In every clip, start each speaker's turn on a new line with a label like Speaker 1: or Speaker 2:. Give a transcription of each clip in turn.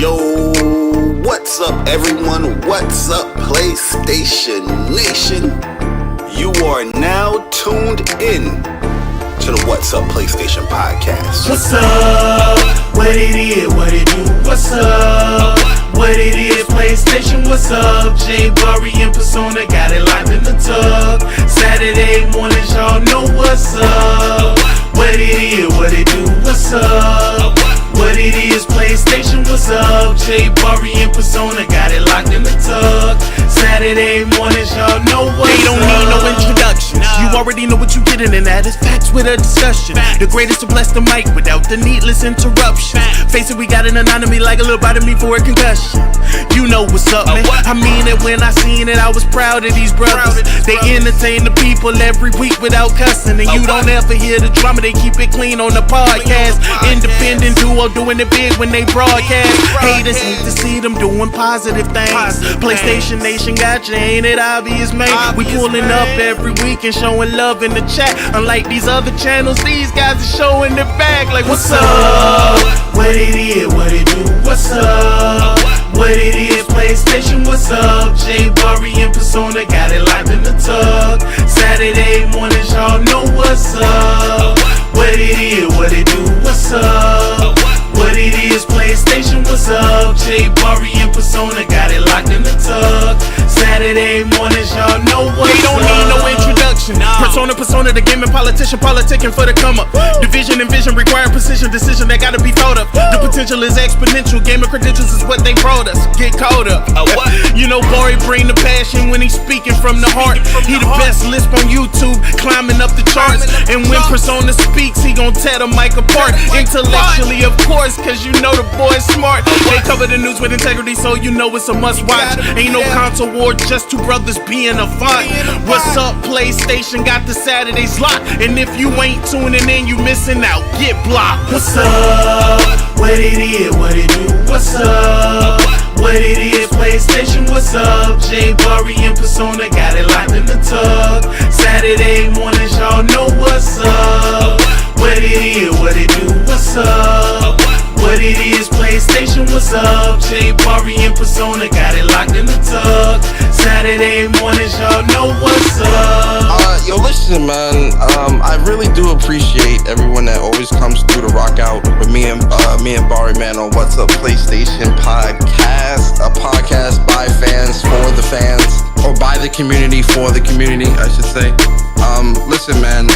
Speaker 1: Yo, what's up everyone? What's up PlayStation Nation? You are now tuned in to the What's Up PlayStation podcast.
Speaker 2: What's up? What it is, what it do? What's up? What it is, PlayStation, what's up? Jay Burry and Persona got it locked in the tub. Saturday mornings, y'all know what's up. What it is, what it do? What's up? What it is, PlayStation, what's up? Jay Burry and Persona got it locked in the tub. Saturday mornings, y'all know what's up.
Speaker 3: They don't need no introductions. You already know what you getting, and that is facts with a discussion. The greatest to bless the mic without the needless interruption. Face it, we got an anatomy like a little bite of me for a concussion. You know what's up, man. I mean it when I seen it. I was proud of these brothers. They entertain the people every week without cussing. And you don't ever hear the drama. They keep it clean on the podcast. Independent duo doing it big when they broadcast. Haters hate to see them doing positive things. PlayStation Nation got you, ain't it obvious, man? We pulling up every week and showing love in the chat. Unlike these other channels, these guys are showing their back. Like, what's up?
Speaker 2: What it is, what it do? What's up? What it is, PlayStation, what's up? Jay Burry and Persona got it locked in the tub. Saturday mornings, y'all know what's up. What it is, what it do? What's up? What it is, PlayStation, what's up? Jay Burry and Persona got it locked in the tub. Saturday mornings, y'all know what's up.
Speaker 3: They don't need no introduction. Persona, the gaming politician, politicking for the come up. Division and vision require precision, decision that gotta be thought of. The potential is exponential. Gaming credentials is what they brought us. Get caught up. You know, Barry bring the passion when he's speaking from the heart. He the best lisp on YouTube, climbing up the charts. And when Persona speaks, he gon' tear the mic apart. Intellectually, of course, cause you know the boy's smart. They cover the news with integrity, so you know it's a must watch. Ain't no console war, just two brothers being a font. What's up, PlayStation? Got the Saturdays locked. And if you ain't tuning in, you missing out. Get blocked.
Speaker 2: What's up? What it is, what it do? What's up? What it is, PlayStation, what's up? Jay Burry and Persona got it locked in the tub. Saturday mornings, y'all know what's up. What it is, what it do? What's up? What it is, PlayStation, what's up? Jay Burry and Persona got it locked in the tub. Saturday mornings, y'all know what's up.
Speaker 4: Yo, listen, man. I really do appreciate everyone that always comes through to rock out with me and Barry, man, on What's Up PlayStation podcast. A podcast by fans for the fans, or by the community for the community, I should say. Listen, man.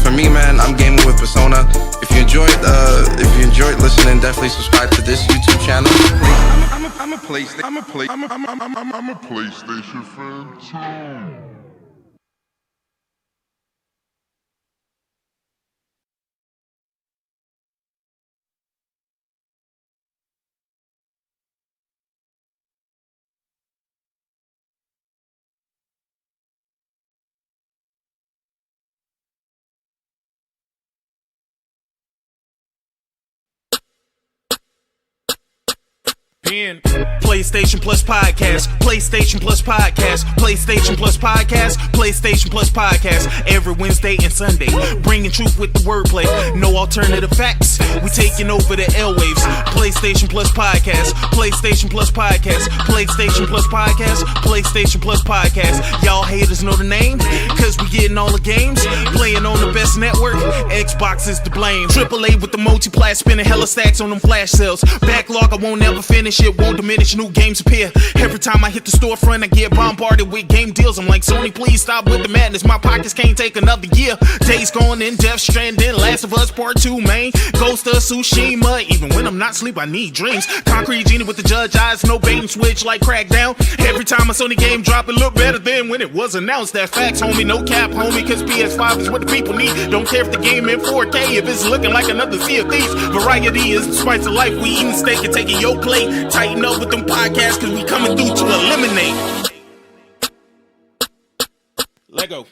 Speaker 4: For me, man, I'm gaming with Persona. If you enjoyed listening, definitely subscribe to this YouTube channel. I'm a PlayStation fan too.
Speaker 3: PlayStation Plus Podcast, PlayStation Plus Podcast, PlayStation Plus Podcast, PlayStation Plus Podcast. Every Wednesday and Sunday, bringing truth with the wordplay. No alternative facts. We taking over the airwaves. PlayStation Plus Podcast, PlayStation Plus Podcast, PlayStation Plus Podcast, PlayStation Plus Podcast. Y'all haters know the name, cause we getting all the games. Playing on the best network, Xbox is to blame. AAA with the multiplat, spinning hella stacks on them flash sales. Backlog, I won't ever finish it, won't diminish, new games appear. Every time I hit the storefront, I get bombarded with game deals. I'm like, Sony, please stop with the madness. My pockets can't take another year. Days gone in, Death Stranding, Last of Us Part 2, man. Ghost of Tsushima, even when I'm not asleep, I need dreams. Concrete Genie with the judge eyes, no bait and switch like Crackdown. Every time a Sony game drop, it look better than when it was announced. That facts, homie, no cap, homie, cause PS5 is what the people need. Don't care if the game in 4K, if it's looking like another Sea of Thieves. Variety is the spice of life, we eating steak and taking your plate. Tighten up with them podcasts, cause we coming through to eliminate. Lego.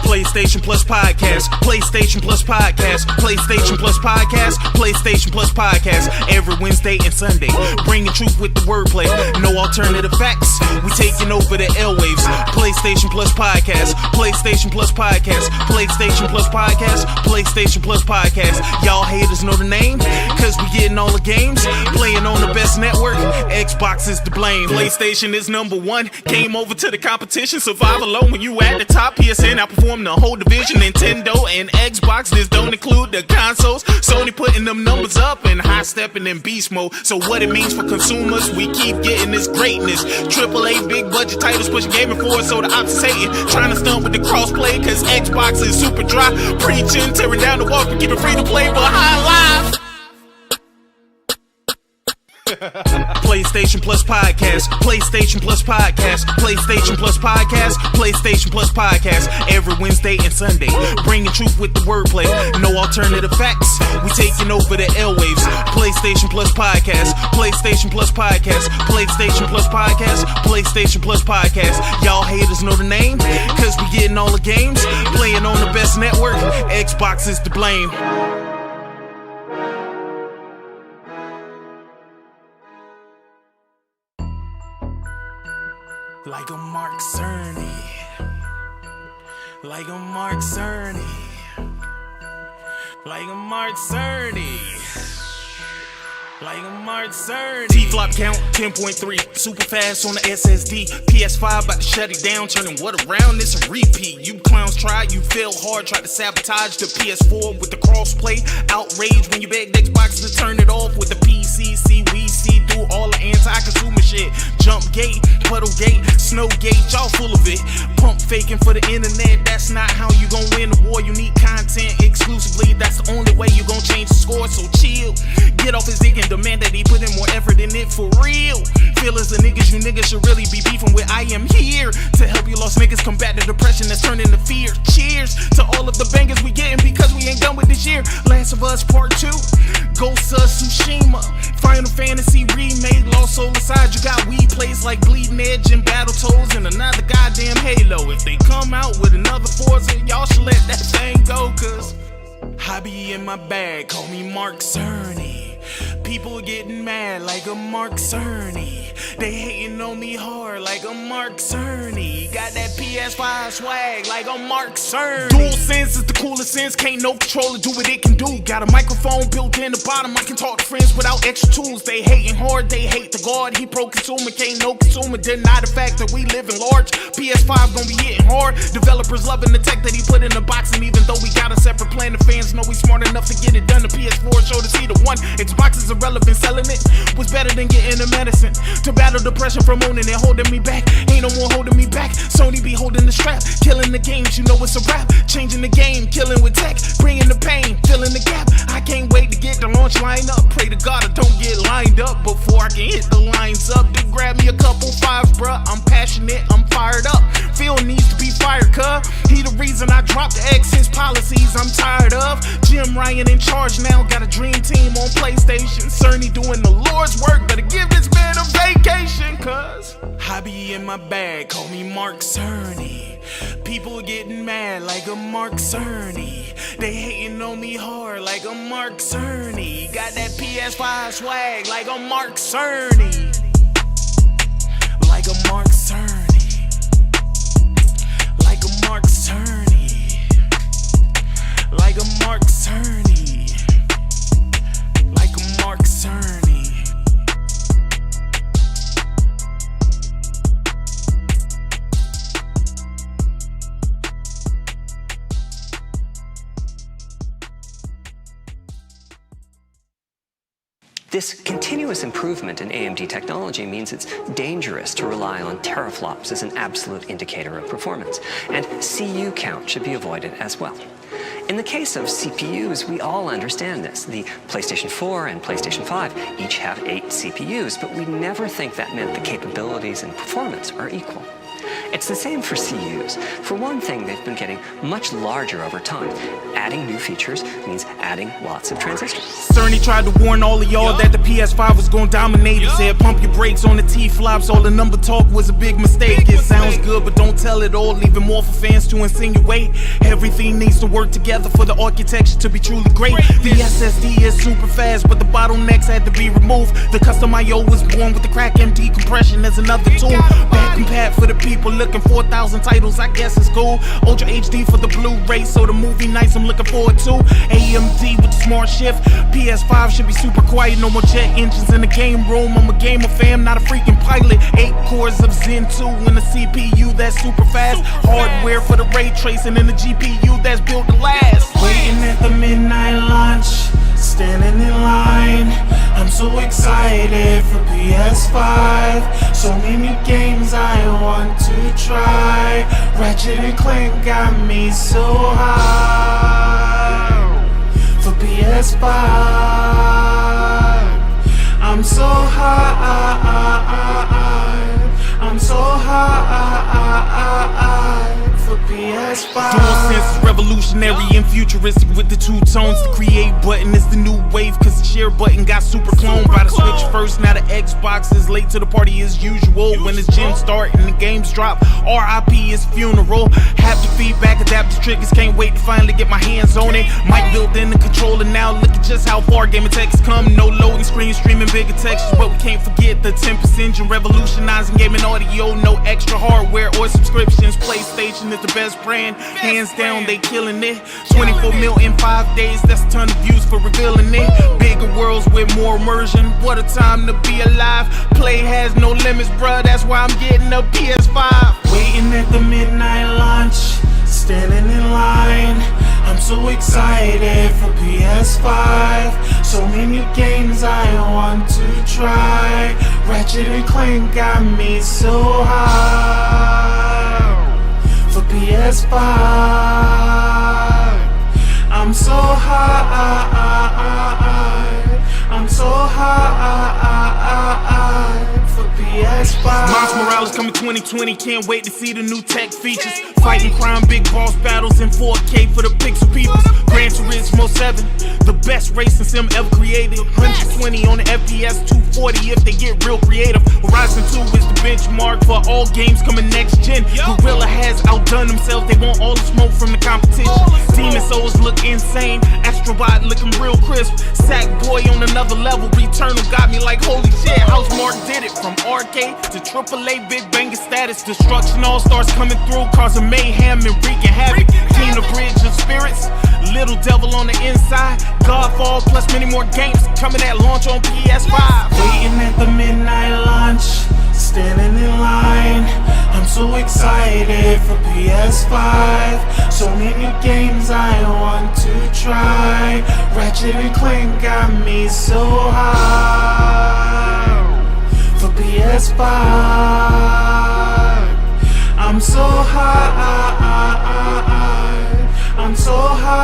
Speaker 3: PlayStation Plus Podcast, PlayStation Plus Podcast, PlayStation Plus Podcast, PlayStation Plus Podcast. Every Wednesday and Sunday, bringing truth with the wordplay. No alternative facts. We taking over the airwaves. PlayStation Plus Podcast, PlayStation Plus Podcast, PlayStation Plus Podcast, PlayStation Plus Podcast. Y'all haters know the name, cause we getting all the games. Playing on the best network, Xbox is to blame. PlayStation is number one, came over to the competition, survive alone when you at the top. PSN outperformed the whole division. Nintendo and Xbox, this don't include the consoles. Sony putting them numbers up and high stepping in beast mode. So what it means for consumers, we keep getting this greatness. AAA big budget titles pushing gaming forward, so the ops is hating. Trying to stunt with the crossplay, cause Xbox is super dry. Preaching, tearing down the wall for keeping free to play behind live. PlayStation Plus Podcast, PlayStation Plus Podcast, PlayStation Plus Podcast, PlayStation Plus Podcast. Every Wednesday and Sunday, bringing truth with the wordplay. No alternative facts, we taking over the airwaves. PlayStation Plus Podcast, PlayStation Plus Podcast, PlayStation Plus Podcast, PlayStation Plus Podcast. Y'all haters know the name, cause we getting all the games. Playing on the best network, Xbox is to blame. Like a Mark Cerny, like a Mark Cerny, like a Mark Cerny, like a Mark Cerny. T-flop count 10.3, super fast on the SSD. PS5 about to shut it down, turning what around, it's a repeat. You clowns tried, you failed hard, tried to sabotage the PS4 with the crossplay. Outrage when you begged Xbox to turn it off with the PC. See, we see through all the anti-consumer shit. Jump gate, puddle gate, snow gate, y'all full of it. Pump faking for the internet, that's not how you gon' win the war. You need content exclusively, that's the only way you gon' change the score. So chill, get off his dick and demand that he put in more effort in it for real. Feel as the niggas you niggas should really be beefing with. I am here to help you lost niggas combat the depression that's turning to fear. Cheers to all of the bangers we getting because we ain't done with this year. Last of Us Part 2, Ghost of Tsushima, Final Fantasy Remake, Lost Soul Aside. You got weed plays like Bleeding Edge and Battletoads and another goddamn Halo. If they come out with another Forza, y'all should let that thing go, cause I be in my bag, call me Mark Cerny. People getting mad like a Mark Cerny. They hating on me hard like a Mark Cerny. Got that PS5 swag like a Mark Cerny. Dual sense is the coolest sense. Can't no controller do what it can do. Got a microphone built in the bottom. I can talk to friends without extra tools. They hating hard, they hate the God. He pro-consumer, can't no consumer deny the fact that we live in large. PS5 gon' be hitting hard. Developers loving the tech that he put in the box. And even though we got a separate plan, the fans know we smart enough to get it done. The PS4 showed us he the one. Xbox is irrelevant, selling it was better than getting the medicine to battle depression from owning it, holding me back. Ain't no more holding me back. Sony be holding the strap, killing the games, you know it's a rap. Changing the game, killing with tech, bringing the pain, filling the gap. I can't wait to get the launch line up. Pray to God I don't get lined up before I can hit the lines up. Then grab me a couple fives, bruh. I'm passionate, I'm fired up. Phil needs to be fired, cuz he the reason I dropped the X's policies I'm tired of. Jim Ryan in charge now, got a dream team on PlayStation. Cerny doing the Lord's work, better give this man a vacation, cuz I be in my bag, call me Mark Cerny. People getting mad like a Mark Cerny. They hating on me hard like a Mark Cerny. Got that PS5 swag like a Mark Cerny. Like a Mark Cerny. Like a Mark Cerny. Like a Mark Cerny. Like a Mark Cerny.
Speaker 5: This continuous improvement in AMD technology means it's dangerous to rely on teraflops as an absolute indicator of performance, and CU count should be avoided as well. In the case of CPUs, we all understand this. The PlayStation 4 and PlayStation 5 each have 8 CPUs, but we never think that meant the capabilities and performance are equal. It's the same for CUs. For one thing, they've been getting much larger over time. Adding new features means adding lots of transistors.
Speaker 3: Cerny tried to warn all of y'all that the PS5 was gonna dominate. He said pump your brakes on the T-flops. All the number talk was a big mistake. It sounds good, but don't tell it all. Leaving more for fans to insinuate. Everything needs to work together for the architecture to be truly great. The SSD is super fast, but the bottlenecks had to be removed. The custom I/O was born with the crack MD compression as another tool. Back compat for the people looking 4,000 titles, I guess it's cool. Ultra HD for the Blu-ray, so the movie nights I'm looking forward to. AMD with the smart shift. PS5 should be super quiet, no more jet engines in the game room. I'm a gamer fam, not a freaking pilot. 8 cores of Zen 2 and a CPU that's super fast. Hardware for the ray tracing and the GPU that's built to last.
Speaker 2: Waiting at the midnight launch, standing in line. I'm so excited for PS5. So many games I want to try. Ratchet and Clank got me so high for PS5. I'm so high. I'm so high for PS5.
Speaker 3: DualSense is revolutionary and futuristic with the 2 tones. The create button is the new wave, cause the share button got super cloned by the Switch first. Now the Xbox is late to the party as usual. When it's gen start and the games drop, RIP is funeral. Haptic feedback, adaptive triggers, can't wait to finally get my hands on it. Might build in the controller now, look at just how far Game & Tech's come. No loading screen, streaming bigger textures, but we can't forget the Tempest engine revolutionizing gaming audio. No extra hardware or subscriptions. PlayStation is the best brand, hands down, they killing it. 24 mil in 5 days, that's a ton of views for revealing it. Bigger worlds with more immersion, what a time to be alive. Play has no limits, bruh, that's why I'm getting a PS5.
Speaker 2: Waiting at the midnight launch, standing in line. I'm so excited for PS5. So many games I want to try. Ratchet and Clank got me so high for PS5. I'm so high. I'm so high for PS5.
Speaker 3: Miles Morales coming 2020, can't wait to see the new tech features. Fighting crime, big boss battles in 4K for the pixel peoples. Gran Turismo 7, the best racing sim ever created. 120 on the FPS, 240 if they get real creative. Horizon 2 is the benchmark for all games coming next gen. Gorilla has outdone themselves, they want all the smoke from the competition. Demon Souls look insane, Astrobot looking real crisp. Sackboy on another level, Returnal got me like holy shit. Housemarque did it from arcade to AAA, big banger status. Destruction All Stars coming through, causing mayhem and wreaking havoc. King the Bridge of Spirits, Little Devil on the inside. Godfall plus many more games coming at launch on PS5.
Speaker 2: Waiting at the midnight launch, standing in line. I'm so excited for PS5. So many games I want to try. Ratchet and Clank got me so high for PS5. I'm so high. I'm so high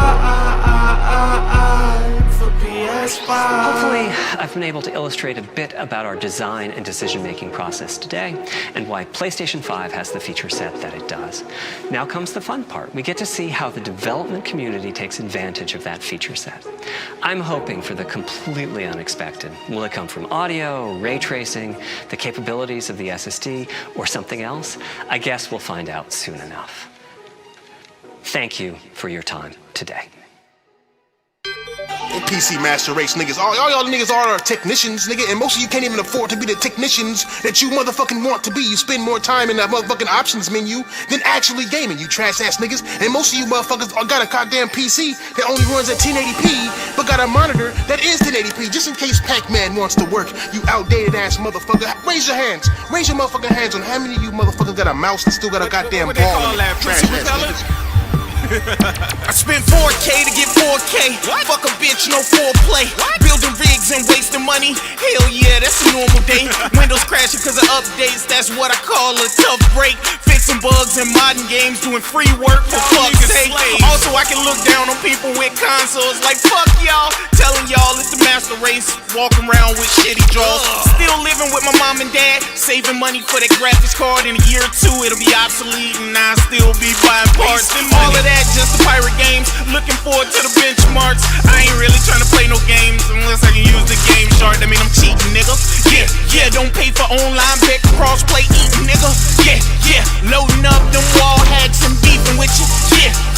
Speaker 2: for PS5.
Speaker 5: Hopefully, I've been able to illustrate a bit about our design and decision-making process today and why PlayStation 5 has the feature set that it does. Now comes the fun part. We get to see how the development community takes advantage of that feature set. I'm hoping for the completely unexpected. Will it come from audio, ray tracing, the capabilities of the SSD, or something else? I guess we'll find out soon enough. Thank you for your time today.
Speaker 6: PC Master Race niggas, all y'all niggas are technicians, nigga, and most of you can't even afford to be the technicians that you motherfucking want to be. You spend more time in that motherfucking options menu than actually gaming, you trash ass niggas. And most of you motherfuckers got a goddamn PC that only runs at 1080p, but got a monitor that is 1080p, just in case Pac-Man wants to work. You outdated ass motherfucker. Raise your hands. Raise your motherfucking hands on how many of you motherfuckers got a mouse and still got a goddamn ball. Trash ass niggas.
Speaker 3: I spent 4K to get 4K. Fuck a bitch, no foreplay. Building rigs and wasting money. Hell yeah, that's a normal day. Windows crashing cause of updates. That's what I call a tough break. Fixing bugs in modern games, doing free work for fuck's sake. Also, I can look down on people with consoles like fuck y'all. Telling y'all it's the master race. Walking around with shitty draws. Still living with my mom and dad. Saving money for that graphics card. In a year or two, it'll be obsolete. And I'll still be buying parts. All of that just the pirate games, looking forward to the benchmarks. I ain't really trying to play no games unless I can use the game chart. That mean I'm cheating, nigga. Yeah, don't pay for online bet, crossplay eating, nigga. Yeah, loading up them wall hacks and beefing with you.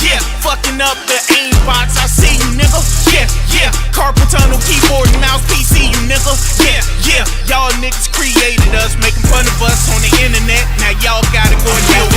Speaker 3: Yeah, fucking up the aim box. I see you, nigga. Yeah, carpal tunnel, keyboard and mouse PC, you nigga. Yeah, y'all niggas created us, making fun of us on the internet. Now y'all gotta go and deal with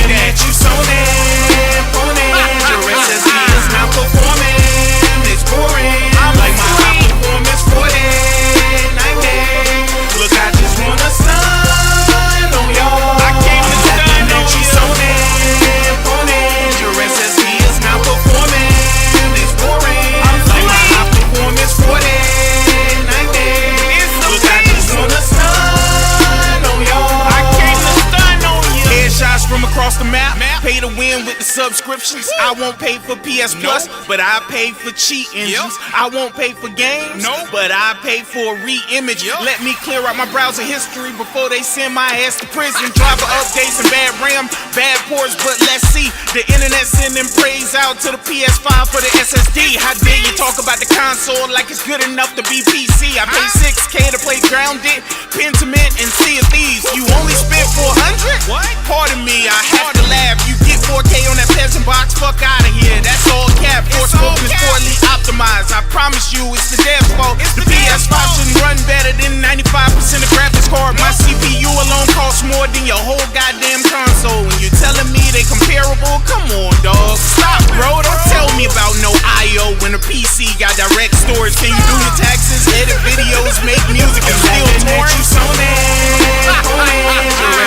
Speaker 3: map. Pay to win with the subscriptions. I won't pay for PS Plus, but I pay for cheat engines. I won't pay for games, but I pay for a re-image. Let me clear out my browser history before they send my ass to prison. Driver updates and bad RAM, bad ports, but let's see. The internet sending praise out to the PS5 for the SSD. How dare you talk about the console like it's good enough to be PC? I pay $6K to play Grounded, Pentiment, and Sea of Thieves. You only spent $400? What? Pardon me, I have to laugh. You get 4K on that peasant box, fuck out of here. That's all cap. Forspoken is poorly optimized. I promise you, it's the dev's fault. The PS5 shouldn't run better than 95% of graphics card. My CPU alone costs more than your whole goddamn console. And you're telling me they comparable? Come on, dog. Stop, bro. Don't tell me about no I.O. when a PC got direct storage. Can you do your taxes, edit videos, make music, and steal torrents? Your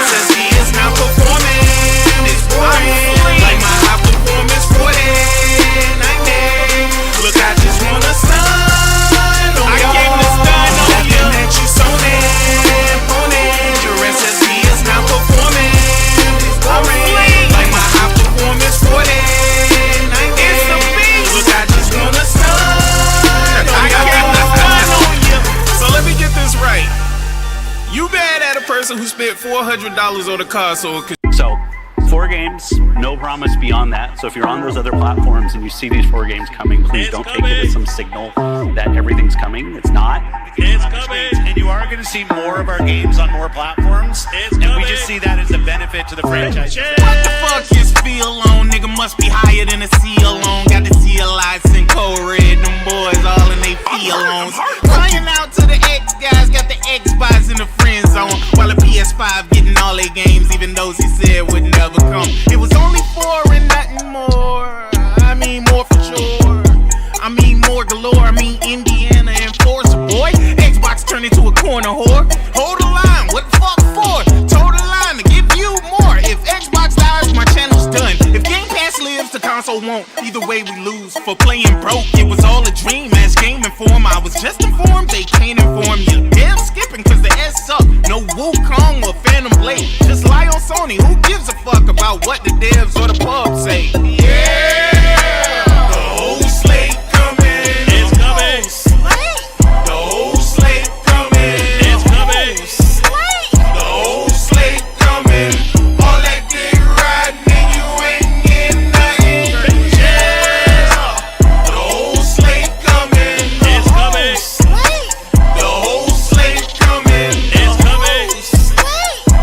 Speaker 3: SSD is not performing. It's boring. Like my high performance 40 nightmare. Look, I just wanna stun on I came to stun on you. That you your SSD is not performing. It's boring. Like my high performance 40 nightmare. It's the beast. Look, I just wanna stun on I came to stun on you. So let me get this right. You mad at a person who spent $400 on a console?
Speaker 7: So, 4 games, no promise beyond that. So if you're on those other platforms and you see these 4 games coming, please don't take it as some signal that everything's coming. It's not.
Speaker 8: It's coming, and you are going to see more of our games on more platforms. And we just see that as a benefit to the franchise.
Speaker 3: What the fuck is feel on? Nigga must be higher than a seal on. Got the CLIs in code red. Them boys all in they feel-ons. Crying out to the X guys, got the Xbox in the friend zone. While the PS5 getting all their games, even those he said would never come. It was only 4 and nothing more. I mean more for sure. I mean more galore. I mean Indiana Enforcer, boy. Xbox turned into a corner whore. Hold the line, what the fuck for? Told the line to give you more. If Xbox dies, my channel's done. If Game Pass lives, the console won't. Either way we lose. For playing broke, it was all a dream. As Game Inform, I was just informed. They can't inform you. Damn skipping cause the S suck. No Wukong or Phantom Blade. Just lie on Sony. Who gives a fuck about what the devs or the pub say? Yeah! The whole slate coming.
Speaker 8: It's coming.
Speaker 3: The whole slate coming.
Speaker 8: It's coming.
Speaker 3: The whole slate coming. All that dick riding and you ain't getting nothing. Yeah! The whole slate coming.
Speaker 8: It's coming.
Speaker 3: The whole slate coming.
Speaker 8: It's coming.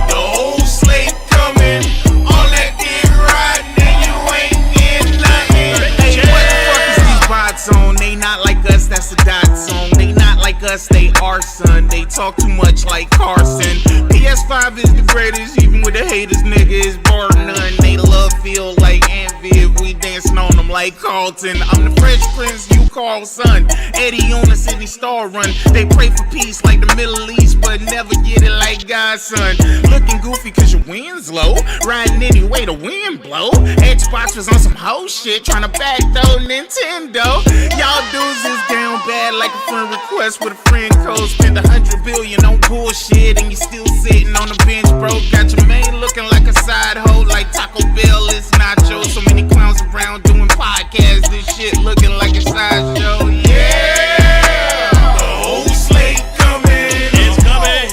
Speaker 3: The whole slate coming. All that dick riding and you ain't getting nothing. Hey, what the fuck is these bots on? They not like us, that's a dot song. They not like us, they are son. They talk too much like Carson. PS5 is the greatest, even with the haters, nigga, is bar none. They love feel like Envy if we dancing on them like Carlton. I'm the Fresh Prince, you call son. Eddie on the Sydney Star run. They pray for peace like the Middle East, but never get it like Godson. Looking goofy cause your wind's low. Riding anyway the wind blow. Xbox was on some hoe shit, trying to backdoor Nintendo. Y'all dudes is down bad like a friend request with a friend code. Spend $100 billion on bullshit and you still sitting on the bench, bro. Got your main looking like a side hoe, like Taco Bell, it's nacho. So many clowns around doing podcasts, this shit looking like a sideshow. Yeah! The whole slate coming.
Speaker 8: It's coming.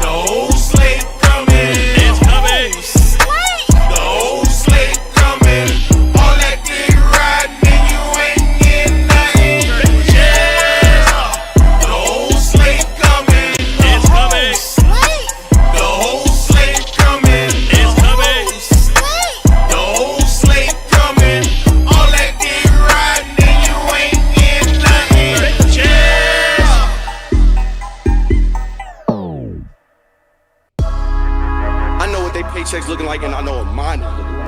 Speaker 3: The whole slate coming.
Speaker 8: It's coming.
Speaker 3: The whole slate coming. All that dick riding and you ain't getting nothing. Yeah! The whole slate coming.
Speaker 8: It's coming.
Speaker 3: The whole slate coming.
Speaker 8: It's coming.
Speaker 3: The whole slate coming. All that dick riding and you ain't getting nothing. Yeah!
Speaker 4: I know what they paychecks looking like, and I know what mine is looking like.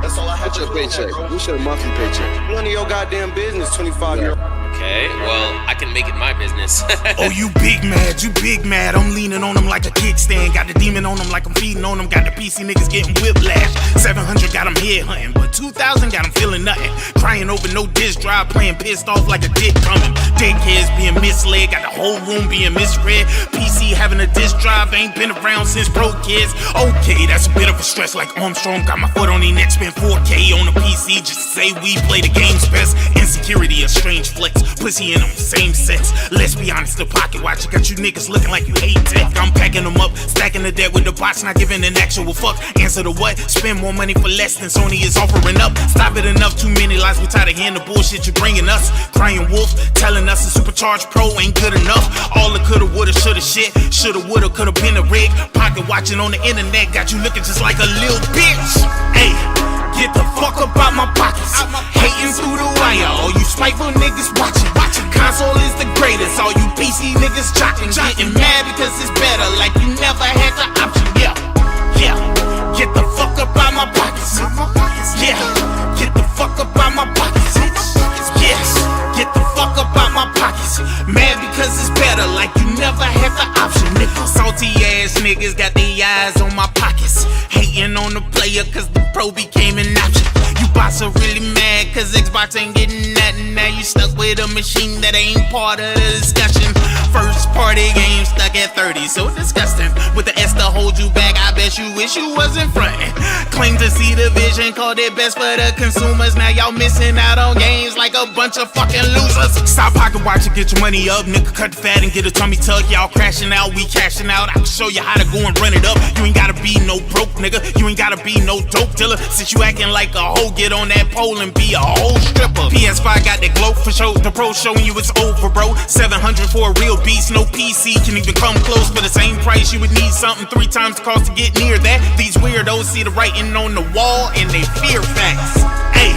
Speaker 4: That's all I have. What's your paycheck? What's your monthly paycheck? None of your goddamn business, 25-year-old.
Speaker 9: Okay, well, I can make it my business.
Speaker 3: Oh, you big mad. I'm leaning on them like a kickstand. Got the demon on them like I'm feeding on them. Got the PC niggas getting whiplash. 700 got them head hunting, but 2,000 got them feeling nothing. Crying over no disc drive, playing pissed off like a dick coming. Dickheads being misled, got the whole room being misread. PC having driving a disc drive, ain't been around since broke kids. Okay, that's a bit of a stress like Armstrong. Got my foot on the net, spent 4K on a PC just to say we play the game's best. Insecurity, a strange flex. Pussy in them, same sex. Let's be honest, the pocket watch got you niggas looking like you hate tech. I'm packing them up, stacking the debt with the bots, not giving an actual fuck. Answer to what? Spend more money for less than Sony is offering up. Stop it enough, too many lies. We tired of hearing the bullshit you bringing us. Crying wolf, telling us a supercharged pro ain't good enough. All the coulda, woulda, shoulda shit. Shoulda, woulda, coulda been a rig. Pocket watching on the internet got you looking just like a little bitch. Hey, get the fuck up out my pockets. Hating through the wire. All you spiteful niggas watching. Console is the greatest. All you PC niggas jocking. Getting mad because it's better. Like you never had the option. Yeah, yeah. Get the fuck up out my pockets. Yeah, get the fuck up out my pockets. Yes, get the fuck up out my pockets. Mad because it's better. Like you never had the option. Nigga. Salty ass niggas got their eyes on my pockets. Hating on the player cause the pro became an option. You bots are really mad cause Xbox ain't getting nothing. Now you stuck with a machine that ain't part of the discussion. First party game stuck at 30, so disgusting. With the S to hold you back, I bet you wish you wasn't frontin'. Claim to see the vision, called it best for the consumers. Now y'all missing out on games like a bunch of fucking losers. Stop pocket watching, get your money up. Nigga cut the fat and get a tummy tuck. Y'all crashing out, we cashing out. I can show you how to go and run it up. You ain't gotta be no broke nigga, you ain't gotta be no dope dealer. Since you acting like a hoe, get on that pole and be a whole stripper. PS5 got that glow for show. The pro showing you it's over, bro. 700 for a real beast. No PC can even come close. For the same price, you would need something 3 times the cost to get near that. These weirdos see the writing on the wall and they fear facts. Hey,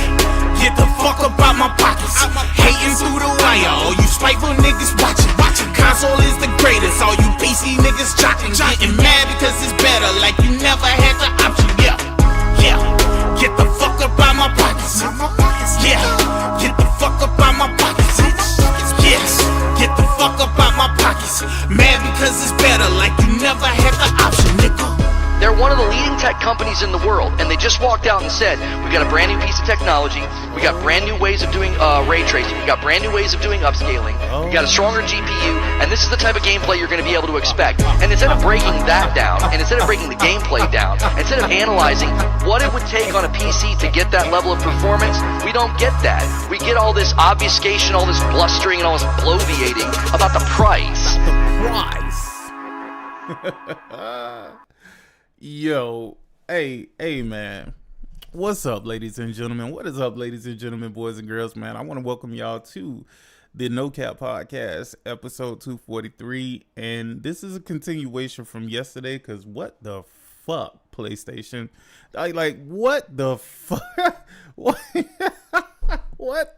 Speaker 3: get the fuck up out my pockets. Hating through the wire. All you spiteful niggas watching. Console is the greatest. All you PC niggas jocking. Getting mad because it's better. Like you never had the option. Yeah, yeah. Get the fuck up out my pockets. Yeah, get the fuck up out my pockets. Yes, get the fuck up out my pockets. Mad because it's better. Like you never had the option, nigga.
Speaker 10: They're one of the leading tech companies in the world, and they just walked out and said, we got a brand new piece of technology, we got brand new ways of doing ray tracing, we got brand new ways of doing upscaling, we got a stronger GPU, and this is the type of gameplay you're going to be able to expect. And instead of breaking that down, and instead of breaking the gameplay down, instead of analyzing what it would take on a PC to get that level of performance, we don't get that. We get all this obfuscation, all this blustering, and all this bloviating about the price.
Speaker 11: Yo, hey man, what's up, ladies and gentlemen? What is up, ladies and gentlemen, boys and girls, man? I want to welcome y'all to the No Cap Podcast, episode 243, and this is a continuation from yesterday, because what the fuck, PlayStation? Like what the fuck? What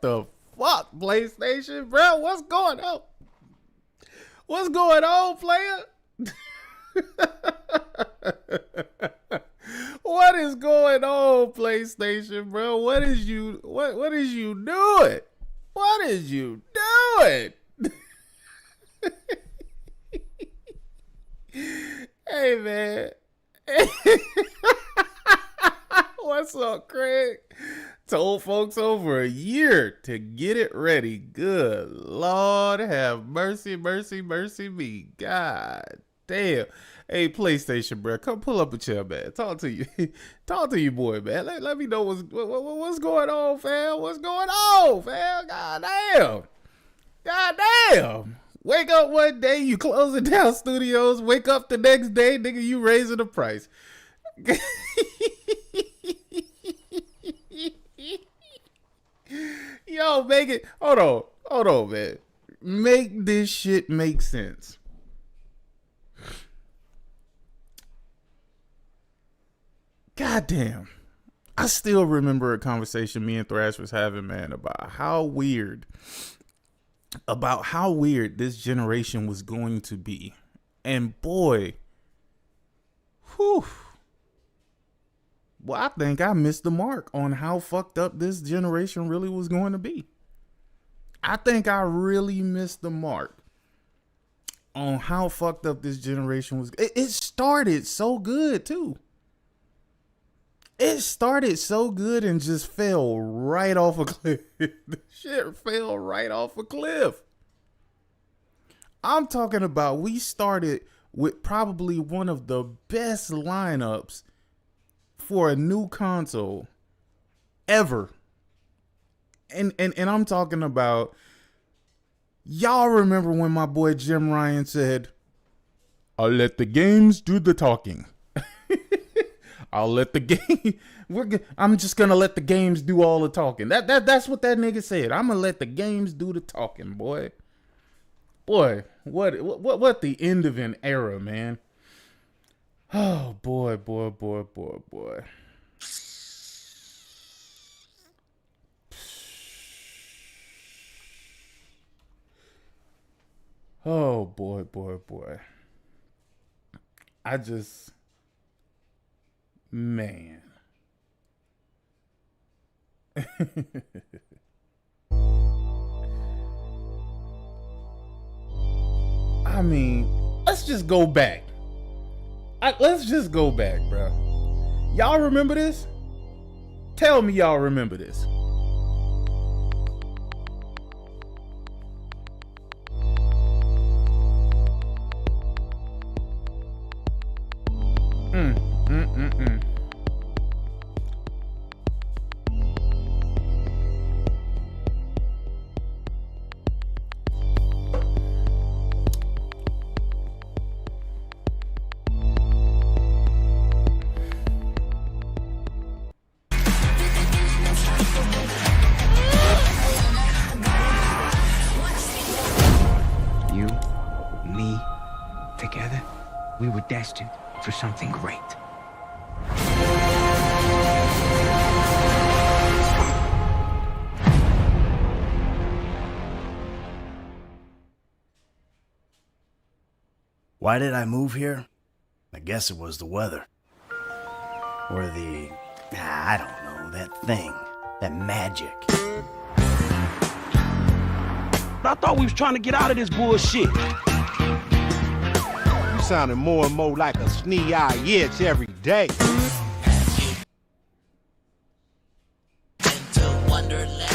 Speaker 11: the fuck, PlayStation, bro? What's going on? What's going on, player? What is going on, PlayStation, bro? What is you doing? What is you doing? Hey man. What's up, Craig? Told folks over a year to get it ready. Good Lord, have mercy, mercy, mercy me. God damn. Hey, PlayStation, bro, come pull up a chair, man. Talk to you, boy, man. Let me know what's going on, fam. What's going on, fam? God damn. Wake up one day, you closing down studios. Wake up the next day, nigga, you raising the price. Yo, make it. Hold on, man. Make this shit make sense. God damn. I still remember a conversation me and Thrash was having, man, about how weird this generation was going to be. And boy, whew. Well, I think I missed the mark on how fucked up this generation really was going to be. I think I really missed the mark on how fucked up this generation was. It started so good, too. It started so good and just fell right off a cliff. The shit fell right off a cliff. I'm talking about we started with probably one of the best lineups for a new console ever. And I'm talking about, y'all remember when my boy Jim Ryan said, "I'll let the games do the talking." I'll let the game. I'm just gonna let the games do all the talking. That's what that nigga said. I'm gonna let the games do the talking, boy. Boy, what the end of an era, man. Oh boy. Oh boy. I just, man. I mean, let's just go back. Let's just go back, bro. Y'all remember this? Tell me y'all remember this.
Speaker 12: You, me, together, we were destined for something great.
Speaker 13: Why did I move here? I guess it was the weather. Or the, I don't know, that thing, that magic.
Speaker 14: I thought we was trying to get out of this bullshit.
Speaker 15: You sounding more and more like a snee-eye itch every day.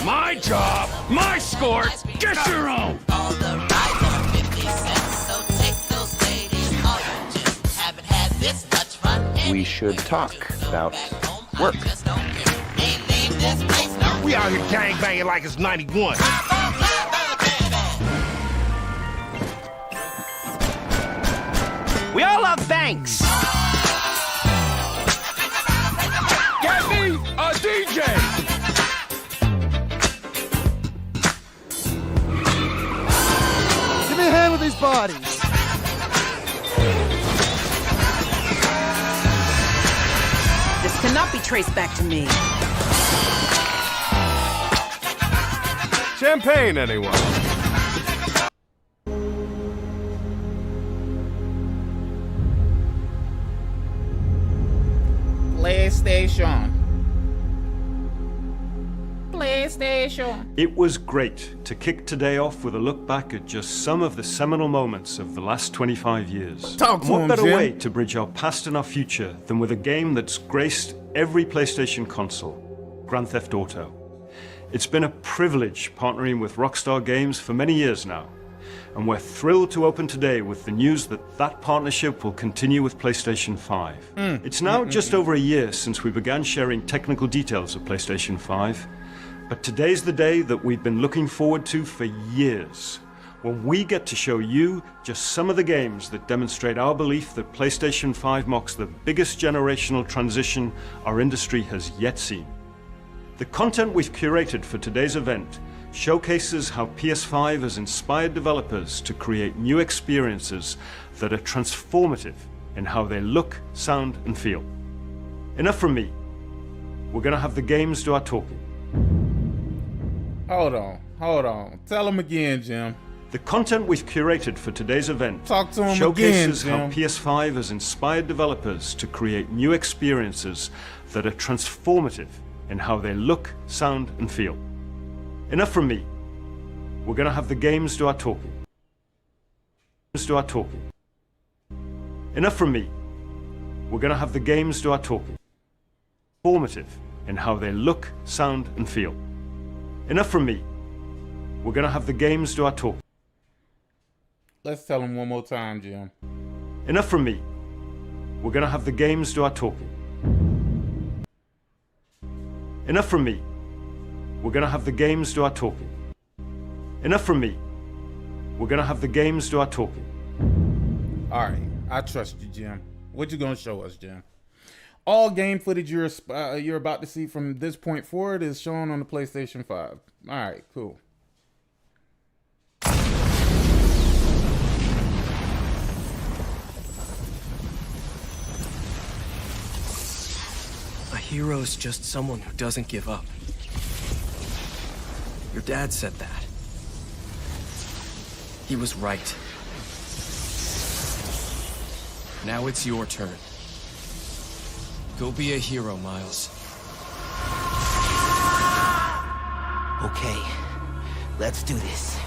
Speaker 14: My job, my score, get your own.
Speaker 16: All the rides are 50 cents, so take those ladies all you just haven't had this much fun.
Speaker 17: We should talk about work.
Speaker 15: We out here gangbanging like it's 91.
Speaker 14: We all love banks. Get me a DJ.
Speaker 15: Give me a hand with these bodies.
Speaker 18: This cannot be traced back to me.
Speaker 15: Champagne, anyone?
Speaker 11: PlayStation.
Speaker 19: It was great to kick today off with a look back at just some of the seminal moments of the last 25 years.
Speaker 11: Talk to
Speaker 19: what
Speaker 11: him,
Speaker 19: better
Speaker 11: Jim.
Speaker 19: way to bridge our past and our future than with a game that's graced every PlayStation console, Grand Theft Auto. It's been a privilege partnering with Rockstar Games for many years now, and we're thrilled to open today with the news that that partnership will continue with PlayStation 5. It's now just over a year since we began sharing technical details of PlayStation 5, but today's the day that we've been looking forward to for years, when we get to show you just some of the games that demonstrate our belief that PlayStation 5 marks the biggest generational transition our industry has yet seen. The content we've curated for today's event showcases how PS5 has inspired developers to create new experiences that are transformative in how they look, sound, and feel. Enough from me. We're gonna have the games do our talking.
Speaker 11: Hold on. Tell him again, Jim.
Speaker 19: The content we've curated for today's event
Speaker 11: Talk to him
Speaker 19: showcases
Speaker 11: again,
Speaker 19: how
Speaker 11: Jim.
Speaker 19: PS5 has inspired developers to create new experiences that are transformative in how they look, sound, and feel. Enough from me. We're gonna have the games do our talking. Enough from me. We're gonna have the games do our talking. Formative in how they look, sound, and feel. Enough from me. We're gonna have the games do our talking.
Speaker 11: Let's tell him one more time, Jim.
Speaker 19: Enough from me. We're gonna have the games do our talking. Enough from me. We're gonna have the games do our talking. Enough from me. We're gonna have the games do our talking.
Speaker 11: All right, I trust you, Jim. What you gonna show us, Jim? All game footage you're about to see from this point forward is shown on the PlayStation 5. All right, cool.
Speaker 20: A hero's just someone who doesn't give up. Your dad said that. He was right. Now it's your turn. Go be a hero, Miles.
Speaker 16: Okay, let's do this.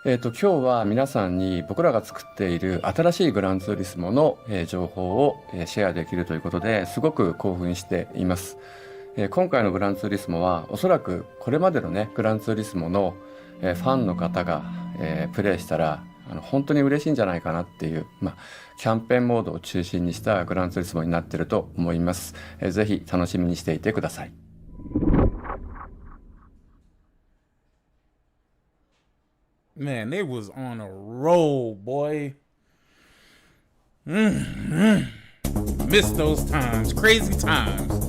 Speaker 17: 今日は皆さんに僕らが作っている新しいグランツーリスモの情報をシェアできるということですごく興奮しています。今回のグランツーリスモはおそらくこれまでのねグランツーリスモのファンの方がプレイしたら本当に嬉しいんじゃないかなっていう、キャンペーンモードを中心にしたグランツーリスモになっていると思います。ぜひ楽しみにしていてください。
Speaker 11: Man, they was on a roll, boy. Miss those times, crazy times.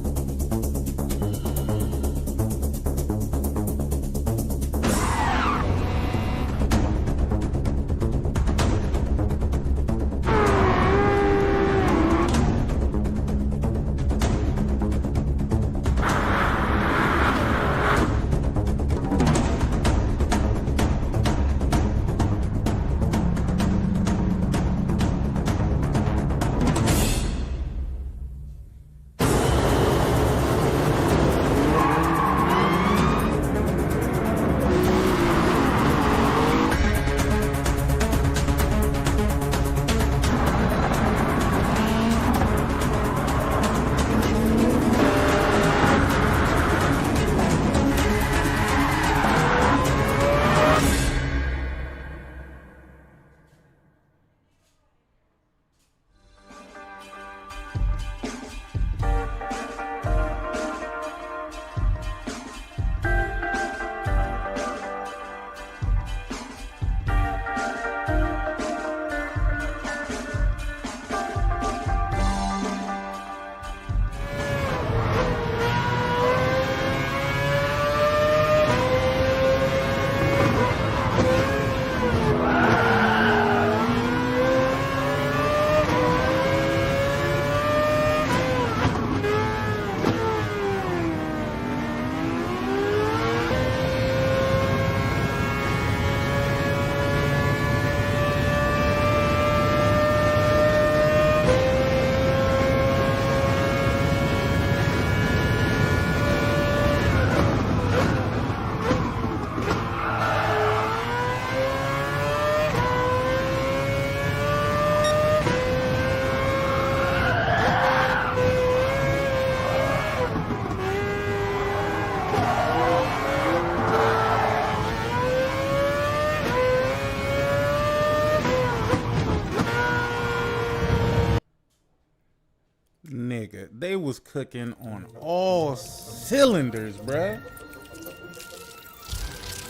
Speaker 11: Nigga, they was cooking on all cylinders, bruh.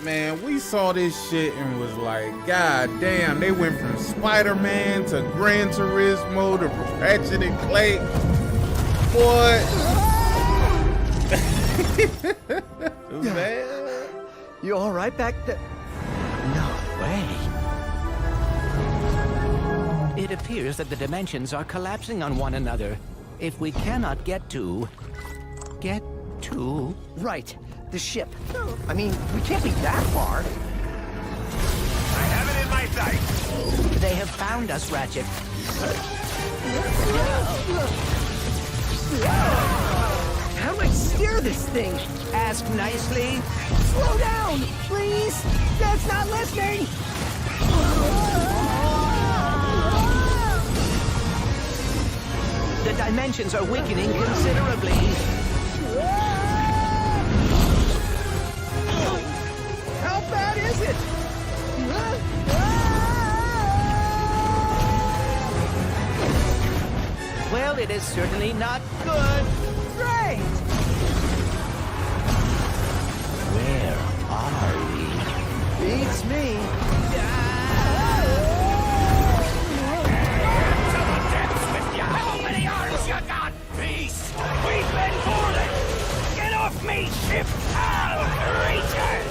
Speaker 11: Man, we saw this shit and was like, God damn, they went from Spider-Man to Gran Turismo to Ratchet and Clank. Boy. It was bad.
Speaker 16: You all right back there? No way.
Speaker 21: It appears that the dimensions are collapsing on one another. If we cannot get to...
Speaker 22: Right, the ship. I mean, we can't be that far.
Speaker 14: I have it in my sights.
Speaker 21: They have found us, Ratchet.
Speaker 22: How do I steer this thing?
Speaker 21: Ask nicely.
Speaker 22: Slow down, please! Dad's not listening!
Speaker 21: The dimensions are weakening considerably.
Speaker 22: How bad is it?
Speaker 21: Well, it is certainly not good.
Speaker 22: Great!
Speaker 21: Where are we?
Speaker 22: Beats me.
Speaker 14: To the depths with ya! How many arms you got, beast? We've been boarded! Get off me, ship! I'll return!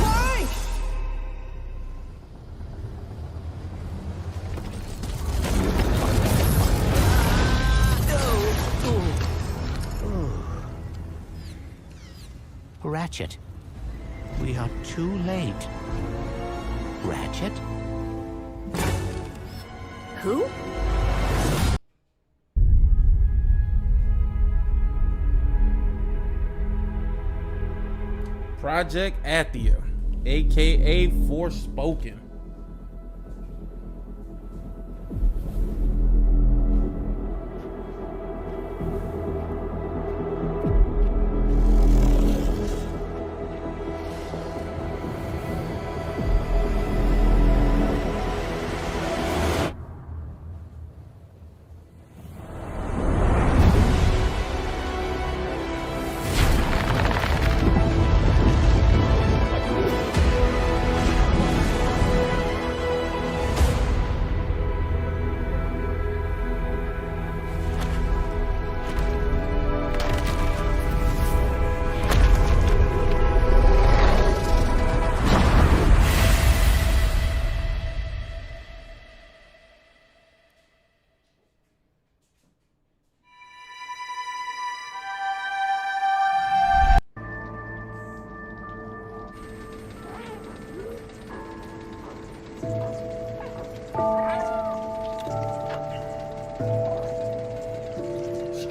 Speaker 22: Frank!
Speaker 21: Ratchet, we are too late. Ratchet?
Speaker 22: Who?
Speaker 11: Project Athia, aka Forspoken.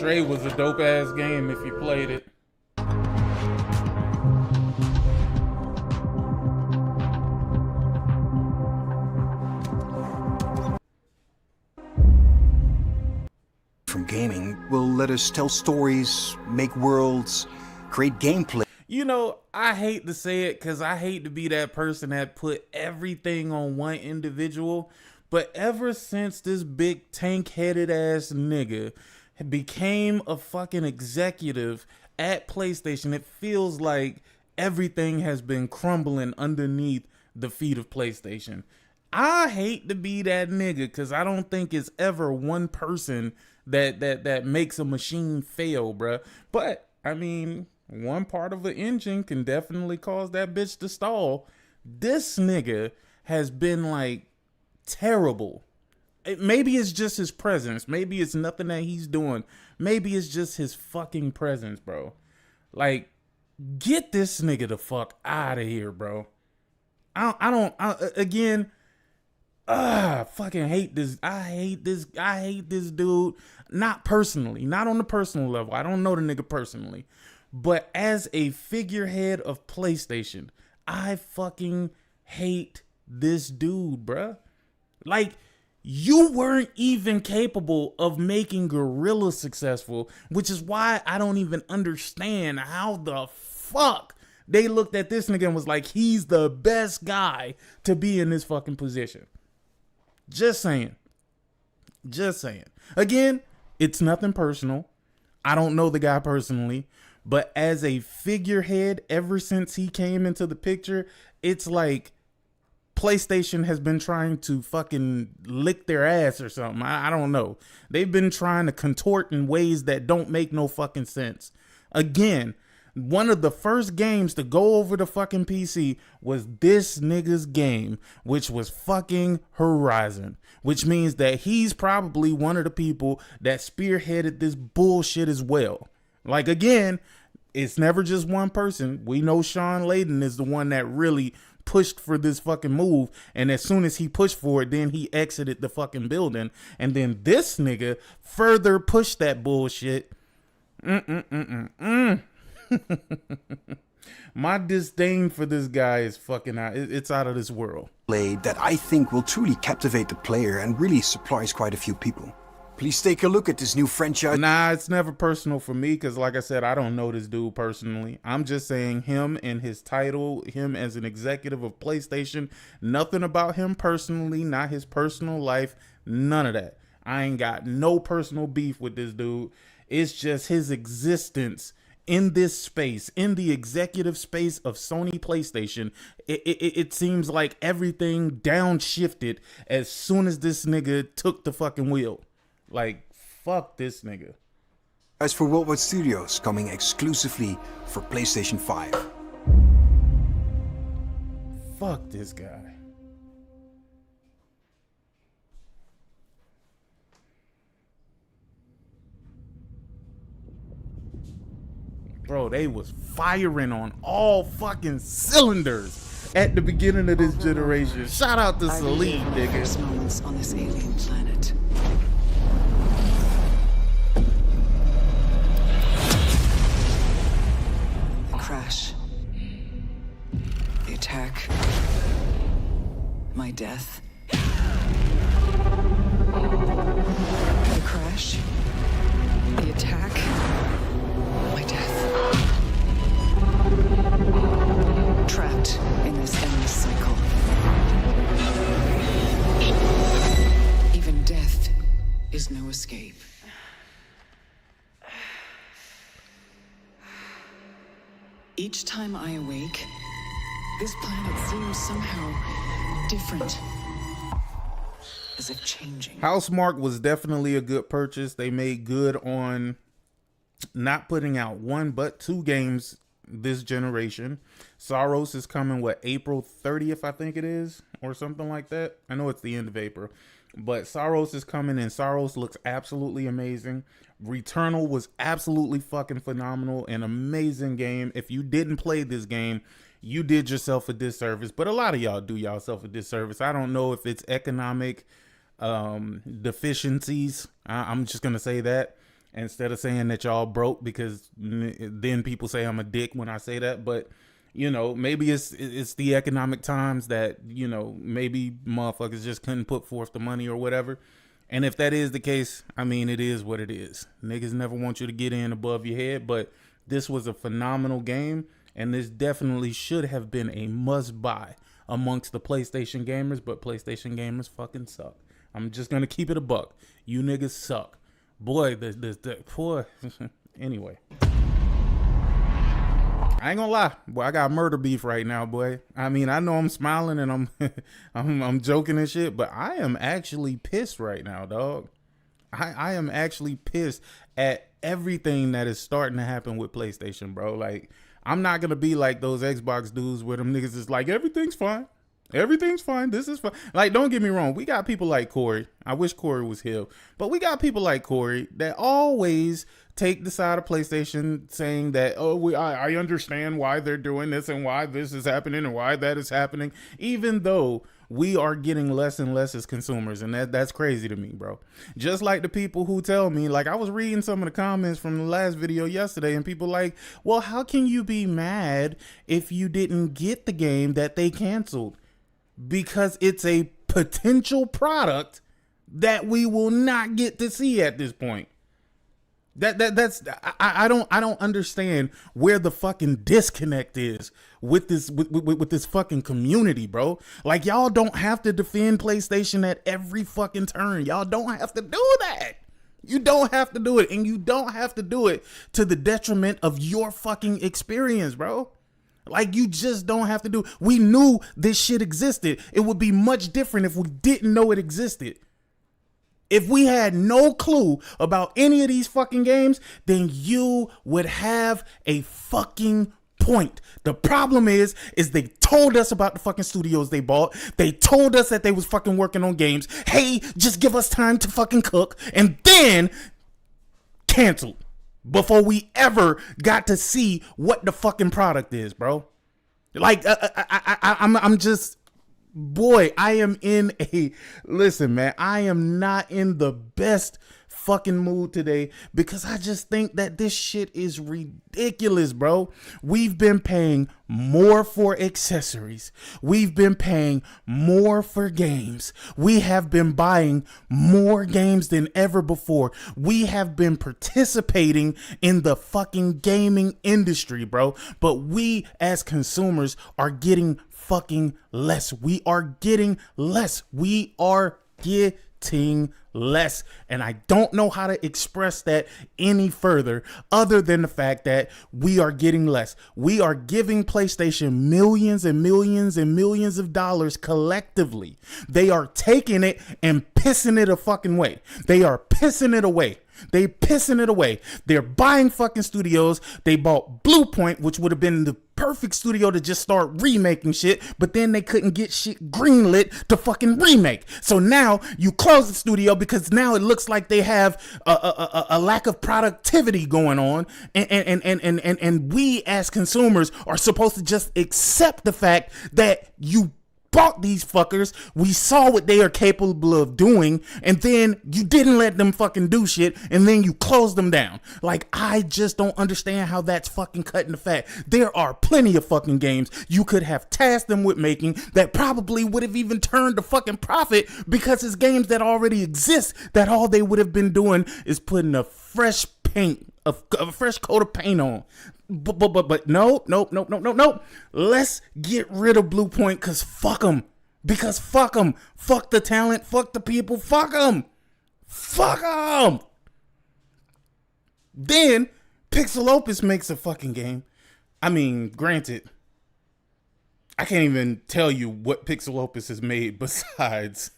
Speaker 11: Stray was a dope ass game if you played it.
Speaker 23: From gaming will let us tell stories, make worlds, create gameplay.
Speaker 11: You know, I hate to say it because I hate to be that person that put everything on one individual, but ever since this big tank-headed ass nigga became a fucking executive at PlayStation, it feels like everything has been crumbling underneath the feet of PlayStation. I hate to be that nigga because I don't think it's ever one person that makes a machine fail, bruh. But, I mean, one part of an engine can definitely cause that bitch to stall. This nigga has been, like, terrible. Maybe it's just his presence. Maybe it's nothing that he's doing. Maybe it's just his fucking presence, bro. Like, get this nigga the fuck out of here, bro. Again, fucking hate this. I hate this dude. Not personally, not on the personal level. I don't know the nigga personally. But as a figurehead of PlayStation, I fucking hate this dude, bruh. Like, you weren't even capable of making Gorilla successful, which is why I don't even understand how the fuck they looked at this nigga and was like, he's the best guy to be in this fucking position. Just saying. Just saying. Again, it's nothing personal. I don't know the guy personally, but as a figurehead, ever since he came into the picture, it's like PlayStation has been trying to fucking lick their ass or something. I don't know. They've been trying to contort in ways that don't make no fucking sense. Again, One of the first games to go over the fucking PC was this nigga's game, which was fucking Horizon, which means that he's probably one of the people that spearheaded this bullshit as well. Like, again, it's never just one person. We know Sean Layden is the one that really pushed for this fucking move, and as soon as he pushed for it, then he exited the fucking building, and then this nigga further pushed that bullshit. My disdain for this guy is fucking out. It's out of this world.
Speaker 23: That I think will truly captivate the player and really surprise quite a few people. Please take a look at this new franchise.
Speaker 11: Nah, it's never personal for me because, like I said, I don't know this dude personally. I'm just saying him and his title, him as an executive of PlayStation, nothing about him personally, not his personal life, none of that. I ain't got no personal beef with this dude. It's just his existence in this space, in the executive space of Sony PlayStation. It seems like everything downshifted as soon as this nigga took the fucking wheel. Like, fuck this nigga.
Speaker 23: As for Worldwide Studios, coming exclusively for PlayStation 5.
Speaker 11: Fuck this guy. Bro, they was firing on all fucking cylinders at the beginning of this generation. Shout out to Celine, nigga.
Speaker 1: Moments on this alien planet. The crash. The attack. My death. The crash. The attack. My death. Trapped in this endless cycle. Even death is no escape. Each time I awake, this planet seems somehow different. As if changing.
Speaker 11: Housemarque was definitely a good purchase. They made good on not putting out one but two games this generation. Saros is coming, what, April 30th, I think it is, or something like that. I know it's the end of April, but Saros is coming, and Saros looks absolutely amazing. Returnal was absolutely fucking phenomenal, an amazing game. If you didn't play this game, you did yourself a disservice, but a lot of y'all do yourself a disservice. I don't know if it's economic deficiencies. I'm just gonna say that instead of saying that y'all broke, because then people say I'm a dick when I say that. But you know, maybe it's the economic times that, you know, maybe motherfuckers just couldn't put forth the money or whatever. And if that is the case, I mean, it is what it is. Niggas never want you to get in above your head, but this was a phenomenal game, and this definitely should have been a must buy amongst the PlayStation gamers, but PlayStation gamers fucking suck. I'm just gonna keep it a buck. You niggas suck. Boy, poor. Anyway. I ain't gonna lie, boy, I got murder beef right now, boy. I mean, I know I'm smiling and I'm I'm joking and shit, but I am actually pissed right now, dog. I am actually pissed at everything that is starting to happen with PlayStation, bro. Like, I'm not gonna be like those Xbox dudes where them niggas is like, everything's fine. Everything's fine. This is fine. Like, don't get me wrong. We got people like Corey. I wish Corey was here. But we got people like Corey that always take the side of PlayStation saying that, oh, I understand why they're doing this and why this is happening and why that is happening, even though we are getting less and less as consumers. And that's crazy to me, bro. Just like the people who tell me, like, I was reading some of the comments from the last video yesterday, and people like, well, how can you be mad if you didn't get the game that they canceled? Because it's a potential product that we will not get to see at this point. I don't understand where the fucking disconnect is with this with this fucking community, bro. Like, y'all don't have to defend PlayStation at every fucking turn. Y'all don't have to do that. You don't have to do it, and you don't have to do it to the detriment of your fucking experience, bro. Like, you just don't have to do. We knew this shit existed. It would be much different if we didn't know it existed. If we had no clue about any of these fucking games, then you would have a fucking point. The problem is they told us about the fucking studios they bought. They told us that they was fucking working on games. Hey, just give us time to fucking cook, and then canceled before we ever got to see what the fucking product is, bro. Like, I'm just, boy, I am in a, listen, man, I am not in the best fucking mood today because I just think that this shit is ridiculous, bro. We've been paying more for accessories. We've been paying more for games. We have been buying more games than ever before. We have been participating in the fucking gaming industry, bro. But we as consumers are getting fucking less. We are getting less. We are getting less, and I don't know how to express that any further other than the fact that we are getting less. We are giving PlayStation millions and millions and millions of dollars collectively. They are taking it and pissing it a fucking way. They are pissing it away. They pissing it away. They're buying fucking studios. They bought Blue Point, which would have been the perfect studio to just start remaking shit, but then they couldn't get shit greenlit to fucking remake. So now you close the studio because now it looks like they have a lack of productivity going on, and we as consumers are supposed to just accept the fact that you bought these fuckers. We saw what they are capable of doing, and then you didn't let them fucking do shit, and then you closed them down. Like, I just don't understand how that's fucking cutting the fat. There are plenty of fucking games you could have tasked them with making that probably would have even turned a fucking profit because it's games that already exist that all they would have been doing is putting a fresh paint, a fresh coat of paint on. But no. Let's get rid of Blue Point because fuck them. Because fuck them. Fuck the talent. Fuck the people. Fuck them. Fuck them. Then Pixel Opus makes a fucking game. I mean, granted, I can't even tell you what Pixel Opus has made besides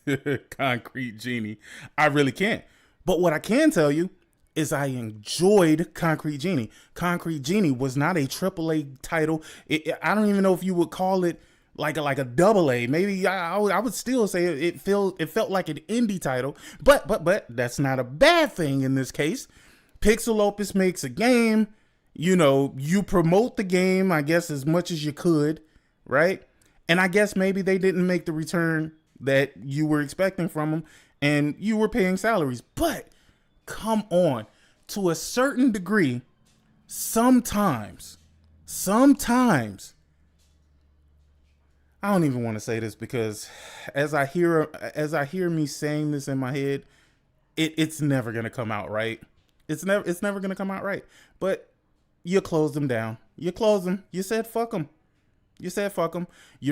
Speaker 11: Concrete Genie. I really can't. But what I can tell you is I enjoyed Concrete Genie. Concrete Genie was not a AAA title. I don't even know if you would call it like a double A. Maybe I would still say it felt like an indie title. But that's not a bad thing in this case. Pixel Opus makes a game. You know, you promote the game, I guess, as much as you could, right? And I guess maybe they didn't make the return that you were expecting from them, and you were paying salaries. But come on, to a certain degree, sometimes, I don't even want to say this because as I hear me saying this in my head, it's never gonna come out right. It's never gonna come out right. But you closed them down. You closed them. You said fuck them. You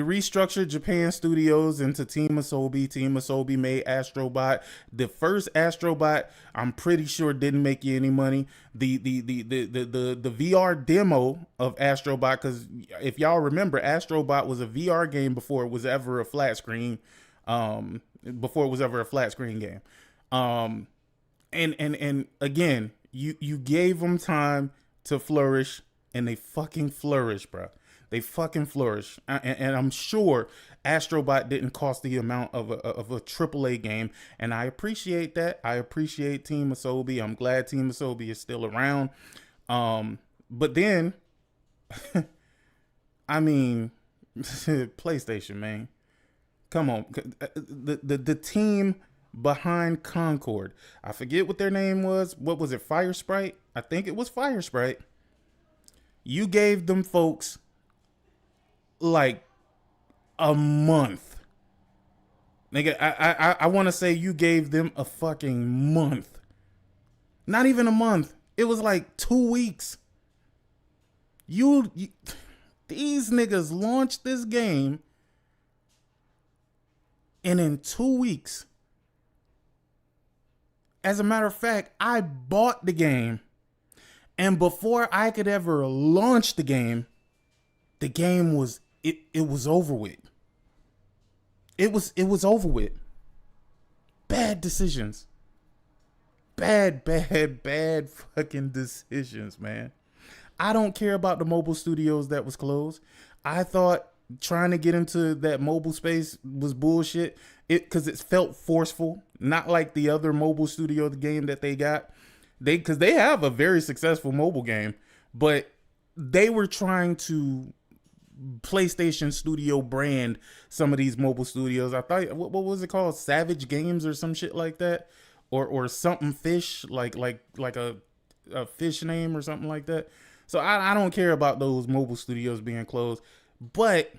Speaker 11: restructured Japan Studios into Team Asobi. Team Asobi made Astrobot. The first Astrobot, I'm pretty sure, didn't make you any money. The VR demo of Astrobot, because if y'all remember, Astrobot was a VR game before it was ever a flat screen. Game. And again, you gave them time to flourish, and they fucking flourish, bro. They fucking flourish. And I'm sure Astrobot didn't cost the amount of a AAA game. And I appreciate that. I appreciate Team Asobi. I'm glad Team Asobi is still around. But then, I mean, PlayStation, man. Come on. The team behind Concord. I forget what their name was. What was it? Fire Sprite? I think it was Fire Sprite. You gave them folks like a month. Nigga, I want to say you gave them a fucking month. Not even a month. It was like 2 weeks. You these niggas launched this game, and in 2 weeks, as a matter of fact, I bought the game, and before I could ever launch the game was it was over with. It was over with. Bad decisions. bad fucking decisions, man. I don't care about the mobile studios that was closed. I thought trying to get into that mobile space was bullshit. Because it felt forceful, not like the other mobile studio game that they got. Because they have a very successful mobile game, but they were trying to PlayStation Studio brand some of these mobile studios. I thought, what was it called? Savage Games or some shit like that, or something fish, like a fish name or something like that. So I don't care about those mobile studios being closed, but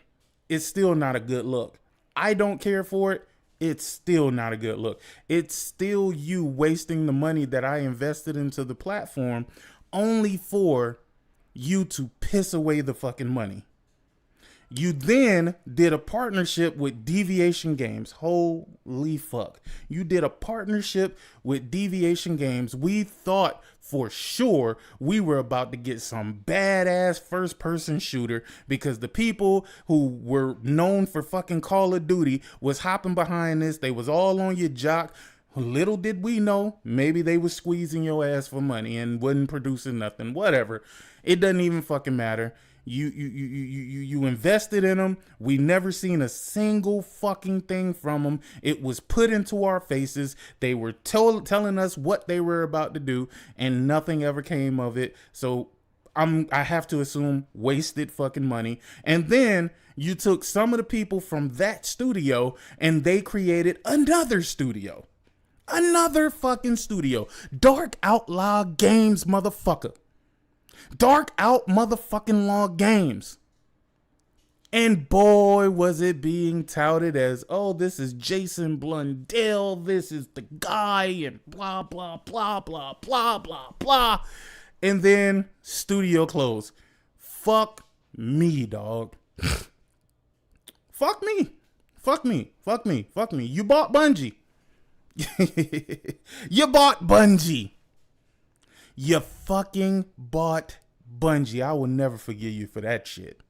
Speaker 11: it's still not a good look. I don't care for it. It's still not a good look. It's still you wasting the money that I invested into the platform only for you to piss away the fucking money. You then did a partnership with Deviation Games. Holy fuck. You did a partnership with Deviation Games. We thought for sure we were about to get some badass first person shooter because the people who were known for fucking Call of Duty was hopping behind this. They was all on your jock. Little did we know, maybe they was squeezing your ass for money and wasn't producing nothing. Whatever. It doesn't even fucking matter. You invested in them. We never seen a single fucking thing from them. It was put into our faces. They were telling us what they were about to do, and nothing ever came of it. So I have to assume wasted fucking money. And then you took some of the people from that studio and they created another studio. Another fucking studio. Dark Outlaw Games, motherfucker. Dark Out motherfucking Law Games. And boy, was it being touted as, oh, this is Jason Blundell. This is the guy and blah, blah, blah, blah, blah, blah, blah. And then studio closed. Fuck me, dog. Fuck me. Fuck me. Fuck me. Fuck me. You bought Bungie. You bought Bungie. You fucking bought Bungie. I will never forgive you for that shit.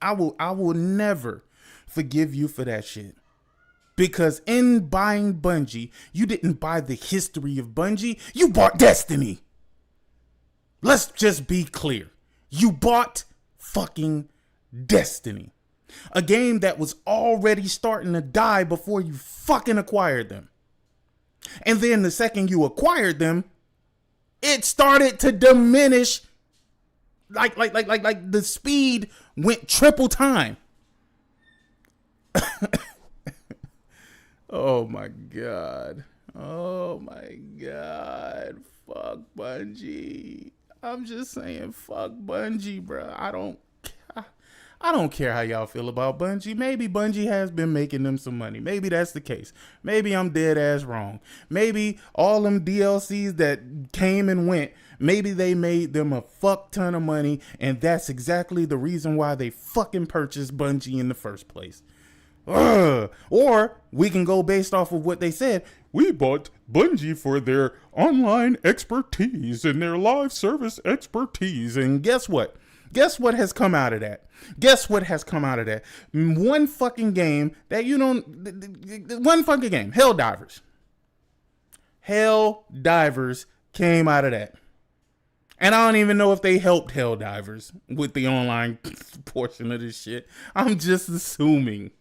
Speaker 11: I will never forgive you for that shit. Because in buying Bungie, you didn't buy the history of Bungie. You bought Destiny. Let's just be clear. You bought fucking Destiny. A game that was already starting to die before you fucking acquired them. And then the second you acquired them, it started to diminish. Like the speed went triple time. Oh my God. Oh my God. Fuck Bungie. I'm just saying, fuck Bungie, bro. I don't care how y'all feel about Bungie. Maybe Bungie has been making them some money. Maybe that's the case. Maybe I'm dead ass wrong. Maybe all them DLCs that came and went, maybe they made them a fuck ton of money, and that's exactly the reason why they fucking purchased Bungie in the first place. Or we can go based off of what they said. We bought Bungie for their online expertise and their live service expertise. And guess what? Guess what has come out of that? Guess what has come out of that? One fucking game that you don't... One fucking game. Helldivers. Helldivers came out of that. And I don't even know if they helped Helldivers with the online portion of this shit. I'm just assuming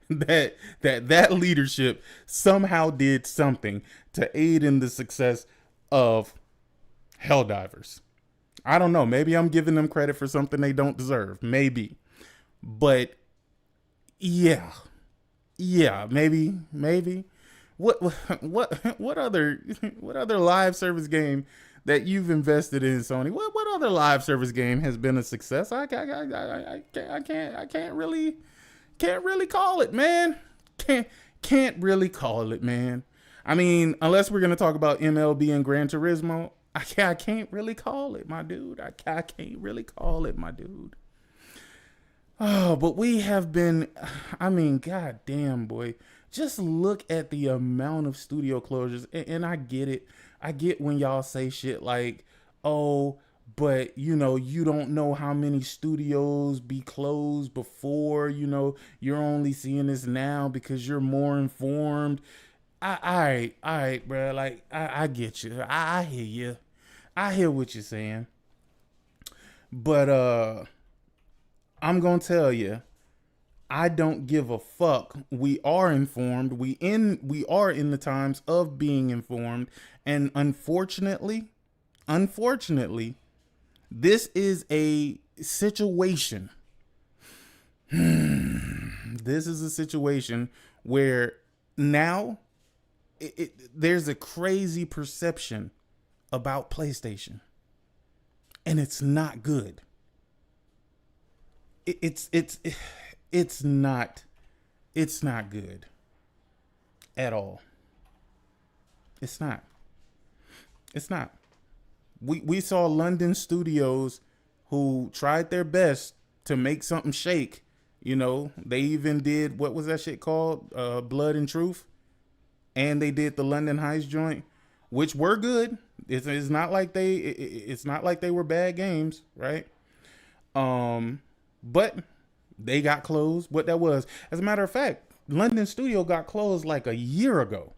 Speaker 11: that leadership somehow did something to aid in the success of Helldivers. I don't know. Maybe I'm giving them credit for something they don't deserve. Maybe. But yeah, maybe. What other live service game that you've invested in, Sony? What other live service game has been a success? I can't really call it, man. Can't really call it, man. I mean, unless we're gonna talk about MLB and Gran Turismo, I can't really call it, my dude. I can't really call it, my dude. Oh, but we have been, I mean, goddamn, boy. Just look at the amount of studio closures. And I get it. I get when y'all say shit like, oh, but, you know, you don't know how many studios be closed before, you know, you're only seeing this now because you're more informed. all right, bro. Like, I get you. I hear you. I hear what you're saying. But I'm gonna tell you, I don't give a fuck. We are informed. We are in the times of being informed, and unfortunately, this is a situation. This is a situation where now there's a crazy perception about PlayStation, and it's not good. It's not good at all. It's not. We saw London studios who tried their best to make something shake. You know, they even did, what was that shit called? Blood and Truth. And they did the London Heist joint, which were good. It's not like they were bad games, right? But they got closed. What that was, as a matter of fact, London studio got closed like a year ago.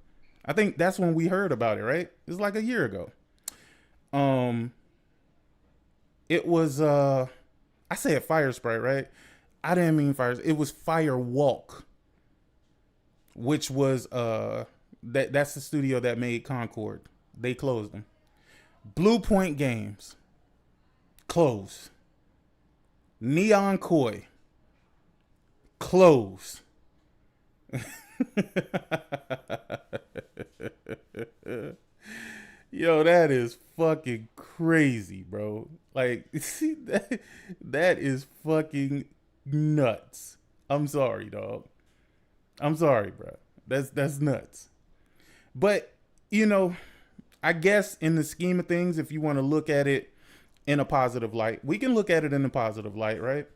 Speaker 11: I think that's when we heard about it, right? It was like a year ago. It was I said Fire Sprite, right? I didn't mean Fire. It was Firewalk, which was that's the studio that made Concord. They closed them. Blue Point Games closed. Neon Koi closed. Yo, that is fucking crazy, bro. Like, that is fucking nuts. I'm sorry, dog. I'm sorry, bro. That's nuts. But, you know, I guess in the scheme of things, if you want to look at it in a positive light, we can look at it in a positive light, right?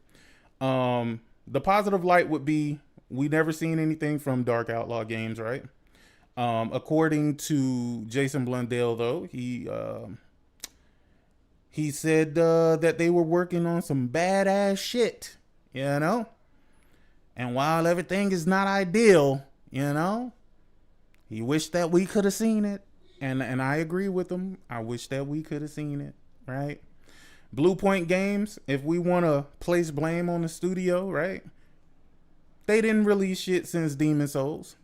Speaker 11: The positive light would be, we never seen anything from Dark Outlaw Games, right? According to Jason Blundell, though, he said that they were working on some badass shit, you know? And while everything is not ideal, you know, he wished that we could have seen it. And I agree with him. I wish that we could have seen it, right? Blue Point Games, if we want to place blame on the studio, right? They didn't release shit since Demon Souls.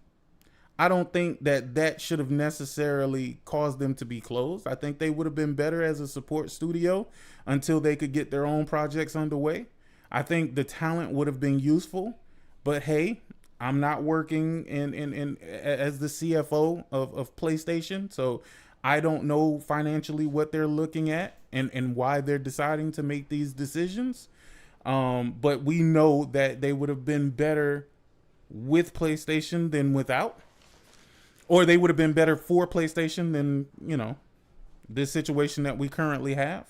Speaker 11: I don't think that should have necessarily caused them to be closed. I think they would have been better as a support studio until they could get their own projects underway. I think the talent would have been useful, but hey, I'm not working in as the CFO of PlayStation, so I don't know financially what they're looking at and why they're deciding to make these decisions. But we know that they would have been better with PlayStation than without. Or they would have been better for PlayStation than, you know, this situation that we currently have.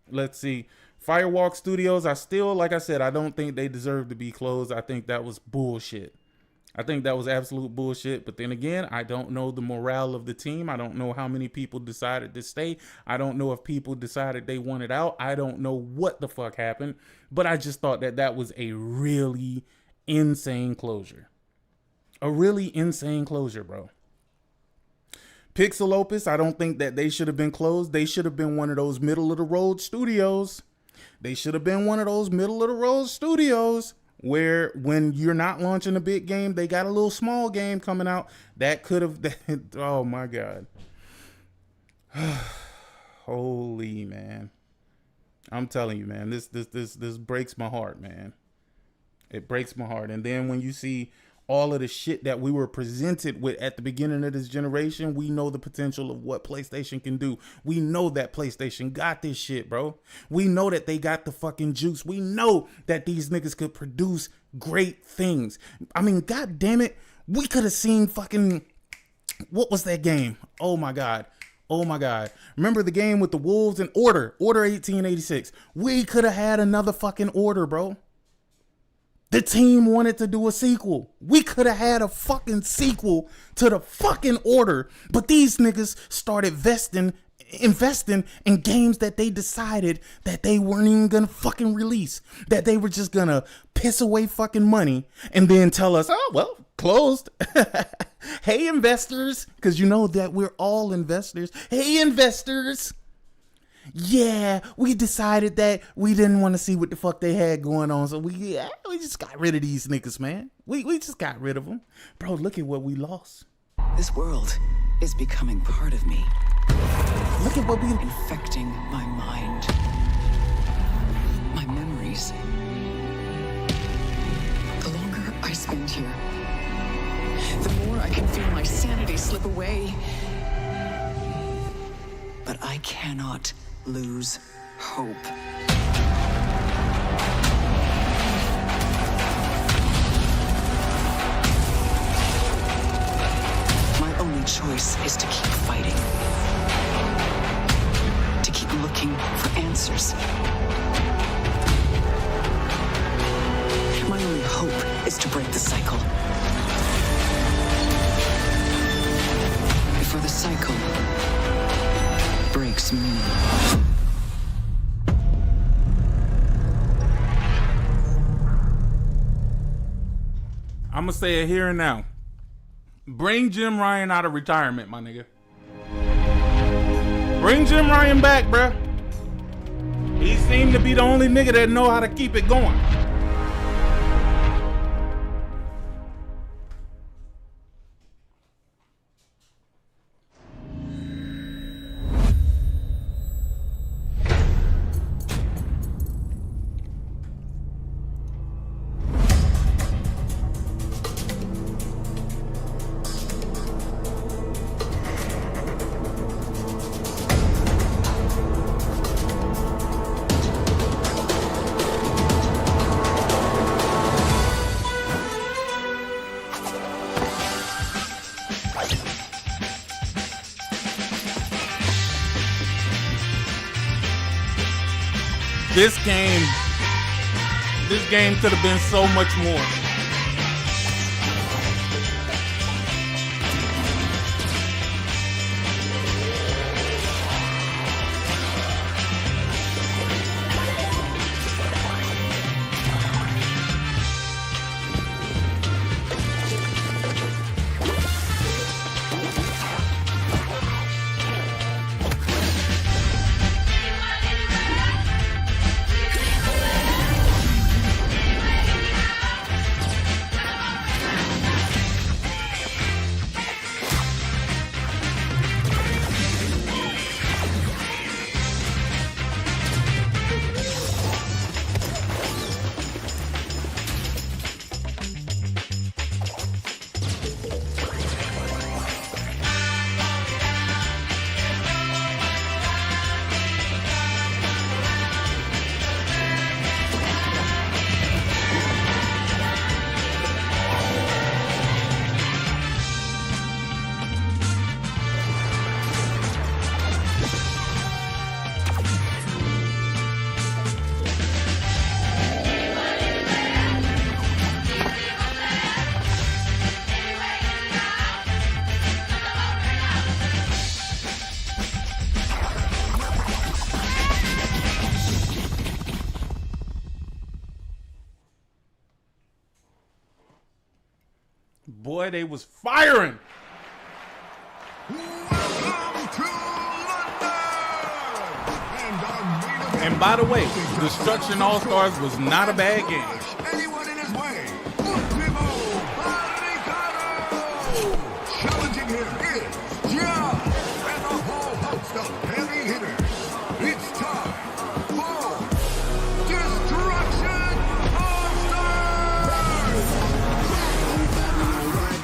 Speaker 11: Let's see. Firewalk Studios, I still, like I said, I don't think they deserve to be closed. I think that was bullshit. I think that was absolute bullshit. But then again, I don't know the morale of the team. I don't know how many people decided to stay. I don't know if people decided they wanted out. I don't know what the fuck happened. But I just thought that was a really insane closure. A really insane closure, bro. Pixel Opus, I don't think that they should have been closed. They should have been one of those middle of the road studios. They should have been one of those middle of the road studios where when you're not launching a big game, they got a little small game coming out that could have, oh my God. Holy man. I'm telling you, man, this breaks my heart, man. It breaks my heart. And then when you see all of the shit that we were presented with at the beginning of this generation, we know the potential of what PlayStation can do. We know that PlayStation got this shit, bro. We know that they got the fucking juice. We know that these niggas could produce great things. I mean, god damn it, we could have seen fucking, what was that game? Oh my God. Oh my God. Remember the game with the wolves and Order 1886. We could have had another fucking Order, bro. The team wanted to do a sequel. We could have had a fucking sequel to the fucking Order, but these niggas started investing in games that they decided that they weren't even gonna fucking release, that they were just gonna piss away fucking money and then tell us, oh, well, closed. Hey, investors, because you know that we're all investors. Hey, investors. Yeah, we decided that we didn't want to see what the fuck they had going on, so we just got rid of these niggas, man. We just got rid of them. Bro, look at what we lost.
Speaker 1: This world is becoming part of me.
Speaker 11: Look at what we...
Speaker 1: Infecting my mind. My memories. The longer I spend here, the more I can feel my sanity slip away. But I cannot lose hope. My only choice is to keep fighting. To keep looking for answers. My only hope is to break the cycle. Before the cycle breaks me.
Speaker 11: I'm gonna say it here and now. Bring Jim Ryan out of retirement, my nigga. Bring Jim Ryan back, bruh. He seemed to be the only nigga that know how to keep it going. This game could have been so much more. Boy, they was firing. And by the way, Destruction All-Stars was not a bad game.
Speaker 14: Anyone in his way. Ultimo Barricado. Challenging him is John and a whole host of heavy hitters. It's time for Destruction All-Stars.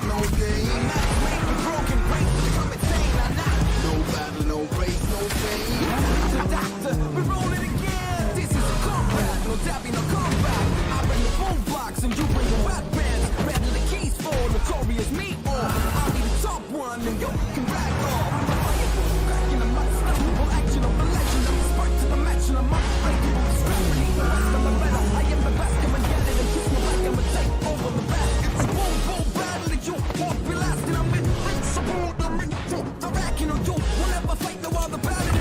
Speaker 14: No game. Broken break. Become insane. No battle, no race, no fame. Doctor, we're rolling again. This is a combat. No dabbing, no comeback. I bring the boom blocks and you bring the weapons. Ready the keys for notorious me or I'll be the top one and you can back off. Cracking the monster. Well, action of the legend. I'm spark to the match and I'm unbreakable. Discriminate the rest of the battle. I am the best. Come and get it and kiss me like I'm a take over the back. It's a boom boom battle that you won't be lasting. I'm invincible. The ring. I reckon on you. We'll never fight no other battle.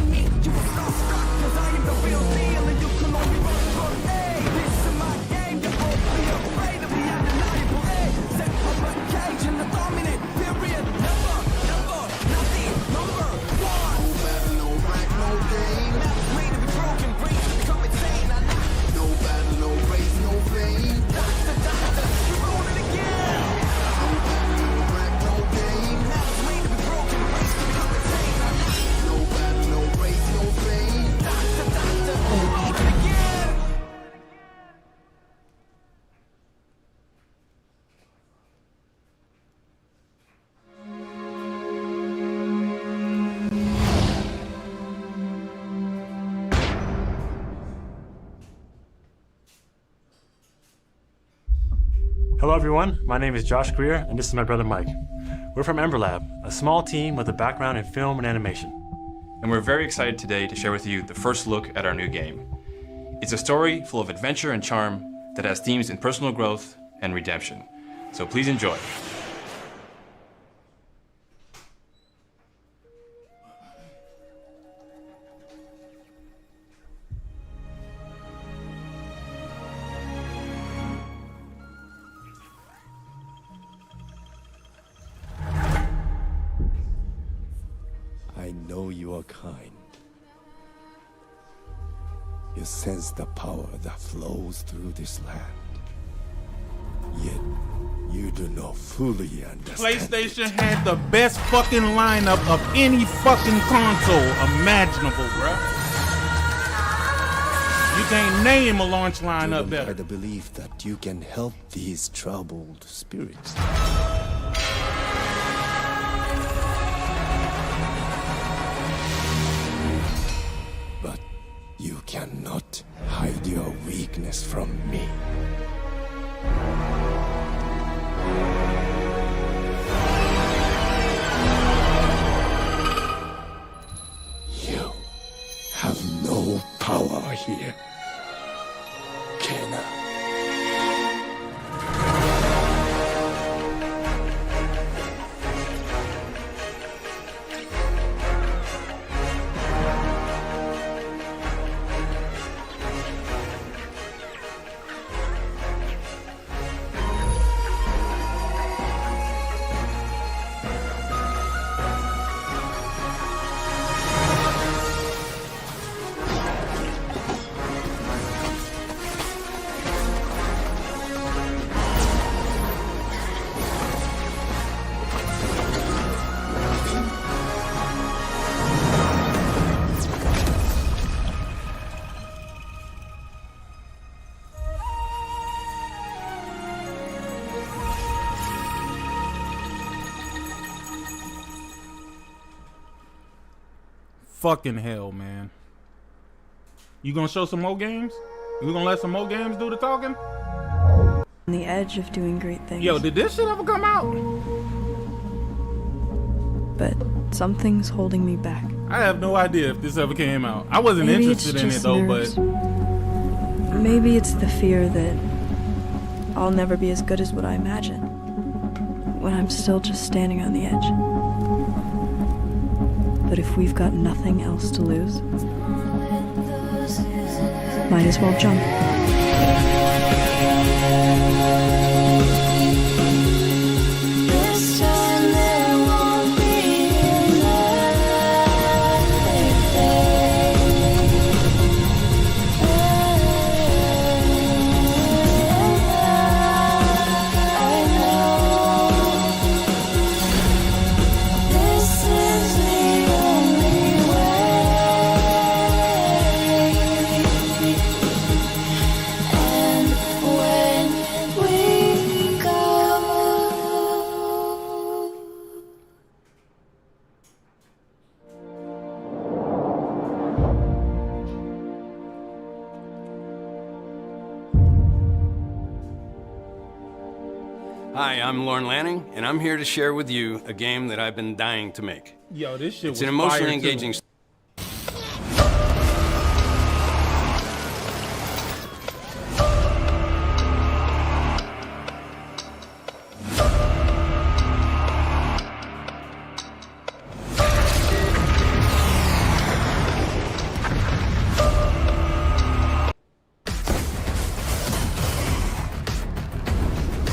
Speaker 2: Hello everyone, my name is Josh Greer and this is my brother Mike. We're from Ember Lab, a small team with a background in film and animation.
Speaker 5: And we're very excited today to share with you the first look at our new game. It's a story full of adventure and charm that has themes in personal growth and redemption. So please enjoy.
Speaker 6: I know you are kind. You sense the power that flows through this land. Yet, you do not fully understand.
Speaker 11: PlayStation had the best fucking lineup of any fucking console imaginable, bro. You can't name a launch lineup better.
Speaker 6: By the belief that you can help these troubled spirits. But you cannot hide your weakness from me. You have no power here, Kenna.
Speaker 11: Fucking hell, man. You gonna show some more games? You gonna let some more games do the talking?
Speaker 24: On the edge of doing great things.
Speaker 11: Yo, did this shit ever come out?
Speaker 24: But something's holding me back.
Speaker 11: I have no idea if this ever came out. I wasn't
Speaker 24: Maybe
Speaker 11: interested
Speaker 24: it's
Speaker 11: in it
Speaker 24: just
Speaker 11: though,
Speaker 24: nerves.
Speaker 11: but
Speaker 24: Maybe it's the fear that I'll never be as good as what I imagine. When I'm still just standing on the edge. But if we've got nothing else to lose, might as well jump.
Speaker 14: This time there won't be I know this is the only way. And when we go.
Speaker 25: Hi, I'm Lorne Lanning, and I'm here to share with you a game that I've been dying to make.
Speaker 11: yo, this shit
Speaker 25: It's
Speaker 11: was
Speaker 25: an emotionally
Speaker 11: fire, too.
Speaker 25: engaging.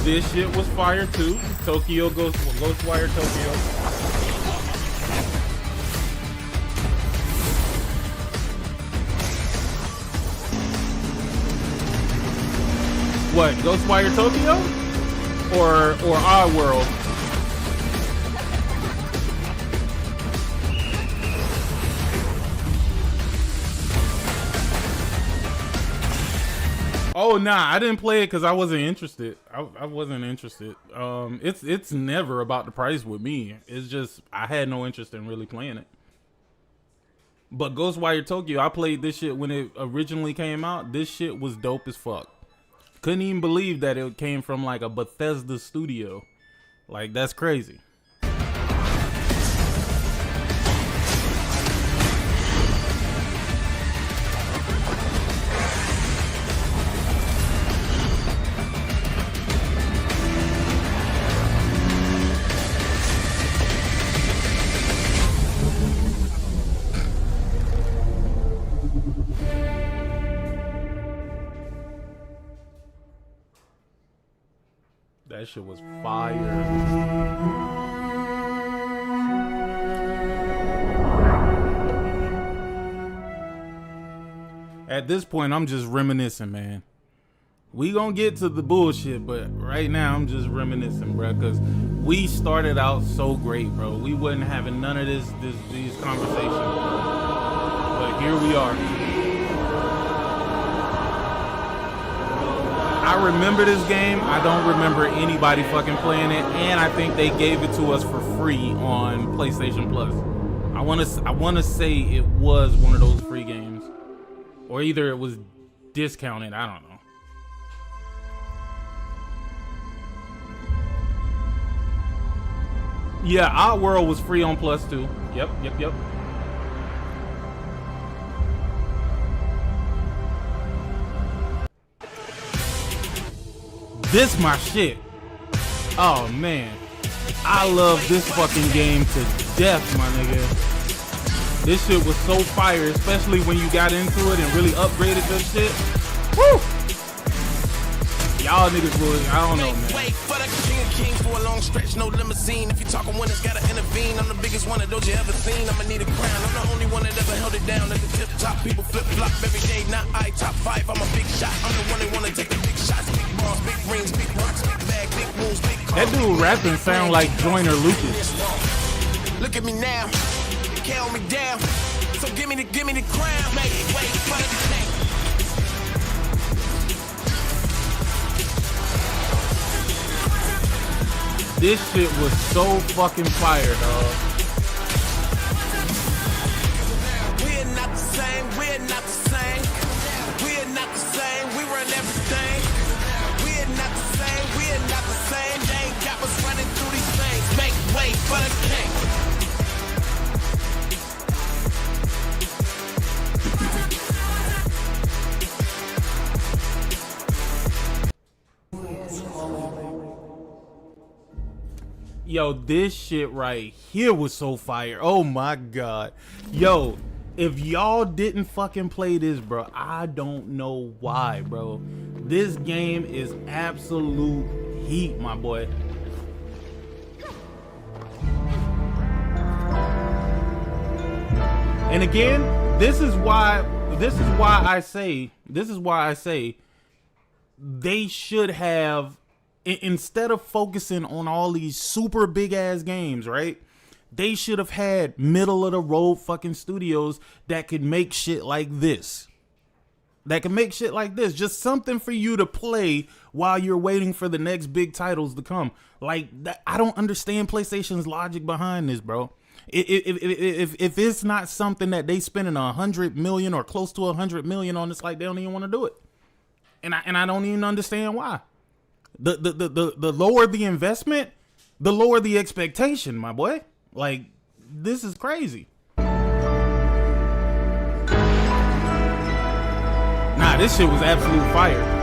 Speaker 11: This shit was fire too. Tokyo Ghostwire Tokyo. What, Ghostwire Tokyo? Or Our World? Oh nah, I didn't play it because I wasn't interested. I wasn't interested. It's never about the price with me. It's just I had no interest in really playing it. But Ghostwire Tokyo, I played this shit when it originally came out. This shit was dope as fuck. Couldn't even believe that it came from like a Bethesda studio. Like, that's crazy. That shit was fire. At this point, I'm just reminiscing, man. We gonna get to the bullshit, but right now I'm just reminiscing, bro, because we started out so great, bro. We wasn't having none of these conversations, but here we are. I remember this game. I don't remember anybody fucking playing it, and I think they gave it to us for free on PlayStation Plus. I wanna say it was one of those free games, or either it was discounted. I don't know. Yeah, Our World was free on Plus too. Yep. This my shit. Oh man, I love this fucking game to death, my nigga. This shit was so fire, especially when you got into it and really upgraded your shit. Woo! Y'all niggas was, I don't know, man.
Speaker 14: Wait for the king of kings for a long stretch, no limousine. If you talking winners, gotta intervene. I'm the biggest one of those you ever seen. I'ma need a crown. I'm the only one that ever held it down at the tip top. People flip flop every day, not I. Top 5, I'm a big shot. I'm the one that wanna take the big shots. Big balls, big rings, big rocks, big bag, big moves, big cars.
Speaker 11: That dude rapping sound like Joyner Lucas.
Speaker 14: Look at me now, count me down. So give me the crown. Make wait for the king.
Speaker 11: This shit was so fucking fire, dog.
Speaker 14: We're not the same, we're not the same. We're not the same, we run everything. We're not the same, we're not the same. They ain't got us running through these things. Make way for the king.
Speaker 11: Yo, this shit right here was so fire. Oh my god. Yo, if y'all didn't fucking play this, bro, I don't know why, bro. This game is absolute heat, my boy. And again, this is why I say they should have, instead of focusing on all these super big ass games, right? They should have had middle of the road fucking studios that could make shit like this. Just something for you to play while you're waiting for the next big titles to come. Like that, I don't understand PlayStation's logic behind this, bro. If it's not something that they spending $100 million or close to $100 million on, it's like they don't even want to do it. And I don't even understand why. The lower the investment, the lower the expectation, my boy. Like, this is crazy. Nah, this shit was absolute fire.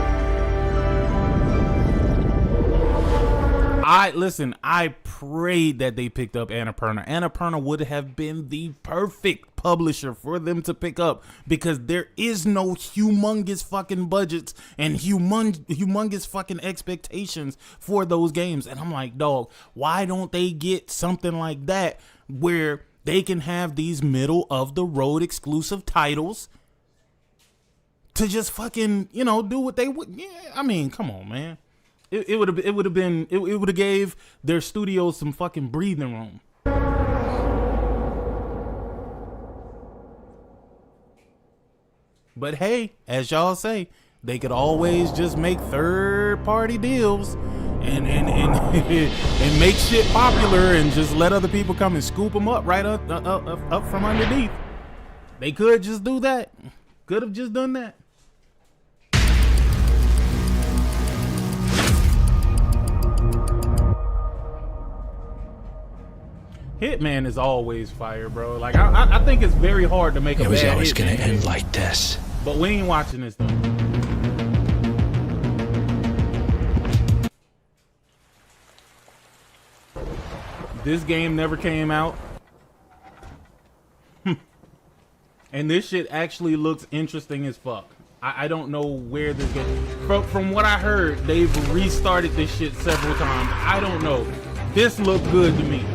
Speaker 11: I prayed that they picked up Annapurna. Annapurna would have been the perfect publisher for them to pick up, because there is no humongous fucking budgets and humongous fucking expectations for those games. And I'm like, dog, why don't they get something like that where they can have these middle of the road exclusive titles to just fucking, do what they would. Yeah, I mean, come on, man. It would have gave their studios some fucking breathing room. But hey, as y'all say, they could always just make third-party deals and and make shit popular and just let other people come and scoop them up right up from underneath. They could just do that. Could have just done that. Hitman is always fire, bro. Like I think it's very hard to make a bad Hitman. It was always gonna end like this. But we ain't watching this though. This game never came out. And this shit actually looks interesting as fuck. I don't know where this game... From what I heard, they've restarted this shit several times. I don't know. This looked good to me.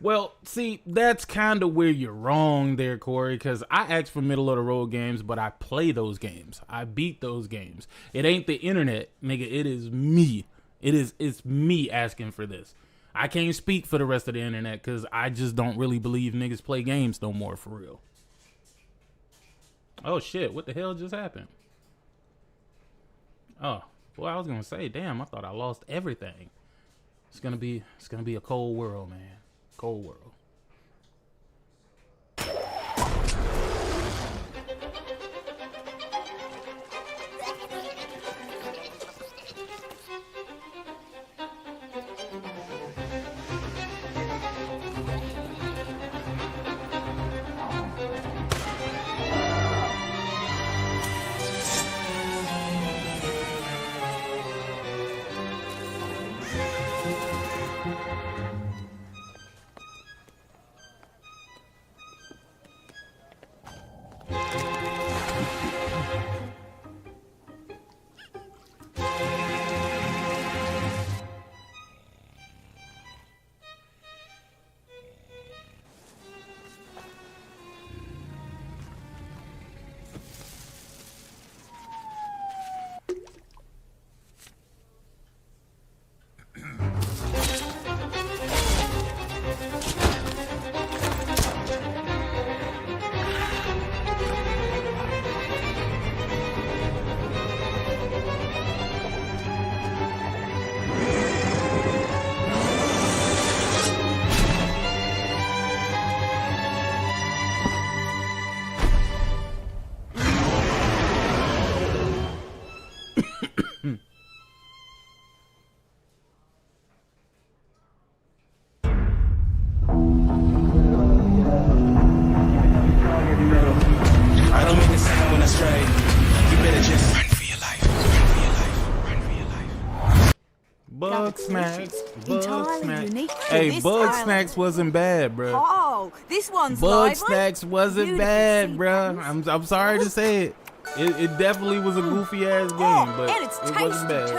Speaker 11: Well, see, that's kind of where you're wrong there, Corey, because I asked for middle of the road games, but I play those games. I beat those games. It ain't the internet, nigga. It is me. It's me asking for this. I can't speak for the rest of the internet because I just don't really believe niggas play games no more for real. Oh shit, what the hell just happened? Oh, well, I was gonna say, damn, I thought I lost everything. It's gonna be a cold world, man. Cold world. Hey, Bug Snacks wasn't bad, bro.
Speaker 18: Oh, this one's
Speaker 11: Bug
Speaker 18: lively.
Speaker 11: Snacks wasn't bad, bro. I'm sorry to say it. It definitely was a goofy ass game, but
Speaker 18: and it's
Speaker 11: it
Speaker 18: tasty
Speaker 11: wasn't bad.
Speaker 18: too.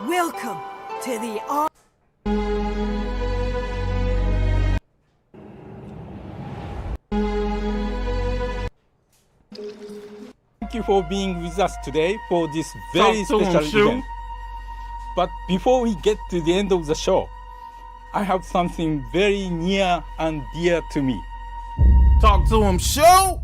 Speaker 18: Welcome to the
Speaker 3: Thank you for being with us today for this very special event. But before we get to the end of the show, I have something very near and dear to me.
Speaker 11: Talk to him, show!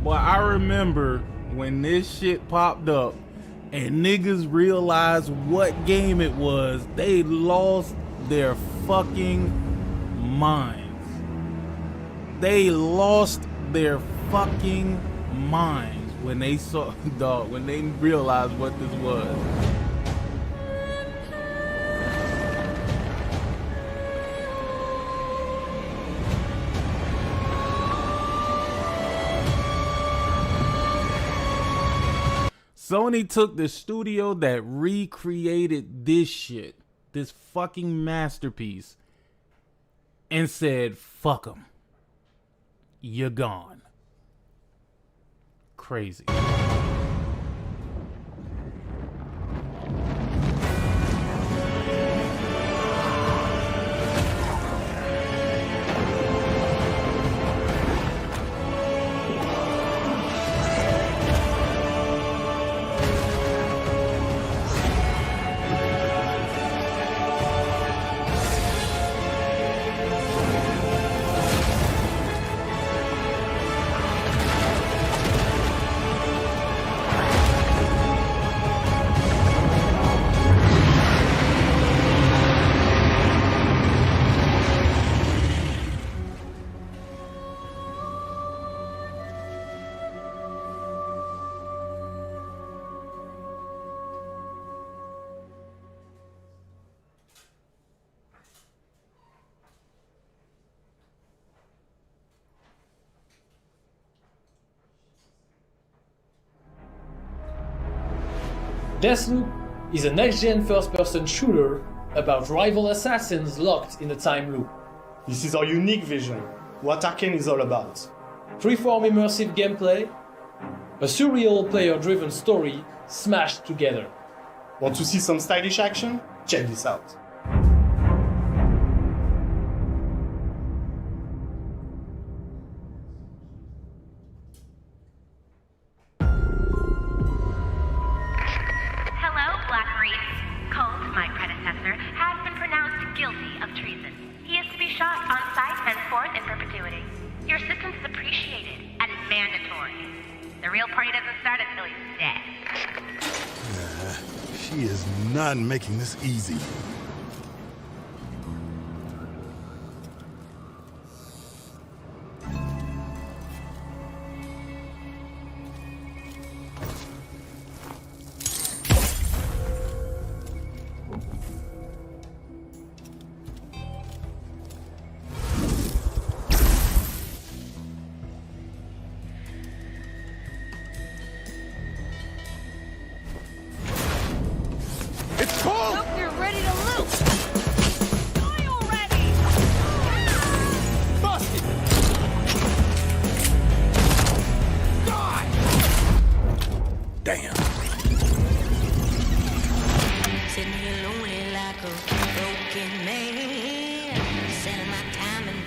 Speaker 11: Boy, I remember when this shit popped up and niggas realized what game it was, they lost their fucking minds. They lost their fucking minds when they saw, dog, when they realized what this was. Sony took the studio that recreated this shit, this fucking masterpiece, and said, fuck them. You're gone. Crazy.
Speaker 4: Deathloop is a next-gen first-person shooter about rival assassins locked in a time loop.
Speaker 7: This is our unique vision, what Arcane is all about.
Speaker 4: Freeform immersive gameplay, a surreal player-driven story smashed together.
Speaker 7: Want to see some stylish action? Check this out.
Speaker 8: She is not making this easy.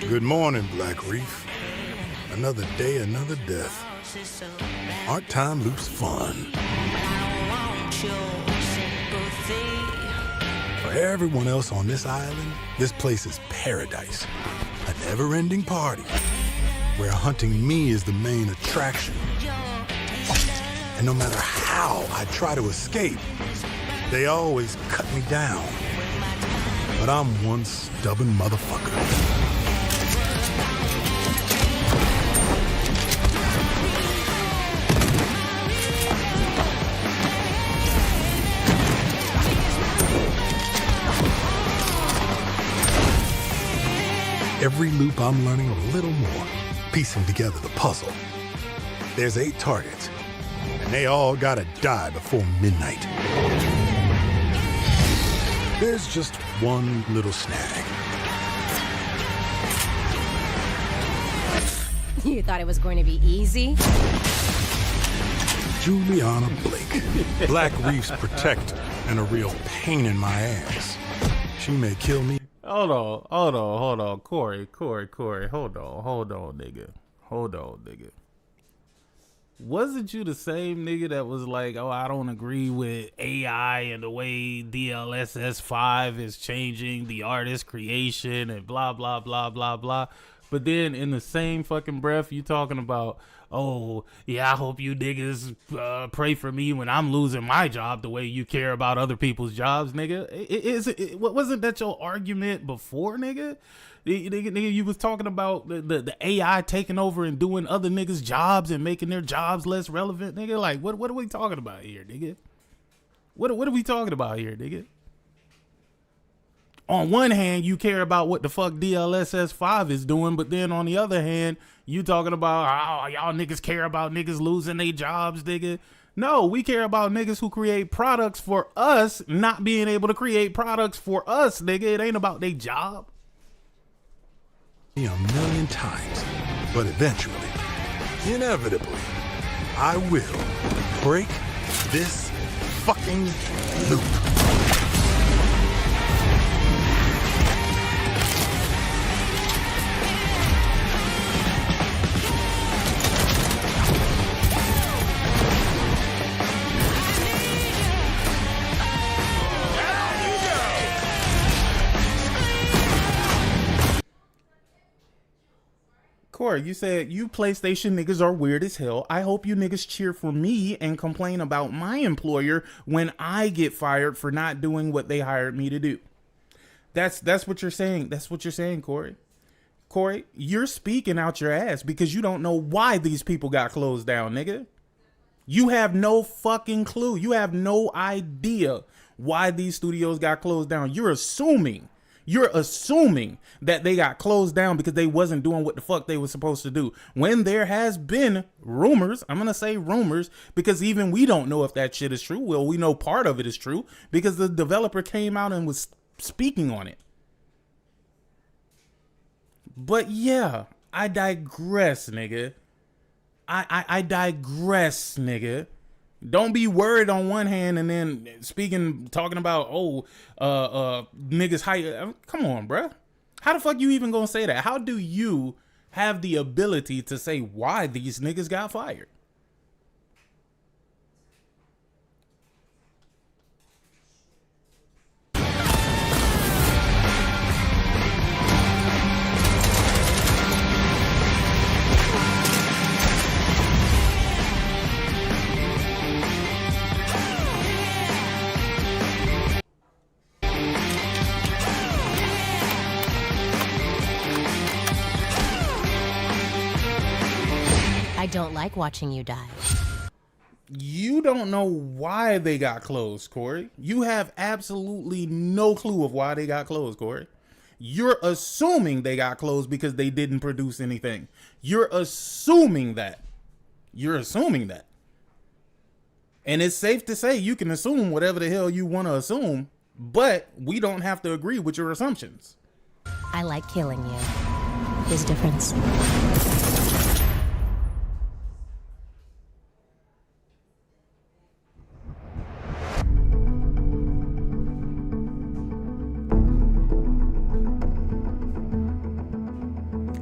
Speaker 8: Good morning, Black Reef. Another day, another death. Aren't time loops fun? For everyone else on this island, this place is paradise. A never-ending party where hunting me is the main attraction. And no matter how I try to escape, they always cut me down. But I'm one stubborn motherfucker. Every loop I'm learning a little more, piecing together the puzzle. There's 8 targets, and they all gotta die before midnight. There's just one little snag.
Speaker 9: You thought it was going to be easy?
Speaker 8: Juliana Blake, Black Reef's protector, and a real pain in my ass. She may kill me.
Speaker 11: Hold on. Corey, hold on, nigga. Wasn't you the same nigga that was like, oh, I don't agree with AI and the way DLSS 5 is changing the artist creation and blah, blah, blah, blah, blah. But then in the same fucking breath, you talking about, oh, yeah, I hope you niggas pray for me when I'm losing my job the way you care about other people's jobs, nigga. Wasn't that your argument before, nigga? Nigga, you was talking about the AI taking over and doing other niggas' jobs and making their jobs less relevant, nigga. Like, what are we talking about here, nigga? What are we talking about here, nigga? On one hand, you care about what the fuck DLSS 5 is doing, but then on the other hand, you talking about, oh, y'all niggas care about niggas losing their jobs, nigga. No, we care about niggas who create products for us not being able to create products for us, nigga. It ain't about their job.
Speaker 8: A million times, but eventually, inevitably, I will break this fucking loop.
Speaker 11: Corey, you said you PlayStation niggas are weird as hell. I hope you niggas cheer for me and complain about my employer when I get fired for not doing what they hired me to do. That's what you're saying. That's what you're saying, Corey. Corey, you're speaking out your ass because you don't know why these people got closed down, nigga. You have no fucking clue. You have no idea why these studios got closed down. You're assuming You're assuming that they got closed down because they wasn't doing what the fuck they were supposed to do. When there has been rumors, I'm going to say rumors, because even we don't know if that shit is true. Well, we know part of it is true because the developer came out and was speaking on it. But yeah, I digress, nigga. I digress, nigga. Don't be worried on one hand and then talking about, niggas hire. Come on, bruh. How the fuck you even gonna say that? How do you have the ability to say why these niggas got fired?
Speaker 9: I don't like watching you die.
Speaker 11: You don't know why they got closed, Corey. You have absolutely no clue of why they got closed, Corey. You're assuming they got closed because they didn't produce anything. You're assuming that. You're assuming that. And it's safe to say you can assume whatever the hell you want to assume, but we don't have to agree with your assumptions.
Speaker 9: I like killing you. There's a difference.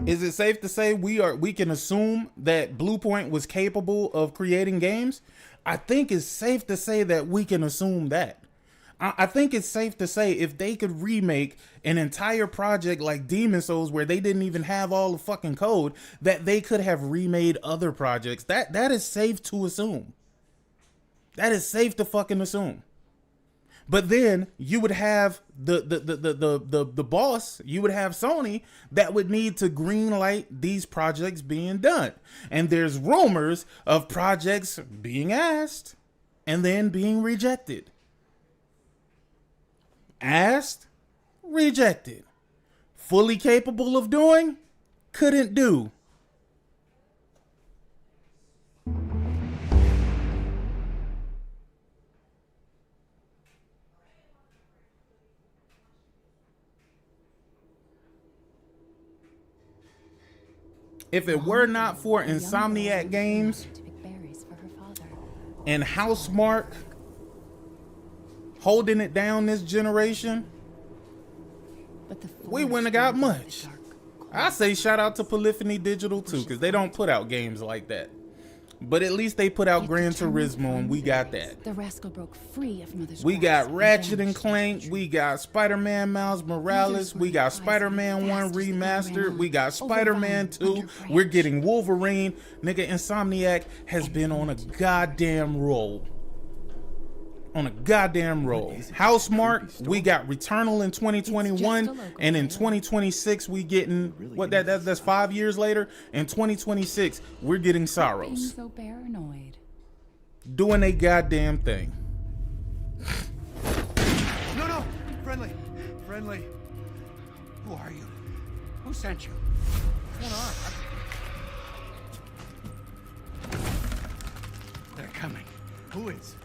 Speaker 11: Is it safe to say we can assume that Bluepoint was capable of creating games? I think it's safe to say that we can assume that. I think it's safe to say if they could remake an entire project like Demon's Souls where they didn't even have all the fucking code, that they could have remade other projects. That is safe to assume. That is safe to fucking assume. But then you would have the boss, you would have Sony that would need to greenlight these projects being done. And there's rumors of projects being asked and then being rejected. Asked, rejected. Fully capable of doing, couldn't do. If it were not for Insomniac Games and Housemarque holding it down this generation, we wouldn't have got much. I say shout out to Polyphony Digital too, because they don't put out games like that. But at least they put out Gran Turismo, and we got that.
Speaker 10: The rascal broke free of Mother's
Speaker 11: We
Speaker 10: grasp
Speaker 11: got Ratchet
Speaker 10: and
Speaker 11: and Clank, we got Spider-Man Miles Morales, we got Spider-Man 1 Remastered, we got Spider-Man 2, we're getting Wolverine. Nigga, Insomniac has been on a goddamn roll. On a goddamn roll. Housemarque, we got Returnal in 2021, and in 2026 we getting what that's 5 years later. In 2026 we're getting Sorrows.
Speaker 10: So paranoid.
Speaker 11: Doing a goddamn thing.
Speaker 12: No, friendly. Who are you? Who sent you? What's going on? They're coming. Who is?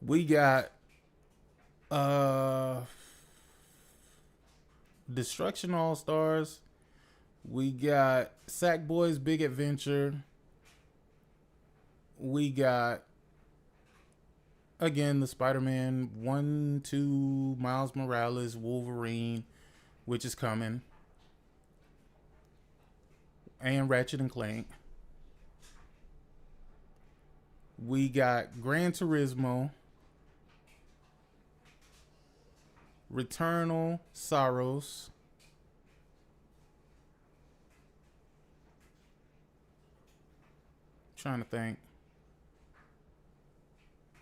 Speaker 11: We got Destruction All Stars. We got Sackboy's Big Adventure. We got again the Spider-Man 1, 2, Miles Morales, Wolverine, which is coming. And Ratchet and Clank. We got Gran Turismo, Returnal, Sorrows, trying to think.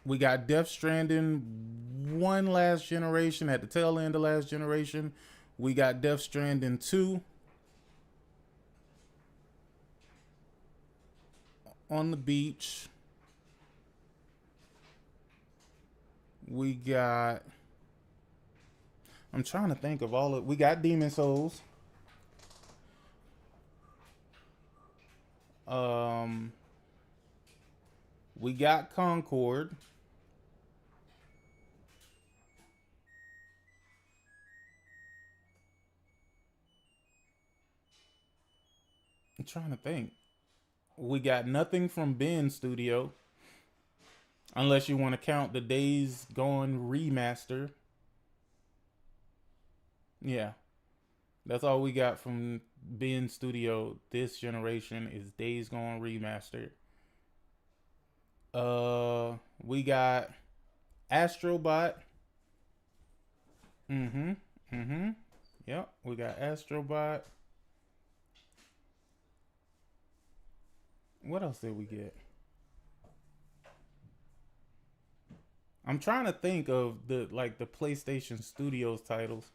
Speaker 11: We got Death Stranding 1 last generation, at the tail end of last generation. We got Death Stranding 2 on the beach. We got, I'm trying to think of all of, we got Demon Souls. We got Concord. I'm trying to think. We got nothing from Ben Studio. Unless you want to count the Days Gone remaster. Yeah. That's all we got from Ben Studio this generation is Days Gone remastered. We got Astrobot. Yep, we got Astrobot. What else did we get? I'm trying to think of the PlayStation Studios titles.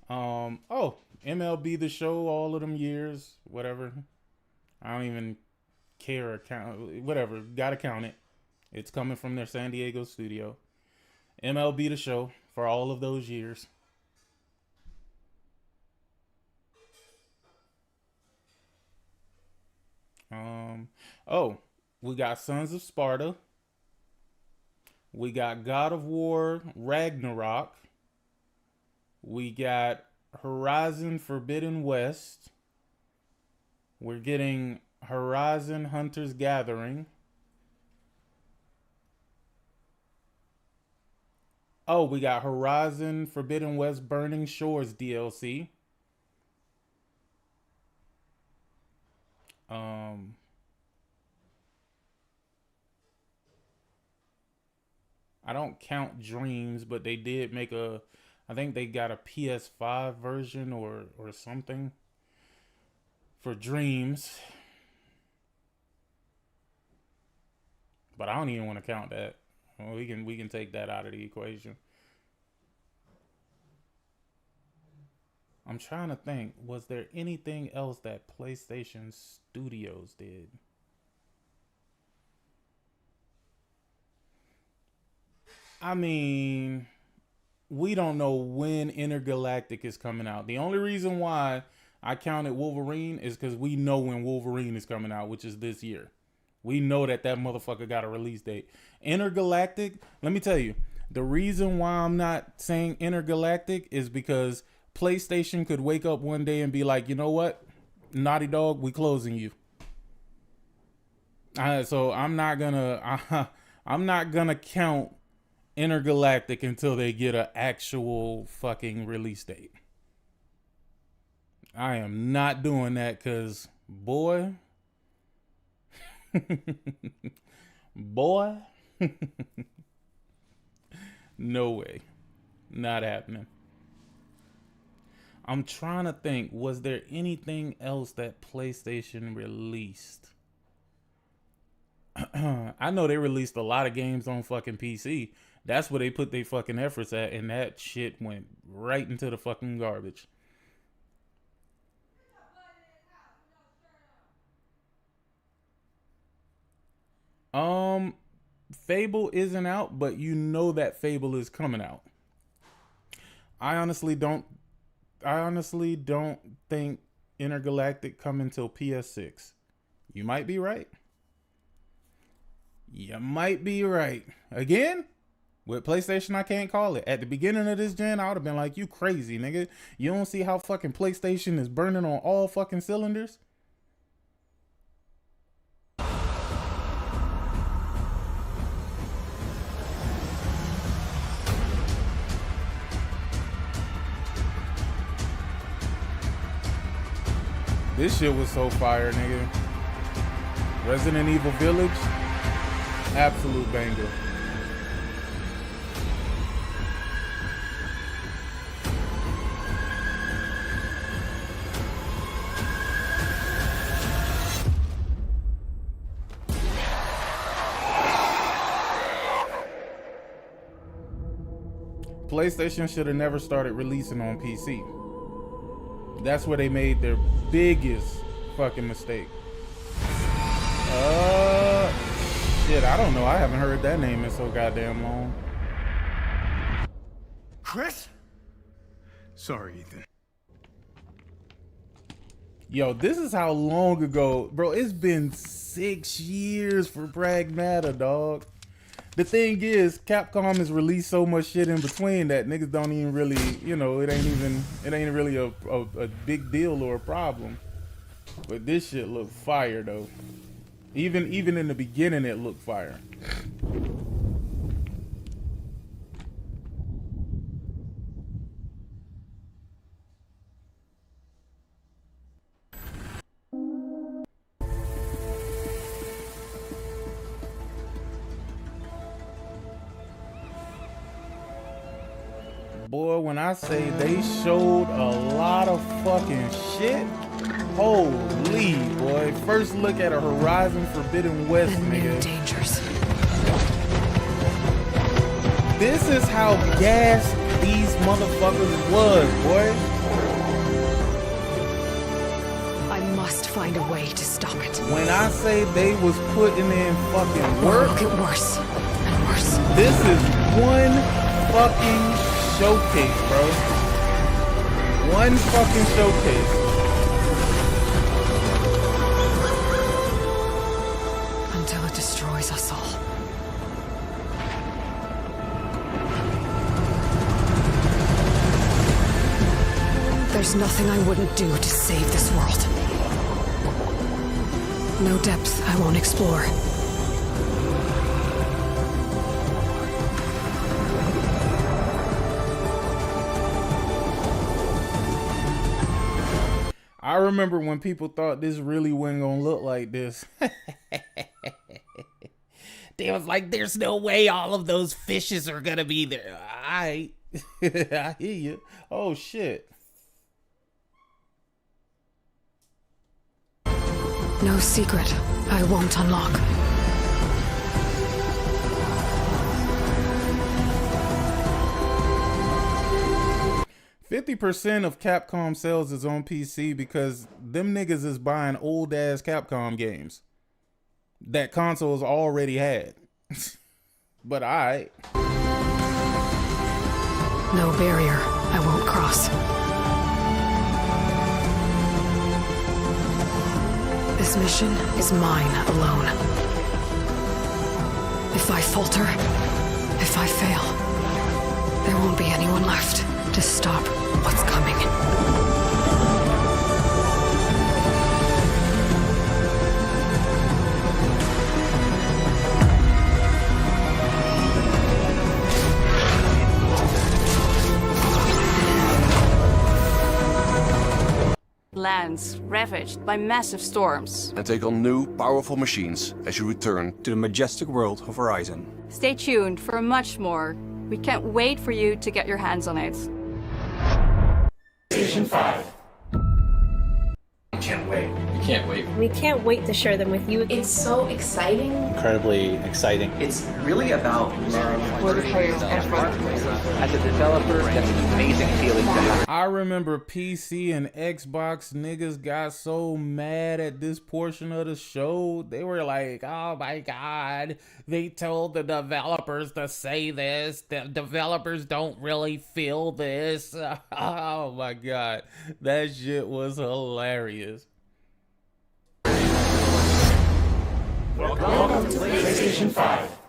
Speaker 11: Oh, MLB The Show, all of them years, whatever. I don't even care or count, whatever. Gotta count it. It's coming from their San Diego studio. MLB The Show for all of those years. Oh, we got Sons of Sparta. We got God of War Ragnarok. We got Horizon Forbidden West. We're getting Horizon Hunter's Gathering. Oh, we got Horizon Forbidden West Burning Shores DLC. I don't count Dreams, but they did make a, I think they got a PS5 version or something for Dreams. But I don't even want to count that. Well, we can take that out of the equation. I'm trying to think, was there anything else that PlayStation Studios did? I mean, we don't know when Intergalactic is coming out. The only reason why I counted Wolverine is because we know when Wolverine is coming out, which is this year. We know that motherfucker got a release date. Intergalactic, let me tell you, the reason why I'm not saying Intergalactic is because PlayStation could wake up one day and be like, you know what? Naughty Dog, we closing you. So I'm not gonna count Intergalactic until they get an actual fucking release date. I am not doing that because, boy, boy, no way. Not happening. I'm trying to think, was there anything else that PlayStation released? I know they released a lot of games on fucking PC. That's where they put their fucking efforts at, and that shit went right into the fucking garbage. Fable isn't out, but you know that Fable is coming out. I honestly don't think Intergalactic come until PS6. You might be right. You might be right. Again, with PlayStation, I can't call it. At the beginning of this gen, I would have been like, you crazy, nigga. You don't see how fucking PlayStation is burning on all fucking cylinders? This shit was so fire, nigga. Resident Evil Village, absolute banger. PlayStation should have never started releasing on PC. That's where they made their biggest fucking mistake. Shit, I don't know. I haven't heard that name in so goddamn long.
Speaker 12: Chris? Sorry, Ethan.
Speaker 11: Yo, this is how long ago, bro. It's been 6 years for Pragmata, dog. The thing is, Capcom has released so much shit in between that niggas don't even really, you know, it ain't really a big deal or a problem. But this shit look fire though. Even in the beginning, it looked fire. Boy, when I say they showed a lot of fucking shit, holy boy. First look at a Horizon Forbidden West, nigga.
Speaker 1: Dangers.
Speaker 11: This is how gassed these motherfuckers was, boy.
Speaker 1: I must find a way to stop it.
Speaker 11: When I say they was putting in fucking work,
Speaker 1: it'll get worse and worse.
Speaker 11: This is one fucking showcase, bro. One fucking showcase.
Speaker 1: Until it destroys us all. There's nothing I wouldn't do to save this world. No depths I won't explore.
Speaker 11: I remember when people thought this really wasn't gonna look like this. They was like, there's no way all of those fishes are gonna be there. I hear you. Oh shit.
Speaker 1: No secret I won't unlock.
Speaker 11: 50% of Capcom sales is on PC because them niggas is buying old ass Capcom games that consoles already had. But alright.
Speaker 1: No barrier I won't cross. This mission is mine alone. If I falter, if I fail, there won't be anyone left to stop what's coming.
Speaker 13: Lands ravaged by massive storms.
Speaker 15: And take on new, powerful machines as you return to the majestic world of Horizon.
Speaker 13: Stay tuned for much more. We can't wait for you to get your hands on it.
Speaker 17: Station 5. We can't wait. We can't wait.
Speaker 9: We can't wait to share them with you.
Speaker 19: It's so exciting.
Speaker 20: Incredibly exciting.
Speaker 17: It's really about love.
Speaker 19: For the players and for the players.
Speaker 20: As a developer, that's an amazing feeling to have.
Speaker 11: I remember PC and Xbox niggas got so mad at this portion of the show. They were like, oh my god, they told the developers to say this. The developers don't really feel this. Oh my god, that shit was hilarious.
Speaker 17: Welcome to PlayStation 5.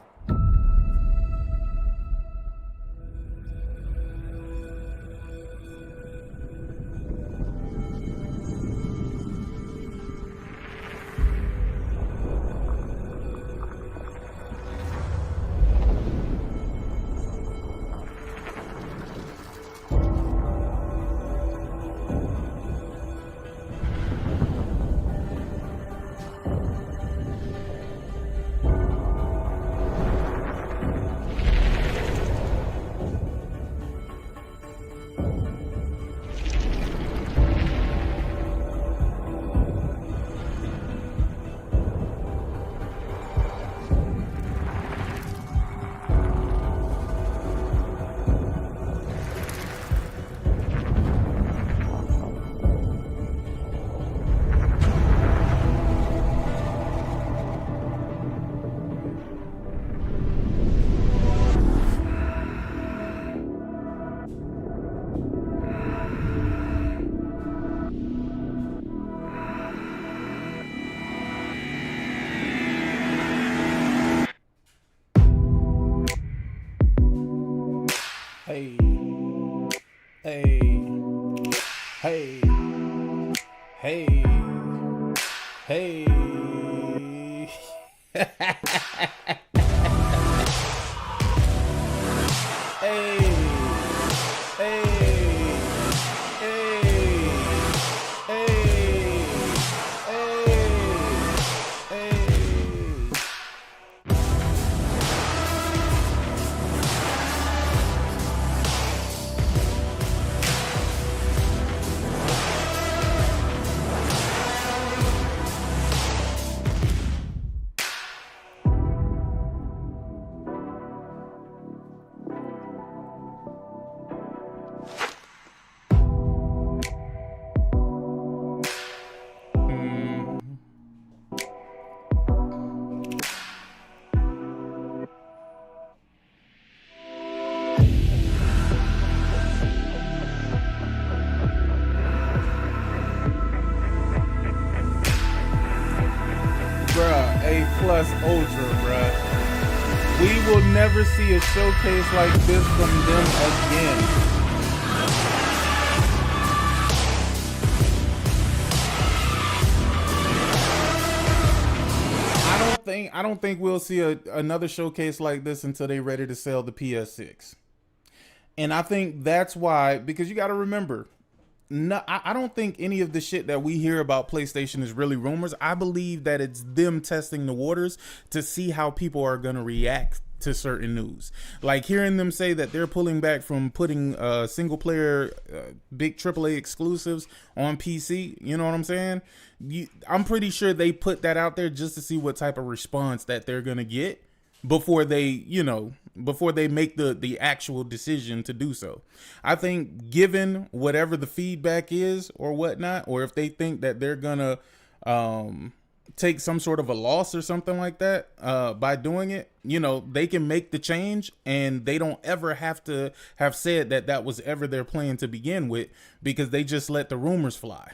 Speaker 11: Hey. Hey. Hey. Hey. Hey. Hey. Bruh, A+ Ultra, bruh. We will never see a showcase like this from them again. I don't think we'll see another showcase like this until they're ready to sell the PS6. And I think that's why, because you got to remember, no, I don't think any of the shit that we hear about PlayStation is really rumors. I believe that it's them testing the waters to see how people are going to react to certain news. Like hearing them say that they're pulling back from putting single player big AAA exclusives on PC. You know what I'm saying? I'm pretty sure they put that out there just to see what type of response that they're going to get before they, before they make the actual decision to do so. I think given whatever the feedback is or whatnot, or if they think that they're gonna take some sort of a loss or something like that by doing it, they can make the change and they don't ever have to have said that that was ever their plan to begin with, because they just let the rumors fly.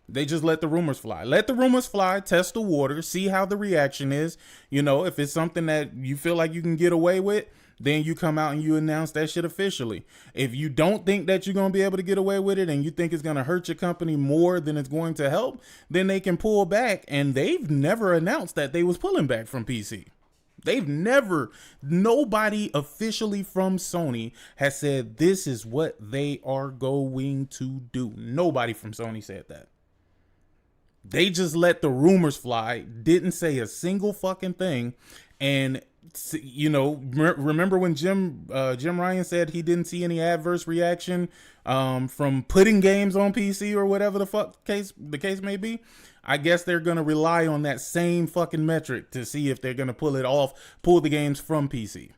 Speaker 11: They just let the rumors fly. Let the rumors fly, test the water, see how the reaction is. If it's something that you feel like you can get away with, then you come out and you announce that shit officially. If you don't think that you're going to be able to get away with it and you think it's going to hurt your company more than it's going to help, then they can pull back. And they've never announced that they was pulling back from PC. Nobody officially from Sony has said this is what they are going to do. Nobody from Sony said that. They just let the rumors fly, didn't say a single fucking thing. And, remember when Jim Ryan said he didn't see any adverse reaction from putting games on PC or whatever the fuck the case may be? I guess they're going to rely on that same fucking metric to see if they're going to pull the games from PC.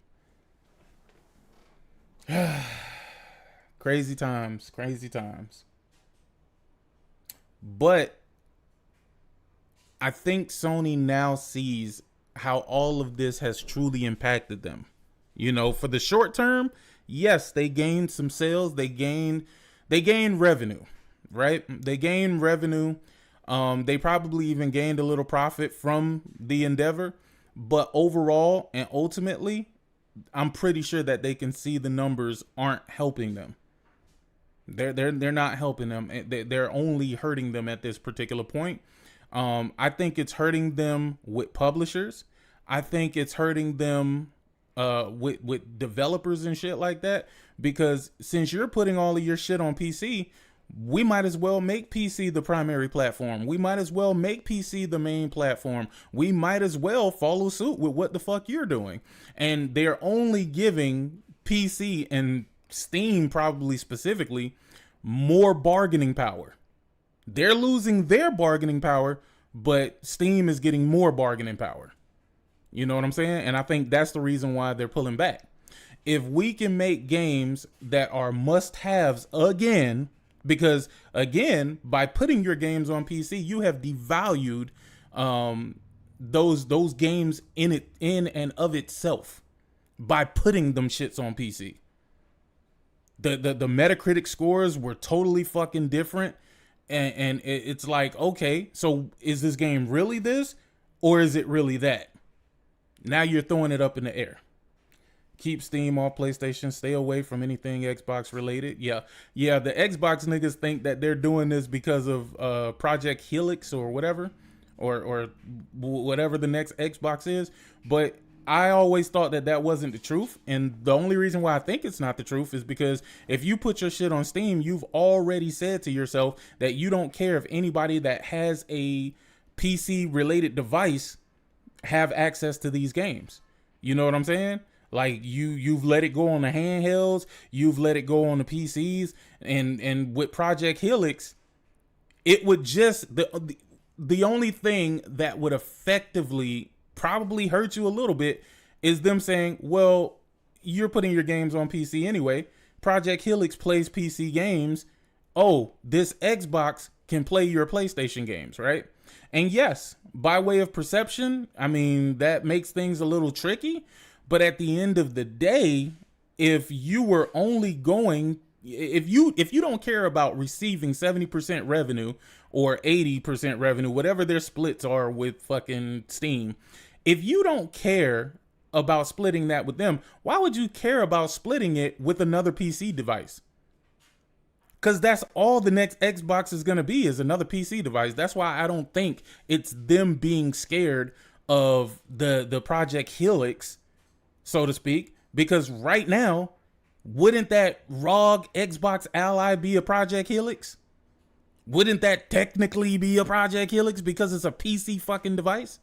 Speaker 11: Crazy times. But I think Sony now sees how all of this has truly impacted them. For the short term, yes, they gained some sales. They gained revenue, right? They gained revenue. They probably even gained a little profit from the endeavor. But overall and ultimately, I'm pretty sure that they can see the numbers aren't helping them. They're not helping them. They're only hurting them at this particular point. I think it's hurting them with publishers. I think it's hurting them with developers and shit like that, because since you're putting all of your shit on PC, we might as well make PC the primary platform. We might as well make PC the main platform. We might as well follow suit with what the fuck you're doing. And they're only giving PC and Steam, probably specifically, more bargaining power. They're losing their bargaining power, but Steam is getting more bargaining power. You know what I'm saying? And I think that's the reason why they're pulling back. If we can make games that are must-haves again, because again, by putting your games on PC, you have devalued those games in and of itself by putting them shits on PC. The Metacritic scores were totally fucking different. And it's like, okay, so is this game really this, or is it really that? Now you're throwing it up in the air. Keep Steam off PlayStation. Stay away from anything Xbox related. Yeah. The Xbox niggas think that they're doing this because of Project Helix or whatever, or whatever the next Xbox is. But I always thought that that wasn't the truth. And the only reason why I think it's not the truth is because if you put your shit on Steam, you've already said to yourself that you don't care if anybody that has a PC related device have access to these games. You know what I'm saying? Like you've let it go on the handhelds, you've let it go on the PCs, and with Project Helix, it would just the only thing that would effectively probably hurt you a little bit is them saying, well, you're putting your games on PC anyway. Project Helix plays PC games. Oh, this Xbox can play your PlayStation games, right? And yes, by way of perception, I mean, that makes things a little tricky. But at the end of the day, if you were only going, if you don't care about receiving 70% revenue or 80% revenue, whatever their splits are with fucking Steam, if you don't care about splitting that with them, why would you care about splitting it with another PC device? Because that's all the next Xbox is going to be, is another PC device. That's why I don't think it's them being scared of the Project Helix, so to speak. Because right now, wouldn't that ROG Xbox Ally be a Project Helix? Wouldn't that technically be a Project Helix because it's a PC fucking device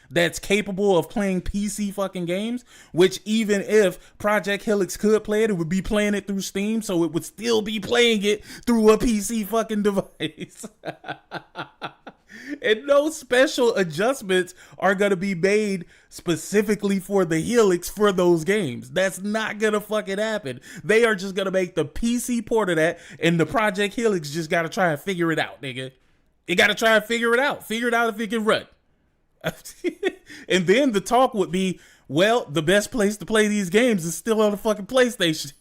Speaker 11: that's capable of playing PC fucking games? Which even if Project Helix could play it, it would be playing it through Steam, so it would still be playing it through a PC fucking device. And no special adjustments are going to be made specifically for the Helix for those games. That's not going to fucking happen. They are just going to make the PC port of that, and the Project Helix just got to try and figure it out, nigga. It got to try and figure it out. Figure it out if it can run. And then the talk would be, well, the best place to play these games is still on the fucking PlayStation.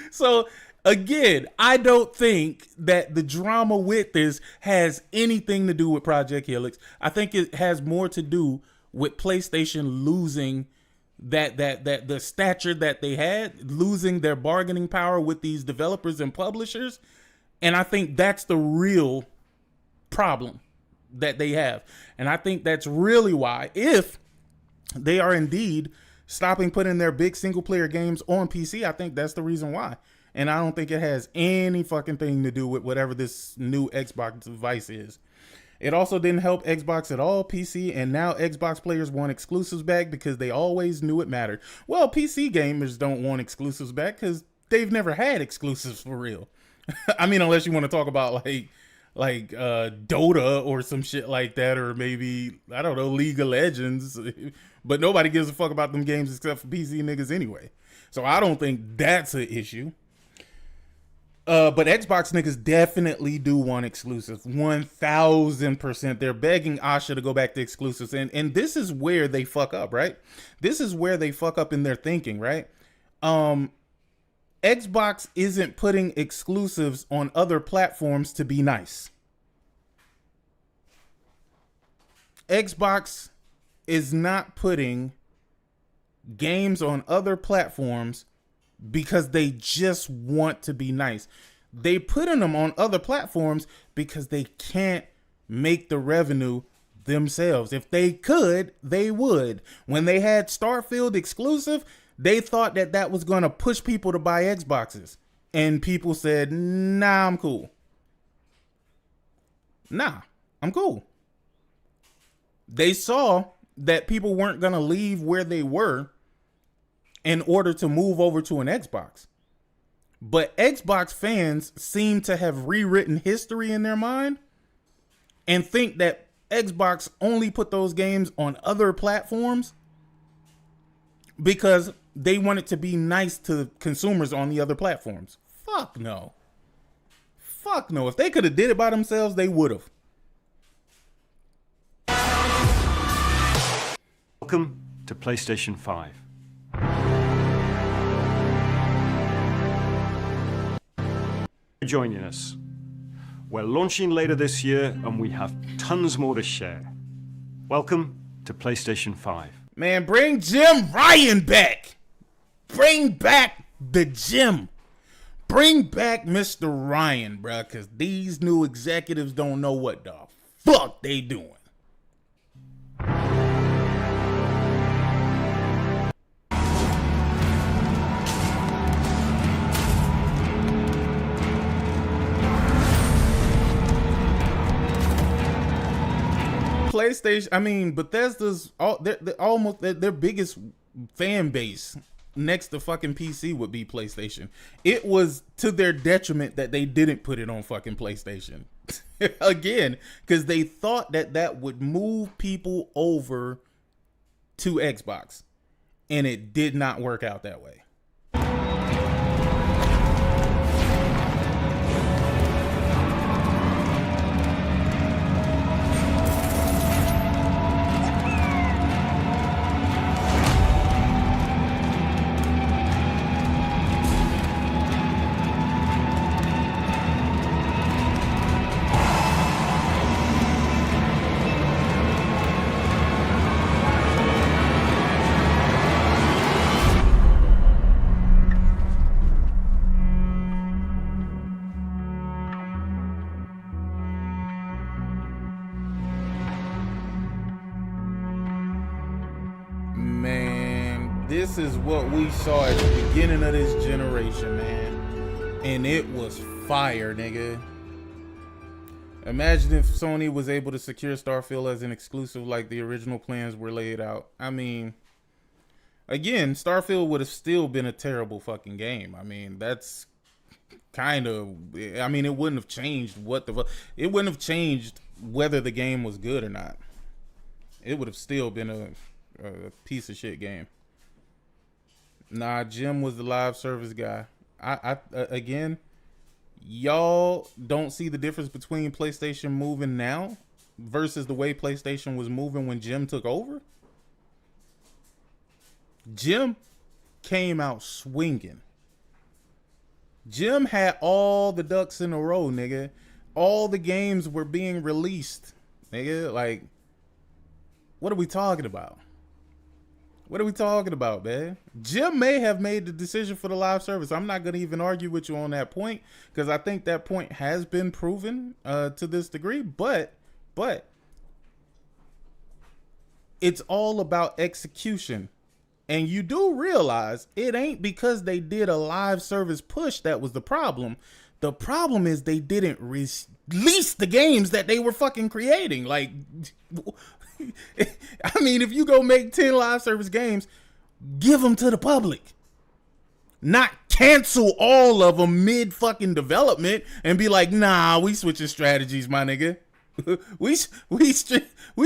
Speaker 11: So again, I don't think that the drama with this has anything to do with Project Helix. I think it has more to do with PlayStation losing that the stature that they had, losing their bargaining power with these developers and publishers. And I think that's the real problem that they have. And I think that's really why, if they are indeed stopping putting their big single player games on PC, I think that's the reason why. And I don't think it has any fucking thing to do with whatever this new Xbox device is. It also didn't help Xbox at all, PC, and now Xbox players want exclusives back because they always knew it mattered. Well, PC gamers don't want exclusives back because they've never had exclusives for real. I mean, unless you want to talk about like Dota or some shit like that, or maybe, I don't know, League of Legends. But nobody gives a fuck about them games except for PC niggas anyway. So I don't think that's an issue. But Xbox niggas definitely do want exclusives. 1000%. They're begging Asha to go back to exclusives. And this is where they fuck up, right? This is where they fuck up in their thinking, right? Xbox isn't putting exclusives on other platforms to be nice. Xbox is not putting games on other platforms because they just want to be nice. They putting them on other platforms because they can't make the revenue themselves. If they could, they would. When they had Starfield exclusive, they thought that that was going to push people to buy Xboxes. And people said, nah, I'm cool. Nah, I'm cool. They saw that people weren't going to leave where they were in order to move over to an Xbox. But Xbox fans seem to have rewritten history in their mind and think that Xbox only put those games on other platforms because they wanted to be nice to consumers on the other platforms. Fuck no. Fuck no. If they could have did it by themselves, they would have.
Speaker 2: Welcome to PlayStation 5. Joining us. We're launching later this year and we have tons more to share. Welcome to PlayStation 5.
Speaker 11: Man, bring Jim Ryan back. Bring back the Jim. Bring back Mr. Ryan, bruh, because these new executives don't know what the fuck they doing. PlayStation, I mean, Bethesda's almost their biggest fan base next to fucking PC would be PlayStation. It was to their detriment that they didn't put it on fucking PlayStation. Again, because they thought that that would move people over to Xbox. And it did not work out that way. This is what we saw at the beginning of this generation, man. And it was fire, nigga. Imagine if Sony was able to secure Starfield as an exclusive like the original plans were laid out. I mean, again, Starfield would have still been a terrible fucking game. I mean, that's kind of, I mean, it wouldn't have changed what the fuck. It wouldn't have changed whether the game was good or not. It would have still been a piece of shit game. Nah, Jim was the live service guy. Again, y'all don't see the difference between PlayStation moving now versus the way PlayStation was moving when Jim took over? Jim came out swinging. Jim had all the ducks in a row, nigga. All the games were being released, nigga. Like, what are we talking about? What are we talking about, man? Jim may have made the decision for the live service. I'm not going to even argue with you on that point because I think that point has been proven to this degree. But it's all about execution. And you do realize it ain't because they did a live service push that was the problem. The problem is they didn't release the games that they were fucking creating. Like, I mean, if you go make 10 live service games, give them to the public. Not cancel all of them mid fucking development and be like, nah, we switching strategies, my nigga. we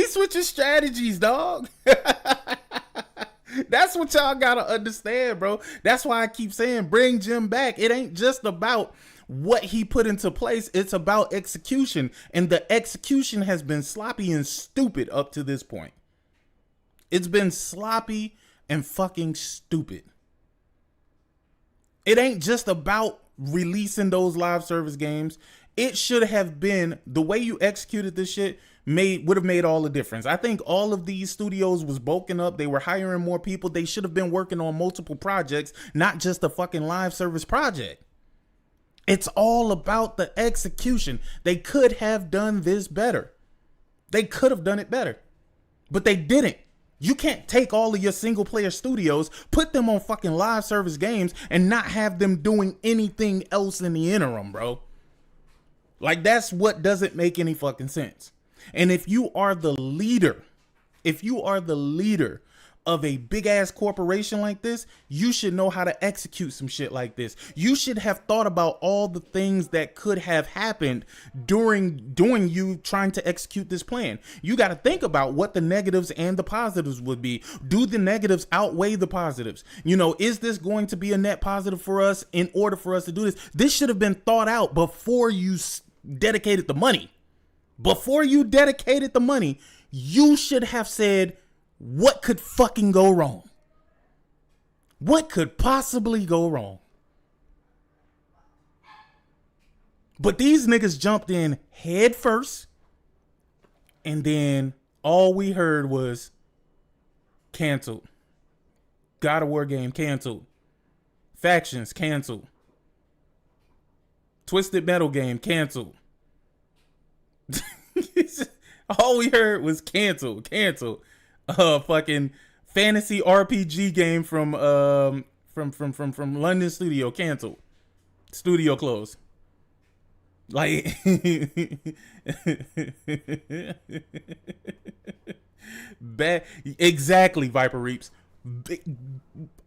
Speaker 11: switching strategies, dog. That's what y'all gotta understand, bro. That's why I keep saying bring Jim back. It ain't just about what he put into place. It's about execution. And the execution has been sloppy and stupid up to this point. It's been sloppy and fucking stupid. It ain't just about releasing those live service games. It should have been the way you executed this shit would have made all the difference. I think all of these studios was bulking up. They were hiring more people. They should have been working on multiple projects, not just a fucking live service project. It's all about the execution. They could have done this better. They could have done it better, but they didn't. You can't take all of your single player studios, put them on fucking live service games and not have them doing anything else in the interim, bro. Like, that's what doesn't make any fucking sense. And if you are the leader, of a big ass corporation like this, you should know how to execute some shit like this. You should have thought about all the things that could have happened during you trying to execute this plan. You got to think about what the negatives and the positives would be. Do the negatives outweigh the positives? You know, is this going to be a net positive for us in order for us to do this? This should have been thought out before you dedicated the money. Before you dedicated the money, you should have said, what could fucking go wrong? What could possibly go wrong? But these niggas jumped in head first, and then all we heard was canceled. God of War game canceled. Factions canceled. Twisted Metal game canceled. All we heard was canceled. Fucking fantasy RPG game from London studio canceled. Studio closed. Like bad. Exactly, Viper Reaps.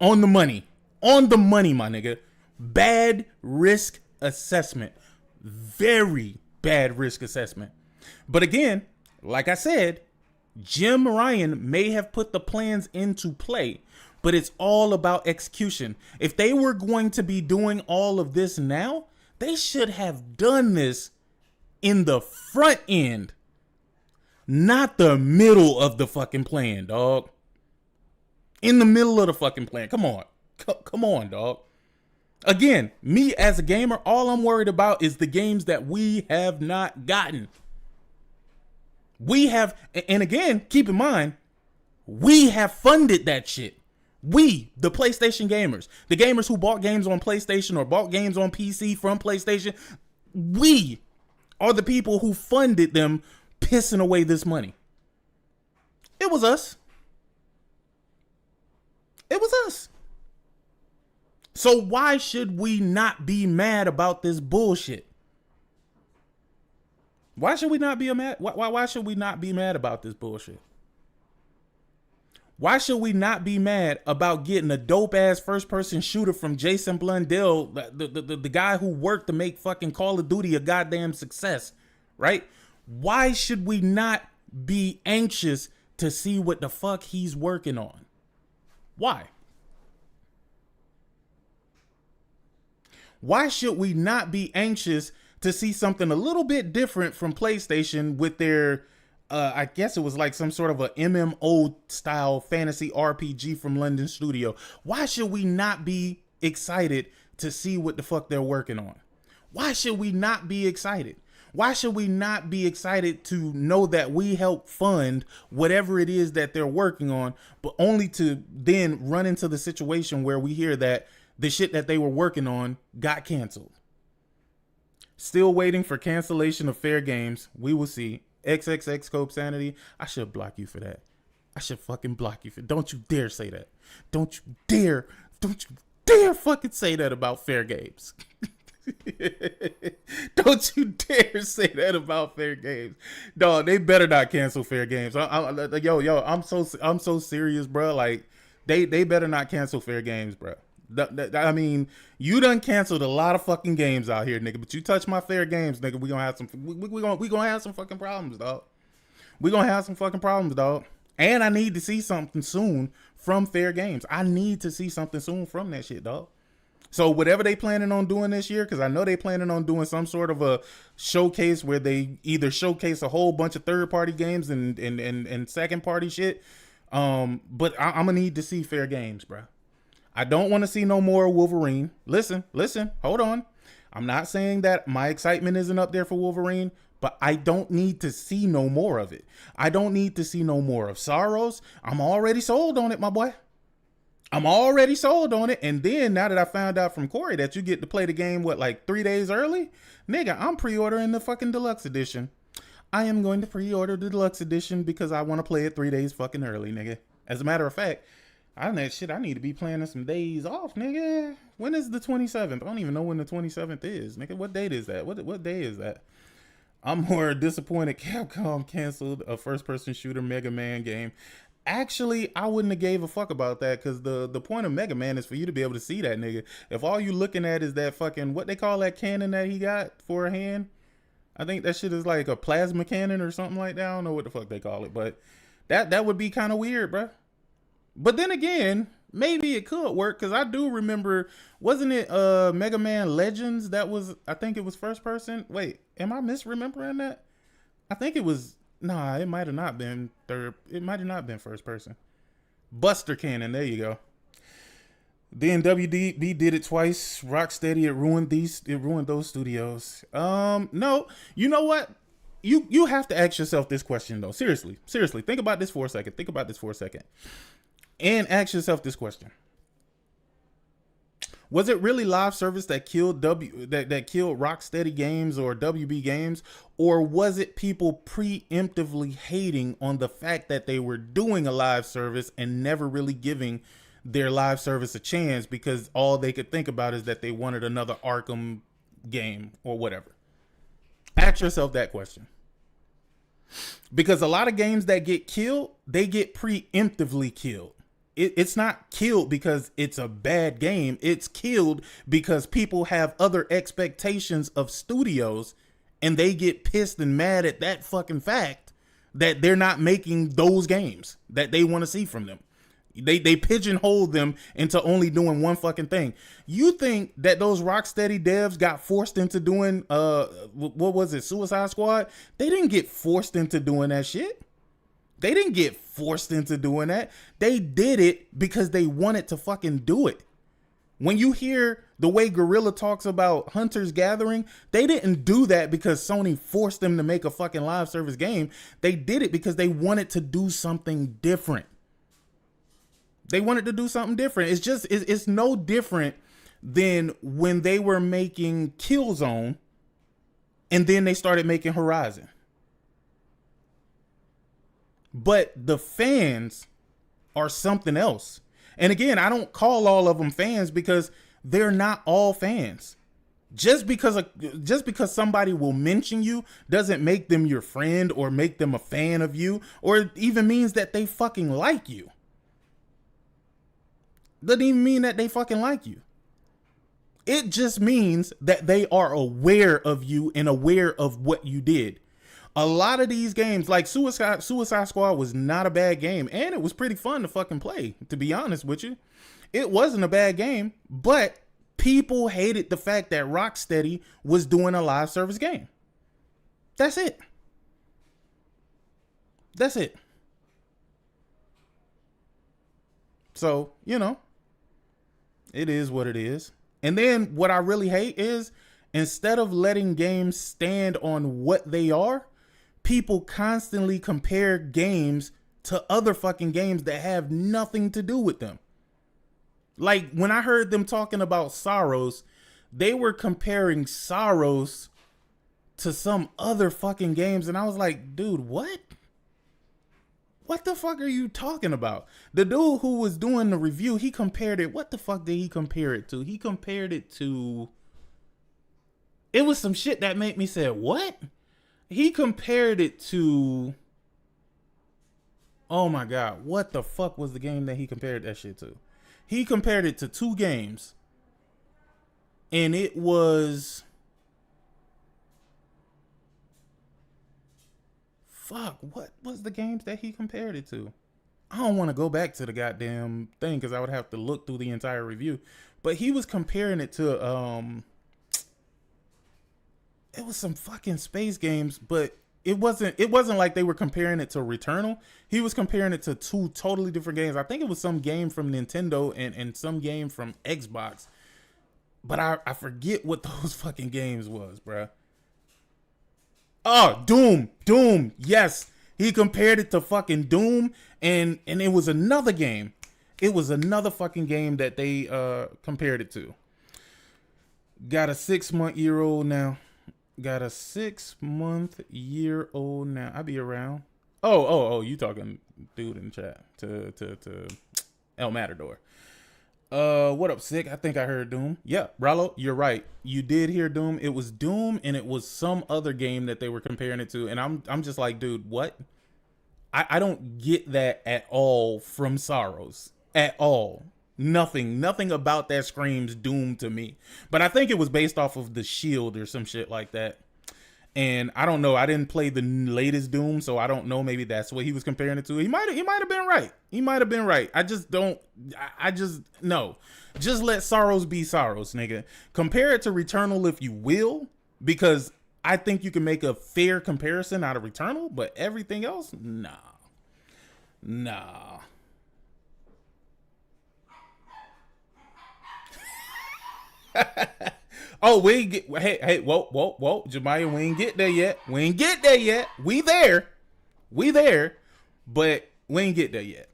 Speaker 11: On the money, my nigga. Bad risk assessment. Very bad risk assessment. But again, like I said, Jim Ryan may have put the plans into play, but it's all about execution. If they were going to be doing all of this now, they should have done this in the front end, not the middle of the fucking plan, dog. In the middle of the fucking plan. Come on. Come on, dog. Again, me as a gamer, all I'm worried about is the games that we have not gotten. We have, and again, keep in mind, we have funded that shit. We, the PlayStation gamers, the gamers who bought games on PlayStation or bought games on PC from PlayStation, we are the people who funded them pissing away this money. It was us. It was us. So why should we not be mad about this bullshit? Why should we not be mad? Why should we not be mad about this bullshit? Why should we not be mad about getting a dope ass first person shooter from Jason Blundell, the guy who worked to make fucking Call of Duty a goddamn success, right? Why should we not be anxious to see what the fuck he's working on? Why? Why should we not be anxious to see something a little bit different from PlayStation with their, I guess it was like some sort of a MMO style fantasy RPG from London studio? Why should we not be excited to see what the fuck they're working on? Why should we not be excited? Why should we not be excited to know that we help fund whatever it is that they're working on, but only to then run into the situation where we hear that the shit that they were working on got canceled? Still waiting for cancellation of Fair Games. We will see. XXX Cope Sanity. I should block you for that. I should fucking block you for. Don't you dare say that. Don't you dare fucking say that about Fair Games. Don't you dare say that about Fair Games. Dog, they better not cancel Fair Games. I'm so serious, bro. Like they better not cancel Fair Games, bro. I mean, you done canceled a lot of fucking games out here, nigga. But you touch my Fair Games, nigga, we gonna have some. We gonna have some fucking problems, dog. We gonna have some fucking problems, dog. And I need to see something soon from Fair Games. I need to see something soon from that shit, dog. So whatever they planning on doing this year, because I know they planning on doing some sort of a showcase where they either showcase a whole bunch of third-party games and second-party shit. But I'm gonna need to see Fair Games, bro. I don't want to see no more Wolverine. Listen, hold on. I'm not saying that my excitement isn't up there for Wolverine, but I don't need to see no more of it. I don't need to see no more of Sorrows. I'm already sold on it, my boy. I'm already sold on it. And then now that I found out from Corey that you get to play the game, like 3 days early? Nigga, I'm pre-ordering the fucking deluxe edition. I am going to pre-order the deluxe edition because I want to play it 3 days fucking early, nigga. As a matter of fact, I need to be planning some days off, nigga. When is the 27th? I don't even know when the 27th is, nigga. What date is that? What day is that? I'm more disappointed Capcom canceled a first-person shooter Mega Man game. Actually, I wouldn't have gave a fuck about that because the point of Mega Man is for you to be able to see that nigga. If all you looking at is that fucking, what they call that cannon that he got for a hand? I think that shit is like a plasma cannon or something like that. I don't know what the fuck they call it, but that would be kind of weird, bro. But then again, maybe it could work because I do remember, wasn't it Mega Man Legends that was, I think it was first person? Wait, am I misremembering that? I think it was, nah, it might have not been third. It might have not been first person. Buster Cannon, there you go. Then WDB did it twice. Rocksteady, it ruined those studios. No, you know what? You have to ask yourself this question though. Seriously, think about this for a second. And ask yourself this question. Was it really live service that killed that killed Rocksteady Games or WB Games, or was it people preemptively hating on the fact that they were doing a live service and never really giving their live service a chance because all they could think about is that they wanted another Arkham game or whatever? Ask yourself that question. Because a lot of games that get killed, they get preemptively killed. It's not killed because it's a bad game. It's killed because people have other expectations of studios and they get pissed and mad at that fucking fact that they're not making those games that they want to see from them. They pigeonhole them into only doing one fucking thing. You think that those Rocksteady devs got forced into doing, what was it, Suicide Squad? They didn't get forced into doing that shit. They didn't get forced into doing that. They did it because they wanted to fucking do it. When you hear the way Guerrilla talks about Hunter's Gathering, they didn't do that because Sony forced them to make a fucking live service game. They did it because they wanted to do something different. They wanted to do something different. It's no different than when they were making Killzone and then they started making Horizon. But the fans are something else. And again, I don't call all of them fans because they're not all fans. Just because somebody will mention you doesn't make them your friend or make them a fan of you or even means that they fucking like you. Doesn't even mean that they fucking like you. It just means that they are aware of you and aware of what you did. A lot of these games, like Suicide Squad, was not a bad game, and it was pretty fun to fucking play, to be honest with you. It wasn't a bad game, but people hated the fact that Rocksteady was doing a live service game. That's it. That's it. So, you know, it is what it is. And then what I really hate is, instead of letting games stand on what they are, people constantly compare games to other fucking games that have nothing to do with them. Like when I heard them talking about Sorrows, they were comparing Sorrows to some other fucking games. And I was like, dude, what? What the fuck are you talking about? The dude who was doing the review, he compared it. What the fuck did he compare it to? He compared it to... It was some shit that made me say, what? He compared it to... Oh my God. What the fuck was the game that he compared that shit to? He compared it to two games. And it was... Fuck, what was the games that he compared it to? I don't want to go back to the goddamn thing because I would have to look through the entire review. But he was comparing it to... It was some fucking space games, but it wasn't like they were comparing it to Returnal. He was comparing it to two totally different games. I think it was some game from Nintendo and some game from Xbox. But I forget what those fucking games was, bruh. Oh, Doom. Yes. He compared it to fucking Doom and it was another game. It was another fucking game that they compared it to. Got a 6-month-year-old now. Got a 6-month-year-old now. I be around. Oh, you talking dude in the chat to El Matador. What up, Sick? I think I heard Doom. Yeah, Rallo, you're right. You did hear Doom. It was Doom and it was some other game that they were comparing it to. And I'm just like, dude, what? I don't get that at all from Sorrows. At all. Nothing about that screams Doom to me. But I think it was based off of the Shield or some shit like that. And I don't know. I didn't play the latest Doom, so I don't know. Maybe that's what he was comparing it to. He might have been right. He might have been right. I just no. Just let Sorrows be Sorrows, nigga. Compare it to Returnal if you will, because I think you can make a fair comparison out of Returnal, but everything else, nah. Oh, we ain't get, hey, whoa, Jemiah, we ain't get there yet. We there, but we ain't get there yet.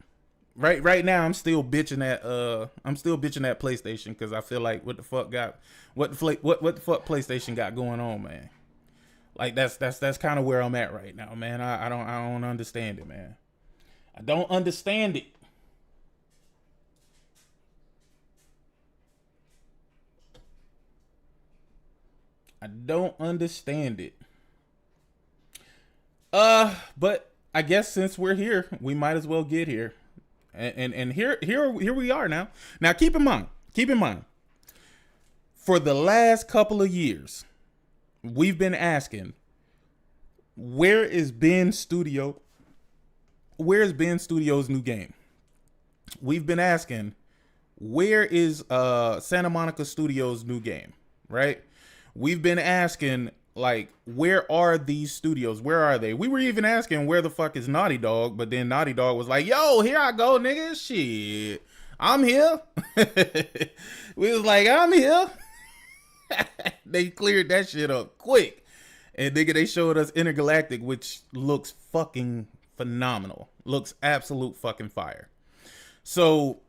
Speaker 11: Right now, I'm still bitching at PlayStation because I feel like what the fuck PlayStation got going on, man. Like that's kind of where I'm at right now, man. I don't understand it, man. I don't understand it. I don't understand it. But I guess since we're here, we might as well get here. And here we are now. Now keep in mind, for the last couple of years, we've been asking, where's Ben Studio's new game? We've been asking, where is Santa Monica Studios' new game, right? We've been asking, like, where are these studios? Where are they? We were even asking, where the fuck is Naughty Dog? But then Naughty Dog was like, yo, here I go, nigga. Shit, I'm here. We was like, I'm here. They cleared that shit up quick. And nigga, they showed us Intergalactic, which looks fucking phenomenal. Looks absolute fucking fire. So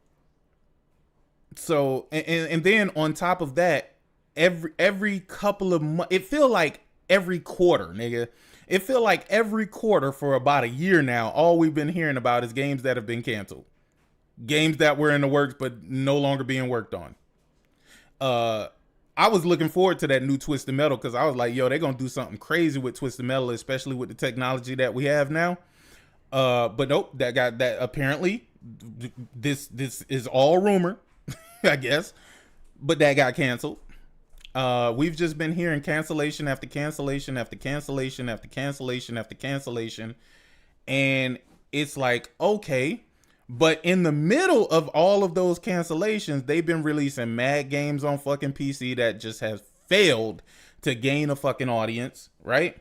Speaker 11: and then on top of that, every couple of months, it feel like every quarter, nigga. It feel like every quarter for about a year now, all we've been hearing about is games that have been canceled. Games that were in the works but no longer being worked on. I was looking forward to that new Twisted Metal because I was like, yo, they're gonna do something crazy with Twisted Metal, especially with the technology that we have now. But nope, that apparently this is all rumor, I guess. But that got canceled. We've just been hearing cancellation after cancellation after cancellation after cancellation after cancellation. And it's like, okay. But in the middle of all of those cancellations, they've been releasing mad games on fucking PC that just has failed to gain a fucking audience, right?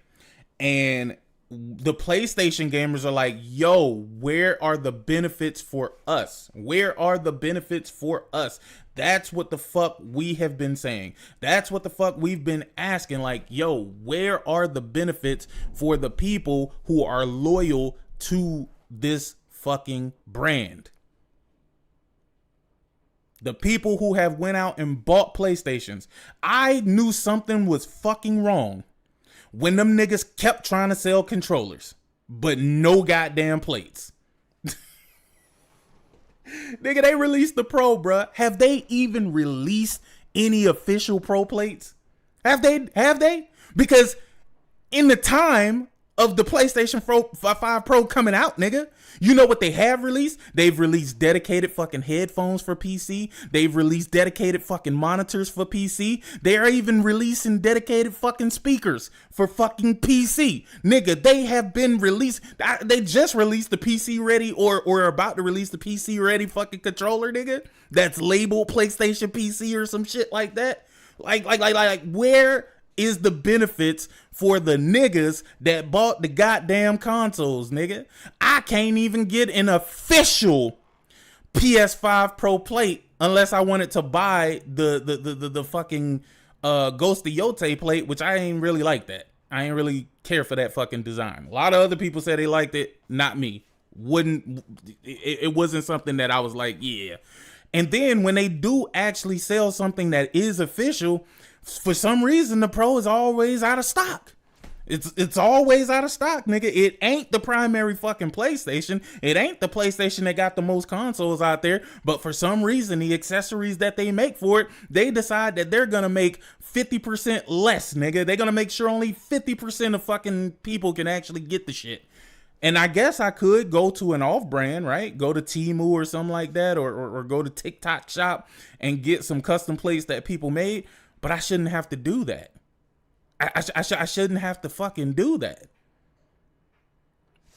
Speaker 11: And the PlayStation gamers are like, yo, where are the benefits for us? Where are the benefits for us? That's what the fuck we have been saying. That's what the fuck we've been asking. Like, yo, where are the benefits for the people who are loyal to this fucking brand? The people who have went out and bought PlayStations. I knew something was fucking wrong when them niggas kept trying to sell controllers, but no goddamn plates. Nigga, they released the Pro, bruh. Have they even released any official Pro plates? Have they? Because in the time of the PlayStation 5 Pro coming out, nigga, you know what they have released? They've released dedicated fucking headphones for PC. They've released dedicated fucking monitors for PC. They are even releasing dedicated fucking speakers for fucking PC. Nigga, they have been released. They just released the PC ready or are about to release the PC ready fucking controller, nigga. That's labeled PlayStation PC or some shit like that. Like where is the benefits for the niggas that bought the goddamn consoles, nigga? I can't even get an official PS5 Pro plate unless I wanted to buy the fucking Ghost of Yote plate, which I ain't really like that. I ain't really care for that fucking design. A lot of other people said they liked it, not me. It wasn't something that I was like, yeah. And then when they do actually sell something that is official, for some reason, the Pro is always out of stock. It's always out of stock, nigga. It ain't the primary fucking PlayStation. It ain't the PlayStation that got the most consoles out there. But for some reason, the accessories that they make for it, they decide that they're gonna make 50% less, nigga. They're gonna make sure only 50% of fucking people can actually get the shit. And I guess I could go to an off-brand, right? Go to Temu or something like that, or go to TikTok Shop and get some custom plates that people made. But I shouldn't have to do that. I shouldn't have to fucking do that.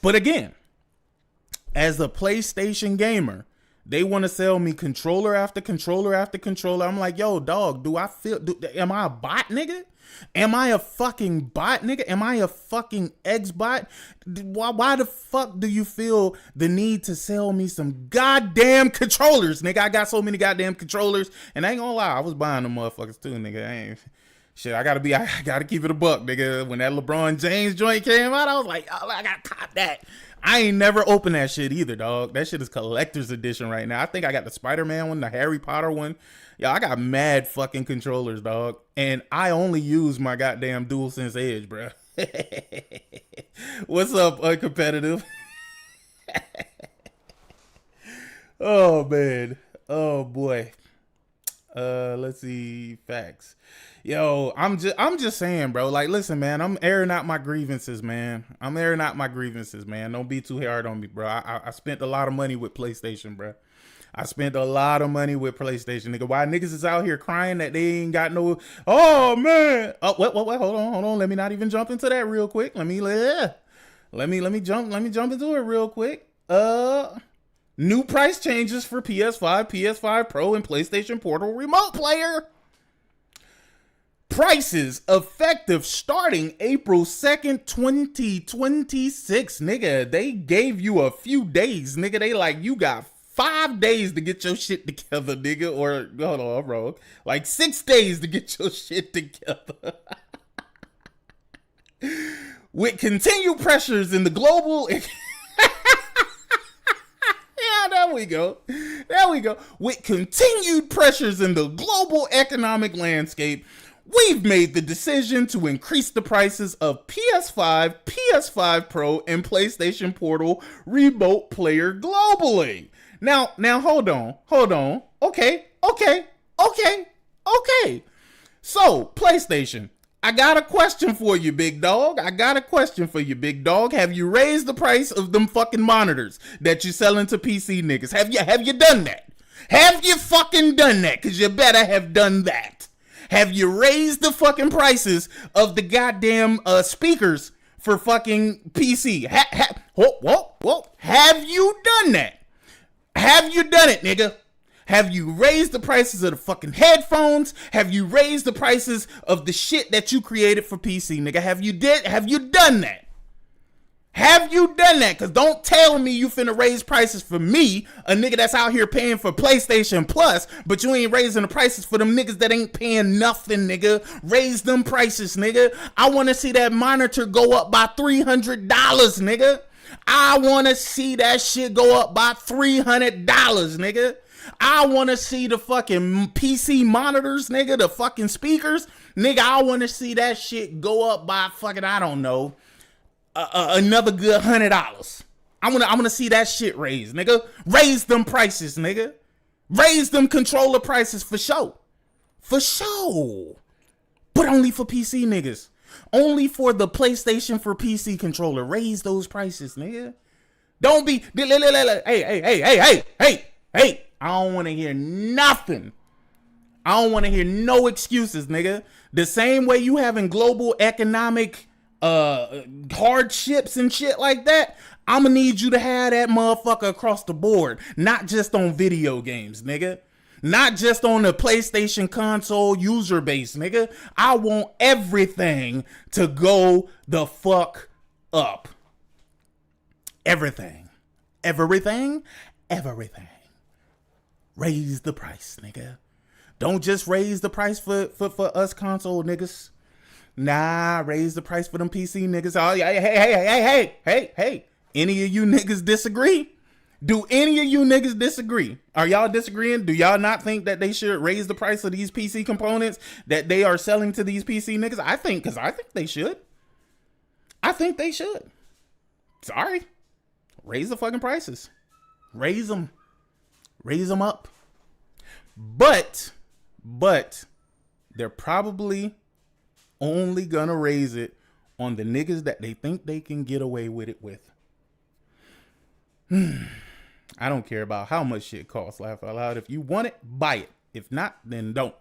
Speaker 11: But again, as a PlayStation gamer, they want to sell me controller after controller after controller. I'm like, yo, dog, am I a bot, nigga? Am I a fucking bot, nigga? Am I a fucking X-bot? Why the fuck do you feel the need to sell me some goddamn controllers, nigga? I got so many goddamn controllers, and I ain't gonna lie, I was buying them motherfuckers too, nigga. I gotta keep it a buck, nigga. When that LeBron James joint came out, I was like, oh, I gotta cop that. I ain't never opened that shit either, dog. That shit is collector's edition right now. I think I got the Spider-Man one, the Harry Potter one. Yo, I got mad fucking controllers, dog. And I only use my goddamn DualSense Edge, bro. What's up, uncompetitive? Oh, man. Oh, boy. Let's see. Facts. Yo, I'm just saying, bro. Like, listen, man. I'm airing out my grievances, man. Don't be too hard on me, bro. I spent a lot of money with PlayStation, bro. Nigga. Why niggas is out here crying that they ain't got no... Oh, man. Oh, wait. Hold on. Let me not even jump into that real quick. Let me jump into it real quick. New price changes for PS5, PS5 Pro, and PlayStation Portal Remote Player. Prices effective starting April 2nd, 2026. Nigga, they gave you a few days. Nigga, they like, you got 5 days to get your shit together, nigga. Or, hold on, I'm wrong. Like 6 days to get your shit together. With continued pressures in the global... There we go. With continued pressures in the global economic landscape, we've made the decision to increase the prices of PS5, PS5 Pro, and PlayStation Portal Remote Player globally. Now, hold on. Okay. So, PlayStation, I got a question for you, big dog. Have you raised the price of them fucking monitors that you selling to PC niggas? Have you done that? Have you fucking done that? Because you better have done that. Have you raised the fucking prices of the goddamn speakers for fucking PC? Whoa. Have you done that? Have you done it, nigga? Have you raised the prices of the fucking headphones? Have you raised the prices of the shit that you created for PC, nigga? Have you done that? Because don't tell me you finna raise prices for me, a nigga that's out here paying for PlayStation Plus, but you ain't raising the prices for them niggas that ain't paying nothing, nigga. Raise them prices, nigga. I want to see that monitor go up by $300, nigga. I want to see that shit go up by $300, nigga. I want to see the fucking PC monitors, nigga, the fucking speakers. Nigga, I want to see that shit go up by fucking, I don't know, another good $100. I want to see that shit raised, nigga. Raise them prices, nigga. Raise them controller prices for sure. For sure. But only for PC niggas. Only for the PlayStation for PC controller. Raise those prices, nigga. Don't be, hey. I don't want to hear nothing. I don't want to hear no excuses, nigga. The same way you having global economic hardships and shit like that, I'm gonna need you to have that motherfucker across the board. Not just on video games, nigga. Not just on the PlayStation console user base, nigga. I want everything to go the fuck up. Everything. Raise the price, nigga. Don't just raise the price for us console niggas. Nah, raise the price for them PC niggas. Oh, yeah, hey. Any of you niggas disagree? Do any of you niggas disagree? Are y'all disagreeing? Do y'all not think that they should raise the price of these PC components that they are selling to these PC niggas? I think they should. Sorry. Raise the fucking prices. Raise them up. But they're probably only gonna raise it on the niggas that they think they can get away with it with. I don't care about how much shit costs. Laugh out loud. If you want it, buy it. If not, then don't.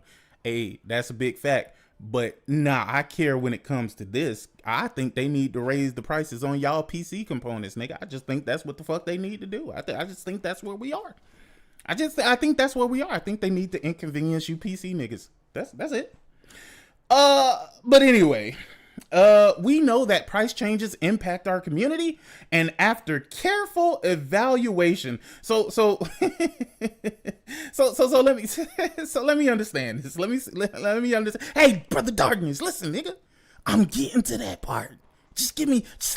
Speaker 11: Hey, that's a big fact. But nah, I care when it comes to this. I think they need to raise the prices on y'all PC components, nigga. I just think that's what the fuck they need to do. I just think that's where we are. I think that's where we are. I think they need to inconvenience you PC niggas. That's it. But anyway, we know that price changes impact our community, and after careful evaluation, so let me understand this. Let me understand. Hey, Brother Darkness, listen, nigga, I'm getting to that part. Just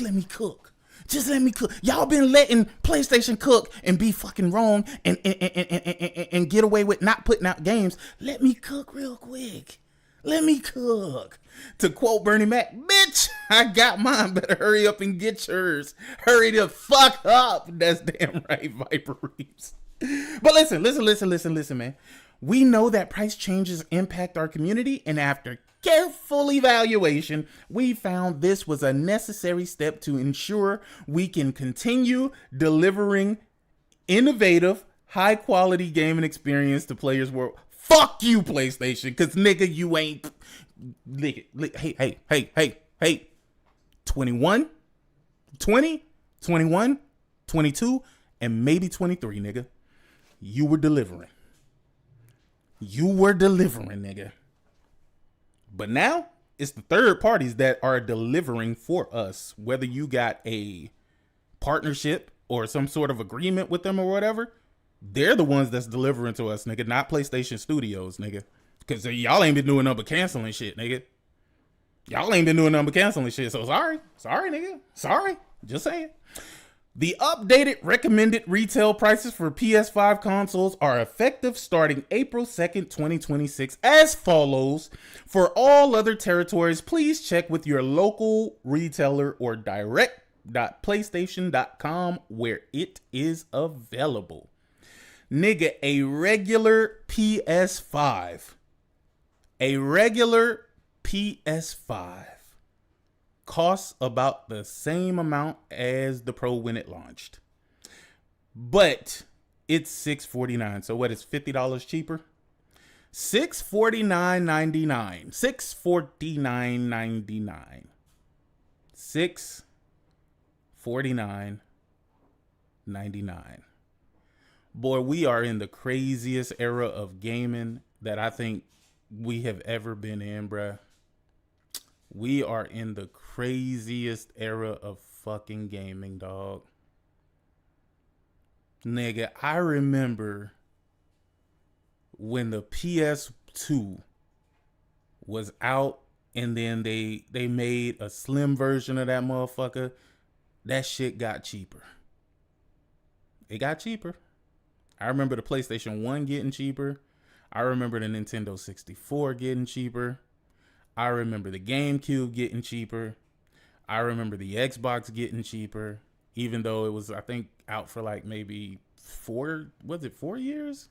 Speaker 11: let me cook. Just let me cook. Y'all been letting PlayStation cook and be fucking wrong and get away with not putting out games. Let me cook real quick. Let me cook. To quote Bernie Mac, bitch, I got mine. Better hurry up and get yours. Hurry the fuck up. That's damn right, Viper Reeves. But listen, man. We know that price changes impact our community, and after careful evaluation, we found this was a necessary step to ensure we can continue delivering innovative, high-quality gaming experience to players world. Fuck you, PlayStation, because nigga, you ain't... Hey. 21, 20, 21, 22, and maybe 23, nigga. You were delivering. Nigga. But now, it's the third parties that are delivering for us. Whether you got a partnership or some sort of agreement with them or whatever, they're the ones that's delivering to us, nigga, not PlayStation Studios, nigga. Because y'all ain't been doing nothing but canceling shit, nigga. Y'all ain't been doing nothing but canceling shit, so sorry, nigga. Sorry, just saying. The updated recommended retail prices for PS5 consoles are effective starting April 2nd, 2026 as follows. For all other territories, please check with your local retailer or direct.playstation.com where it is available. Nigga, a regular PS5 costs about the same amount as the Pro when it launched, but it's $649. So what is $50 cheaper? $649.99. $649.99. $649.99. Boy, we are in the craziest era of gaming that I think we have ever been in, bruh. We are in the craziest era of fucking gaming, dog. Nigga, I remember when the PS2 was out and then they made a slim version of that motherfucker. That shit got cheaper. It got cheaper. I remember the PlayStation 1 getting cheaper. I remember the Nintendo 64 getting cheaper. I remember the GameCube getting cheaper. I remember the Xbox getting cheaper, even though it was, I think, out for like maybe 4 years?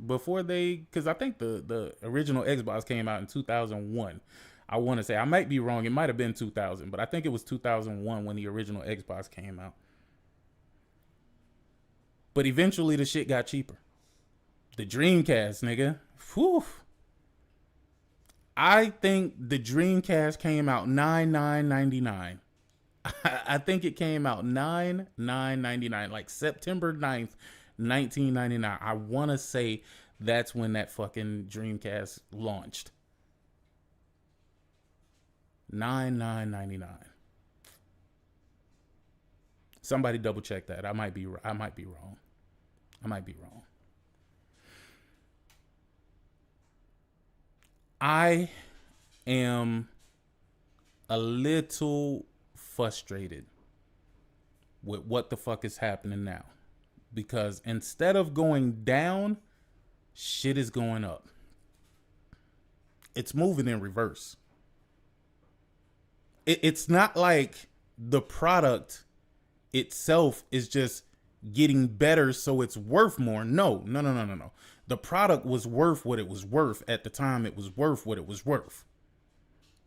Speaker 11: Before because I think the original Xbox came out in 2001. I want to say, I might be wrong. It might have been 2000, but I think it was 2001 when the original Xbox came out. But eventually the shit got cheaper. The Dreamcast, nigga. Whew. I think the Dreamcast came out $9,999. I think it came out $9,999, like September 9th, 1999. I want to say that's when that fucking Dreamcast launched. $9,999. Somebody double check that. I might be wrong. I am a little frustrated with what the fuck is happening now, because instead of going down, shit is going up. It's moving in reverse. It's not like the product itself is just getting better so it's worth more. No. The product was worth what it was worth at the time it was worth what it was worth.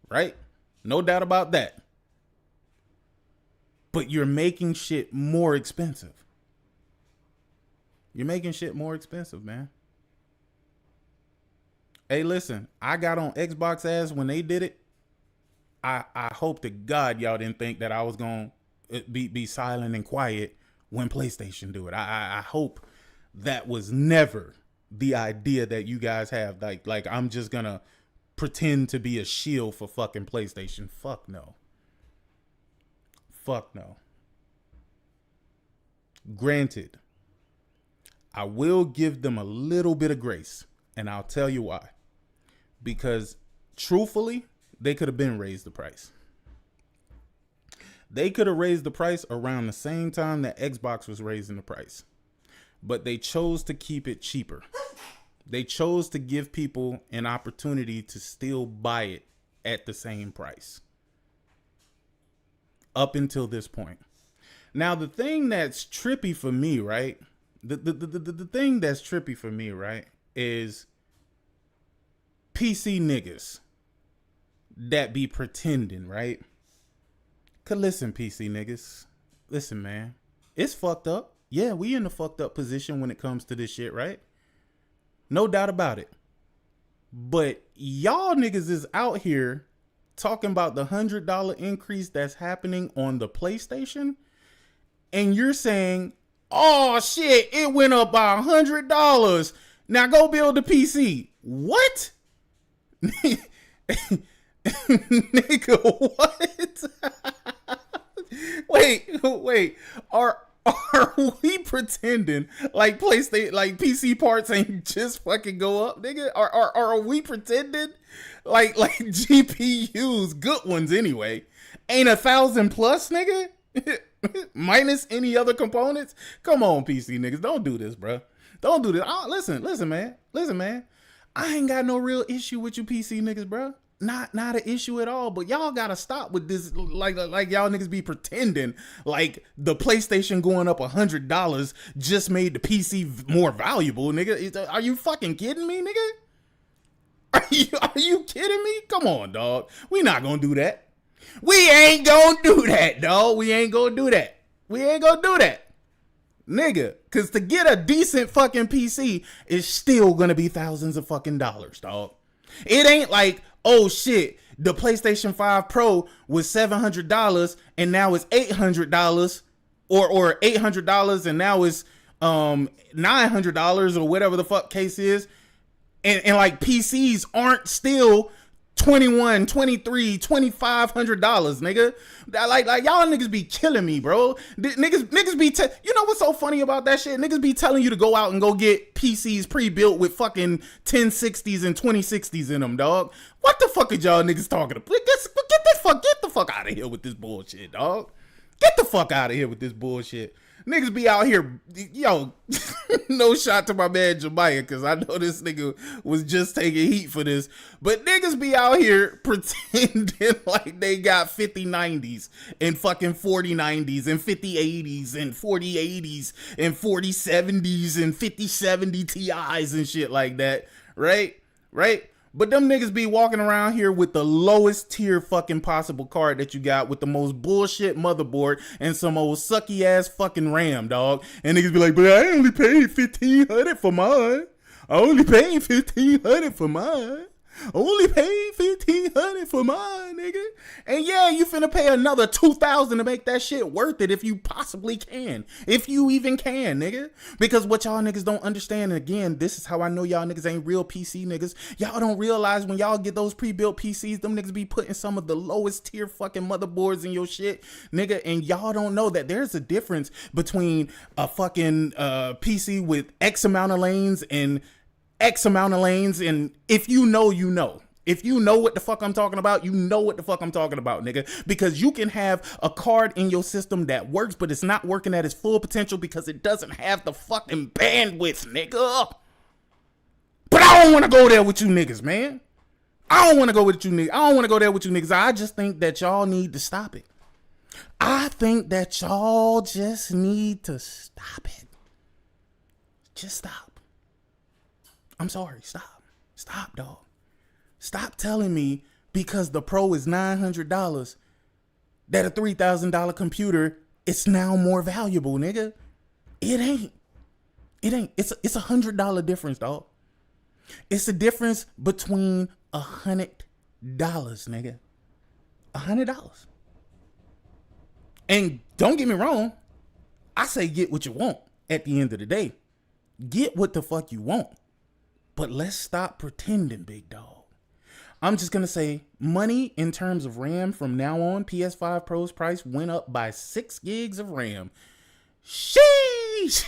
Speaker 11: Right? No doubt about that. But you're making shit more expensive. You're making shit more expensive, man. Hey, listen, I got on Xbox ass when they did it. I hope to God y'all didn't think that I was going to be silent and quiet when PlayStation do it. I hope that was never the idea that you guys have. Like I'm just going to pretend to be a shield for fucking PlayStation. Fuck no. Fuck no. Granted, I will give them a little bit of grace, and I'll tell you why. Because truthfully, they could have been raised the price. They could have raised the price around the same time that Xbox was raising the price. But they chose to keep it cheaper. They chose to give people an opportunity to still buy it at the same price. Up until this point. Now, the thing that's trippy for me, right? The thing that's trippy for me, right, is PC niggas that be pretending, right? Cause listen, PC niggas. Listen, man. It's fucked up. Yeah, we in the fucked up position when it comes to this shit, right? No doubt about it. But y'all niggas is out here talking about the $100 increase that's happening on the PlayStation. And you're saying, oh shit, it went up by $100. Now go build a PC. What? Nigga, what? Wait. Are we pretending like PlayStation, like PC parts ain't just fucking go up, nigga? Are we pretending like GPUs, good ones anyway, ain't 1,000 plus, nigga? Minus any other components? Come on, PC niggas, don't do this, bro. Don't do this. Listen, man. I ain't got no real issue with you PC niggas, bro. Not an issue at all, but y'all gotta stop with this. Like y'all niggas be pretending like the PlayStation going up $100 just made the PC more valuable, nigga. Are you fucking kidding me, nigga? Are you kidding me? Come on, dog. We not gonna do that. We ain't gonna do that, dog. We ain't gonna do that. Nigga, cause to get a decent fucking PC is still gonna be thousands of fucking dollars, dog. It ain't like, oh shit, the PlayStation 5 Pro was $700 and now it's $800, or $800 and now it's $900 or whatever the fuck case is. And like PCs aren't still $2,100, $2,300, $2,500, nigga. Like y'all niggas be killing me, bro. Niggas be you know what's so funny about that shit? Niggas be telling you to go out and go get PCs pre-built with fucking 1060s and 2060s in them, dog. What the fuck are y'all niggas talking about? Get the fuck out of here with this bullshit, dog. Get the fuck out of here with this bullshit. Niggas be out here, yo, no shot to my man Jemiah, because I know this nigga was just taking heat for this, but niggas be out here pretending like they got 5090s and fucking 4090s and 5080s and 4080s and 4070s and 5070 Ti's and shit like that, right? But them niggas be walking around here with the lowest tier fucking possible card that you got, with the most bullshit motherboard and some old sucky ass fucking RAM, dog. And niggas be like, but I only paid $1,500 for mine. Only paid $1,500 for mine, nigga. And yeah, you finna pay another $2,000 to make that shit worth it if you possibly can. If you even can, nigga. Because what y'all niggas don't understand, and again, this is how I know y'all niggas ain't real PC niggas. Y'all don't realize when y'all get those pre-built PCs, them niggas be putting some of the lowest tier fucking motherboards in your shit, nigga. And y'all don't know that there's a difference between a fucking PC with X amount of lanes and X amount of lanes, and if you know, you know. If you know what the fuck I'm talking about, you know what the fuck I'm talking about, nigga. Because you can have a card in your system that works, but it's not working at its full potential because it doesn't have the fucking bandwidth, nigga. But I don't want to go there with you niggas, man. I don't want to go there with you niggas. I just think that y'all need to stop it. I think that y'all just need to stop it. Just stop. I'm sorry, stop, dog. Stop telling me because the Pro is $900 that a $3,000 computer is now more valuable, nigga. It ain't. It's $100 difference, dog. It's the difference between $100, nigga. $100. And don't get me wrong, I say get what you want at the end of the day. Get what the fuck you want. But let's stop pretending, big dog. I'm just going to say money in terms of RAM from now on, PS5 Pro's price went up by 6 gigs of RAM. Sheesh!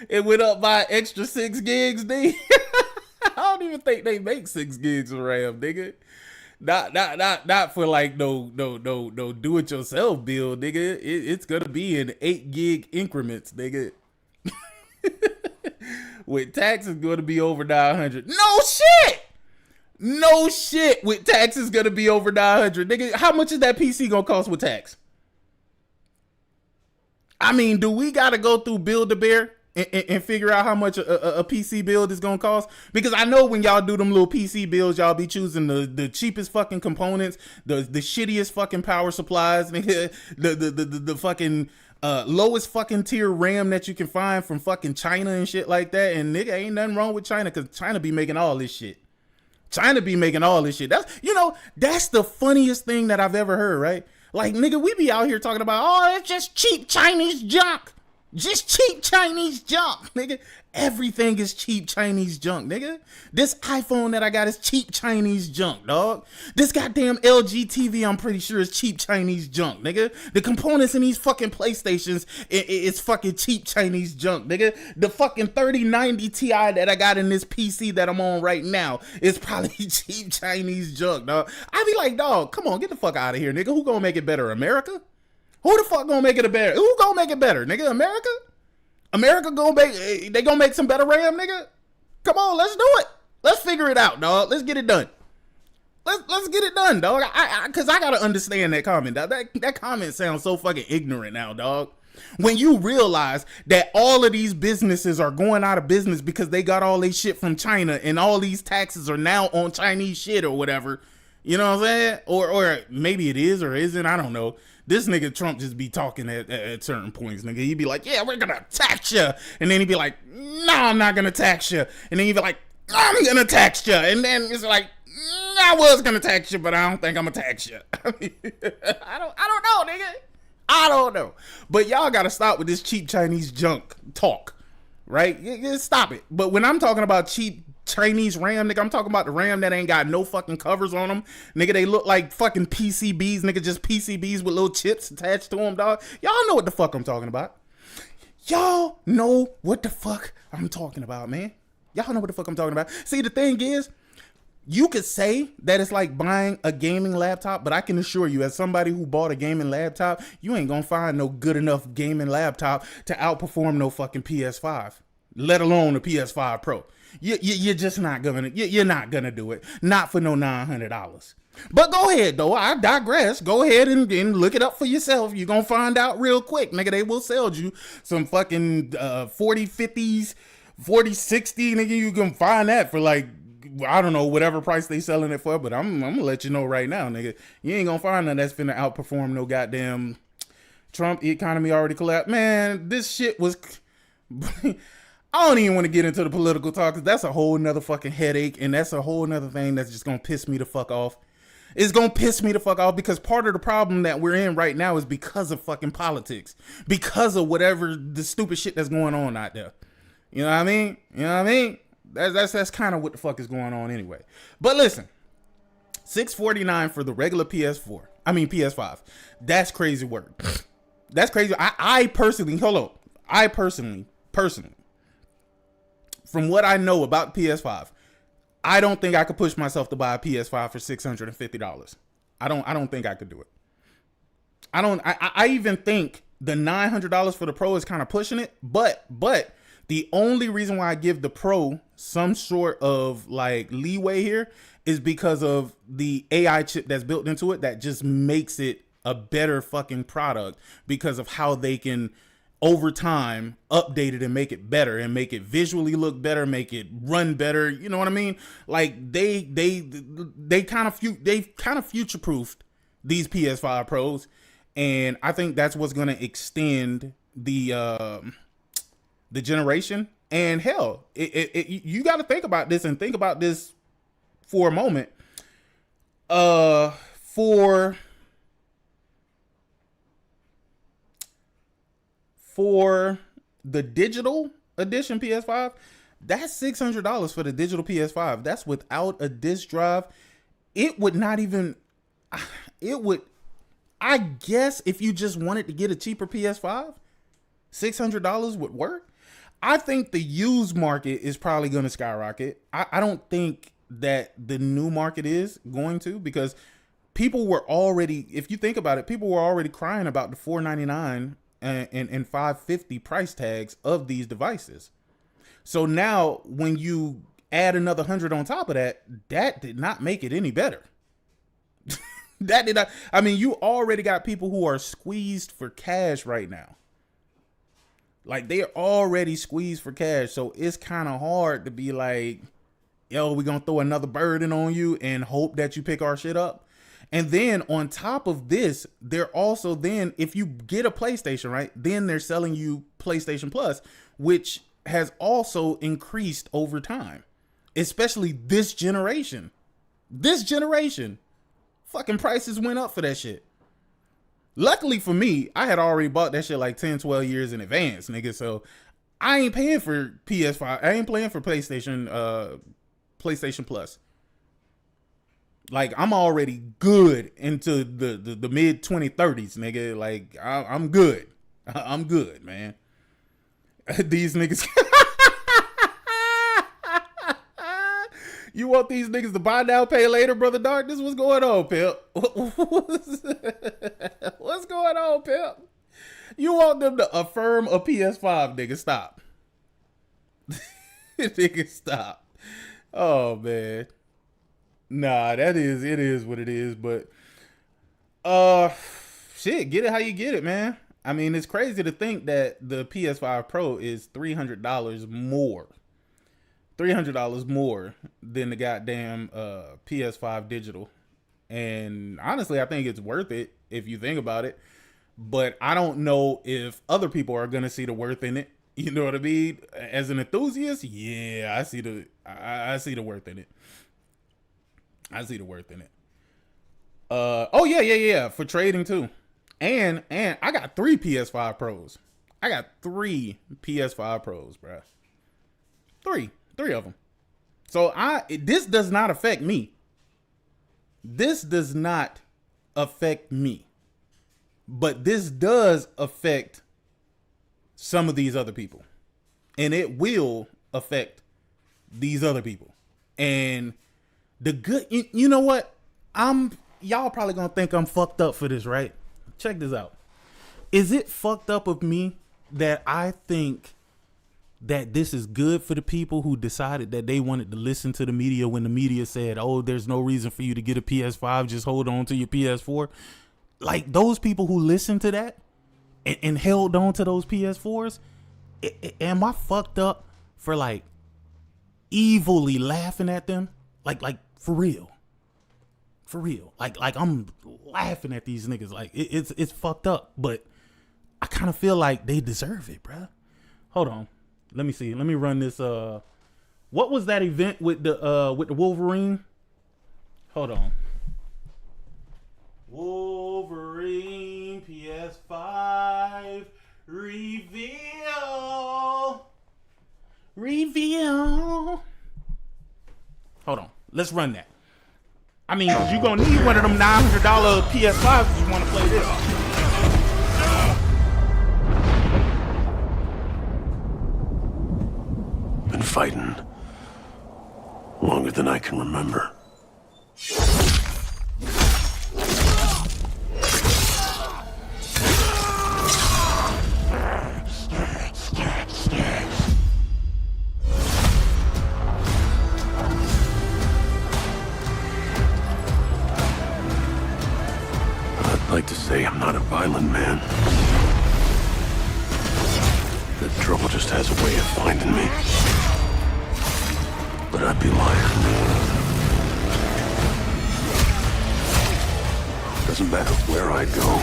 Speaker 11: It went up by extra 6 gigs, D. I don't even think they make 6 gigs of RAM, nigga. Not for like no do it yourself build, nigga. It's gonna be in 8 gig increments, nigga. With taxes gonna be over 900. No shit. With taxes gonna be over 900, nigga. How much is that PC gonna cost with tax? I mean, do we gotta go through Build-A-Bear and figure out how much a PC build is gonna cost? Because I know when y'all do them little PC builds, y'all be choosing the cheapest fucking components, the shittiest fucking power supplies, nigga, the fucking lowest fucking tier RAM that you can find from fucking China and shit like that. And nigga, ain't nothing wrong with China, because China be making all this shit. That's the funniest thing that I've ever heard, right? Like, nigga, we be out here talking about, oh, it's just cheap Chinese junk. Just cheap Chinese junk, nigga. Everything is cheap Chinese junk, nigga. This iPhone that I got is cheap Chinese junk, dog. This goddamn LG TV, I'm pretty sure, is cheap Chinese junk, nigga. The components in these fucking PlayStations is fucking cheap Chinese junk, nigga. The fucking 3090 Ti that I got in this PC that I'm on right now is probably cheap Chinese junk, dog. I be like, dog, come on, get the fuck out of here, nigga. Who gonna make it better, America? Who the fuck gonna make it better? Who gonna make it better, nigga? America? America they gonna make some better RAM, nigga? Come on, let's do it. Let's figure it out, dog. Let's get it done. Let's get it done, dog. Cause I gotta understand that comment. That comment sounds so fucking ignorant now, dog. When you realize that all of these businesses are going out of business because they got all their shit from China and all these taxes are now on Chinese shit or whatever. You know what I'm saying? Or maybe it is or isn't. I don't know. This nigga Trump just be talking at certain points, nigga. He'd be like, yeah, we're gonna tax you. And then he'd be like, no, I'm not gonna tax you. And then he'd be like, I'm gonna tax you. And then it's like, I was gonna tax you, but I don't think I'm gonna tax you. I don't know, nigga. I don't know. But y'all gotta stop with this cheap Chinese junk talk, right? Stop it. But when I'm talking about cheap Chinese RAM, nigga, I'm talking about the RAM that ain't got no fucking covers on them. Nigga, they look like fucking PCBs, nigga, just PCBs with little chips attached to them, dog. Y'all know what the fuck I'm talking about. Y'all know what the fuck I'm talking about, man. Y'all know what the fuck I'm talking about. See, the thing is, you could say that it's like buying a gaming laptop, but I can assure you, as somebody who bought a gaming laptop, you ain't gonna find no good enough gaming laptop to outperform no fucking PS5, let alone a PS5 Pro. You're just not gonna. You're not gonna do it. Not for no $900. But go ahead though. I digress. Go ahead and look it up for yourself. You're gonna find out real quick, nigga. They will sell you some fucking 4050s, 4060, nigga. You can find that for like, I don't know, whatever price they selling it for. But I'm gonna let you know right now, nigga. You ain't gonna find nothing that's finna outperform no goddamn Trump economy already collapsed. Man, this shit was. I don't even want to get into the political talk, because that's a whole nother fucking headache, and that's a whole nother thing that's just gonna piss me the fuck off. It's gonna piss me the fuck off, because part of the problem that we're in right now is because of fucking politics, because of whatever the stupid shit that's going on out there. You know what I mean? You know what I mean? That's kind of what the fuck is going on anyway. But listen, $649 for the regular PS5. That's crazy work. That's crazy. I personally, from what I know about PS5, I don't think I could push myself to buy a PS5 for $650. I don't think I could do it. I even think the $900 for the Pro is kind of pushing it, but the only reason why I give the Pro some sort of like leeway here is because of the AI chip that's built into it that just makes it a better fucking product, because of how they can over time update it and make it better and make it visually look better, make it run better. You know what I mean? Like they kind of future-proofed these PS5 Pros, and I think that's what's going to extend the generation. And hell, you got to think about this for a moment. For the digital edition PS5, that's $600 for the digital PS5. That's without a disc drive. It would, I guess if you just wanted to get a cheaper PS5, $600 would work. I think the used market is probably going to skyrocket. I don't think that the new market is going to, because people were already, if you think about it, people were already crying about the $499 and $550 price tags of these devices. So now when you add another 100 on top of that, that did not make it any better. That did not. I mean, you already got people who are squeezed for cash right now. Like, they're already squeezed for cash. So it's kind of hard to be like, yo, we're going to throw another burden on you and hope that you pick our shit up. And then on top of this, they're also then, if you get a PlayStation, right, then they're selling you PlayStation Plus, which has also increased over time, especially this generation. This generation, fucking prices went up for that shit. Luckily for me, I had already bought that shit like 10, 12 years in advance, nigga. So I ain't paying for PS5. I ain't paying for PlayStation Plus. Like, I'm already good into the mid 2030s, nigga. Like, I'm good. I'm good, man. These niggas. You want these niggas to buy now, pay later, Brother Darkness? What's going on, Pimp? What's going on, Pimp? You want them to affirm a PS5, nigga? Stop. Nigga, stop. Oh, man. Nah, it is what it is, but shit, get it how you get it, man. I mean, it's crazy to think that the PS5 Pro is $300 more. $300 more than the goddamn PS5 digital. And honestly, I think it's worth it if you think about it. But I don't know if other people are gonna see the worth in it. You know what I mean? As an enthusiast, yeah, I see the worth in it. I see the worth in it. Oh yeah, for trading too. And I got 3 PS5 Pros. I got 3 PS5 Pros, bro. 3 of them. So this does not affect me. This does not affect me. But this does affect some of these other people. And it will affect these other people. And the good, you know what? Y'all probably gonna think I'm fucked up for this, right? Check this out. Is it fucked up of me that I think that this is good for the people who decided that they wanted to listen to the media when the media said, oh, there's no reason for you to get a PS5, just hold on to your PS4? Like, those people who listened to that and held on to those PS4s, am I fucked up for like evilly laughing at them? Like for real. Like I'm laughing at these niggas. Like it's fucked up, but I kind of feel like they deserve it, bruh. Hold on. Let me see. Let me run this. What was that event with the Wolverine? Hold on. Wolverine PS5 reveal. Hold on. Let's run that. I mean, you're going to need one of them $900 PS5s if you want to play this.
Speaker 5: Been fighting longer than I can remember. I'd like to say I'm not a violent man. The trouble just has a way of finding me. But I'd be lying. Doesn't matter where I go.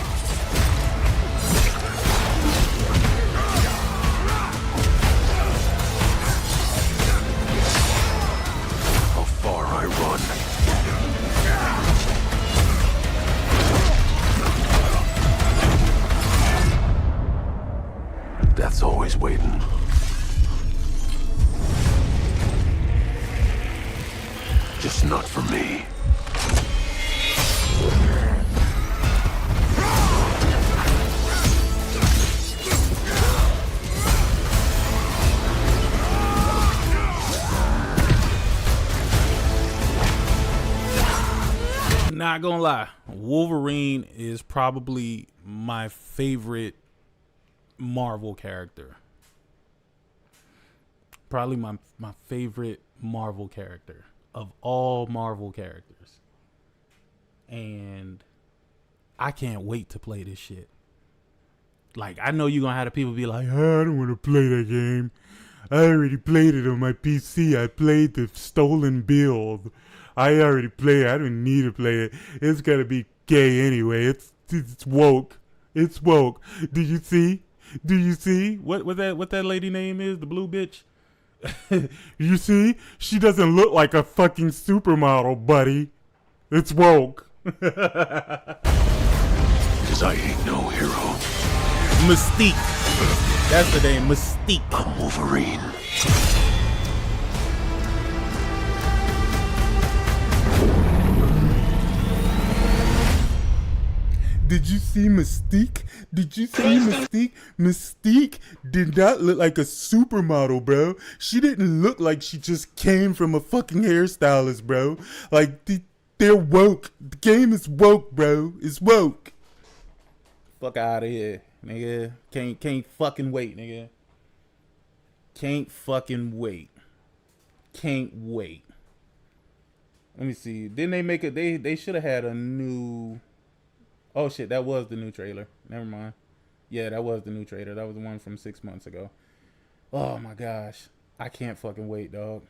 Speaker 5: How far I run. Death's always waiting. Just not for me.
Speaker 11: Not gonna lie, Wolverine is probably my favorite Marvel character. Probably my favorite Marvel character of all Marvel characters. And I can't wait to play this shit. Like, I know you're gonna have the people be like, oh, I don't want to play that game. I already played it on my PC. I played the stolen build. I already played it. I don't need to play it. It's gotta be gay anyway. It's woke. It's woke. Do you see? Do you see what that lady name is? The blue bitch. You see? She doesn't look like a fucking supermodel, buddy. It's woke.
Speaker 5: Because I ain't no hero.
Speaker 11: Mystique. That's the name, Mystique.
Speaker 5: I'm Wolverine.
Speaker 11: Did you see Mystique? Did you see Mystique? Mystique did not look like a supermodel, bro. She didn't look like she just came from a fucking hairstylist, bro. Like, they're woke. The game is woke, bro. It's woke. Fuck out of here, nigga. Can't fucking wait, nigga. Can't fucking wait. Can't wait. Let me see. Didn't they make it? They should have had a new... Oh shit, that was the new trailer. Never mind. Yeah, that was the new trailer. That was the one from 6 months ago. Oh my gosh. I can't fucking wait, dog.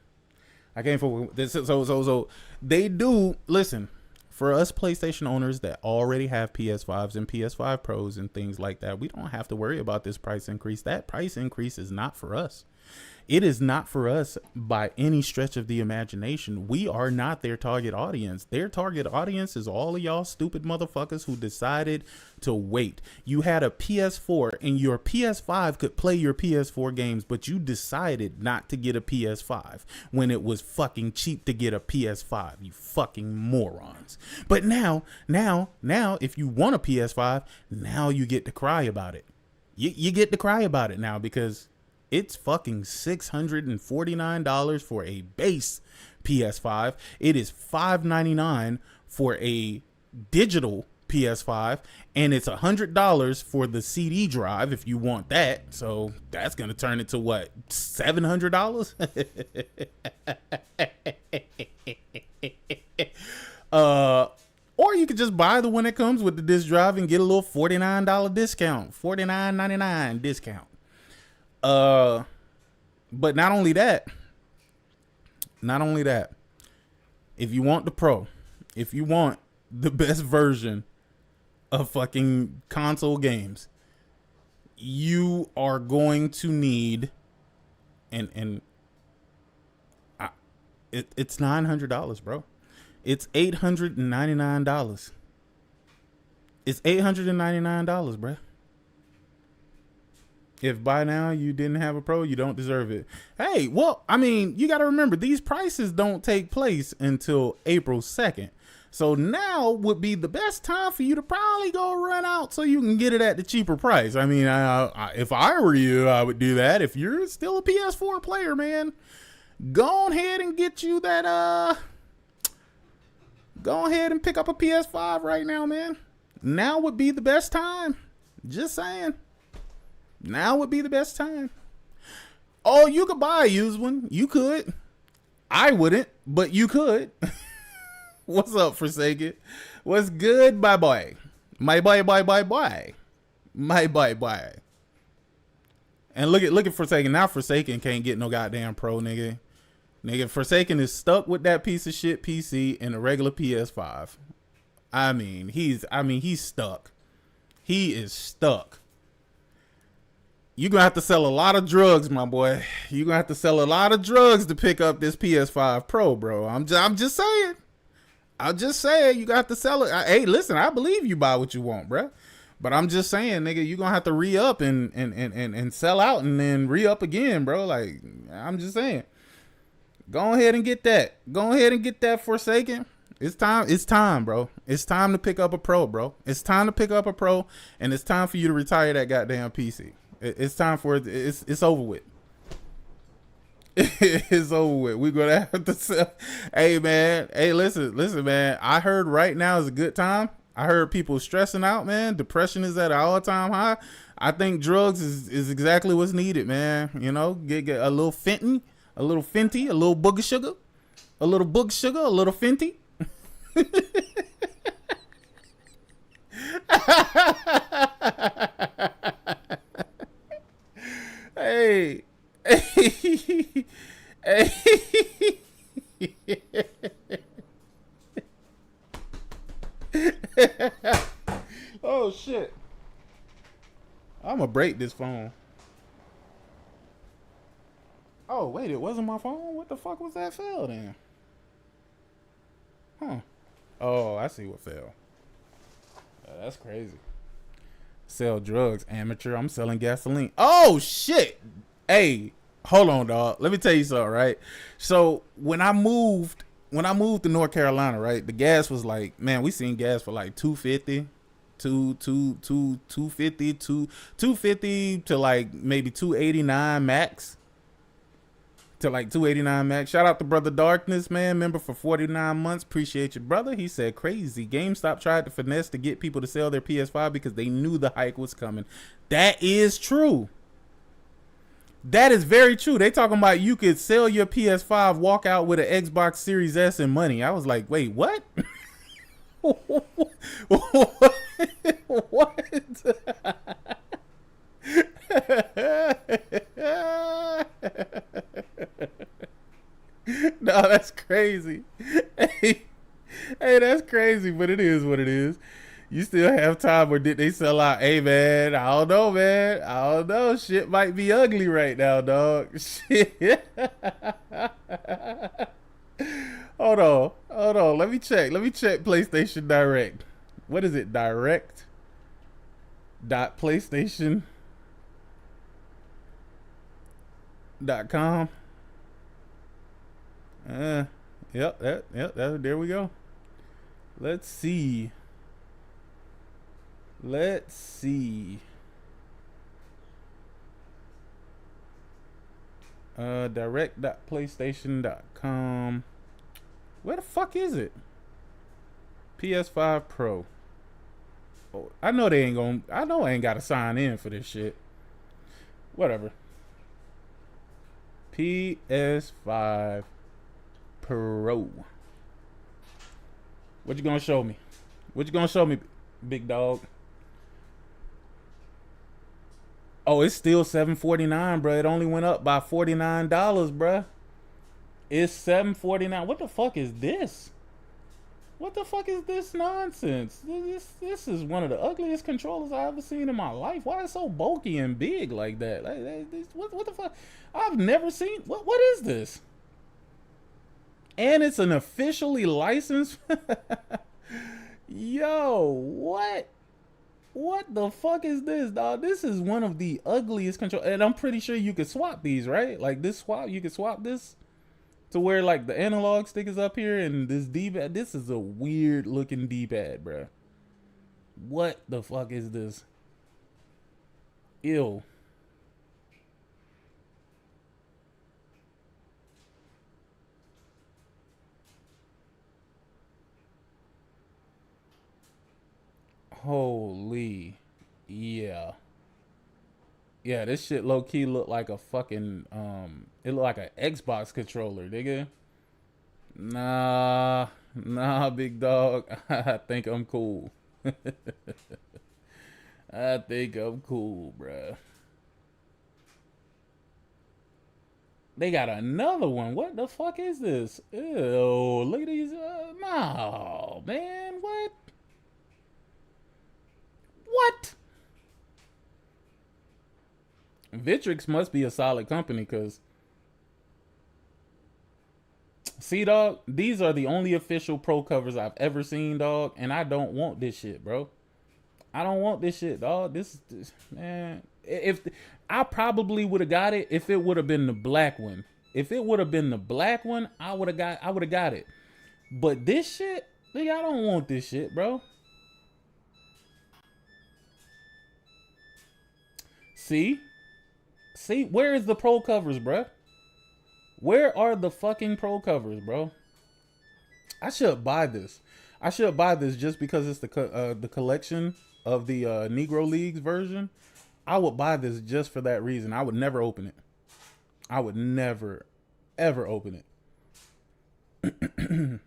Speaker 11: I can't fucking wait. So they do, listen, for us PlayStation owners that already have PS5s and PS5 Pros and things like that, we don't have to worry about this price increase. That price increase is not for us. It is not for us by any stretch of the imagination. We are not their target audience. Their target audience is all of y'all stupid motherfuckers who decided to wait. You had a PS4 and your PS5 could play your PS4 games, but you decided not to get a PS5 when it was fucking cheap to get a PS5. You fucking morons. But now, if you want a PS5, now you get to cry about it. You get to cry about it now because it's fucking $649 for a base PS5. It is $599 for a digital PS5, and it's $100 for the CD drive if you want that. So that's gonna turn it to what, $700? Or you could just buy the one that comes with the disc drive and get a little $49 discount, $49.99 discount. But not only that, if you want the Pro, if you want the best version of fucking console games, you are going to need, it's $900, bro. It's $899. It's $899, bro. If by now you didn't have a Pro, you don't deserve it. Hey, well, I mean, you got to remember, these prices don't take place until April 2nd. So now would be the best time for you to probably go run out so you can get it at the cheaper price. I mean, if I were you, I would do that. If you're still a PS4 player, man, go ahead and get you that, go ahead and pick up a PS5 right now, man. Now would be the best time. Just saying. Now would be the best time. Oh, you could buy a used one. You could. I wouldn't, but you could. What's up, Forsaken? What's good, my boy? My boy. My boy. And look at Forsaken. Now Forsaken can't get no goddamn Pro, nigga. Nigga, Forsaken is stuck with that piece of shit PC and a regular PS5. I mean, he's stuck. He is stuck. You're going to have to sell a lot of drugs, my boy. You're going to have to sell a lot of drugs to pick up this PS5 Pro, bro. I'm just saying. I'm just saying, you got to sell it. Hey, listen, I believe you buy what you want, bro. But I'm just saying, nigga, you're going to have to re-up and sell out and then re-up again, bro. Like, I'm just saying. Go ahead and get that. Go ahead and get that Forsaken. It's time, bro. It's time to pick up a Pro, bro. It's time to pick up a Pro, and it's time for you to retire that goddamn PC. It's time for it. It's over with. It's over with. We're gonna have to sell. Hey man, hey listen, man. I heard right now is a good time. I heard people stressing out, man. Depression is at an all-time high. I think drugs is exactly what's needed, man. You know, get a little Fenty, a little booger sugar, a little a little Fenty. Hey. Oh shit. I'm gonna break this phone. Oh wait, it wasn't my phone? What the fuck was that fell then? Huh. Oh, I see what fell. That's crazy. Sell drugs, amateur. I'm selling gasoline. Oh shit. Hey, hold on, dog. Let me tell you something, right? So when I moved to North Carolina, right, the gas was like, man, we seen gas for like $2.50, $2.50 to like maybe $2.89 max. To like $2.89 max. Shout out to Brother Darkness, man. Member for 49 months. Appreciate you, brother. He said crazy. GameStop tried to finesse to get people to sell their PS5 because they knew the hike was coming. That is true. That is very true. They talking about you could sell your PS5, walk out with an Xbox Series S and money. I was like, wait, what? What? No, that's crazy. Hey, that's crazy, but it is what it is. You still have time, or did they sell out? Hey, man, I don't know, man. I don't know. Shit might be ugly right now, dog. Shit. Hold on. Let me check PlayStation Direct. What is it? Direct.PlayStation.com. Yep, there we go. Let's see. Direct.PlayStation.com. Where the fuck is it? PS5 Pro. Oh, I know I ain't gotta sign in for this shit. Whatever. PS5 Pro. What you gonna show me? Big dog? Oh, it's still $749, bro. It only went up by $49, bro. It's $749. What the fuck is this? What the fuck is this nonsense? This is one of the ugliest controllers I've ever seen in my life. Why is it so bulky and big like that? What the fuck? I've never seen. What is this? And it's an officially licensed. Yo, what? What the fuck is this, dog? This is one of the ugliest controls, and I'm pretty sure you could swap these, right? Like this swap, you could swap this to where like the analog stick is up here, and this D-pad. This is a weird looking D-pad, bro. What the fuck is this? Ew. Holy, yeah, this shit low key look like a fucking it look like an Xbox controller, nigga. Nah, big dog. I think I'm cool. I think I'm cool, bruh. They got another one. What the fuck is this? Ew, look at these. No, man, what? What? Vitrix must be a solid company, because see, dog, these are the only official Pro covers I've ever seen, dog, and I don't want this shit, bro. I don't want this shit, dog. This man, if I probably would have got it if it would have been the black one. If it would have been the black one, I would have got it. But this shit, nigga, I don't want this shit, bro. See, where is the Pro covers, bruh? Where are the fucking pro covers, bro? I should buy this. I should buy this just because it's the collection of the Negro Leagues version. I would buy this just for that reason. I would never open it. I would never, ever open it.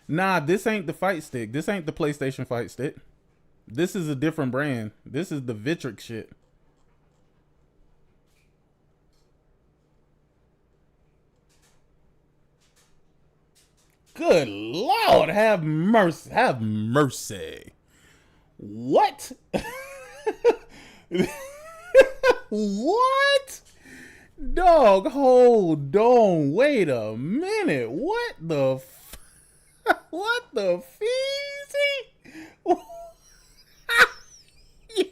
Speaker 11: Nah, this ain't the fight stick. This ain't the PlayStation fight stick. This is a different brand. This is the Vitric shit. Good Lord, have mercy. Have mercy. What? What? Dog, hold on. Wait a minute. What the what the feezy?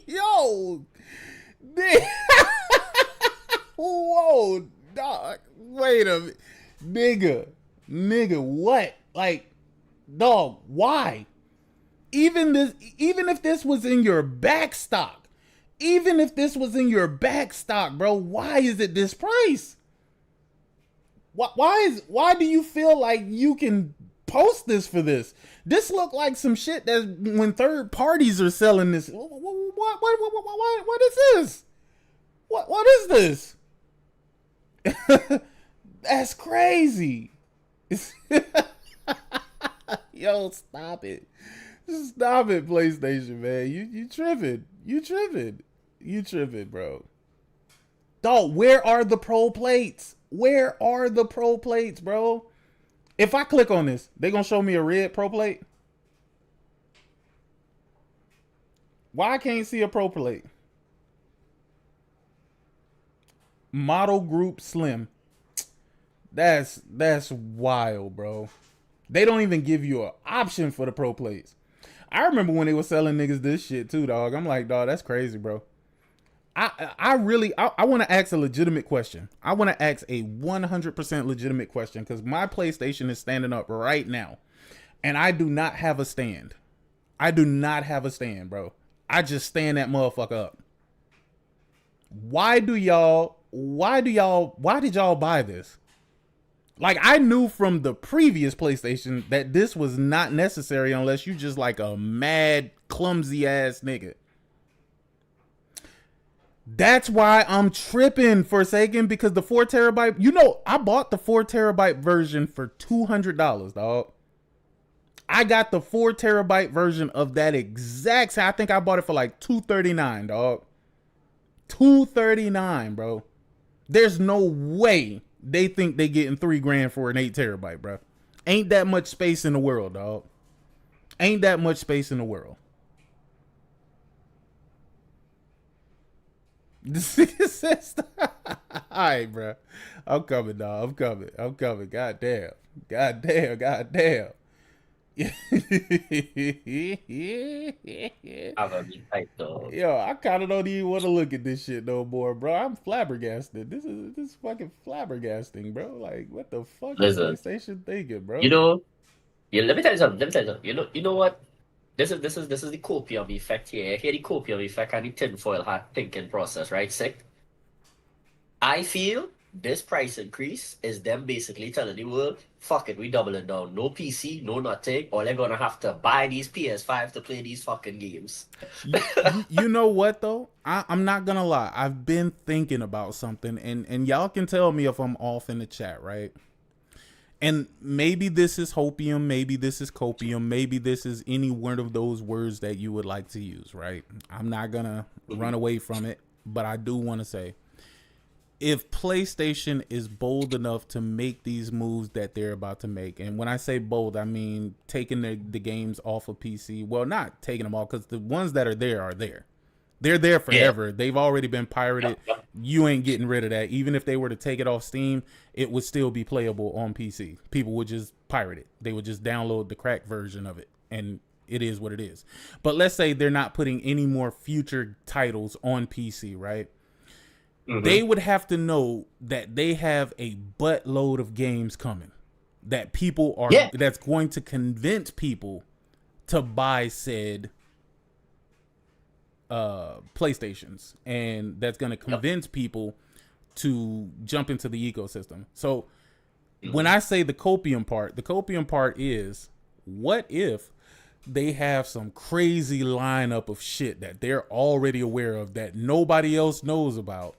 Speaker 11: Yo. Whoa, dog. Wait a minute. Nigga, what? Like, dog, why? Even if this was in your back stock, bro, why is it this price? Why do you feel like you can post this for this? This look like some shit that when third parties are selling this. What is this? What is this? That's crazy. Yo, stop it. Stop it, PlayStation, man. You tripping. You tripping, bro. Dog, where are the pro plates? Where are the pro plates, bro? If I click on this, they gonna show me a red pro plate? Why I can't see a pro plate? Model group slim. That's wild, bro. They don't even give you an option for the pro plates. I remember when they were selling niggas this shit too, dog. I'm like, dog, that's crazy, bro. I want to ask a legitimate question. I want to ask a 100% legitimate question because my PlayStation is standing up right now, and I do not have a stand. I do not have a stand, bro. I just stand that motherfucker up. Why did y'all buy this? Like, I knew from the previous PlayStation that this was not necessary unless you just like a mad, clumsy ass nigga. That's why I'm tripping, Forsaken, because the 4 terabyte, you know, I bought the 4 terabyte version for $200, dog. I got the 4 terabyte version of that exact, I think I bought it for like $239, dog. $239, bro. There's no way they think they getting $3,000 for an 8 terabyte, bro. Ain't that much space in the world, dog. Ain't that much space in the world. Alright, bro. I'm coming, dog. I'm coming. God damn. Yo, I kind of don't even want to look at this shit no more, bro. I'm flabbergasted. This is fucking flabbergasting, bro. Like, what the fuck is PlayStation thinking, bro?
Speaker 17: You know, let me tell you something. You know what? This is the copium effect here. Here the copium effect and the tinfoil hat thinking process, right? Sick. I feel this price increase is them basically telling the world, fuck it, we doubling down. No PC, no nothing, or they're gonna have to buy these PS5 to play these fucking games.
Speaker 11: You know what though? I'm not gonna lie. I've been thinking about something, and y'all can tell me if I'm off in the chat, right? And maybe this is hopium, maybe this is copium, maybe this is any one of those words that you would like to use, right? I'm not gonna run away from it, but I do want to say, if PlayStation is bold enough to make these moves that they're about to make, and when I say bold, I mean taking the games off of PC. Well, not taking them all, because the ones that are there. They're there forever. Yeah. They've already been pirated. You ain't getting rid of that. Even if they were to take it off Steam, it would still be playable on PC. People would just pirate it. They would just download the cracked version of it, and it is what it is. But let's say they're not putting any more future titles on PC, right? Mm-hmm. They would have to know that they have a buttload of games coming that people are that's going to convince people to buy said PlayStations, and that's going to convince people to jump into the ecosystem. So when I say the copium part is, what if they have some crazy lineup of shit that they're already aware of that nobody else knows about,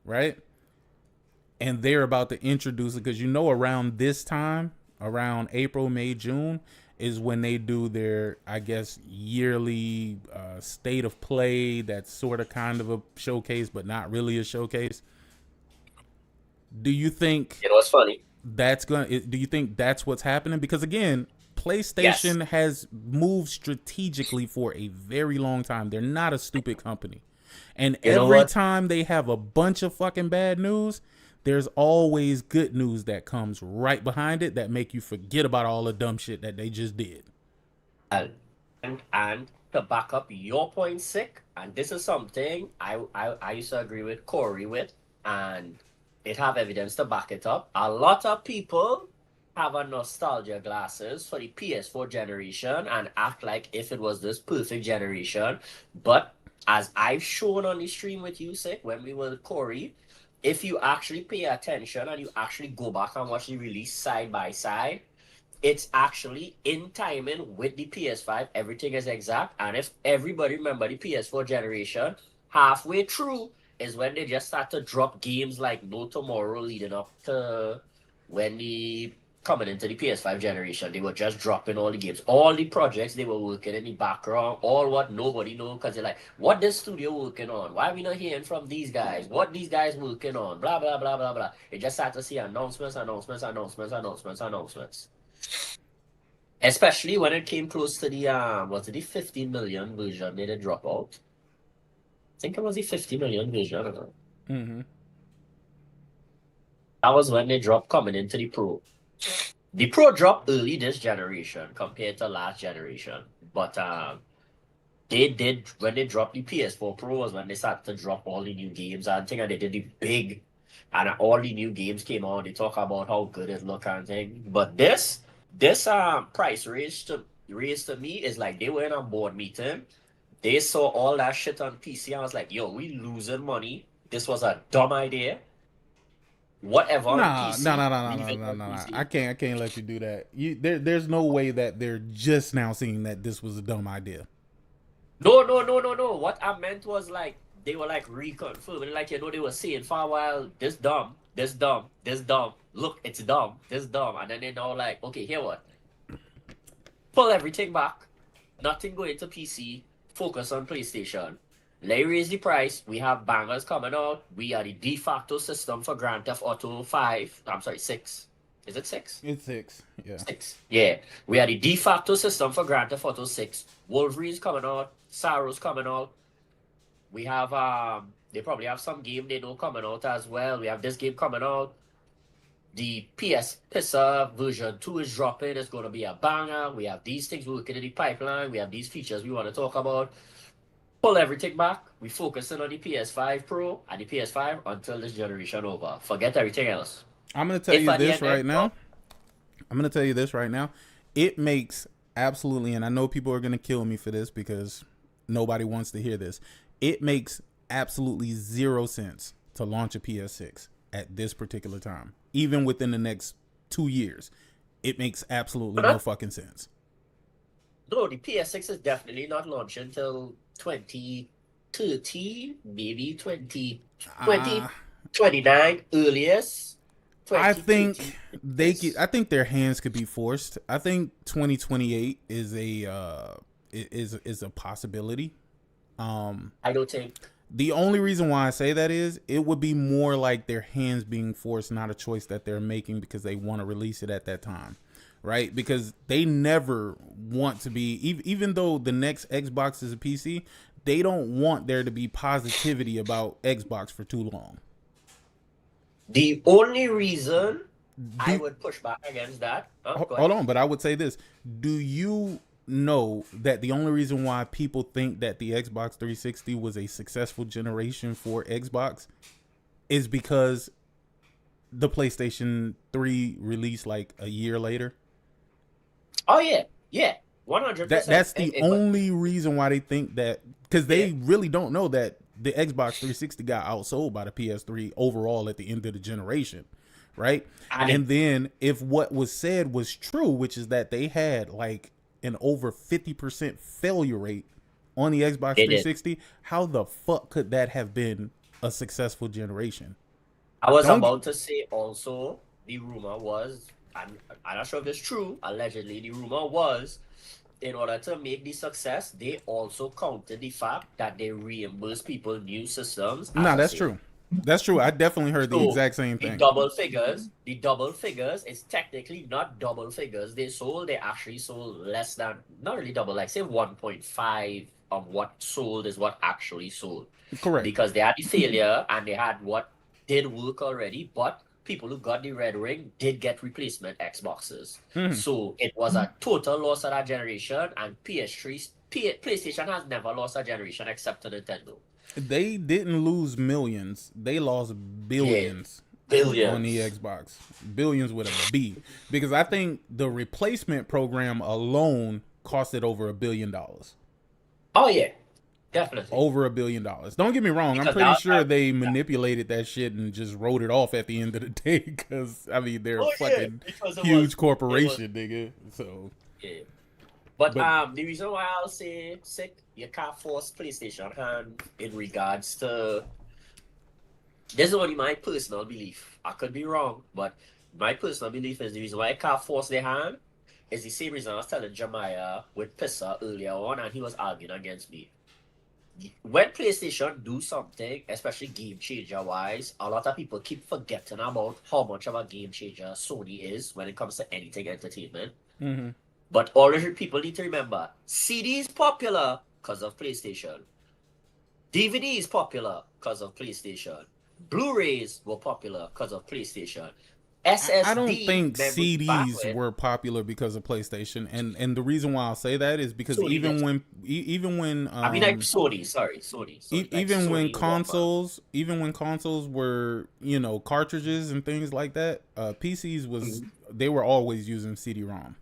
Speaker 11: right? And they're about to introduce it, because around this time, around April, May, June, is when they do their, I guess, yearly state of play. That's sort of kind of a showcase, but not really a showcase. Do you think
Speaker 17: it's funny?
Speaker 11: Do you think that's what's happening? Because again, PlayStation has moved strategically for a very long time. They're not a stupid company. And every time they have a bunch of fucking bad news, there's always good news that comes right behind it that make you forget about all the dumb shit that they just did.
Speaker 17: And to back up your point, Sick, and this is something I used to agree with Corey with, and it have evidence to back it up. A lot of people have a nostalgia glasses for the PS4 generation and act like if it was this perfect generation. But as I've shown on the stream with you, Sick, when we were with Corey, if you actually pay attention and you actually go back and watch the release side by side, it's actually in timing with the PS5. Everything is exact. And if everybody remember the PS4 generation, halfway through is when they just start to drop games like no tomorrow, leading up to when the coming into the PS5 generation. They were just dropping all the games, all the projects they were working in the background, all what nobody know, because they're like, what this studio working on? Why are we not hearing from these guys? What these guys working on? Blah, blah, blah, blah, blah. They just start to see announcements. Especially when it came close to the, was it the 15 million version they did drop out? I think it was the 50 million version.
Speaker 11: Mm-hmm.
Speaker 17: That was when they dropped coming into the Pro. The Pro dropped early this generation compared to last generation. But they did, when they dropped the PS4 Pro was when they started to drop all the new games. I think they did the big, and all the new games came out. They talk about how good it look and thing. But this price raise to me is like they were in a board meeting. They saw all that shit on PC. I was like, yo, we losing money. This was a dumb idea. Whatever.
Speaker 11: No. I can't let you do that. There's no way that they're just now seeing that this was a dumb idea.
Speaker 17: No. What I meant was like they were like reconfirming, like they were saying for a while, this dumb. Look, it's dumb. This dumb, and then they now like, okay, here what? Pull everything back. Nothing going to PC. Focus on PlayStation. Let raise the price. We have bangers coming out. We are the de facto system for Grand Theft Auto 5. I'm sorry, 6. Is it 6?
Speaker 11: It's 6. Yeah.
Speaker 17: 6. Yeah. We are the de facto system for Grand Theft Auto 6. Wolverine's coming out. Sorrow's coming out. We have they probably have some game they know coming out as well. We have this game coming out. The PS Pisser version 2 is dropping. It's going to be a banger. We have these things working in the pipeline. We have these features we want to talk about. Pull everything back. We focusing on the PS5 Pro and the PS5 until this generation over. Forget everything else.
Speaker 11: I'm going to tell you this right now. It makes absolutely, and I know people are going to kill me for this because nobody wants to hear this. It makes absolutely 0 sense to launch a PS6 at this particular time. Even within the next 2 years. It makes absolutely no fucking sense.
Speaker 17: No, the PS6 is definitely not launching until 2030, maybe 2029 earliest.
Speaker 11: I think I think their hands could be forced. I think 2028 is a possibility.
Speaker 17: I don't think.
Speaker 11: The only reason why I say that is it would be more like their hands being forced, not a choice that they're making because they want to release it at that time. Right? Because they never want to be, even though the next Xbox is a PC, they don't want there to be positivity about Xbox for too long.
Speaker 17: The only reason I would push back against that.
Speaker 11: Hold on, but I would say this. Do you know that the only reason why people think that the Xbox 360 was a successful generation for Xbox is because the PlayStation 3 released like a year later?
Speaker 17: Oh yeah, 100%.
Speaker 11: That's the only reason why they think that, because they really don't know that the Xbox 360 got outsold by the PS3 overall at the end of the generation, right? And then if what was said was true, which is that they had like an over 50% failure rate on the Xbox 360, how the fuck could that have been a successful generation?
Speaker 17: I was about to say also, the rumor was, I'm not sure if it's true, allegedly the rumor was, in order to make the success, they also counted the fact that they reimburse people new systems.
Speaker 11: Nah, that's true. That's true. I definitely heard the exact same thing.
Speaker 17: The double figures is technically not double figures. They actually sold less than, not really double, like say 1.5 of what sold is what actually sold.
Speaker 11: Correct.
Speaker 17: Because they had the failure and they had what did work already, but people who got the red ring did get replacement Xboxes. So it was a total loss of that generation, and PlayStation has never lost a generation except to Nintendo.
Speaker 11: They didn't lose millions. They lost billions.
Speaker 17: Billions.
Speaker 11: On the Xbox. Billions with a B. Because I think the replacement program alone costed over $1 billion.
Speaker 17: Oh, yeah. Definitely.
Speaker 11: Over $1 billion. Don't get me wrong.
Speaker 17: Because
Speaker 11: I'm pretty sure they manipulated that shit and just wrote it off at the end of the day. Because, I mean, they're a fucking huge corporation, nigga. So.
Speaker 17: Yeah. But the reason why I'll say, Sick, you can't force PlayStation hand in regards to... This is only my personal belief. I could be wrong, but my personal belief is the reason why I can't force their hand is the same reason I was telling Jemiah with Pissa earlier on, and he was arguing against me. When PlayStation do something, especially game changer wise, a lot of people keep forgetting about how much of a game changer Sony is when it comes to anything entertainment. But all the people need to remember, CD is popular because of PlayStation. DVD is popular because of PlayStation. Blu-rays were popular because of PlayStation. SSD,
Speaker 11: I don't think CDs were popular because of PlayStation, and the reason why I'll say that is because
Speaker 17: Sony
Speaker 11: even when
Speaker 17: I mean, like Sony.
Speaker 11: Even when consoles were, you know, cartridges and things like that, PCs was they were always using CD-ROM.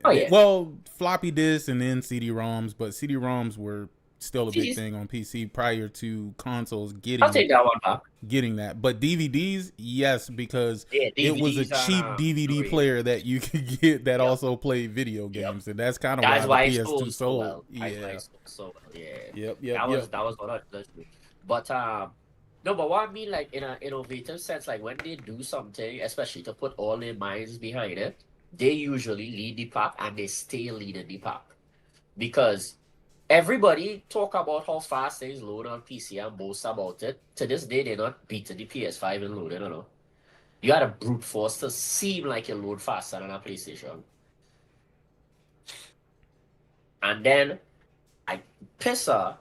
Speaker 17: Oh yeah.
Speaker 11: Well, floppy disks and then CD-ROMs, but CD-ROMs were still a big thing on PC prior to consoles getting.
Speaker 17: I'll take that one back.
Speaker 11: Getting that, but DVDs, yes, because
Speaker 17: DVDs,
Speaker 11: it was a cheap DVD player that you could get that also played video games, and that's kind of why the PS2 sold.
Speaker 17: Well.
Speaker 11: Yeah.
Speaker 17: Yep. That was what I was. But no, but what I mean, like in an innovative sense, like when they do something, especially to put all their minds behind it, they usually lead the pack and they stay leading the pack, because everybody talk about how fast things load on PC and boast about it. To this day, they're not beating the PS5 in loading, you know. You gotta brute force to seem like you load faster than a PlayStation. And then, Pissa,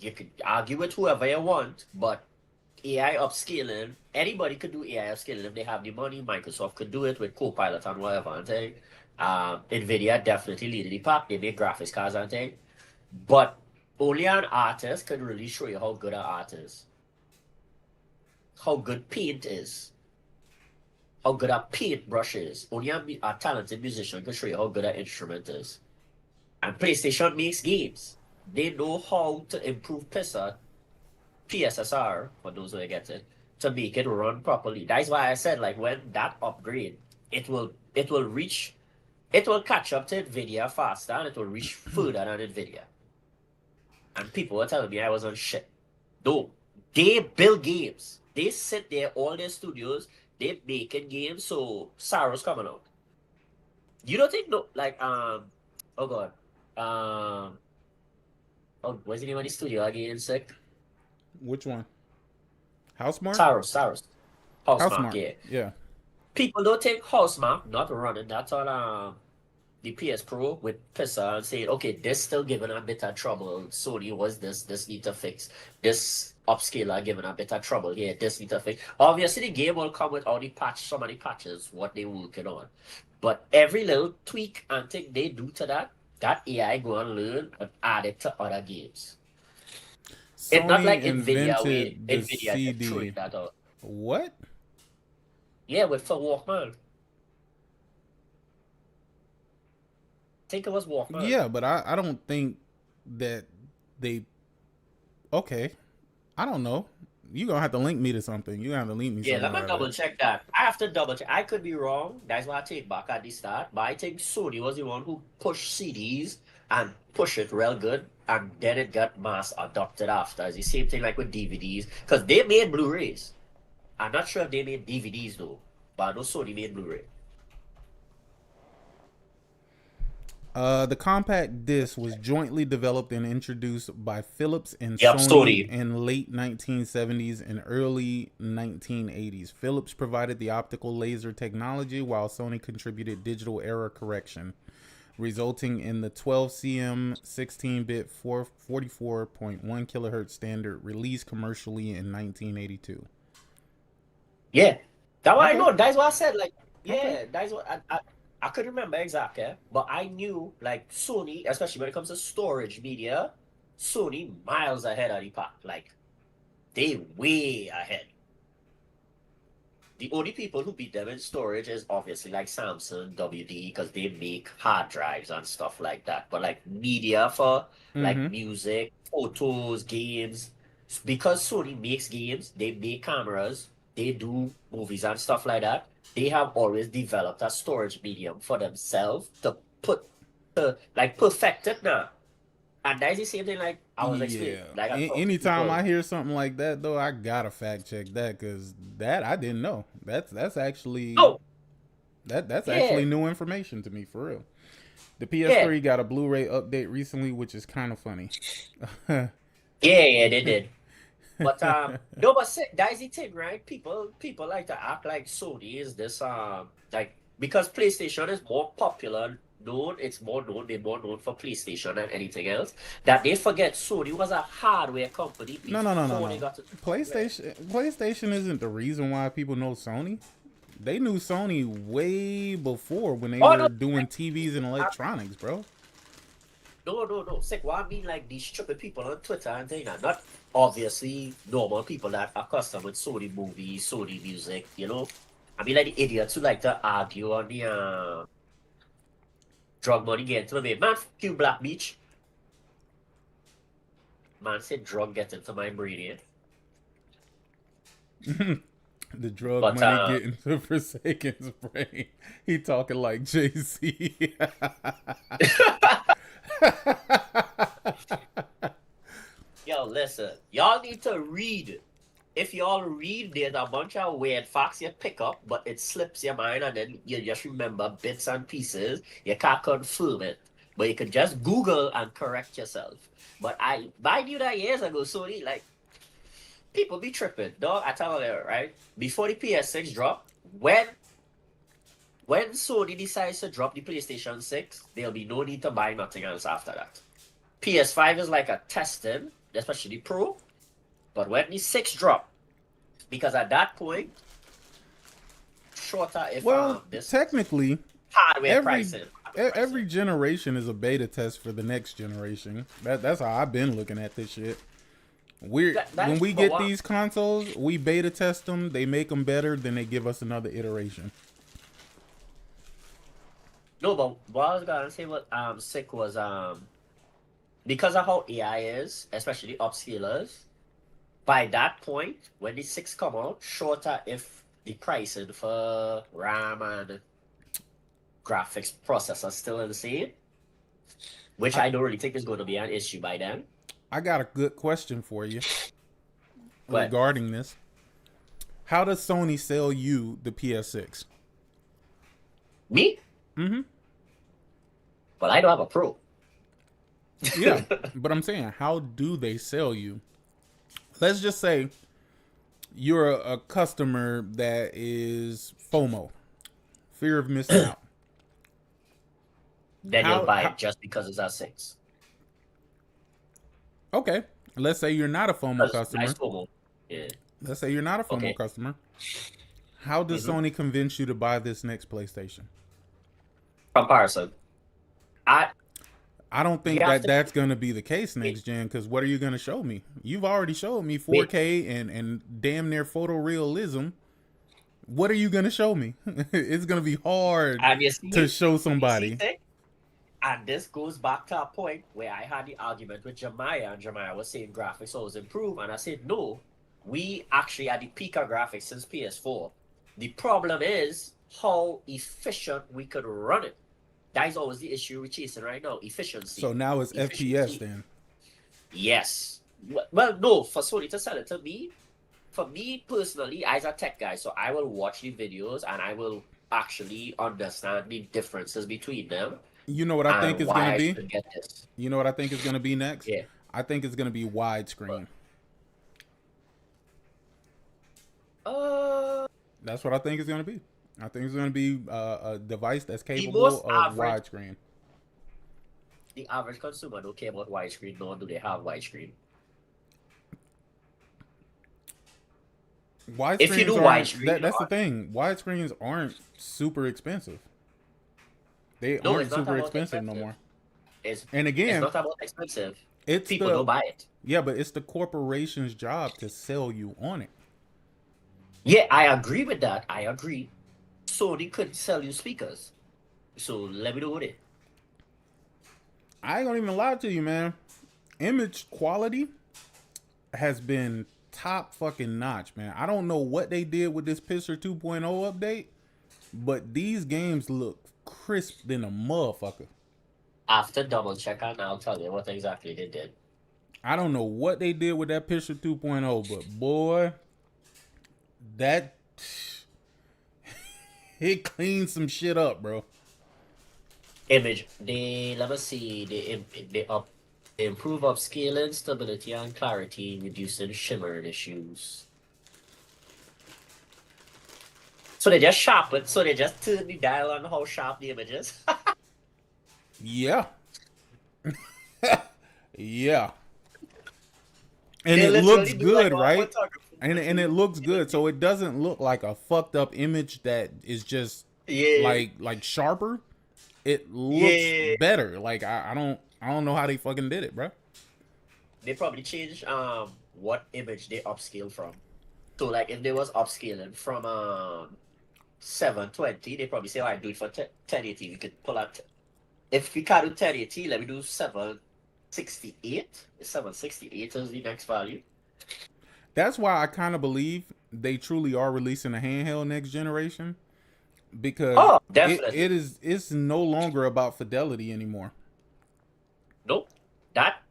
Speaker 17: you could argue with whoever you want, but AI upscaling, anybody could do AI upscaling if they have the money. Microsoft could do it with Copilot and whatever and thing. NVIDIA definitely leading the pack. They make graphics cards and thing. But only an artist could really show you how good an art is. How good paint is. How good a paintbrush is. Only a talented musician can show you how good an instrument is. And PlayStation makes games. They know how to improve PSSR, for those who get it, to make it run properly. That's why I said, like, when that upgrade, it will catch up to NVIDIA faster, and it will reach further than NVIDIA. And people were telling me I was on shit. No, they build games. They sit there, all their studios, they making games, so Sarah's coming out. You don't think, no, like, oh god. What's the name of the studio again, Sick?
Speaker 11: Which one? Housemarque?
Speaker 17: Saros. Housemarque,
Speaker 11: yeah.
Speaker 17: People don't think Housemarque not running that on the PS Pro with Pissa and saying, okay, this still giving a bit of trouble. Sony was this need to fix. This upscaler giving a bit of trouble here. This need to fix. Obviously, the game will come with all the so many patches, what they working on. But every little tweak and thing they do to that AI go and learn and add it to other games.
Speaker 11: Sony
Speaker 17: it's not like NVIDIA way.
Speaker 11: NVIDIA
Speaker 17: CD. Throwing that out.
Speaker 11: What?
Speaker 17: Yeah, with for Walkman. I think it was Walkman.
Speaker 11: Yeah, but I don't think that they Okay. I don't know. You're going to have to link me to something. You're going to have to link me
Speaker 17: Yeah,
Speaker 11: something.
Speaker 17: let me double check that. I have to double check. I could be wrong. That's why I take back at the start. But I think Sony was the one who pushed CDs and pushed it real good. And then it got mass adopted after. It's the same thing like with DVDs. Because they made Blu-rays. I'm not sure if they made DVDs though. But I know Sony made Blu-ray.
Speaker 11: The compact disc was jointly developed and introduced by Philips and
Speaker 17: Sony.
Speaker 11: in late 1970s and early 1980s. Philips provided the optical laser technology while Sony contributed digital error correction, resulting in the 12cm 16-bit 44.1 kilohertz standard released commercially in 1982.
Speaker 17: Yeah. That's what I know. That's what I said. Like, yeah, that's what I couldn't remember exactly, but I knew like Sony, especially when it comes to storage media, Sony miles ahead of the pack. Like they way ahead. The only people who beat them in storage is obviously like Samsung, WD, because they make hard drives and stuff like that. But like media for like music, photos, games, because Sony makes games, they make cameras, they do movies and stuff like that. They have always developed a storage medium for themselves to perfect it now. And that's the same thing like I was explaining. Like
Speaker 11: anytime I hear something like that though, I gotta fact check that because that I didn't know. That's actually that's actually new information to me for real. The PS3 got a Blu-ray update recently, which is kind of funny.
Speaker 17: Yeah, they did. But no, but that's the thing, right? People like to act like Sony is this like because PlayStation is more popular known, it's more known, they're more known for PlayStation than anything else. That they forget Sony was a hardware company.
Speaker 11: No. PlayStation isn't the reason why people know Sony. They knew Sony way before when they were doing TVs and electronics, bro.
Speaker 17: No. Sick. What I mean, like these stupid people on Twitter and things, not obviously normal people that are accustomed with Sony movies, Sony music, you know. I mean, like the idiots who like to argue on the drug money get into my man. Fuck you, Black Beach. Man said drug get into my brain.
Speaker 11: The drug money get into Forsaken's brain. He talking like Jay-Z.
Speaker 17: Yo, listen. Y'all need to read. If y'all read, there's a bunch of weird facts you pick up, but it slips your mind and then you just remember bits and pieces. You can't confirm it. But you can just Google and correct yourself. But I knew that years ago, Sony, like, people be tripping. Dog, I tell you, right? Before the PS6 dropped, when Sony decides to drop the PlayStation 6, there'll be no need to buy nothing else after that. PS5 is like a testing, especially the Pro. But when the 6 drop, because at that point, shorter if this
Speaker 11: technically
Speaker 17: hardware pricing.
Speaker 11: Every generation is a beta test for the next generation. That's how I've been looking at this shit. When we get these consoles, we beta test them, they make them better, then they give us another iteration.
Speaker 17: No, but what I was gonna say what Sick was because of how AI is, especially upscalers, by that point, when the 6 come out, shorter if the pricing for RAM and graphics processor still the same, which I don't really think is going to be an issue by then.
Speaker 11: I got a good question for you regarding this. How does Sony sell you the PS6?
Speaker 17: Me?
Speaker 11: Mm-hmm.
Speaker 17: Well, I don't have a Pro.
Speaker 11: Yeah, but I'm saying, how do they sell you? Let's just say you're a customer that is FOMO, fear of missing out.
Speaker 17: Then you'll buy it just because it's a 6.
Speaker 11: Okay, let's say you're not a FOMO customer.
Speaker 17: Nice FOMO. Yeah.
Speaker 11: Let's say you're not a FOMO customer. How does Sony convince you to buy this next PlayStation?
Speaker 17: Comparison.
Speaker 11: I don't think that's going to be the case next gen, because what are you going to show me? You've already showed me 4K and damn near photorealism. What are you going to show me? It's going to be hard to show somebody.
Speaker 17: And this goes back to a point where I had the argument with Jemiah, and Jemiah was saying graphics always improve, and I said, no, we actually at the peak of graphics since PS4. The problem is how efficient we could run it. That is always the issue we're chasing right now, efficiency.
Speaker 11: So now it's FPS then.
Speaker 17: Yes. Well, no, for Sony to sell it to me, for me personally, as a tech guy, so I will watch the videos and I will actually understand the differences between them.
Speaker 11: You know what I think it's going to be?
Speaker 17: Get this.
Speaker 11: You know what I think is going to be next?
Speaker 17: Yeah.
Speaker 11: I think it's going to be widescreen. That's what I think it's going to be. I think it's going to be a device that's capable of widescreen.
Speaker 17: The average consumer don't care about widescreen, nor do they have widescreen. If you do widescreen,
Speaker 11: that's the thing. Widescreens aren't super expensive. They aren't super expensive no more. And again,
Speaker 17: it's not about expensive.
Speaker 11: People
Speaker 17: don't buy it.
Speaker 11: Yeah, but it's the corporation's job to sell you on it.
Speaker 17: Yeah, I agree with that. I agree. Sony could sell you speakers. So let me do it.
Speaker 11: I ain't gonna even lie to you, man. Image quality has been top fucking notch, man. I don't know what they did with this Picture 2.0 update, but these games look crisp than a motherfucker.
Speaker 17: After double check, I'll tell you what exactly they did.
Speaker 11: I don't know what they did with that Picture 2.0, but boy, that it cleaned some shit up, bro.
Speaker 17: Image, let me see, they improve upscaling, stability, and clarity, reducing shimmer issues. So they just sharpen, so they just turn the dial on how sharp the image is.
Speaker 11: Yeah. Yeah. And it looks good, right? And it looks good, so it doesn't look like a fucked up image that is just like sharper. It looks better. Like I don't know how they fucking did it, bro.
Speaker 17: They probably changed what image they upscale from. So like if they was upscaling from 720, they probably say, all right, do it for 1080. We could pull out. If we can't do 1080, let me do 768. 768 is the next value.
Speaker 11: That's why I kind of believe they truly are releasing a handheld next generation, because it's no longer about fidelity anymore.
Speaker 17: Nope. That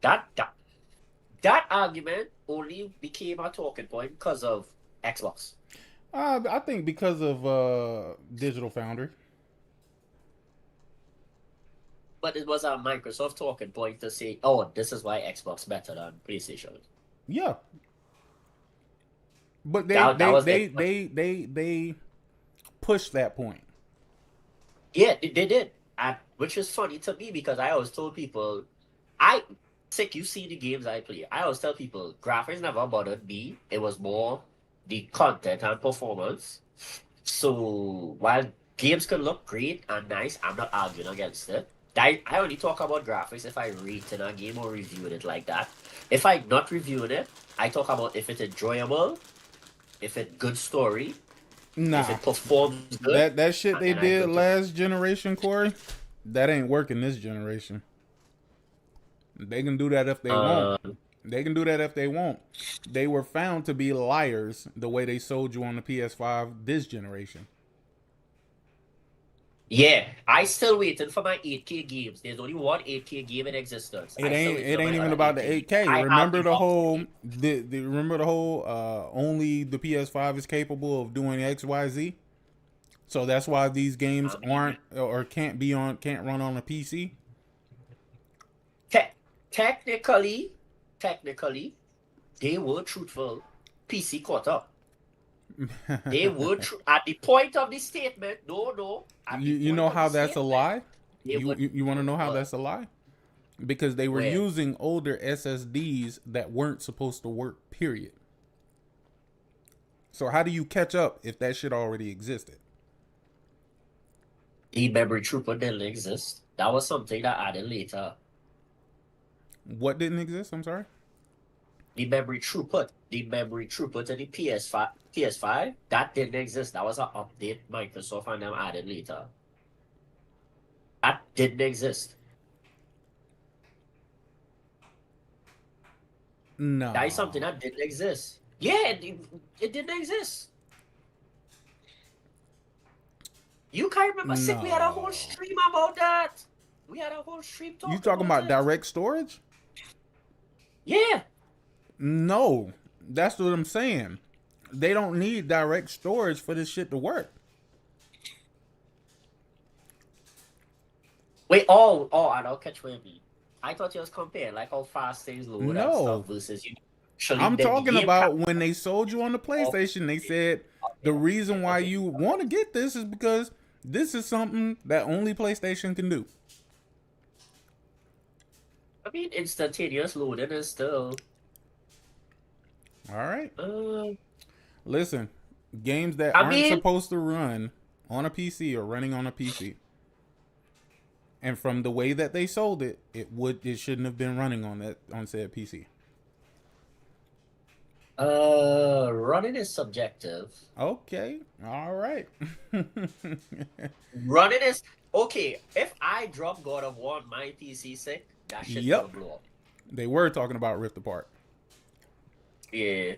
Speaker 17: argument only became a talking point because of Xbox.
Speaker 11: I think because of Digital Foundry.
Speaker 17: But it was a Microsoft talking point to say, oh, this is why Xbox better than PlayStation.
Speaker 11: Yeah. But they pushed that point.
Speaker 17: Yeah, they did. Which is funny to me because I always told people, you see the games I play. I always tell people, graphics never bothered me. It was more the content and performance. So while games can look great and nice, I'm not arguing against it. I only talk about graphics if I rate in a game or reviewing it like that. If I'm not reviewing it, I talk about if it's enjoyable, if it's good story, if it performs good.
Speaker 11: That shit they did last generation, Corey, that ain't working this generation. They can do that if they want. They can do that if they want. They were found to be liars the way they sold you on the PS5 this generation.
Speaker 17: Yeah, I still waiting for my 8K games. There's only one 8K game in existence.
Speaker 11: It ain't even about the 8K. Remember the whole only the PS5 is capable of doing XYZ. So that's why these games aren't or can't run on a PC.
Speaker 17: Technically, they were truthful. PC caught up. They would at the point of the statement. No.
Speaker 11: You know how that's a lie? You want to know how that's a lie? Because they were using older SSDs that weren't supposed to work, period. So how do you catch up if that shit already existed?
Speaker 17: The memory throughput didn't exist. That was something that added later.
Speaker 11: What didn't exist? I'm sorry?
Speaker 17: The memory throughput in the PS5, that didn't exist. That was an update Microsoft and them added later. That didn't exist.
Speaker 11: No.
Speaker 17: That is something that didn't exist. Yeah, it didn't exist. You can't remember, Sick? We had a whole stream about that. We had a whole stream talking
Speaker 11: You talking about
Speaker 17: it.
Speaker 11: direct storage?
Speaker 17: Yeah.
Speaker 11: No, that's what I'm saying. They don't need direct storage for this shit to work.
Speaker 17: Wait, I don't catch what you mean. I thought you was comparing like how fast things load and stuff versus you.
Speaker 11: I'm talking about when they sold you on the PlayStation, they said the reason why you want to get this is because this is something that only PlayStation can do.
Speaker 17: I mean, instantaneous loading is still...
Speaker 11: All right. Listen, games that aren't supposed to run on a PC are running on a PC. And from the way that they sold it, it shouldn't have been running on said PC.
Speaker 17: Running is subjective.
Speaker 11: Okay. All right.
Speaker 17: Running is okay. If I drop God of War on my PC, Sick, that shit gonna blow up.
Speaker 11: They were talking about Rift Apart.
Speaker 17: Yeah.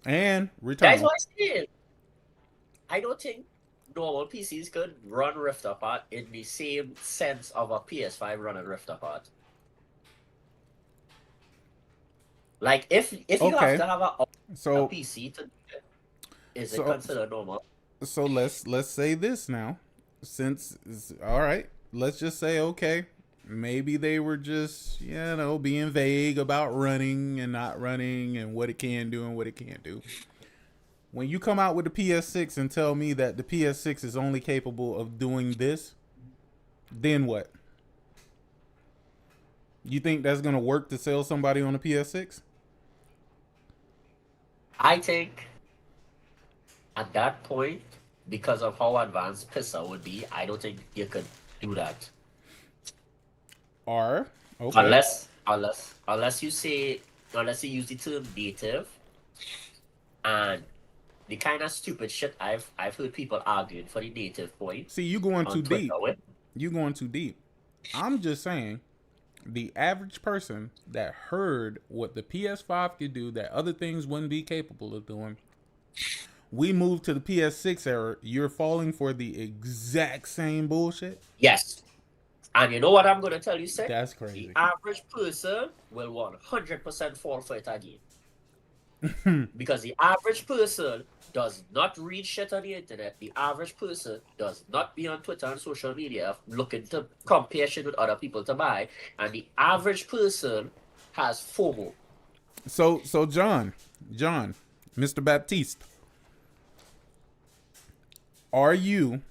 Speaker 11: And Returnal.
Speaker 17: That's what I said. I don't think normal PCs could run Rift Apart in the same sense of a PS5 running Rift Apart. Like if you have to have a PC to do it, is it considered normal?
Speaker 11: So let's say this now. Since all right, let's just say okay, maybe they were just, being vague about running and not running and what it can do and what it can't do. When you come out with the PS6 and tell me that the PS6 is only capable of doing this, then what? You think that's going to work to sell somebody on a PS6?
Speaker 17: I think at that point, because of how advanced PISA would be, I don't think you could do that.
Speaker 11: Or okay.
Speaker 17: Unless you use the term native, and the kind of stupid shit I've heard people arguing for the native point.
Speaker 11: See, you going too deep. You going too deep. I'm just saying, the average person that heard what the PS5 could do that other things wouldn't be capable of doing. We moved to the PS6 era. You're falling for the exact same bullshit?
Speaker 17: Yes. And you know what I'm going to tell you, Seth?
Speaker 11: That's crazy.
Speaker 17: The average person will 100% fall for it again. Because the average person does not read shit on the internet. The average person does not be on Twitter and social media looking to compare shit with other people to buy. And the average person has FOMO.
Speaker 11: So John, Mr. Baptiste, are you,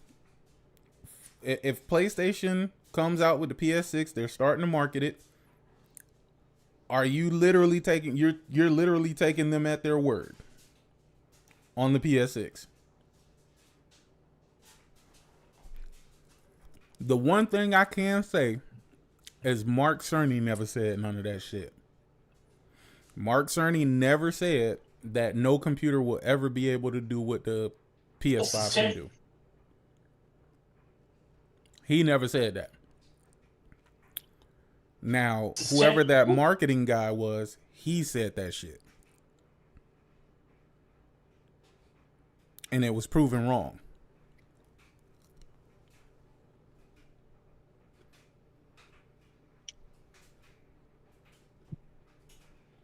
Speaker 11: if PlayStation comes out with the PS6, they're starting to market it, are you literally taking, you're literally taking them at their word on the PS6? The one thing I can say is Mark Cerny never said none of that shit. Mark Cerny never said that no computer will ever be able to do what the PS5 can do. He never said that. Now, whoever that marketing guy was, he said that shit. And it was proven wrong.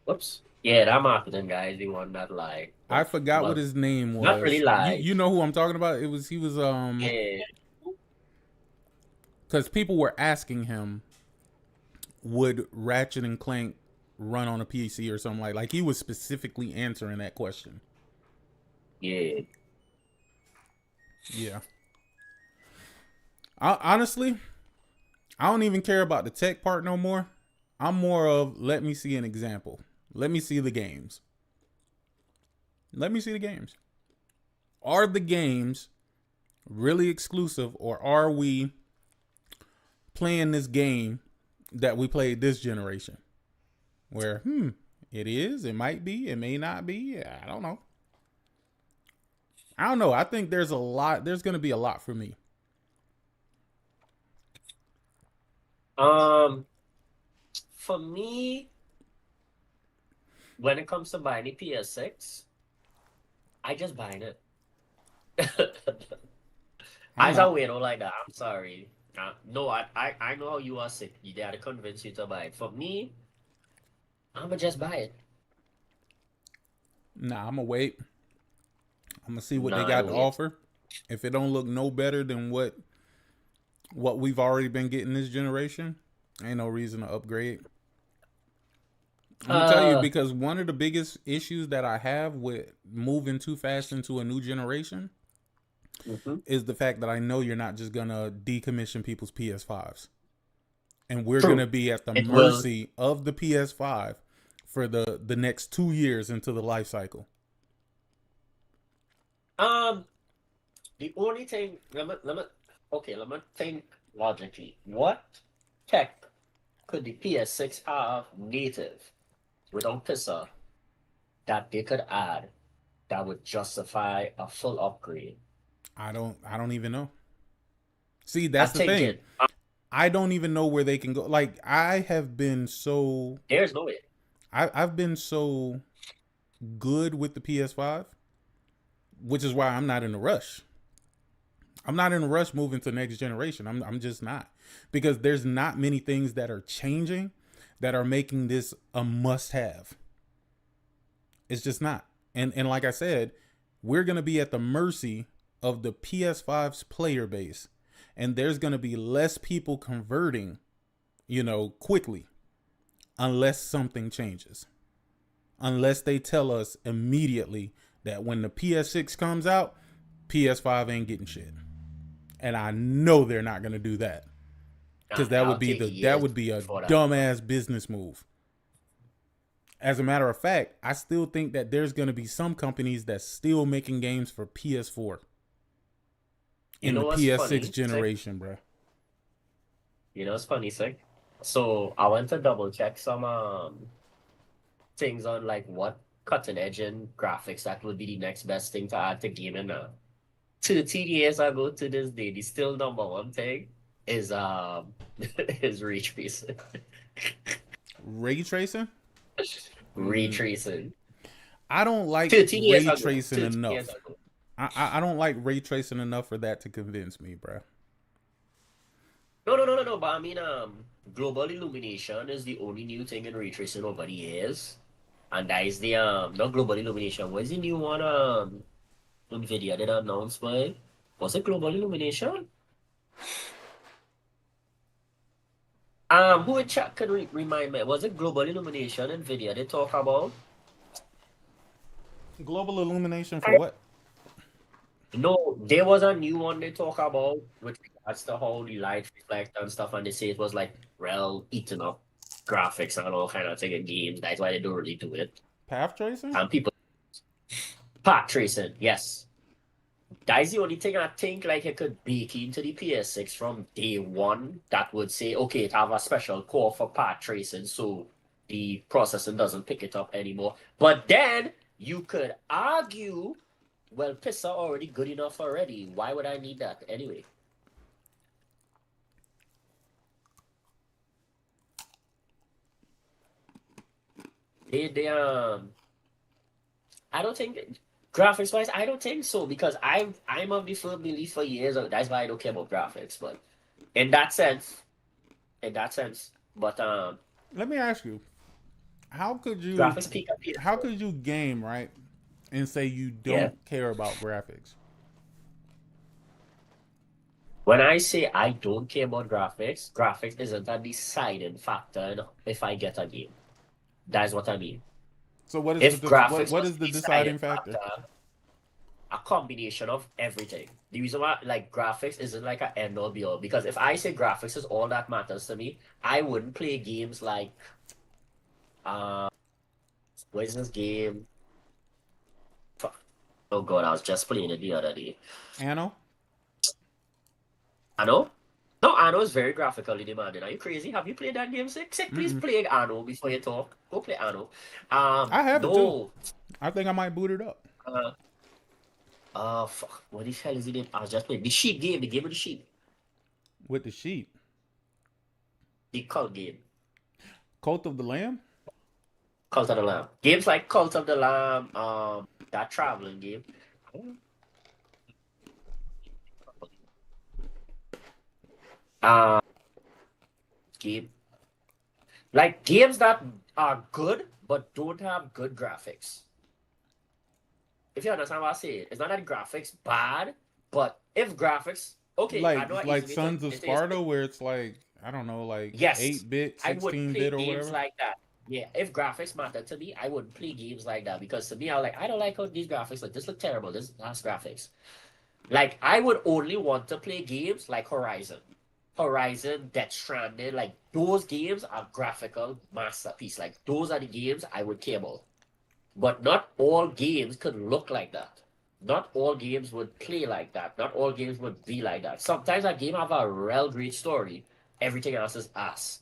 Speaker 17: Whoops. Yeah, that marketing guy is the one that lied.
Speaker 11: I forgot what his name was.
Speaker 17: Not really lied.
Speaker 11: You know who I'm talking about? He was
Speaker 17: Yeah.
Speaker 11: Because people were asking him, would Ratchet and Clank run on a PC or something like he was specifically answering that question.
Speaker 17: Yeah.
Speaker 11: Yeah. Honestly, I don't even care about the tech part no more. I'm more of, let me see an example. Let me see the games. Let me see the games. Are the games really exclusive, or are we playing this game that we played this generation? Where, it is, it might be, it may not be. I don't know. I think there's going to be a lot for me.
Speaker 17: for me, when it comes to buying a PS6, I just buying it. I don't wait like that. I'm sorry. No, I know how you are sick. They had to convince you to buy it. For me, I'ma just buy it.
Speaker 11: Nah, I'ma wait. I'm gonna see what they got to offer. If it don't look no better than what we've already been getting this generation, ain't no reason to upgrade. I'm gonna tell you, because one of the biggest issues that I have with moving too fast into a new generation is the fact that I know you're not just gonna decommission people's PS5s, and we're gonna be at the mercy of the PS5 for the next 2 years into the life cycle.
Speaker 17: The only thing, let me think logically. What tech could the PS6 have native without pisser that they could add that would justify a full upgrade?
Speaker 11: I don't even know. See, that's the thing. I don't even know where they can go. Like, I have been so...
Speaker 17: There's no way.
Speaker 11: I've been so good with the PS5, which is why I'm not in a rush. I'm not in a rush moving to next generation. I'm just not. Because there's not many things that are changing that are making this a must-have. It's just not. And like I said, we're going to be at the mercy of the PS5's player base. And there's going to be less people converting, quickly, unless something changes. Unless they tell us immediately that when the PS6 comes out, PS5 ain't getting shit. And I know they're not going to do that. Because that would be a dumbass business move. As a matter of fact, I still think that there's going to be some companies that's still making games for PS4 in the PS6 generation, bro.
Speaker 17: You know, it's funny, Sick. So I went to double check some things on like what cutting edge and graphics that would be the next best thing to add to gaming now. 13 years ago to this day, the still number one thing is is ray tracing.
Speaker 11: Ray tracing?
Speaker 17: Ray tracing.
Speaker 11: I don't like ray tracing enough. I don't like ray tracing enough for that to convince me, bro.
Speaker 17: No. But I mean, global illumination is the only new thing in ray tracing over the years, and that is the not global illumination. What is the new one? NVIDIA did announce by. Was it global illumination? Who in chat can remind me? Was it global illumination NVIDIA they talk about?
Speaker 11: Global illumination for what?
Speaker 17: No, there was a new one they talk about with regards to how the light reflect and stuff, and they say it was like eating up graphics and all kind of thing in games. That's why they don't really do it.
Speaker 11: Path tracing?
Speaker 17: And people path tracing, yes. That is the only thing I think like it could bake into the PS6 from day one that would say, okay, it have a special core for path tracing, so the processing doesn't pick it up anymore. But then you could argue, well, pisser already good enough already. Why would I need that anyway? I don't think graphics wise, I don't think so, because I'm of the firm belief for years. That's why I don't care about graphics. But in that sense, but
Speaker 11: let me ask you, how could you game, right, and say you don't care about graphics?
Speaker 17: When I say I don't care about graphics, graphics isn't a deciding factor if I get a game. That's what I mean.
Speaker 11: So what is the deciding factor?
Speaker 17: A combination of everything. The reason why like graphics isn't like an end all be all, because if I say graphics is all that matters to me, I wouldn't play games like what is this game? Fuck. Oh god, I was just playing it the other day.
Speaker 11: Anno?
Speaker 17: Anno? No, Anno is very graphically demanding. Are you crazy? Have you played that game, Sick? Sick, please play Anno before you talk. Go play Anno.
Speaker 11: I have it too. I think I might boot it up.
Speaker 17: Fuck. What the hell is it? I was just playing the sheep game. The game with the sheep.
Speaker 11: With the sheep?
Speaker 17: The cult game.
Speaker 11: Cult of the Lamb?
Speaker 17: Cult of the Lamb. Games like Cult of the Lamb, that traveling game. Game. Like games that are good but don't have good graphics. If you understand what I say, it's not that graphics bad, but if graphics okay, I know
Speaker 11: like Sons of Sparta, where it's like I don't know, like 8-bit, 16-bit or
Speaker 17: games
Speaker 11: whatever.
Speaker 17: like that. Yeah, if graphics matter to me, I wouldn't play games like that because to me, I don't like how these graphics look. This look terrible. This has graphics. Like I would only want to play games like Horizon, Death Stranding. Like those games are graphical masterpiece. Like those are the games I would care about. But not all games could look like that. Not all games would play like that. Not all games would be like that. Sometimes a game have a real great story. Everything else is ass.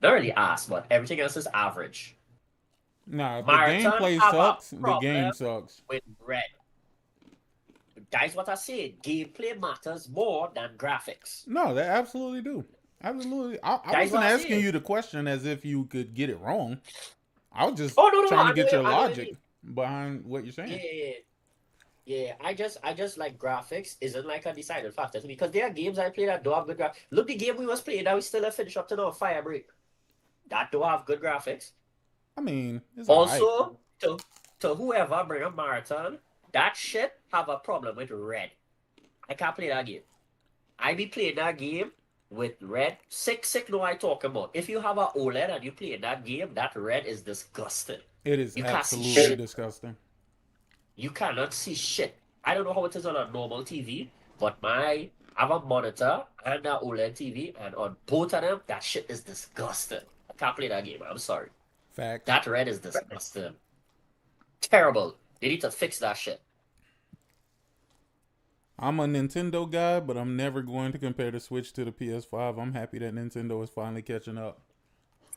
Speaker 17: Not really ass, but everything else is average.
Speaker 11: Nah, if the gameplay sucks, the game sucks.
Speaker 17: With Red. That's what I said. Gameplay matters more than graphics.
Speaker 11: No, they absolutely do. Absolutely. I wasn't asking you the question as if you could get it wrong. I was just trying to get your logic behind what you're saying.
Speaker 17: Yeah. I just like graphics isn't like a decided factor to me because there are games I play that don't have good graphics. Look, the game we was playing that we still have finished up to now, Firebreak. That don't have good graphics.
Speaker 11: I mean, it's
Speaker 17: also to whoever bring a marathon, that shit have a problem with red. I can't play that game. I be playing that game with red. Sick know what I talking about. If you have an OLED and you play that game, that red is disgusting.
Speaker 11: It is absolutely disgusting.
Speaker 17: You cannot see shit. I don't know how it is on a normal TV, but I have a monitor and an OLED TV, and on both of them, that shit is disgusting. I can't play that game. I'm sorry.
Speaker 11: Fact.
Speaker 17: That red is disgusting. Terrible. They need to fix that shit.
Speaker 11: I'm a Nintendo guy, but I'm never going to compare the Switch to the PS5. I'm happy that Nintendo is finally catching up.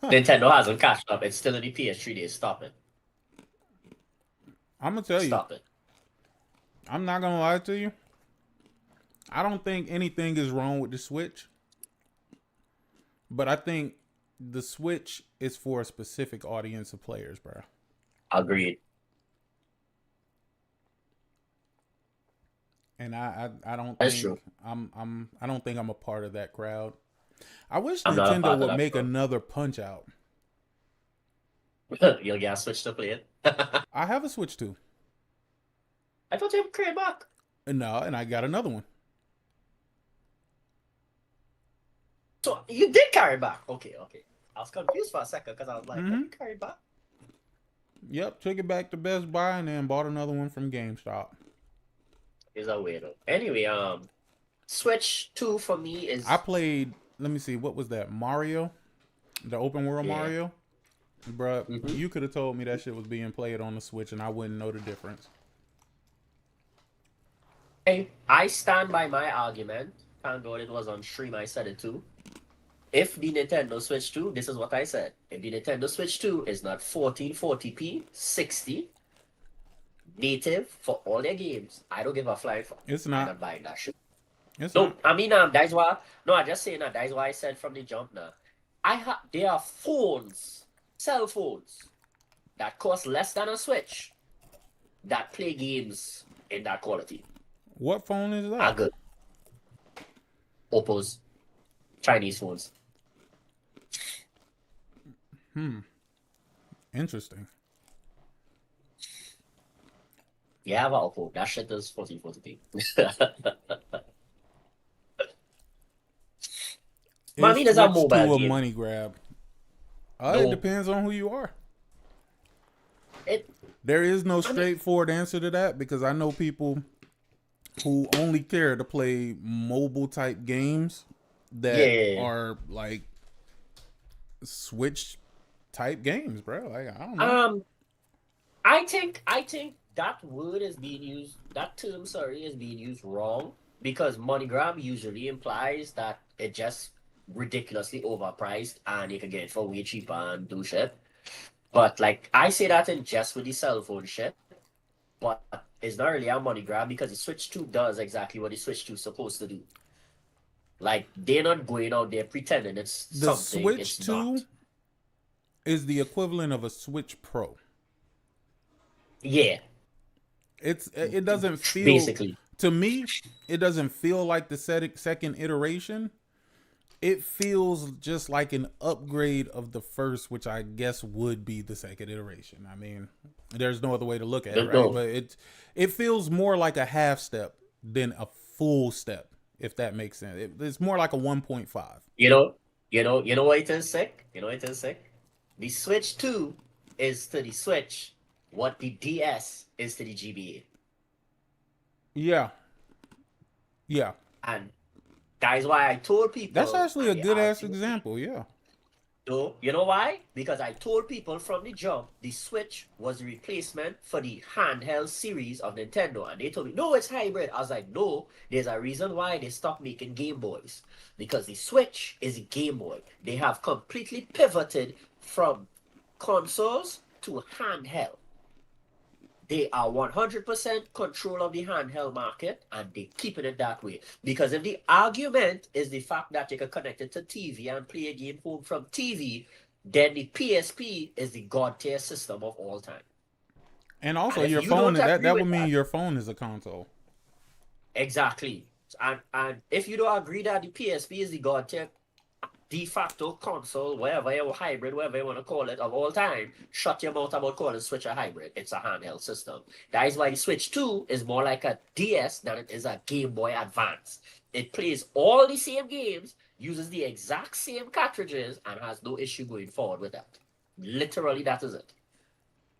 Speaker 17: Nintendo hasn't caught up. It's still in the PS3 days. Stop it.
Speaker 11: I'm going to tell you.
Speaker 17: Stop it.
Speaker 11: I'm not going to lie to you. I don't think anything is wrong with the Switch. But I think the Switch is for a specific audience of players, bro.
Speaker 17: Agreed.
Speaker 11: And I don't
Speaker 17: That's
Speaker 11: think
Speaker 17: true.
Speaker 11: I don't think I'm a part of that crowd. I wish Nintendo would make another Punch Out.
Speaker 17: You'll get a Switch to play it.
Speaker 11: I have a Switch too.
Speaker 17: I thought you had carried back.
Speaker 11: No, and I got another one.
Speaker 17: So you did carry back. Okay. I was confused for a second because I was like, you carried back?
Speaker 11: Yep, took it back to Best Buy and then bought another one from GameStop.
Speaker 17: Is a weirdo. Anyway, Switch 2 for me is...
Speaker 11: I played, let me see, what was that? Mario? The open world Mario? Bruh, you could have told me that shit was being played on the Switch and I wouldn't know the difference.
Speaker 17: Hey, I stand by my argument. Thank God it was on stream, I said it too. If the Nintendo Switch 2, this is what I said. If the Nintendo Switch 2 is not 1440p, 60, native for all their games, I don't give a flying fuck.
Speaker 11: It's not.
Speaker 17: I'm not buying that shit.
Speaker 11: It's
Speaker 17: no,
Speaker 11: not.
Speaker 17: I mean, that's why. No, I just saying that. That's why I said from the jump now. There are phones, cell phones, that cost less than a Switch, that play games in that quality.
Speaker 11: What phone is that?
Speaker 17: Are good. Oppo's Chinese phones.
Speaker 11: Interesting.
Speaker 17: Yeah, I have an Oppo. That shit is 1440p. I mean, there's a mobile
Speaker 11: to a
Speaker 17: game.
Speaker 11: money grab.
Speaker 17: No.
Speaker 11: It depends on who you are. There is no straightforward answer to that because I know people who only care to play mobile type games that are like Switch type games, bro. Like, I don't know.
Speaker 17: I think that word is being used. That term, is being used wrong because money grab usually implies that it just ridiculously overpriced and you can get it for way cheaper and do shit. But like I say that in jest with the cell phone shit, but it's not really a money grab because the Switch 2 does exactly what the Switch 2 is supposed to do. Like they're not going out there pretending it's
Speaker 11: the
Speaker 17: something.
Speaker 11: Switch
Speaker 17: it's
Speaker 11: 2
Speaker 17: not.
Speaker 11: is the equivalent of a Switch Pro.
Speaker 17: Yeah.
Speaker 11: It doesn't feel,
Speaker 17: basically,
Speaker 11: to me, it doesn't feel like the second iteration. It feels just like an upgrade of the first, which I guess would be the second iteration. I mean, there's no other way to look at it, right? But it feels more like a half step than a full step, if that makes sense. It's more like a 1.5.
Speaker 17: You know what it is, Sick? You know what it is, Sick? The Switch 2 is to the Switch what the DS is to the GBA.
Speaker 11: Yeah. Yeah.
Speaker 17: And that is why I told people.
Speaker 11: That's actually a good ass example, yeah.
Speaker 17: So, you know why? Because I told people from the jump the Switch was a replacement for the handheld series of Nintendo. And they told me, no, it's hybrid. I was like, no, there's a reason why they stopped making Game Boys. Because the Switch is a Game Boy. They have completely pivoted from consoles to handheld. They are 100% control of the handheld market, and they're keeping it that way. Because if the argument is the fact that you can connect it to TV and play a game home from TV, then the PSP is the god tier system of all time.
Speaker 11: And also, your phone, that would mean your phone is a console.
Speaker 17: Exactly. And if you don't agree that the PSP is the god tier de facto console, whatever you hybrid, whatever you want to call it, of all time, shut your mouth about calling Switch a hybrid. It's a handheld system. That is why the Switch 2 is more like a DS than it is a Game Boy Advance. It plays all the same games, uses the exact same cartridges, and has no issue going forward with that. Literally, that is it.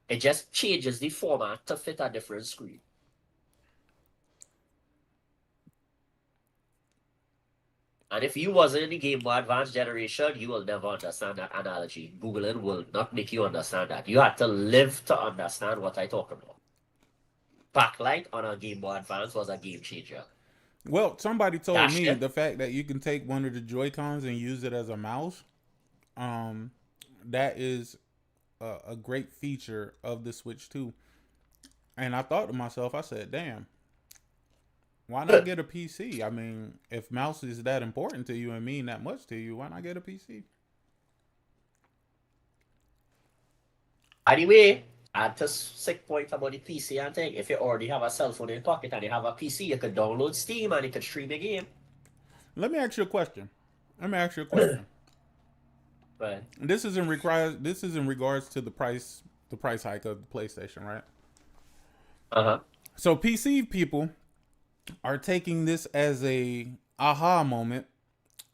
Speaker 17: It just changes the format to fit a different screen. And if you wasn't in the Game Boy Advance generation, you will never understand that analogy. Googling will not make you understand that. You have to live to understand what I talk about. Backlight on a Game Boy Advance was a game changer.
Speaker 11: Well, somebody told me the fact that you can take one of the Joy-Cons and use it as a mouse, that is a great feature of the Switch 2. And I thought to myself, I said, damn. Why not get a PC? I mean, if mouse is that important to you and mean that much to you, why not get a PC?
Speaker 17: Anyway, add to Sick point about the PC and thing. If you already have a cell phone in your pocket and you have a PC, you could download Steam and you could stream a game.
Speaker 11: Let me ask you a question.
Speaker 17: Right.
Speaker 11: This is in regards to the price hike of the PlayStation, right?
Speaker 17: Uh-huh.
Speaker 11: So PC people are taking this as a aha moment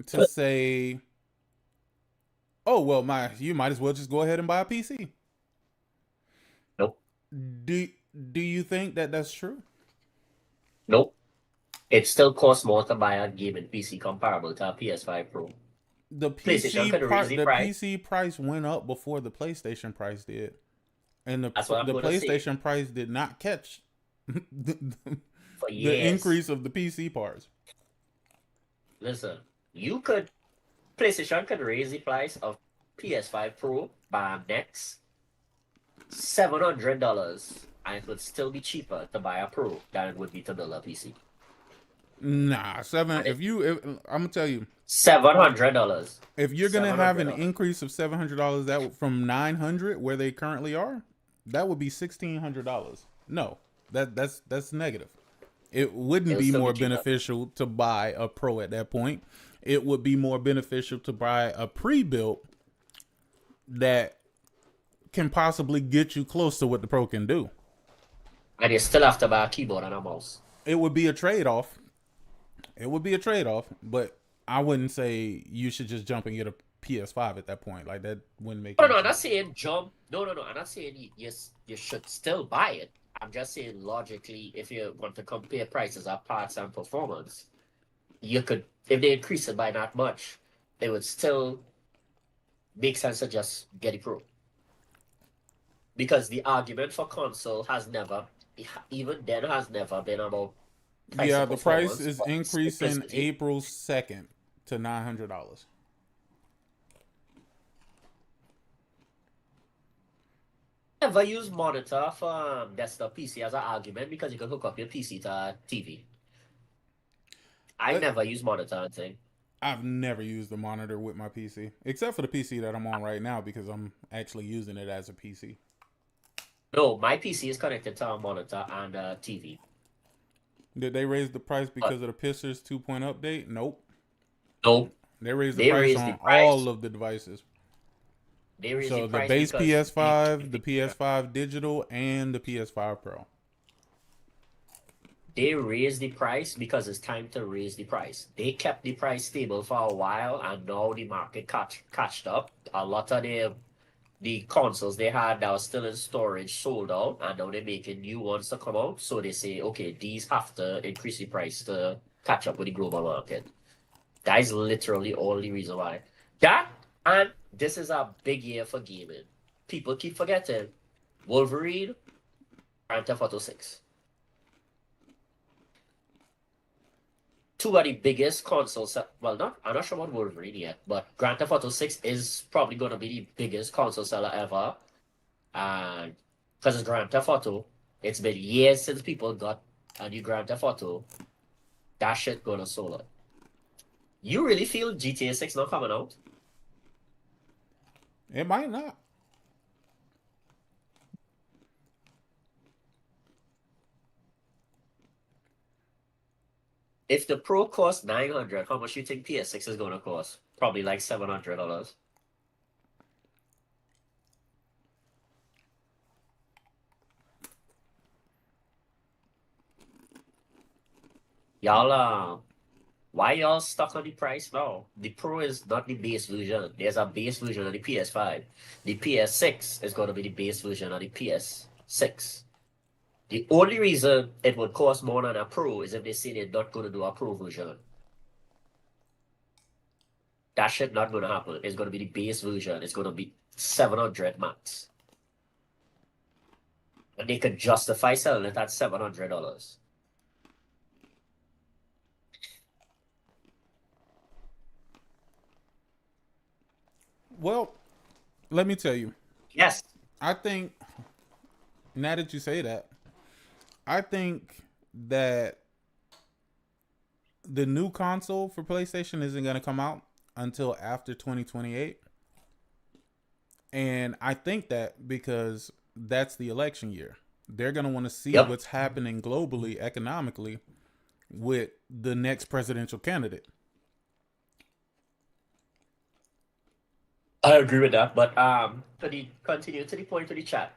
Speaker 11: to say, oh, well, you might as well just go ahead and buy a PC.
Speaker 17: Nope.
Speaker 11: Do you think that that's true?
Speaker 17: Nope. It still costs more to buy a gaming PC comparable to a PS5 Pro.
Speaker 11: The PC price went up before the PlayStation price did. And the PlayStation price did not catch the increase of the PC parts.
Speaker 17: Listen, PlayStation could raise the price of PS5 Pro by next $700, and it would still be cheaper to buy a Pro than it would be to build a PC.
Speaker 11: Nah, I'm gonna tell you,
Speaker 17: $700.
Speaker 11: If you're gonna have an increase of $700 that from $900 where they currently are, that would be $1,600. No, that's negative. It wouldn't be more beneficial to buy a Pro at that point. It would be more beneficial to buy a pre-built that can possibly get you close to what the Pro can do.
Speaker 17: And you still have to buy a keyboard and a mouse.
Speaker 11: It would be a trade-off. But I wouldn't say you should just jump and get a PS5 at that point. Like, that wouldn't make
Speaker 17: No, I'm not saying jump. No. I'm not saying you should still buy it. I'm just saying logically, if you want to compare prices of parts and performance, you could, if they increase it by not much, it would still make sense to just get a Pro. Because the argument for console has never been about price.
Speaker 11: Yeah, the price is increasing April 2nd to $900.
Speaker 17: Never use monitor for desktop PC as an argument because you can hook up your PC to a TV. I never use monitor and thing.
Speaker 11: I've never used a monitor with my PC, except for the PC that I'm on right now because I'm actually using it as a PC.
Speaker 17: No, my PC is connected to a monitor and a TV.
Speaker 11: Did they raise the price because of the Pistons 2.0 update? Nope.
Speaker 17: Nope.
Speaker 11: They raised the price on all of the devices.
Speaker 17: They raised
Speaker 11: so
Speaker 17: the price
Speaker 11: base
Speaker 17: because
Speaker 11: PS5, the PS5 Digital, and the PS5 Pro.
Speaker 17: They raised the price because it's time to raise the price. They kept the price stable for a while, and now the market catched up. A lot of the consoles they had that were still in storage sold out, and now they're making new ones to come out. So they say, okay, these have to increase the price to catch up with the global market. That is literally all the reason why. That, and this is a big year for gaming. People keep forgetting. Wolverine, Grand Theft Auto 6. Two of the biggest consoles. Well, I'm not sure about Wolverine yet, but Grand Theft Auto 6 is probably going to be the biggest console seller ever. And because it's Grand Theft Auto, it's been years since people got a new Grand Theft Auto. That shit gonna sell it. You really feel GTA 6 not coming out?
Speaker 11: It might not.
Speaker 17: If the Pro costs $900, how much do you think PS6 is going to cost? Probably like $700. Y'all, why y'all stuck on the price now? The Pro is not the base version. There's a base version of the PS5. The PS6 is going to be the base version of the PS6. The only reason it would cost more than a Pro is if they say they're not going to do a Pro version. That shit not going to happen. It's going to be the base version. It's going to be 700 max. And they could justify selling it at $700.
Speaker 11: Well, let me tell you.
Speaker 17: Yes.
Speaker 11: I think, now that you say that, I think that the new console for PlayStation isn't going to come out until after 2028. And I think that because that's the election year. They're going to want to see what's happening globally, economically, with the next presidential candidate.
Speaker 17: I agree with that, but continue to the point of the chat.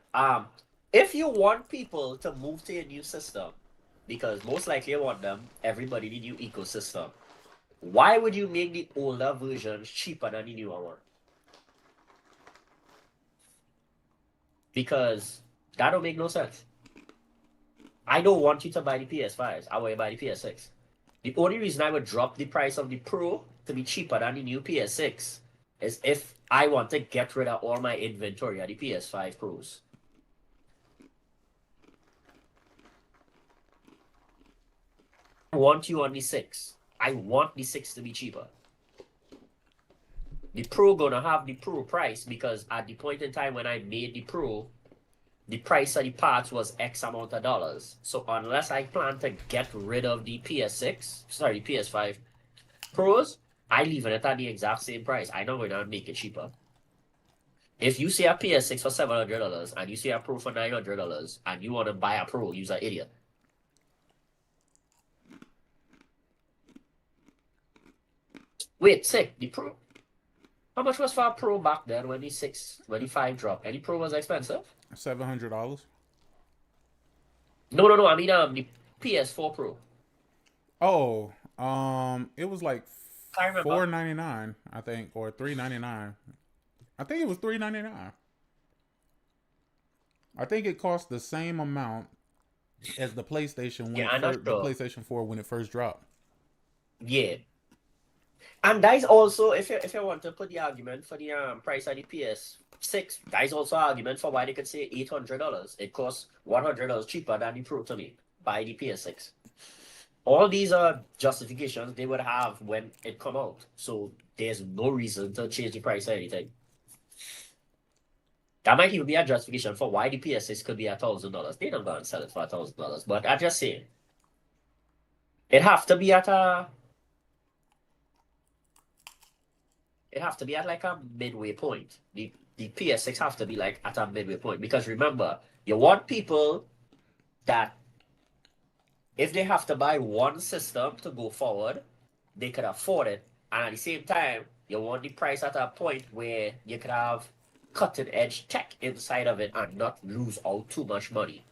Speaker 17: If you want people to move to a new system, because most likely you want them, everybody the new ecosystem, why would you make the older version cheaper than the newer one? Because that don't make no sense. I don't want you to buy the PS5s. I want you to buy the PS6. The only reason I would drop the price of the Pro to be cheaper than the new PS6 is if I want to get rid of all my inventory of the PS5 Pros. I want you on the 6. I want the 6 to be cheaper. The Pro gonna have the Pro price because at the point in time when I made the Pro, the price of the parts was X amount of dollars. So unless I plan to get rid of the PS5 Pros, I leave it at the exact same price. I know we're not make it cheaper. If you see a PS6 for $700 and you see a Pro for $900 and you want to buy a Pro, you're an idiot. Wait, sick. The Pro. How much was for a Pro back then when the 5 dropped? Any Pro was expensive?
Speaker 11: $700.
Speaker 17: No. I mean the PS4 Pro.
Speaker 11: Oh, it was like $499, I think, or $399. I think it was $399. I think it cost the same amount as the PlayStation the PlayStation 4 when it first dropped.
Speaker 17: Yeah. And that is also, if you want to put the argument for the price of the PS6, that is also an argument for why they could say $800. It costs $100 cheaper than the Pro to me by the PS6. All these are justifications they would have when it come out. So there's no reason to change the price or anything. That might even be a justification for why the PS6 could be $1,000. They don't go and sell it for $1,000. But I'm just saying, it have to be at a it have to be at like a midway point. The PS6 have to be like at a midway point, because remember, you want people that if they have to buy one system to go forward, they could afford it, and at the same time, you want the price at a point where you could have cutting edge tech inside of it and not lose out too much money.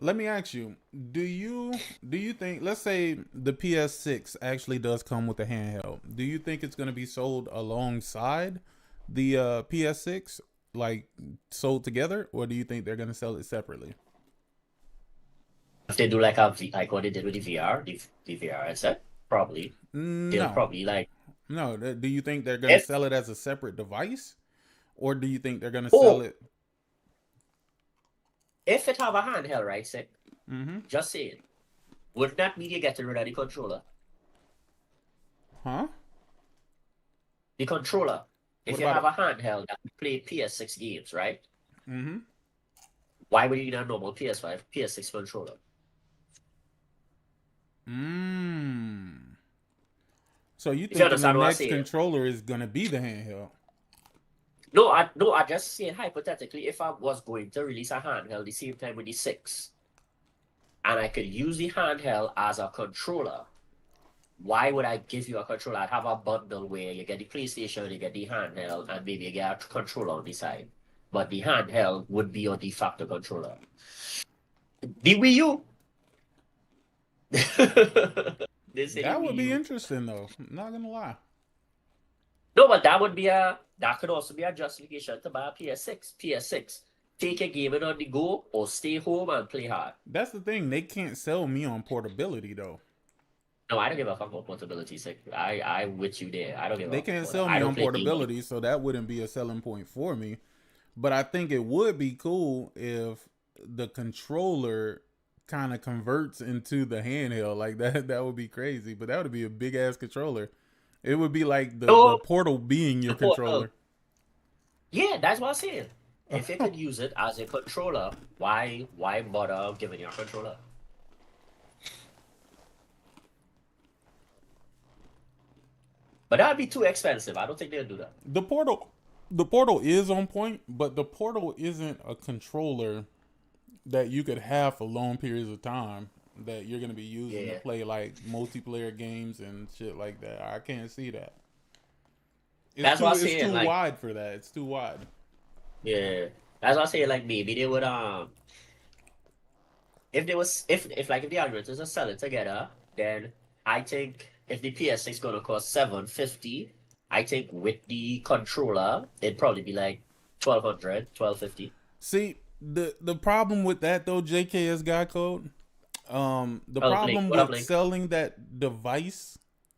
Speaker 11: Let me ask you, do you think, let's say the PS6 actually does come with a handheld, do you think it's going to be sold alongside the PS6, like sold together, or do you think they're going to sell it separately?
Speaker 17: If they do like what they did with the VR, the VR headset, probably. They'll probably like...
Speaker 11: No, do you think they're going to sell it as a separate device? Or do you think they're going to sell it?
Speaker 17: If it have a handheld, right, Sick? Just saying. Would that mean you're getting rid of the controller?
Speaker 11: Huh?
Speaker 17: The controller. If
Speaker 11: What
Speaker 17: you have
Speaker 11: about
Speaker 17: a handheld that play PS6 games, right? Why would you need a normal PS5, PS6 controller?
Speaker 11: So you think the next controller is going to be the handheld?
Speaker 17: No, I just say hypothetically, if I was going to release a handheld the same time with the 6, and I could use the handheld as a controller, why would I give you a controller? I'd have a bundle where you get the PlayStation, you get the handheld, and maybe you get a controller on the side. But the handheld would be your de facto controller. The Wii U.
Speaker 11: That would be interesting, though. I'm not gonna lie.
Speaker 17: No, but that could also be a justification to buy a PS6. PS6. Take your gaming on the go or stay home and play hard.
Speaker 11: That's the thing. They can't sell me on portability, though.
Speaker 17: No, I don't give a fuck about portability. I'm with you there. I don't give a fuck.
Speaker 11: They can't sell me on portability, so that wouldn't be a selling point for me. But I think it would be cool if the controller kind of converts into the handheld like that. That would be crazy. But that would be a big ass controller. It would be like the Portal being your controller.
Speaker 17: Yeah, that's what I'm saying. If you could use it as a controller, why bother giving you a controller? But that'd be too expensive. I don't think they'll do that.
Speaker 11: The Portal is on point, but the Portal isn't a controller that you could have for long periods of time that you're going to be using to play like multiplayer games and shit like that. I can't see that. It's too wide for that. It's too wide.
Speaker 17: Yeah. That's what I say, like maybe they would if the argument is to sell it together, then I think if the PS6 gonna cost $750, I think with the controller it'd probably be like $1,200, $1,250.
Speaker 11: See, the problem with that though, JKS Guy Code, the problem with selling that device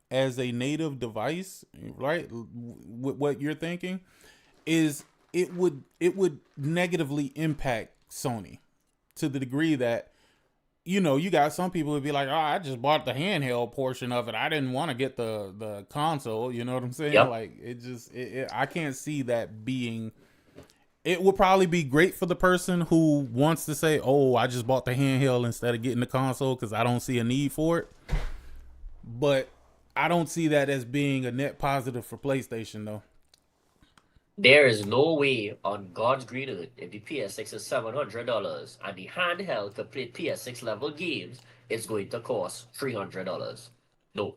Speaker 11: as a native device, right? With what you're thinking, is it would negatively impact Sony to the degree that, you know, you got some people would be like, oh, I just bought the handheld portion of it. I didn't want to get the console. You know what I'm saying?
Speaker 17: Yep.
Speaker 11: Like I can't see that being. It would probably be great for the person who wants to say, oh, I just bought the handheld instead of getting the console because I don't see a need for it. But I don't see that as being a net positive for PlayStation, though.
Speaker 17: There is no way on God's green earth, if the PS6 is $700 and the handheld to play PS6 level games is going to cost $300. No.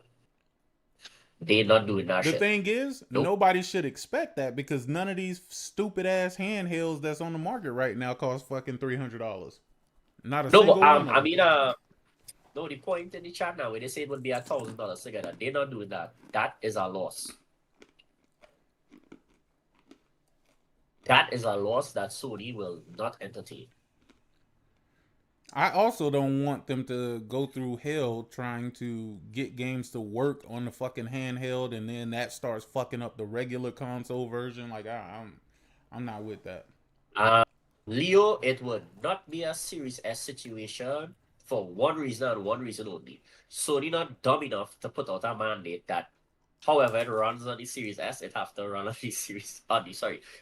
Speaker 17: They're not doing that shit.
Speaker 11: The thing is, nobody should expect that because none of these stupid ass handhelds that's on the market right now cost fucking $300. Not a single one.
Speaker 17: I mean, no, the point in the chat now where they say it would be $1,000 together, they're not doing that. That is a loss. That is a loss that Sony will not entertain.
Speaker 11: I also don't want them to go through hell trying to get games to work on the fucking handheld, and then that starts fucking up the regular console version. Like I'm not with that.
Speaker 17: Leo, it would not be a Series S situation for one reason and one reason only. Sony not dumb enough to put out a mandate that however it runs on the Series S, it have to run on the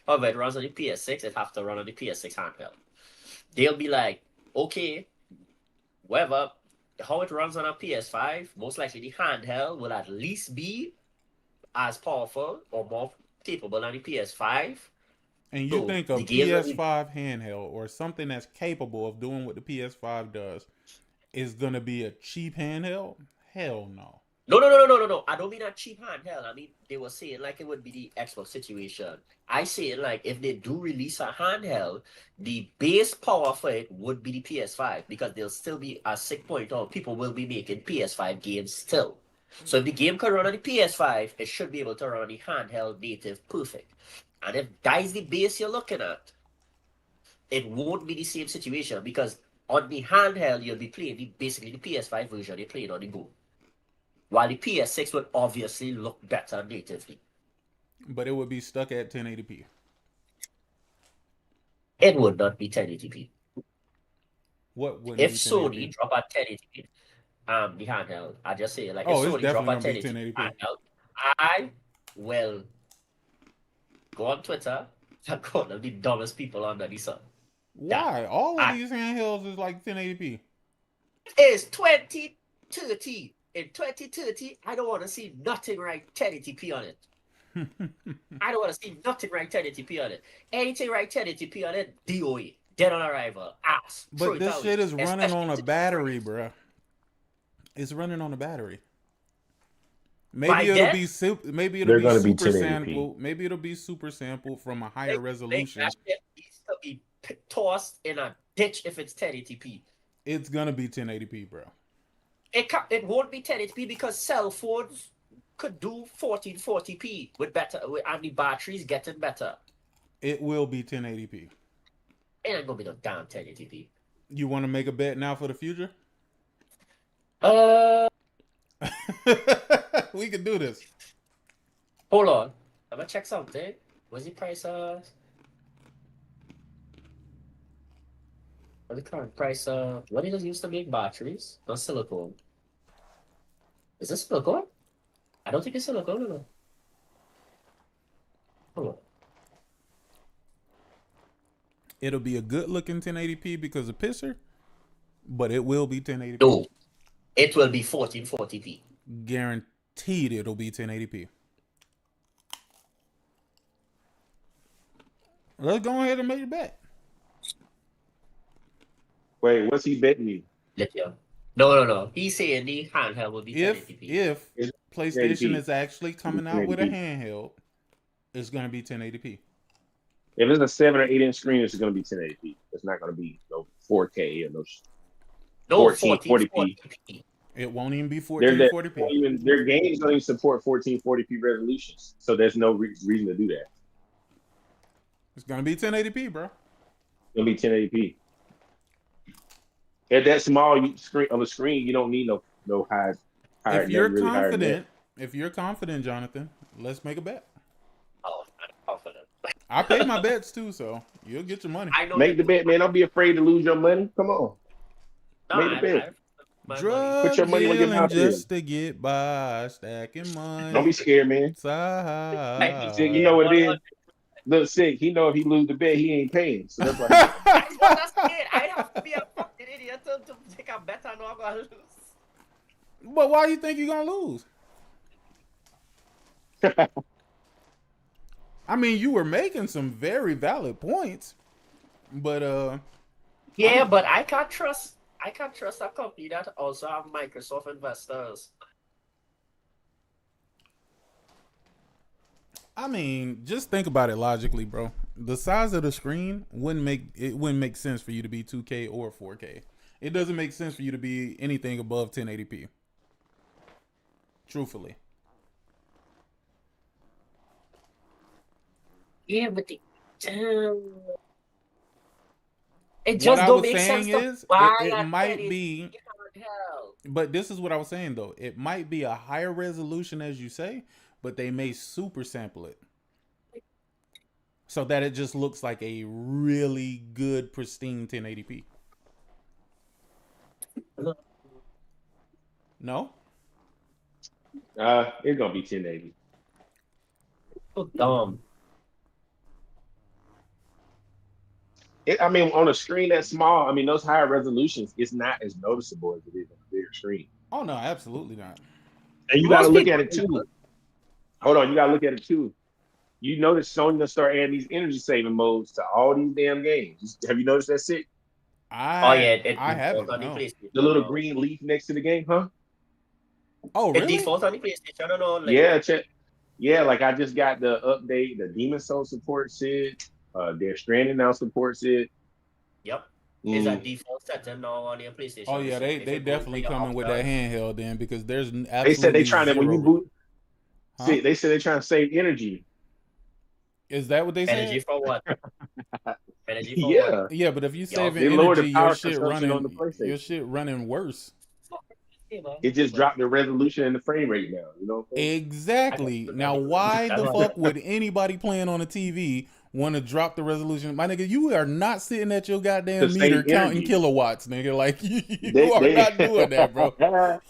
Speaker 17: however it runs on the PS6, it have to run on the PS6 handheld. They'll be like, okay, whatever, how it runs on a PS5, most likely the handheld will at least be as powerful or more capable on the PS5.
Speaker 11: And you
Speaker 17: So,
Speaker 11: think a
Speaker 17: the games that we-
Speaker 11: PS5 handheld or something that's capable of doing what the PS5 does is gonna be a cheap handheld? Hell no.
Speaker 17: No. I don't mean a cheap handheld. I mean, they were saying like it would be the Xbox situation. I say like if they do release a handheld, the base power for it would be the PS5 because there'll still be a sick point out. People will be making PS5 games still. So if the game can run on the PS5, it should be able to run on the handheld native perfect. And if that is the base you're looking at, it won't be the same situation because on the handheld you'll be playing basically the PS5 version you're playing on the go. While the PS6 would obviously look better natively.
Speaker 11: But it would be stuck at 1080p.
Speaker 17: It would not be 1080p.
Speaker 11: What would
Speaker 17: If
Speaker 11: be
Speaker 17: Sony
Speaker 11: 1080p?
Speaker 17: drop at 1080p, the handheld, I just say like
Speaker 11: Oh,
Speaker 17: if
Speaker 11: it's
Speaker 17: Sony drop
Speaker 11: definitely
Speaker 17: at
Speaker 11: gonna be
Speaker 17: 1080p
Speaker 11: 1080p.
Speaker 17: handheld, I will go on Twitter and call them the dumbest people under the sun.
Speaker 11: Why? All of these handhelds is like 1080p.
Speaker 17: It is 2030. In 2030, I don't want to see nothing like 1080p on it. I don't want to see nothing like 1080p on it. Anything like 1080p on it, DOE, dead on arrival, ass. throw
Speaker 11: But
Speaker 17: it
Speaker 11: this
Speaker 17: out.
Speaker 11: shit is running
Speaker 17: Especially
Speaker 11: on a battery, bruh. It's running on a battery. Maybe it'll be maybe it'll
Speaker 5: They're
Speaker 11: be
Speaker 5: gonna be
Speaker 11: super
Speaker 5: 1080p.
Speaker 11: sampled. Maybe it'll be super sampled from a higher resolution.
Speaker 17: That shit needs to be tossed in a ditch if it's 1080p.
Speaker 11: It's gonna be 1080p, bro.
Speaker 17: It won't be 1080p because cell phones could do 1440p and the batteries getting better.
Speaker 11: It will be 1080p.
Speaker 17: It ain't gonna be no damn 1080p.
Speaker 11: You want to make a bet now for the future? We can do this.
Speaker 17: Hold on. I'm gonna check something. What's the price of? What's the current price of? What did it use to make batteries? Not silicone. Is this silicone? I don't think it's silicone. No. Hold on.
Speaker 11: It'll be a good looking 1080p because of pisser, but it will be 1080p.
Speaker 17: No, it will be 1440p.
Speaker 11: Guaranteed it'll be 1080p. Let's go ahead and make a bet.
Speaker 6: Wait, what's he betting you?
Speaker 17: No. He's saying the handheld will be 1080p.
Speaker 11: If PlayStation
Speaker 6: 1080p.
Speaker 11: is actually coming out with a handheld, it's going to be 1080p.
Speaker 6: If it's a 7 or 8 inch screen, it's going to be 1080p. It's not going to be no 4K or no 1440p.
Speaker 11: It won't even be 1440p.
Speaker 6: Their games don't even support 1440p resolutions, so there's no reason to do that.
Speaker 11: It's going to be 1080p, bro.
Speaker 6: It's going to be 1080p. At that small screen on the screen, you don't need no high.
Speaker 11: If you're confident, Jonathan, let's make a bet.
Speaker 17: Oh, I'm confident.
Speaker 11: I pay my bets too, so you'll get your money.
Speaker 6: Make the bet, man. Don't be afraid to lose your money. Come on, make the bet.
Speaker 11: Put
Speaker 6: your money where your mouth is.
Speaker 11: just to get by, stacking money.
Speaker 6: Don't be scared, man. Sick, you know what it is. Look, Sick. He know if he lose the bet, he ain't paying. So that's why.
Speaker 17: That's what I said. I'd have to be a fucking idiot to take a bet I know I'm gonna lose.
Speaker 11: But why do you think you're gonna lose? I mean, you were making some very valid points, but
Speaker 17: yeah, but I can't trust a company that also have Microsoft investors.
Speaker 11: I mean, just think about it logically, bro. The size of the screen wouldn't make sense for you to be 2K or 4K. It doesn't make sense for you to be anything above 1080p. Truthfully.
Speaker 17: Yeah, but it just don't make sense.
Speaker 11: It might be. But this is what I was saying though. It might be a higher resolution as you say, but they may super sample it so that it just looks like a really good pristine 1080p. No?
Speaker 6: It's gonna be 1080.
Speaker 17: So dumb.
Speaker 6: I mean, on a screen that small, I mean, those higher resolutions, it's not as noticeable as it is on a bigger screen.
Speaker 11: Oh no, absolutely not.
Speaker 6: And you gotta look at it too. Hold on, you gotta look at it too. You notice Sony gonna start adding these energy saving modes to all these damn games. Have you noticed that shit?
Speaker 17: I
Speaker 11: haven't.
Speaker 17: on the
Speaker 11: No.
Speaker 17: PlayStation.
Speaker 6: The little green leaf next to the game, huh?
Speaker 11: Oh,
Speaker 17: It
Speaker 11: really?
Speaker 17: defaults on the PlayStation. I don't know. Like,
Speaker 6: Yeah, yeah. Like I just got the update. The Demon Soul supports it. Their Stranding now supports it.
Speaker 17: Yep. Is a default setting now on your PlayStation?
Speaker 11: Oh yeah,
Speaker 17: So if
Speaker 11: they
Speaker 17: you go
Speaker 11: definitely
Speaker 17: into your
Speaker 11: coming with that handheld then, because there's absolutely
Speaker 6: They said they trying to when you boot.
Speaker 11: Huh?
Speaker 6: See, they said they're trying to save energy.
Speaker 11: Is that what they said?
Speaker 17: Energy for what? Energy for
Speaker 6: Yeah.
Speaker 17: what?
Speaker 11: Yeah, but if you
Speaker 6: They
Speaker 11: saving
Speaker 6: lowered
Speaker 11: energy,
Speaker 6: the power
Speaker 11: your shit
Speaker 6: consumption on the
Speaker 11: running,
Speaker 6: PlayStation.
Speaker 11: your shit running worse.
Speaker 6: It just dropped the resolution and the frame rate now. You know.
Speaker 11: Exactly. Now, why the fuck would anybody playing on a TV want to drop the resolution? My nigga, you are not sitting at your goddamn
Speaker 6: To
Speaker 11: meter
Speaker 6: save
Speaker 11: counting
Speaker 6: energy.
Speaker 11: kilowatts, nigga. Like you are not doing that, bro.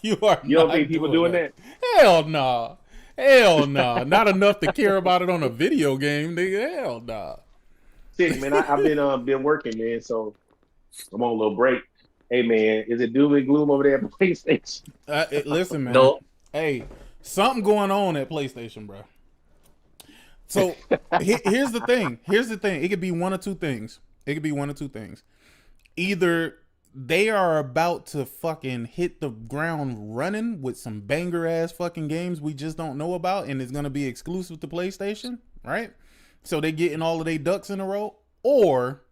Speaker 11: You are.
Speaker 6: You don't
Speaker 11: not
Speaker 6: think people doing that?
Speaker 11: Hell nah. Hell nah. Not enough to care about it on a video game, nigga. Hell nah.
Speaker 6: Shit, man, I've been working, man. So I'm on a little break. Hey, man, is it doom and gloom over there at PlayStation?
Speaker 11: Listen, man.
Speaker 17: No.
Speaker 11: Hey, something going on at PlayStation, bro. So here's the thing. Here's the thing. It could be one or two things. Either they are about to fucking hit the ground running with some banger ass fucking games we just don't know about, and it's gonna be exclusive to PlayStation, right? So they getting all of their ducks in a row, or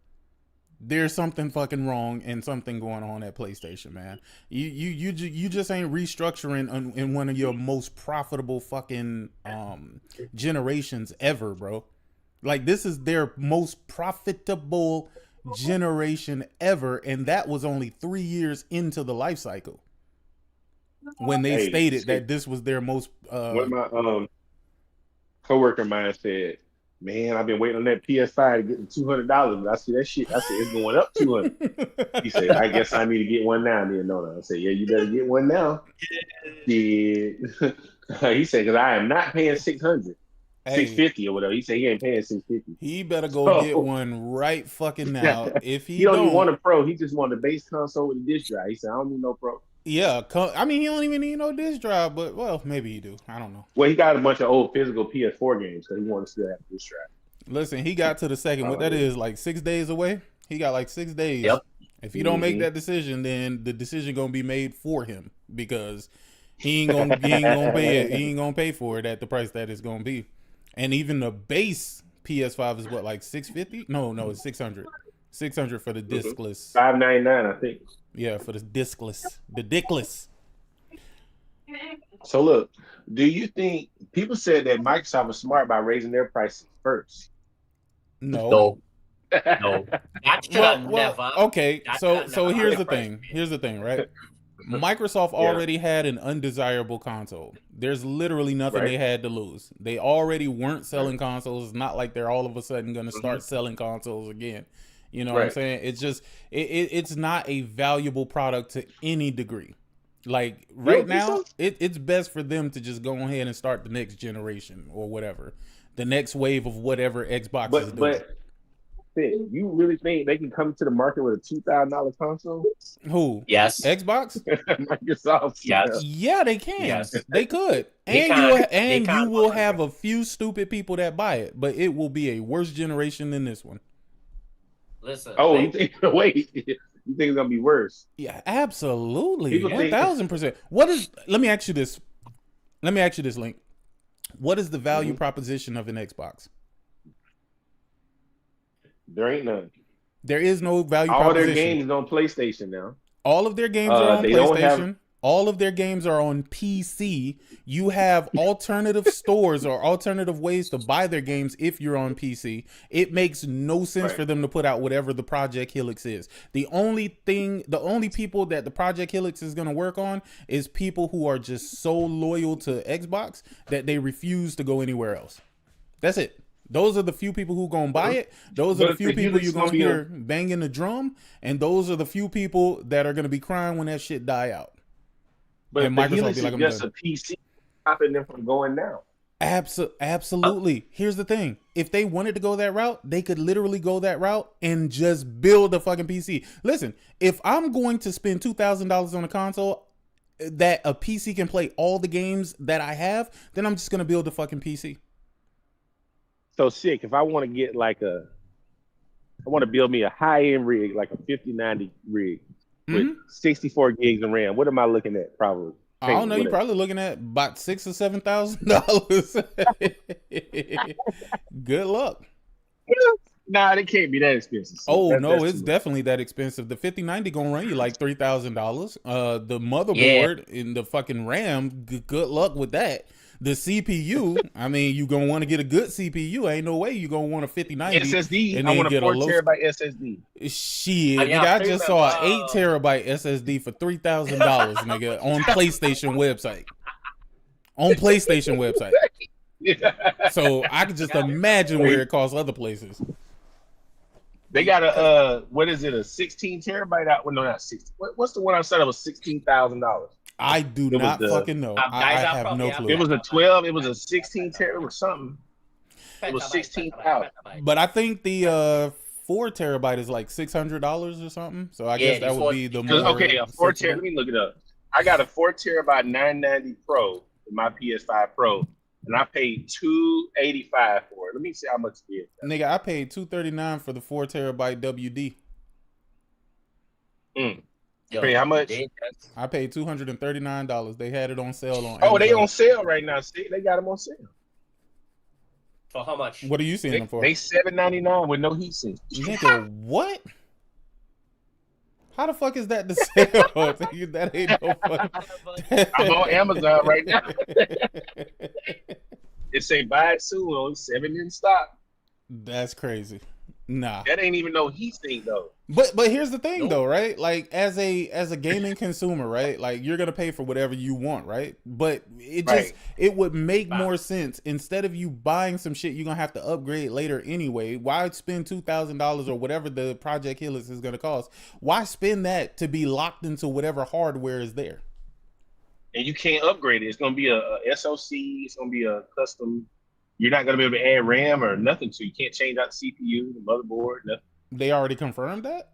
Speaker 11: there's something fucking wrong and something going on at PlayStation, man. You just ain't restructuring in one of your most profitable fucking generations ever, bro. Like, this is their most profitable generation ever, and that was only 3 years into the life cycle when they stated that this was their most.
Speaker 6: One of my coworker of mine said, "Man, I've been waiting on that PS5 to get the $200." I see that shit. I said, "It's going up 200." He said, "I guess I need to get one now." Then no, I said, "Yeah, you better get one now." Yeah. He said, "Because I am not paying 600, 650 or whatever." He said he ain't paying 650.
Speaker 11: He better go get one right fucking now. If
Speaker 6: he don't even want a pro, he just want a base console with a disc drive. He said, "I don't need no pro."
Speaker 11: Yeah, I mean, he don't even need no disc drive, but well, maybe he do. I don't know.
Speaker 6: Well, he got a bunch of old physical PS4 games, so he wants to still have a disc drive.
Speaker 11: Listen, he got to the second. What that is, like 6 days away. He got like 6 days.
Speaker 17: Yep.
Speaker 11: If he don't make that decision, then the decision gonna be made for him, because he ain't gonna pay it. He ain't gonna pay for it at the price that it's gonna be. And even the base PS5 is what, like 650? No, it's 600. 600 for the discless.
Speaker 6: $599, I think.
Speaker 11: Yeah, for the discless. The dickless.
Speaker 6: So look, do you think people said that Microsoft was smart by raising their prices first?
Speaker 11: No.
Speaker 17: No. That should have never.
Speaker 11: Okay, so
Speaker 17: never
Speaker 11: here's the
Speaker 17: happened.
Speaker 11: thing. Here's the thing, right? Microsoft already had an undesirable console. There's literally nothing they had to lose. They already weren't selling consoles. It's not like they're all of a sudden going to start selling consoles again. You know what I'm saying? It's just it's not a valuable product to any degree. Like right now, it's best for them to just go ahead and start the next generation or whatever, the next wave of whatever Xbox is doing.
Speaker 6: But you really think they can come to the market with a $2,000 console?
Speaker 11: Who?
Speaker 17: Yes.
Speaker 11: Xbox?
Speaker 6: Microsoft.
Speaker 17: Yes.
Speaker 11: Yeah, they can.
Speaker 17: Yes.
Speaker 11: They could. And you will have a few stupid people that buy it, but it will be a worse generation than this one.
Speaker 17: Listen.
Speaker 6: Oh, you think? Wait. You think it's gonna be worse?
Speaker 11: Yeah, absolutely.
Speaker 6: People think-
Speaker 11: 1000%. What is? Let me ask you this, Link. What is the value proposition of an Xbox?
Speaker 6: There ain't none.
Speaker 11: There is no value
Speaker 6: All
Speaker 11: proposition.
Speaker 6: their games is on PlayStation now.
Speaker 11: All of their games are on
Speaker 6: they don't
Speaker 11: PlayStation.
Speaker 6: have-
Speaker 11: All of their games are on PC. You have alternative stores or alternative ways to buy their games if you're on PC. It makes no sense for them to put out whatever the Project Helix is. The only people that the Project Helix is going to work on is people who are just so loyal to Xbox that they refuse to go anywhere else. That's it. Those are the few people who gonna buy it. Those are the few people you're gonna hear banging the drum, and those are the few people that are gonna be crying when that shit die out.
Speaker 6: But
Speaker 11: and
Speaker 6: the
Speaker 11: Microsoft
Speaker 6: Helix
Speaker 11: be like,
Speaker 6: is
Speaker 11: I'm
Speaker 6: just
Speaker 11: done.
Speaker 6: a PC stopping them from going down.
Speaker 11: Absolutely. Here's the thing. If they wanted to go that route, they could literally go that route and just build a fucking PC. Listen, if I'm going to spend $2,000 on a console that a PC can play all the games that I have, then I'm just going to build a fucking PC.
Speaker 6: So sick. If I want to get like I want to build me a high-end rig, like a 5090 rig with 64 gigs of RAM. What am I looking at? Probably.
Speaker 11: I don't know. You're probably looking at about $6,000 or $7,000. Good luck.
Speaker 6: Nah, it can't be that expensive.
Speaker 11: Oh no, it's definitely that expensive. The 5090 gonna run you like $3,000. The motherboard and the fucking RAM. Good luck with that. The CPU, I mean, you gonna want to get a good CPU. Ain't no way you gonna want a 5090
Speaker 6: SSD.
Speaker 11: and
Speaker 6: I
Speaker 11: then
Speaker 6: want a
Speaker 11: get
Speaker 6: 4
Speaker 11: a low
Speaker 6: terabyte SSD.
Speaker 11: Shit, nigga, I just saw an 8 terabyte SSD for $3,000, nigga, on PlayStation website. On PlayStation website. So I can just imagine where it costs other places.
Speaker 6: They got a what is it? A 16 terabyte out? Well, no, not 16. What's the one I said it was $16,000?
Speaker 11: I do not fucking know. I have no clue.
Speaker 6: It was a 12. It was a 16 terabyte. It was something. It was 16,000.
Speaker 11: But I think the 4 terabyte is like $600 or something. So I guess that would be the more.
Speaker 6: Okay, a 4 terabyte. Let me look it up. I got a 4 terabyte 990 Pro in my PS5 Pro, and I paid $285 for it. Let me see how much it is.
Speaker 11: Nigga, I paid $239 for the 4 terabyte WD.
Speaker 6: Pay how much?
Speaker 11: I paid $239. They had it on sale on
Speaker 6: Oh,
Speaker 11: Amazon.
Speaker 6: they on sale right now. See, they got them on sale.
Speaker 17: For how much?
Speaker 11: What are you seeing them for?
Speaker 6: They $7.99 with no heat sink.
Speaker 11: Nigga, what? How the fuck is that the sale? That ain't no fucking...
Speaker 6: I'm on Amazon right now. It say buy it soon. Only 7 in stock.
Speaker 11: That's crazy. Nah,
Speaker 6: that ain't even no heat sink though.
Speaker 11: But here's the thing though, right? Like as a gaming consumer, right? Like you're gonna pay for whatever you want, right? But it just it would make more sense instead of you buying some shit you're gonna have to upgrade later anyway. Why spend $2,000 or whatever the Project Helix is gonna cost? Why spend that to be locked into whatever hardware is there?
Speaker 6: And you can't upgrade it. It's gonna be a SoC. It's gonna be a custom. You're not going to be able to add RAM or nothing to. You can't change out the CPU, the motherboard, nothing.
Speaker 11: They already confirmed that?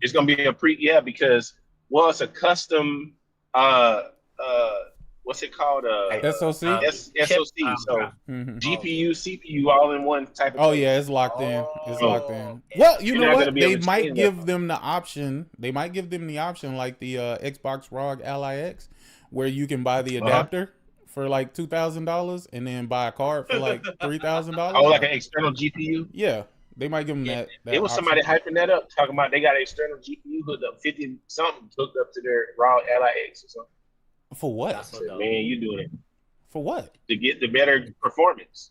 Speaker 6: It's going to be a because it's a custom what's it called?
Speaker 11: SoC?
Speaker 6: SoC. So GPU, CPU all in one type of thing.
Speaker 11: Yeah, it's locked in. It's locked in. Well, you know what? They might give them the option. They might give them the option like the Xbox ROG Ally X where you can buy the adapter for like $2,000 and then buy a card for like $3,000.
Speaker 6: Oh, like an external GPU?
Speaker 11: Yeah, they might give them that
Speaker 6: it was
Speaker 11: option.
Speaker 6: Somebody hyping that up, talking about they got an external GPU hooked up, 50 something hooked up to their ROG Ally X or something.
Speaker 11: For what?
Speaker 6: Said, man, you doing it
Speaker 11: for what?
Speaker 6: To get the better performance.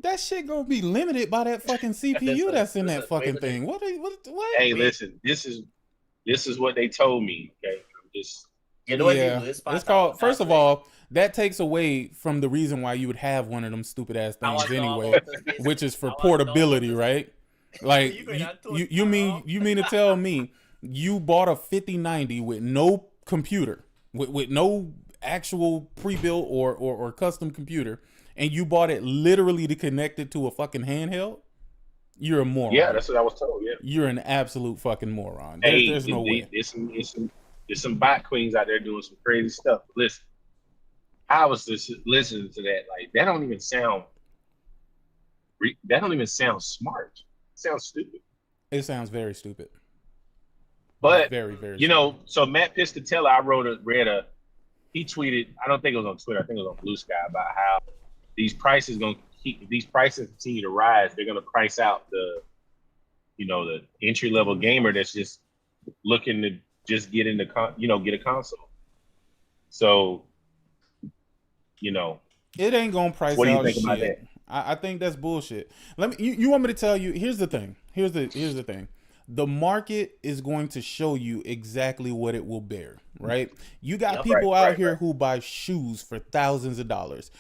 Speaker 11: That shit gonna be limited by that fucking CPU that's in that fucking thing. What?
Speaker 6: Hey, listen, this is what they told me. Okay, I'm just.
Speaker 17: You know what?
Speaker 11: It's called. First of all, that takes away from the reason why you would have one of them stupid ass things anyway, which is for portability, right? Like you mean to tell me you bought a 5090 with no computer, with no actual pre-built or custom computer, and you bought it literally to connect it to a fucking handheld? You're a moron.
Speaker 6: Yeah, that's what I was told. Yeah,
Speaker 11: you're an absolute fucking moron. There's no way.
Speaker 6: There's some bot queens out there doing some crazy stuff. Listen. I was listening to that. Like that don't even sound smart. It sounds stupid.
Speaker 11: It sounds very stupid.
Speaker 6: But
Speaker 11: very, very.
Speaker 6: You know, so Matt Piscatella, I he tweeted. I don't think it was on Twitter. I think it was on Blue Sky about how these prices continue to rise. They're gonna price out the entry level gamer that's just looking to just get in get a console. So.
Speaker 11: It ain't gonna price out.
Speaker 6: What do you think about that?
Speaker 11: I think that's bullshit. You want me to tell you? Here's the thing. Here's the thing. The market is going to show you exactly what it will bear, right? You got people out here who buy shoes for thousands of dollars.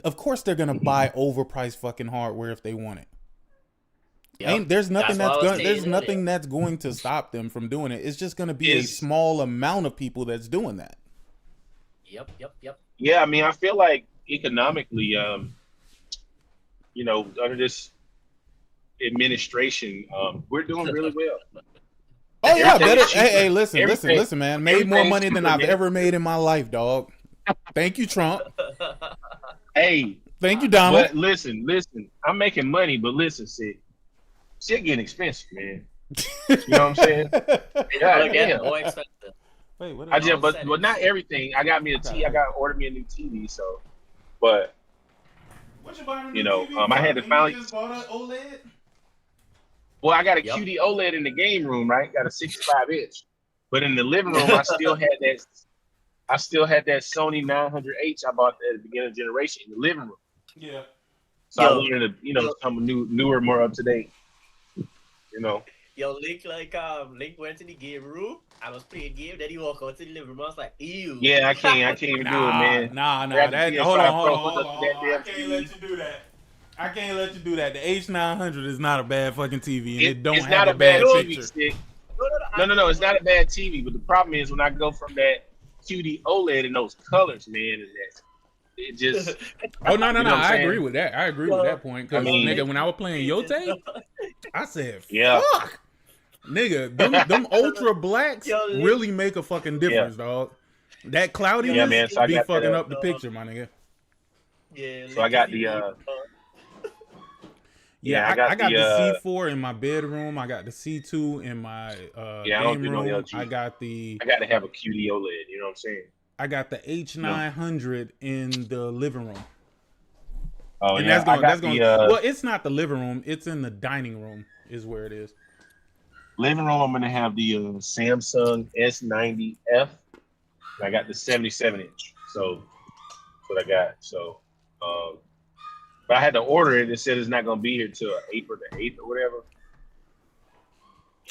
Speaker 11: Of course, they're gonna buy overpriced fucking hardware if they want it. Yep. There's nothing that's going to stop them from doing it. It's just gonna be a small amount of people that's doing that.
Speaker 17: Yep.
Speaker 6: Yeah, I mean, I feel like economically, under this administration, we're doing really well.
Speaker 11: Oh yeah, better. Hey, listen, man. Made more money than I've ever made in my life, dog. Thank you, Trump.
Speaker 6: Hey,
Speaker 11: Thank you, Donald.
Speaker 6: But listen, I'm making money, but listen, shit getting expensive, man. You know what I'm saying? God damn.
Speaker 17: More expensive.
Speaker 11: Wait, what?
Speaker 6: But not everything. I got me a T. I got to order me a new TV. So, but you know, I had to finally.
Speaker 11: You just bought an OLED?
Speaker 6: Well, I got a QD OLED in the game room, right? Got a 65-inch, but in the living room, I still had that. I still had that Sony 900H I bought at the beginning of the generation in the living room.
Speaker 11: Yeah.
Speaker 6: So I wanted to, you know, some newer, more up to date. You know.
Speaker 17: Yo, Link went in the game room. I was playing game. Then he walked out to the living room. I was like, ew.
Speaker 6: Yeah, I can't even do it, man.
Speaker 11: Nah. Hold on. I can't let you do that. I can't let you do that. The H900 is not a bad fucking TV, and it don't
Speaker 6: it's
Speaker 11: have
Speaker 6: not
Speaker 11: a bad
Speaker 6: TV
Speaker 11: picture.
Speaker 6: Stick. No, it's not a bad TV. But the problem is when I go from that QD OLED in those colors, man, is that it just.
Speaker 11: Oh no! I agree with that. I agree with that point. Because nigga, when I was playing Yote, I said, "Fuck, nigga, them ultra blacks really make a fucking difference, dog. That cloudiness be fucking up the picture, my nigga."
Speaker 6: Yeah. So I got the.
Speaker 11: I got the C4 in my bedroom. I got the C2 in my game room. I got to have a
Speaker 6: QD OLED. You know what I'm saying?
Speaker 11: I got the H900 in the living room.
Speaker 6: Oh,
Speaker 11: and
Speaker 6: yeah.
Speaker 11: That's going. Well, it's not the living room. It's in the dining room. Is where it is.
Speaker 6: Living room. I'm gonna have the Samsung S90F. I got the 77-inch. So that's what I got. So. But I had to order it. It said it's not gonna be here till April the 8th or whatever.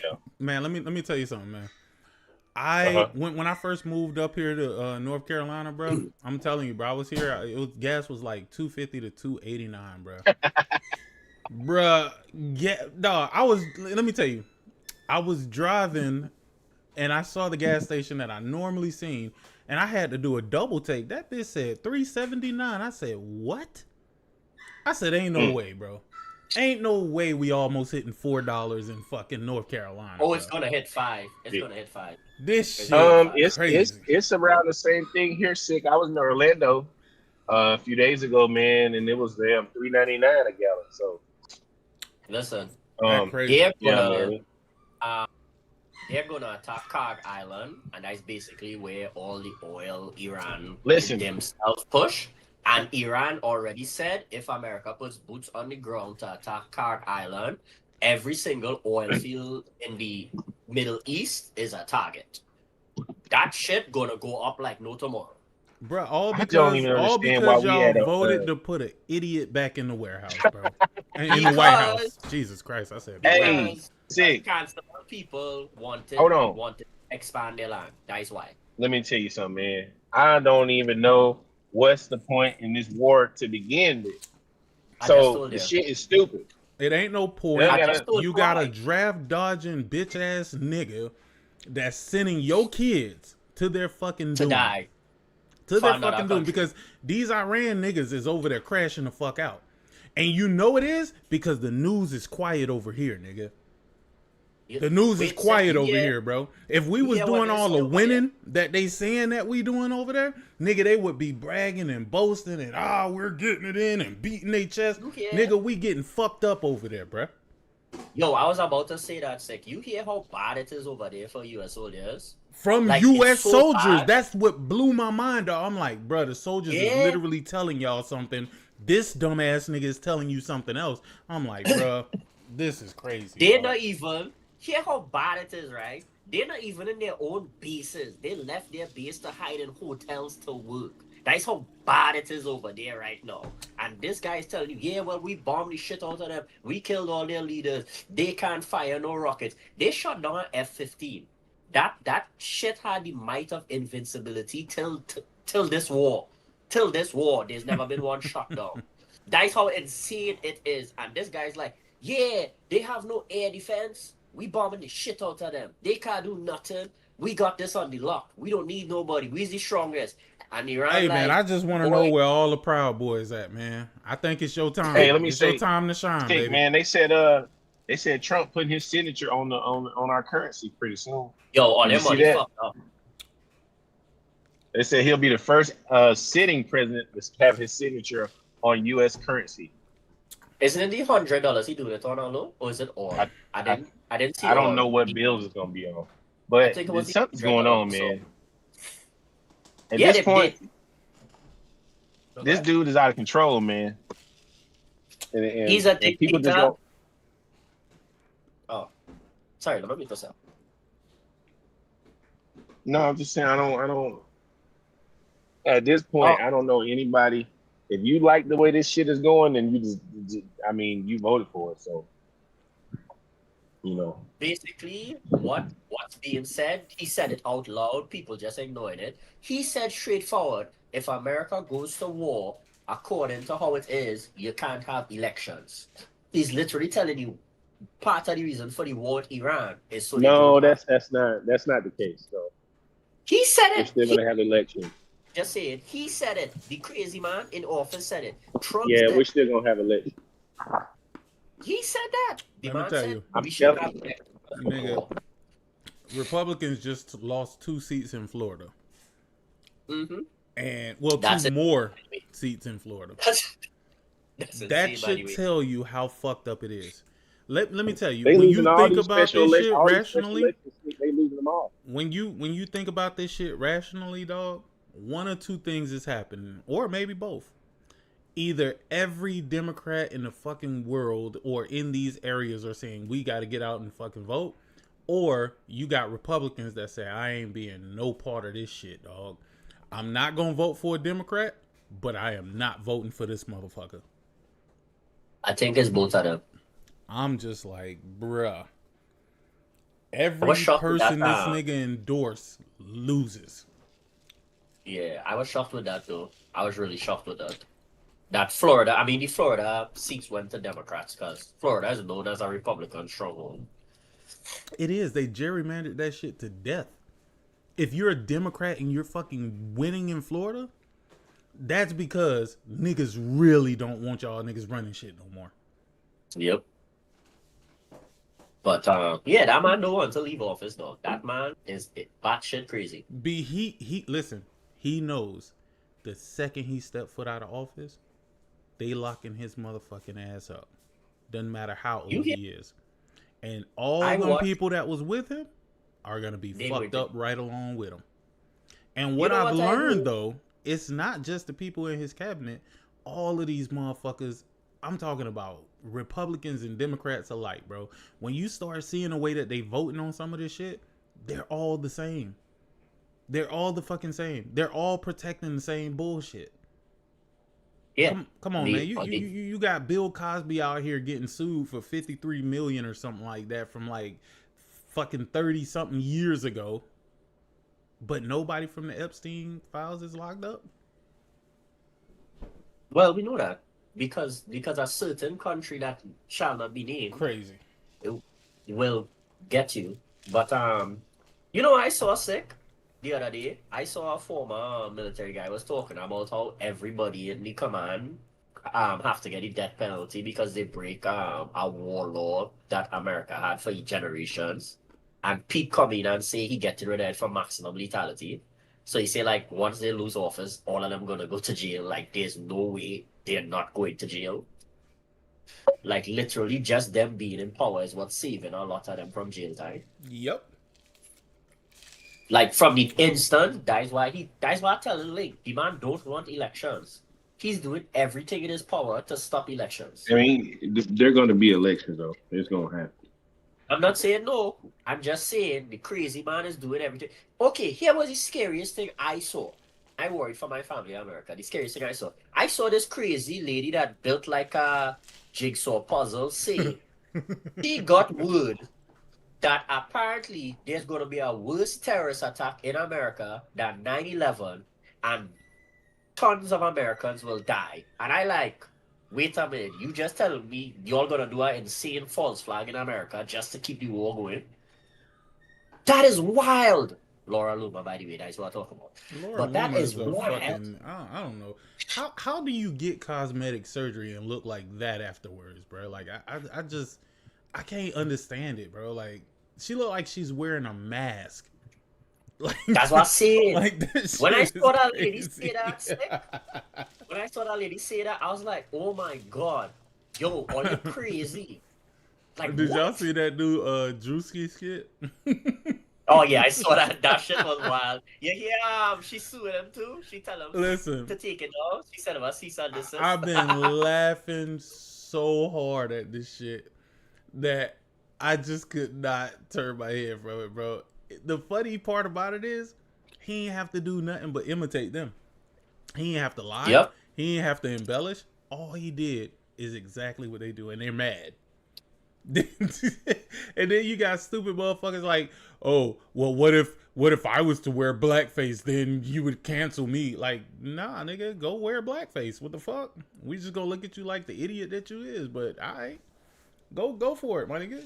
Speaker 6: Yeah.
Speaker 11: Man, let me tell you something, man. When I first moved up here to North Carolina, bro, I'm telling you, bro, I was here. Gas was like $2.50 to $2.89, bro. Bruh, let me tell you, I was driving and I saw the gas station that I normally seen, and I had to do a double take. That bitch said $3.79. I said, what? I said, ain't no way, bro. Ain't no way we almost hitting $4 in fucking North Carolina.
Speaker 17: Oh, it's gonna hit 5. It's gonna hit 5.
Speaker 11: This shit crazy.
Speaker 6: It's around the same thing here, Sick. I was in Orlando a few days ago, man, and it was $3.99 a gallon. So
Speaker 17: listen,
Speaker 11: crazy.
Speaker 17: They're gonna attack Karg Island, and that's basically where all the oil Iran themselves push. And Iran already said if America puts boots on the ground to attack Karg Island, every single oil field in the Middle East is a target. That shit gonna go up like no tomorrow.
Speaker 11: Bro, all because y'all voted to put an idiot back in the warehouse, bro. in the White House. Jesus Christ, I said.
Speaker 6: Hey, Sick.
Speaker 17: People wanted to expand their land. That's why.
Speaker 6: Let me tell you something, man. I don't even know what's the point in this war to begin with. So the shit is stupid.
Speaker 11: It ain't no point. You got a draft dodging bitch ass nigga that's sending your kids to their fucking doom.
Speaker 17: To die.
Speaker 11: To their fucking doom. Because these Iran niggas is over there crashing the fuck out. And you know it is because the news is quiet over here, nigga. The news is quiet over here, bro. If we was doing all the winning that they saying that we doing over there, nigga, they would be bragging and boasting and we're getting it in and beating their chest. Nigga, we getting fucked up over there, bro.
Speaker 17: Yo, I was about to say that, Sick. You hear how bad it is over there for U.S. soldiers?
Speaker 11: From U.S. soldiers, that's what blew my mind, dog. I'm like, bro, the soldiers is literally telling y'all something. This dumbass nigga is telling you something else. I'm like, bro, this is crazy.
Speaker 17: They're not even. Hear how bad it is, right? They're not even in their own bases. They left their base to hide in hotels to work. That's how bad it is over there right now. And this guy is telling you, yeah, well, we bombed the shit out of them. We killed all their leaders. They can't fire no rockets. They shot down an F-15. That shit had the might of invincibility till this war. Till this war, there's never been one shot down. That's how insane it is. And this guy's like, yeah, they have no air defense. We bombing the shit out of them. They can't do nothing. We got this on the lock. We don't need nobody. We're the strongest. And Iran,
Speaker 11: hey, man, I just want to know where all the Proud Boys at, man. I think it's your time.
Speaker 6: Hey, let me say,
Speaker 11: your time to shine, baby.
Speaker 6: Man, they said Trump putting his signature on our currency pretty soon.
Speaker 17: Yo, all that money fucked up.
Speaker 6: They said he'll be the first sitting president to have his signature on U.S. currency.
Speaker 17: Isn't it the $100 he doing it on alone, or is it all? I didn't see.
Speaker 6: I don't
Speaker 17: all.
Speaker 6: know what bills it's gonna be on,
Speaker 17: I
Speaker 6: but
Speaker 17: think it was
Speaker 6: something's
Speaker 17: the
Speaker 6: going on,
Speaker 17: $100, so-
Speaker 6: man. At
Speaker 17: Yeah,
Speaker 6: this
Speaker 17: they
Speaker 6: point,
Speaker 17: did.
Speaker 6: this dude is out of control, man. And
Speaker 17: He's a
Speaker 6: and people just
Speaker 17: dictator.
Speaker 6: don't.
Speaker 17: Oh, sorry, let me mute myself.
Speaker 6: No, I'm just saying I don't. At this
Speaker 17: Oh.
Speaker 6: point, I don't know anybody. If you like the way this shit is going, then I mean, you voted for it, so you know.
Speaker 17: Basically, what's being said, he said it out loud. People just ignoring it. He said straightforward: if America goes to war according to how it is, you can't have elections. He's literally telling you part of the reason for the war with Iran is so.
Speaker 6: No, that's not the case. though.
Speaker 17: He said
Speaker 6: We're
Speaker 17: it.
Speaker 6: still gonna have elections.
Speaker 17: Just say it. He said it. The crazy man in office said it. Trump
Speaker 6: Yeah,
Speaker 17: said
Speaker 6: we're still gonna have elections.
Speaker 17: He said that. The
Speaker 11: Let me
Speaker 17: man
Speaker 11: tell
Speaker 17: said
Speaker 11: you.
Speaker 17: we should have
Speaker 11: Nigga, Republicans just lost 2 seats in Florida.
Speaker 17: Mm-hmm.
Speaker 11: And, well,
Speaker 17: That's
Speaker 11: 2
Speaker 17: it.
Speaker 11: more seats in Florida.
Speaker 17: That's
Speaker 11: That
Speaker 17: insane, by the
Speaker 11: should
Speaker 17: way.
Speaker 11: tell you how fucked up it is. Let me tell you,
Speaker 6: They
Speaker 11: when
Speaker 6: losing
Speaker 11: you
Speaker 6: all
Speaker 11: think
Speaker 6: these
Speaker 11: about
Speaker 6: special
Speaker 11: this shit
Speaker 6: all these special
Speaker 11: rationally,
Speaker 6: elections, they losing them all.
Speaker 11: when you think about this shit rationally, dog, one or two things is happening, or maybe both. Either every Democrat in the fucking world or in these areas are saying we got to get out and fucking vote, or you got Republicans that say I ain't being no part of this shit, dog. I'm not gonna vote for a Democrat, but I am not voting for this motherfucker.
Speaker 17: I think it's both of them.
Speaker 11: I'm just like, bruh.
Speaker 17: I
Speaker 11: Every
Speaker 17: was shocked with
Speaker 11: person
Speaker 17: that,
Speaker 11: this nigga endorse loses.
Speaker 17: Yeah, I was shocked with that though. I was really shocked with that. That Florida, I mean, the Florida seats went to Democrats because Florida is known as a Republican stronghold.
Speaker 11: It is. They gerrymandered that shit to death. If you're a Democrat and you're fucking winning in Florida, that's because niggas really don't want y'all niggas running shit no more.
Speaker 17: Yep. But yeah, that man don't want to leave office though. That man is batshit crazy.
Speaker 11: He listen, he knows the second he stepped foot out of office, they locking his motherfucking ass up. Doesn't matter how old he is. And all them people that was with him are gonna be fucked up right along with him. And what I've learned though, it's not just the people in his cabinet. All of these motherfuckers, I'm talking about Republicans and Democrats alike, bro. When you start seeing the way that they voting on some of this shit, they're all the same. They're all the fucking same. They're all protecting the same bullshit.
Speaker 17: Yeah.
Speaker 11: Come on, man. You got Bill Cosby out here getting sued for $53 million or something like that from like fucking 30 something years ago. But nobody from the Epstein files is locked up.
Speaker 17: Well, we know that because a certain country that shall not be named
Speaker 11: crazy
Speaker 17: it will get you. But you know, I saw sick the other day. I saw a former military guy was talking about how everybody in the command have to get a death penalty because they break a war law that America had for generations. And Pete come in and say he getting rid of it for maximum lethality. So he say like once they lose office, all of them gonna go to jail. Like there's no way they're not going to jail. Like literally just them being in power is what's saving a lot of them from jail time.
Speaker 11: Yep.
Speaker 17: Like from the instant, that's why I tell him like the man don't want elections. He's doing everything in his power to stop elections.
Speaker 6: I mean, they're going to be elections though. It's going to happen.
Speaker 17: I'm not saying no. I'm just saying the crazy man is doing everything. Okay, here was the scariest thing I saw. I worried for my family in America. The scariest thing I saw this crazy lady that built like a jigsaw puzzle say she got word that apparently there's going to be a worse terrorist attack in America than 9/11 and tons of Americans will die. And I like, wait a minute, you just tell me you're going to do an insane false flag in America just to keep the war going? That is wild. Laura Luma, by the way, that's what I'm talking about.
Speaker 11: Laura
Speaker 17: but that
Speaker 11: Luma
Speaker 17: is
Speaker 11: a
Speaker 17: wild.
Speaker 11: fucking, I don't know. How do you get cosmetic surgery and look like that afterwards, bro? Like, I can't understand it, bro. Like, she look like she's wearing a mask.
Speaker 17: That's what I'm saying.
Speaker 11: Like, this
Speaker 17: when I
Speaker 11: shit
Speaker 17: saw
Speaker 11: is
Speaker 17: that lady
Speaker 11: crazy.
Speaker 17: say that, when I saw that lady say that, I was like, oh my god, yo, are you crazy? Like,
Speaker 11: Did y'all
Speaker 17: what?
Speaker 11: see that new Drewski skit?
Speaker 17: Oh yeah, I saw that. That shit was wild. Yeah, she sued him too. She tell him
Speaker 11: Listen,
Speaker 17: to take it off. She said about cease and desist.
Speaker 11: I've been laughing so hard at this shit that I just could not turn my head from it, bro. The funny part about it is he ain't have to do nothing but imitate them. He ain't have to lie.
Speaker 17: Yep.
Speaker 11: He ain't have to embellish. All he did is exactly what they do, and they're mad. And then you got stupid motherfuckers like, oh, well, what if I was to wear blackface, then you would cancel me? Like, nah, nigga, go wear blackface. What the fuck? We just gonna look at you like the idiot that you is. But alright, go for it, my nigga.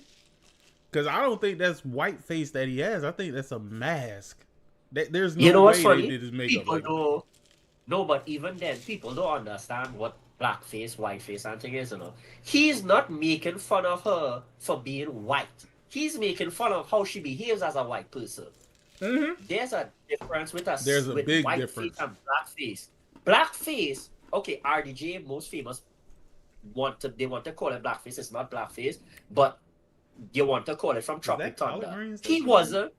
Speaker 11: Because I don't think that's white face that he has. I think that's a mask. There's no
Speaker 17: You know what's
Speaker 11: way
Speaker 17: funny?
Speaker 11: they did his makeup.
Speaker 17: People
Speaker 11: Like
Speaker 17: don't. No, but even then, people don't understand what blackface, whiteface, and thing is. You know, he's not making fun of her for being white. He's making fun of how she behaves as a white person.
Speaker 11: Mm-hmm.
Speaker 17: There's a difference with us.
Speaker 11: There's a
Speaker 17: with
Speaker 11: big
Speaker 17: white
Speaker 11: difference.
Speaker 17: Face and blackface. Blackface. Okay, RDJ, most famous, they want to call it blackface. It's not blackface, but you want to call it from Tropic Thunder. He wasn't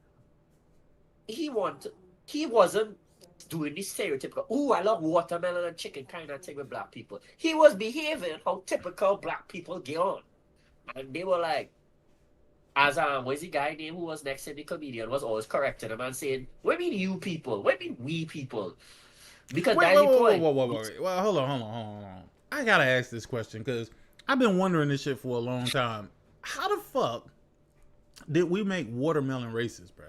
Speaker 17: doing the stereotypical, ooh, I love watermelon and chicken kind of thing with black people. He was behaving how typical black people get on. And they were like, as what's the guy name who was next to the comedian was always correcting him and saying, what mean you people? What mean we people? Because that's the point.
Speaker 11: Wait. Well, hold on. I gotta ask this question because I've been wondering this shit for a long time. How the fuck did we make watermelon racist, bro?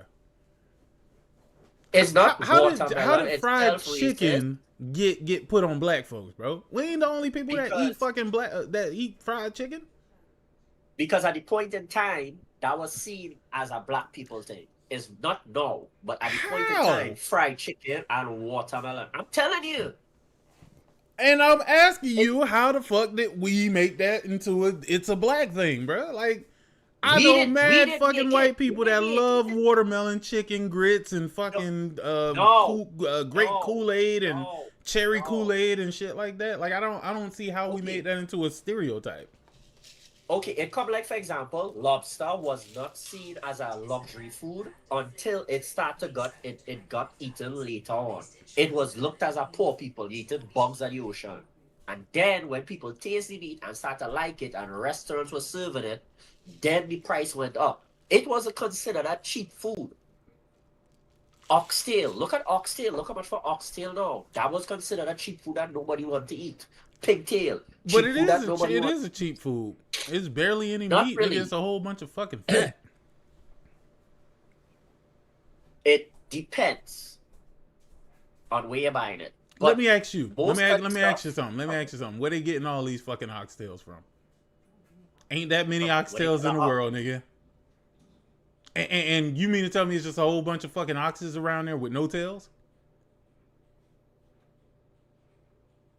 Speaker 17: It's not
Speaker 11: how
Speaker 17: watermelon.
Speaker 11: did fried chicken get put on black folks, bro? We ain't the only people that eat fucking that eat fried chicken.
Speaker 17: Because at the point in time, that was seen as a black people thing. It's not now, but at the point in time, fried chicken and watermelon. I'm telling you.
Speaker 11: And I'm asking you, how the fuck did we make that into it's a black thing, bro? Like, I know mad fucking white people that love watermelon chicken grits and fucking grape Kool-Aid and cherry Kool-Aid and shit like that. Like, I don't see how we made that into a stereotype.
Speaker 17: Okay, it come like, for example, lobster was not seen as a luxury food until it got eaten later on. It was looked as a poor people eating bugs of the ocean. And then when people taste the meat and start to like it and restaurants were serving it, then the price went up. It wasn't considered a cheap food. Oxtail. Look at oxtail. Look how much for oxtail now. That was considered a cheap food that nobody wanted to eat. Pigtail.
Speaker 11: But it is a cheap food. It's barely any meat. Really. It's a whole bunch of fucking fat.
Speaker 17: It depends on where you're buying it. But
Speaker 11: let me ask you. Let me ask you something. Where they getting all these fucking oxtails from? Ain't that many oxtails in the world, nigga. And you mean to tell me it's just a whole bunch of fucking oxes around there with no tails?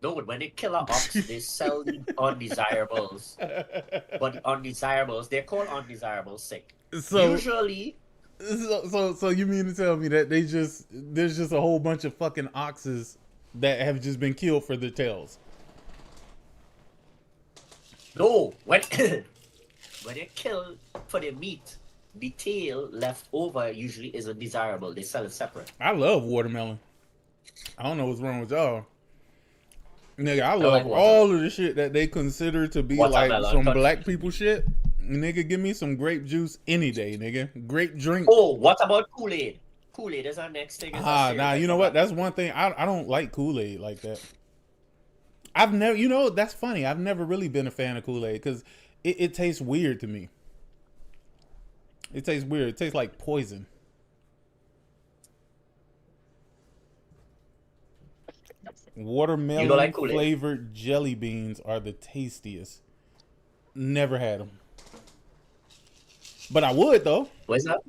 Speaker 17: No, when they kill an ox, they sell the undesirables. But the undesirables, they're called undesirables sick.
Speaker 11: So,
Speaker 17: usually...
Speaker 11: So you mean to tell me that there's just a whole bunch of fucking oxes that have just been killed for their tails?
Speaker 17: No, when they kill for the meat, the tail left over usually isn't desirable. They sell it separate.
Speaker 11: I love watermelon. I don't know what's wrong with y'all. Nigga, I love all of the shit that they consider to be like some black people shit. Nigga, give me some grape juice any day, nigga. Grape drink.
Speaker 17: Oh, what about Kool-Aid? Kool-Aid is our next thing.
Speaker 11: Nah, you know what? That's one thing. I don't like Kool-Aid like that. I've never, that's funny. I've never really been a fan of Kool-Aid because it tastes weird to me. It tastes weird. It tastes like poison. Watermelon flavored jelly beans are the tastiest. Never had them. But I would though.
Speaker 17: What's that?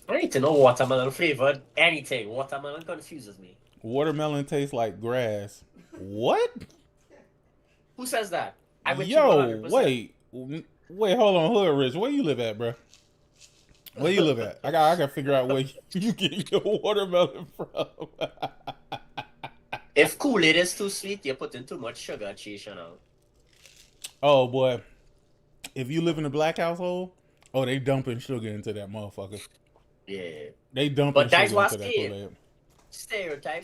Speaker 17: I need to know watermelon flavored anything. Watermelon confuses me.
Speaker 11: Watermelon tastes like grass. What?
Speaker 17: Who says that?
Speaker 11: Yo, wait, hold on, Hood Rich. Where you live at, bro? Where you live at? I gotta figure out where you get your watermelon from.
Speaker 17: If Kool-Aid is too sweet, you're putting too much sugar, cheese, you know.
Speaker 11: Oh boy, if you live in a black household, oh they dumping sugar into that motherfucker.
Speaker 17: Yeah.
Speaker 11: They dumping
Speaker 17: But that's
Speaker 11: sugar
Speaker 17: what's
Speaker 11: into that
Speaker 17: it.
Speaker 11: Kool-Aid.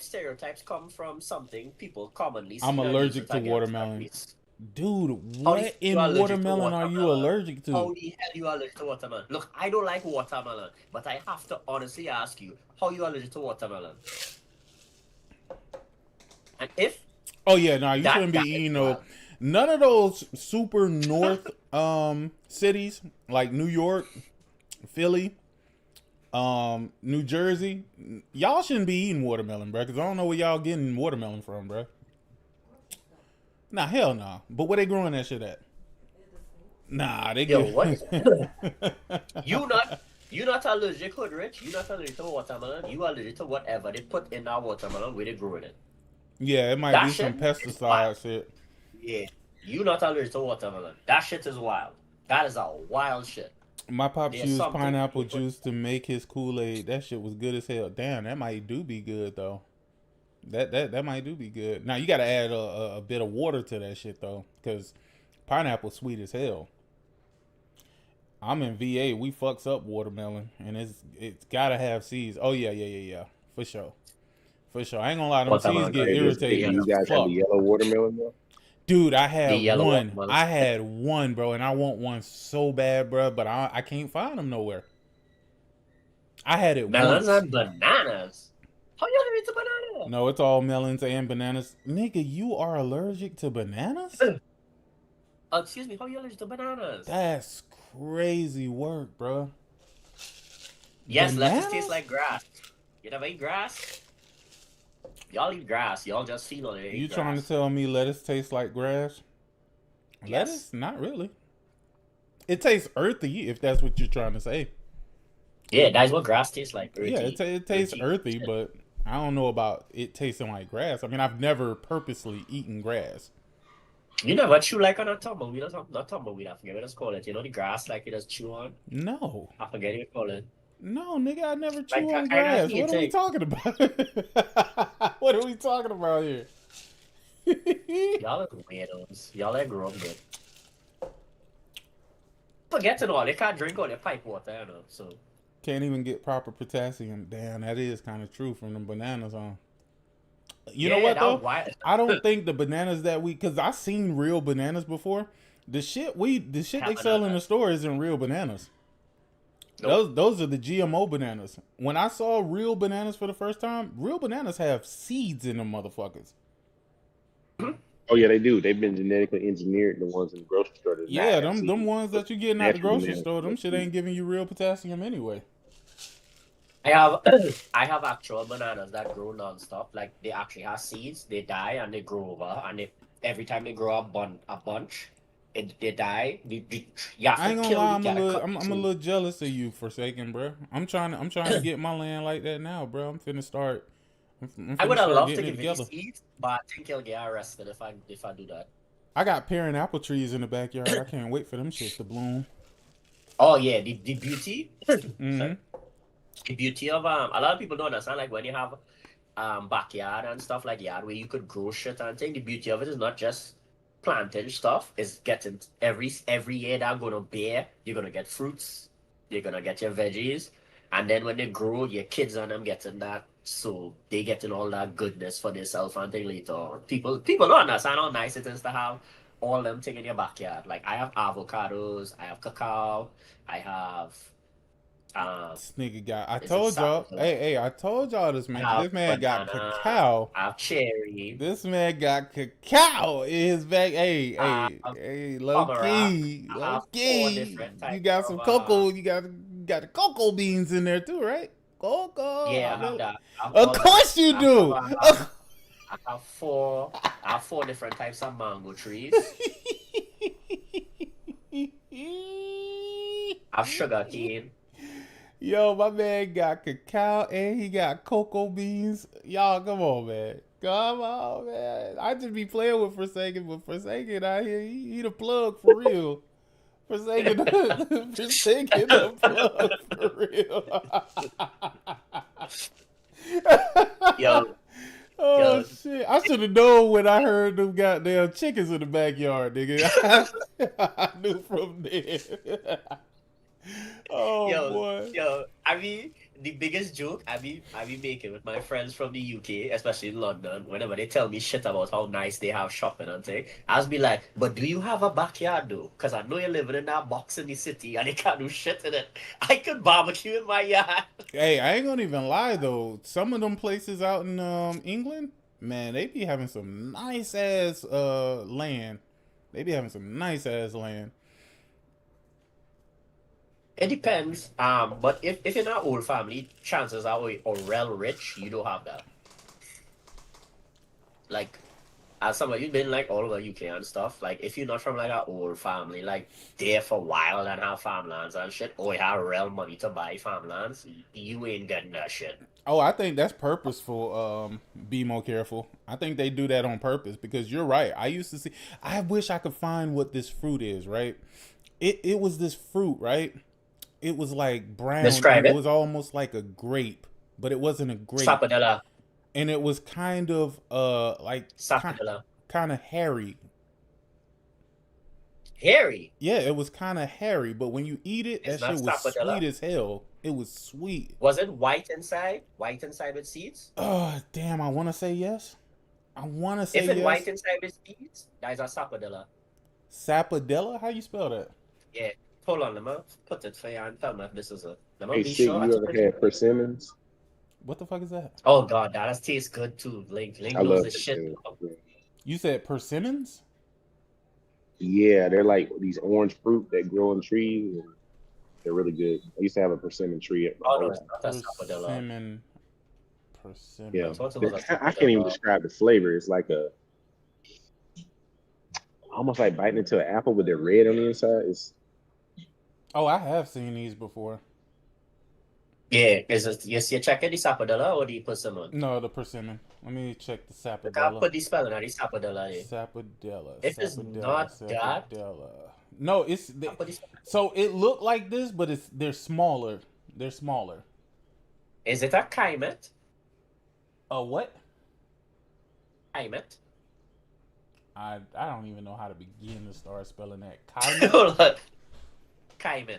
Speaker 17: Stereotypes come from something people commonly see.
Speaker 11: I'm
Speaker 17: and
Speaker 11: allergic
Speaker 17: use it
Speaker 11: to
Speaker 17: against
Speaker 11: watermelon.
Speaker 17: race.
Speaker 11: Dude,
Speaker 17: How the
Speaker 11: what
Speaker 17: f-
Speaker 11: in
Speaker 17: you allergic to
Speaker 11: watermelon are you allergic to?
Speaker 17: How the hell you allergic to watermelon? Look, I don't like watermelon, but I have to honestly ask you, how you allergic to watermelon? And if
Speaker 11: Oh yeah, no, you
Speaker 17: that-
Speaker 11: shouldn't be
Speaker 17: that is
Speaker 11: eating
Speaker 17: wild.
Speaker 11: none of those super north cities like New York, Philly, New Jersey. Y'all shouldn't be eating watermelon, bro, because I don't know where y'all getting watermelon from, bro. Nah, hell nah. But where they growing that shit at? Nah, they
Speaker 17: Yo,
Speaker 11: get
Speaker 17: what? You not allergic, Hood Rich. You not allergic to watermelon. You allergic to whatever they put in our watermelon where they growing it.
Speaker 11: Yeah, it might
Speaker 17: That
Speaker 11: be some
Speaker 17: shit
Speaker 11: pesticide shit.
Speaker 17: Yeah, you not allergic to watermelon. That shit is wild. That is a wild shit.
Speaker 11: My pops
Speaker 17: There's
Speaker 11: used
Speaker 17: something
Speaker 11: pineapple
Speaker 17: people-
Speaker 11: juice to make his Kool-Aid. That shit was good as hell. Damn, that might do be good though. That might do be good. Now you got to add a bit of water to that shit though, because pineapple's sweet as hell. I'm in VA. We fucks up watermelon, and it's gotta have seeds. Oh yeah, for sure. For sure. I ain't gonna lie, them seeds get irritating.
Speaker 6: You
Speaker 11: as
Speaker 6: guys have
Speaker 11: fuck.
Speaker 6: the yellow watermelon though?
Speaker 11: Dude, I
Speaker 17: The
Speaker 11: had
Speaker 17: yellow
Speaker 11: one.
Speaker 17: watermelon.
Speaker 11: I had one, bro, and I want one so bad, bro, but I can't find them nowhere. I had it
Speaker 17: Melons
Speaker 11: once.
Speaker 17: and bananas. How you allergic to banana?
Speaker 11: No, it's all melons and bananas. Nigga, you are allergic to bananas?
Speaker 17: Excuse me, how you allergic to bananas?
Speaker 11: That's crazy work, bro.
Speaker 17: Yes, lettuce
Speaker 11: Bananas?
Speaker 17: tastes like grass. You never eat grass? Y'all eat grass. Y'all just feel on it.
Speaker 11: You trying to tell me lettuce tastes like grass?
Speaker 17: Yes.
Speaker 11: Lettuce? Not really. It tastes earthy, if that's what you're trying to say.
Speaker 17: Yeah, that's what grass tastes like. Earthy.
Speaker 11: Yeah, it tastes earthy, but I don't know about it tasting like grass. I mean, I've never purposely eaten grass.
Speaker 17: You never chew like on a tumbleweed or something? Not tumbleweed, I forget what it's called. It. You know the grass like you just chew on?
Speaker 11: No.
Speaker 17: I forget what you call it.
Speaker 11: No, nigga, I never chew
Speaker 17: Like,
Speaker 11: on
Speaker 17: I
Speaker 11: grass.
Speaker 17: can't
Speaker 11: What are we
Speaker 17: take-
Speaker 11: talking about? What are we talking about here?
Speaker 17: Y'all are weirdos. Y'all are grown good. Forgetting all, they can't drink all their pipe water, you know, so.
Speaker 11: Can't even get proper potassium. Damn, that is kind of true from the bananas on. You know
Speaker 17: Yeah,
Speaker 11: what
Speaker 17: that
Speaker 11: though?
Speaker 17: was wild.
Speaker 11: I don't think the bananas that because I seen real bananas before. The shit they sell in the store isn't real bananas.
Speaker 17: Nope.
Speaker 11: Those are the GMO bananas. When I saw real bananas for the first time, real bananas have seeds in them motherfuckers.
Speaker 6: Oh yeah, they do. They've been genetically engineered. The ones in the grocery store. does not
Speaker 11: Yeah,
Speaker 6: have
Speaker 11: them
Speaker 6: seeds.
Speaker 11: ones that you getting out the
Speaker 6: Natural
Speaker 11: grocery
Speaker 6: bananas.
Speaker 11: store, them shit ain't giving you real potassium anyway.
Speaker 17: I have actual bananas that grow non-stop. Like they actually have seeds. They die and they grow over. And every time they grow a bunch, they die. You have
Speaker 11: I ain't
Speaker 17: to
Speaker 11: gonna
Speaker 17: kill
Speaker 11: lie,
Speaker 17: the cat.
Speaker 11: I'm a little jealous of you, Forsaken, bro. I'm trying to get my land like that now, bro. I'm finna start. I'm
Speaker 17: I
Speaker 11: finna
Speaker 17: would have
Speaker 11: start
Speaker 17: loved to
Speaker 11: getting it
Speaker 17: give you
Speaker 11: together.
Speaker 17: seeds, but I think he'll get arrested if I do that.
Speaker 11: I got pear and apple trees in the backyard. I can't wait for them shits to bloom.
Speaker 17: Oh yeah, the beauty.
Speaker 11: Mm-hmm.
Speaker 17: The beauty of a lot of people don't understand, like when you have backyard and stuff like that where you could grow shit and thing. The beauty of it is not just planting stuff, it's getting every year that gonna bear, you're gonna get fruits, you're gonna get your veggies, and then when they grow, your kids and them getting that, so they getting all that goodness for themselves and thing later on. People don't understand how nice it is to have all them thing in your backyard. Like I have avocados, I have cacao, I have
Speaker 11: This nigga got. I
Speaker 17: It's
Speaker 11: told
Speaker 17: a
Speaker 11: y'all.
Speaker 17: sacrifice.
Speaker 11: Hey, I told y'all this man.
Speaker 17: I have
Speaker 11: This man got
Speaker 17: banana,
Speaker 11: cacao.
Speaker 17: I have cherry.
Speaker 11: This man got cacao in his bag. Hey, low
Speaker 17: pomegranate.
Speaker 11: key,
Speaker 17: I have
Speaker 11: low
Speaker 17: 4
Speaker 11: key.
Speaker 17: different
Speaker 11: You
Speaker 17: types
Speaker 11: got some
Speaker 17: of,
Speaker 11: cocoa. You got the cocoa beans in there too, right? Cocoa.
Speaker 17: Yeah, I have that. I have
Speaker 11: Of
Speaker 17: all
Speaker 11: course
Speaker 17: that.
Speaker 11: you
Speaker 17: I
Speaker 11: do.
Speaker 17: have, I have 4 different types of mango trees. I have sugar cane.
Speaker 11: Yo, my man got cacao and he got cocoa beans. Y'all, come on, man. Come on, man. I just be playing with Forsaken, but Forsaken out here, he the plug for real. forsaking the plug for real.
Speaker 17: Yo.
Speaker 11: Oh shit! I should have known when I heard them goddamn chickens in the backyard, nigga. I knew from there. Oh boy.
Speaker 17: Yo, I mean, the biggest joke I be making with my friends from the UK, especially in London, whenever they tell me shit about how nice they have shopping and thing, I'll be like, but do you have a backyard though? Because I know you're living in that box in the city and you can't do shit in it. I could barbecue in my yard.
Speaker 11: Hey, I ain't gonna even lie though. Some of them places out in England, man, they be having some nice ass land. They be having some nice ass land.
Speaker 17: It depends. But if you're not old family, chances are or real rich, you don't have that. Like, as some of you been like all over UK and stuff, like if you're not from like an old family, like there for a while and have farmlands and shit, or you have real money to buy farmlands, you ain't getting that shit.
Speaker 11: Oh, I think that's purposeful. Be more careful. I think they do that on purpose because you're right. I used to see. I wish I could find what this fruit is. Right? It was this fruit, right? It was like brown.
Speaker 17: Describe it.
Speaker 11: It was almost like a grape, but it wasn't a grape.
Speaker 17: Sapodilla.
Speaker 11: And it was kind of like kind of hairy.
Speaker 17: Hairy?
Speaker 11: Yeah, it was kind of hairy, but when you eat it,
Speaker 17: It's
Speaker 11: that shit
Speaker 17: not
Speaker 11: was
Speaker 17: sapodilla.
Speaker 11: sweet as hell. It was sweet.
Speaker 17: Was it white inside? White inside with seeds?
Speaker 11: Oh, damn, I want to say yes. I want to say
Speaker 17: If it's
Speaker 11: yes.
Speaker 17: white inside with seeds, that is a sapodilla.
Speaker 11: Sapodilla? How you spell that?
Speaker 17: Yeah. Hold on, let me put it for you and tell me if this is a. Let me
Speaker 6: Hey,
Speaker 17: be
Speaker 6: Sig,
Speaker 17: sure.
Speaker 6: you ever had persimmons?
Speaker 11: What the fuck is that?
Speaker 17: Oh god, that tastes good too. Link
Speaker 6: I
Speaker 17: knows
Speaker 6: love
Speaker 17: the shit.
Speaker 6: persimmons.
Speaker 11: You said persimmons?
Speaker 6: Yeah, they're like these orange fruit that grow in trees. And they're really good. I used to have a persimmon tree at my
Speaker 17: Oh no,
Speaker 6: house.
Speaker 17: it's not a sapodilla.
Speaker 11: Persimmon.
Speaker 6: Yeah,
Speaker 17: Talk about a
Speaker 6: I can't even
Speaker 17: sapodilla.
Speaker 6: describe the flavor. It's like almost like biting into an apple, but they're red on the inside. It's
Speaker 11: Oh, I have seen these before.
Speaker 17: Yeah, is it you checking the sapodilla or the persimmon?
Speaker 11: No, the persimmon. Let me check the
Speaker 17: Look, I'll
Speaker 11: sapodilla.
Speaker 17: put the spelling on the sapodilla. Yeah.
Speaker 11: Sapodilla.
Speaker 17: If it's not that,
Speaker 11: sapodilla. No, it's so it looked like this, but they're smaller. They're smaller.
Speaker 17: is it a kaimet?
Speaker 11: A what?
Speaker 17: Kaimet?
Speaker 11: I don't even know how to begin to start spelling that.
Speaker 17: Hold on. Kaimet.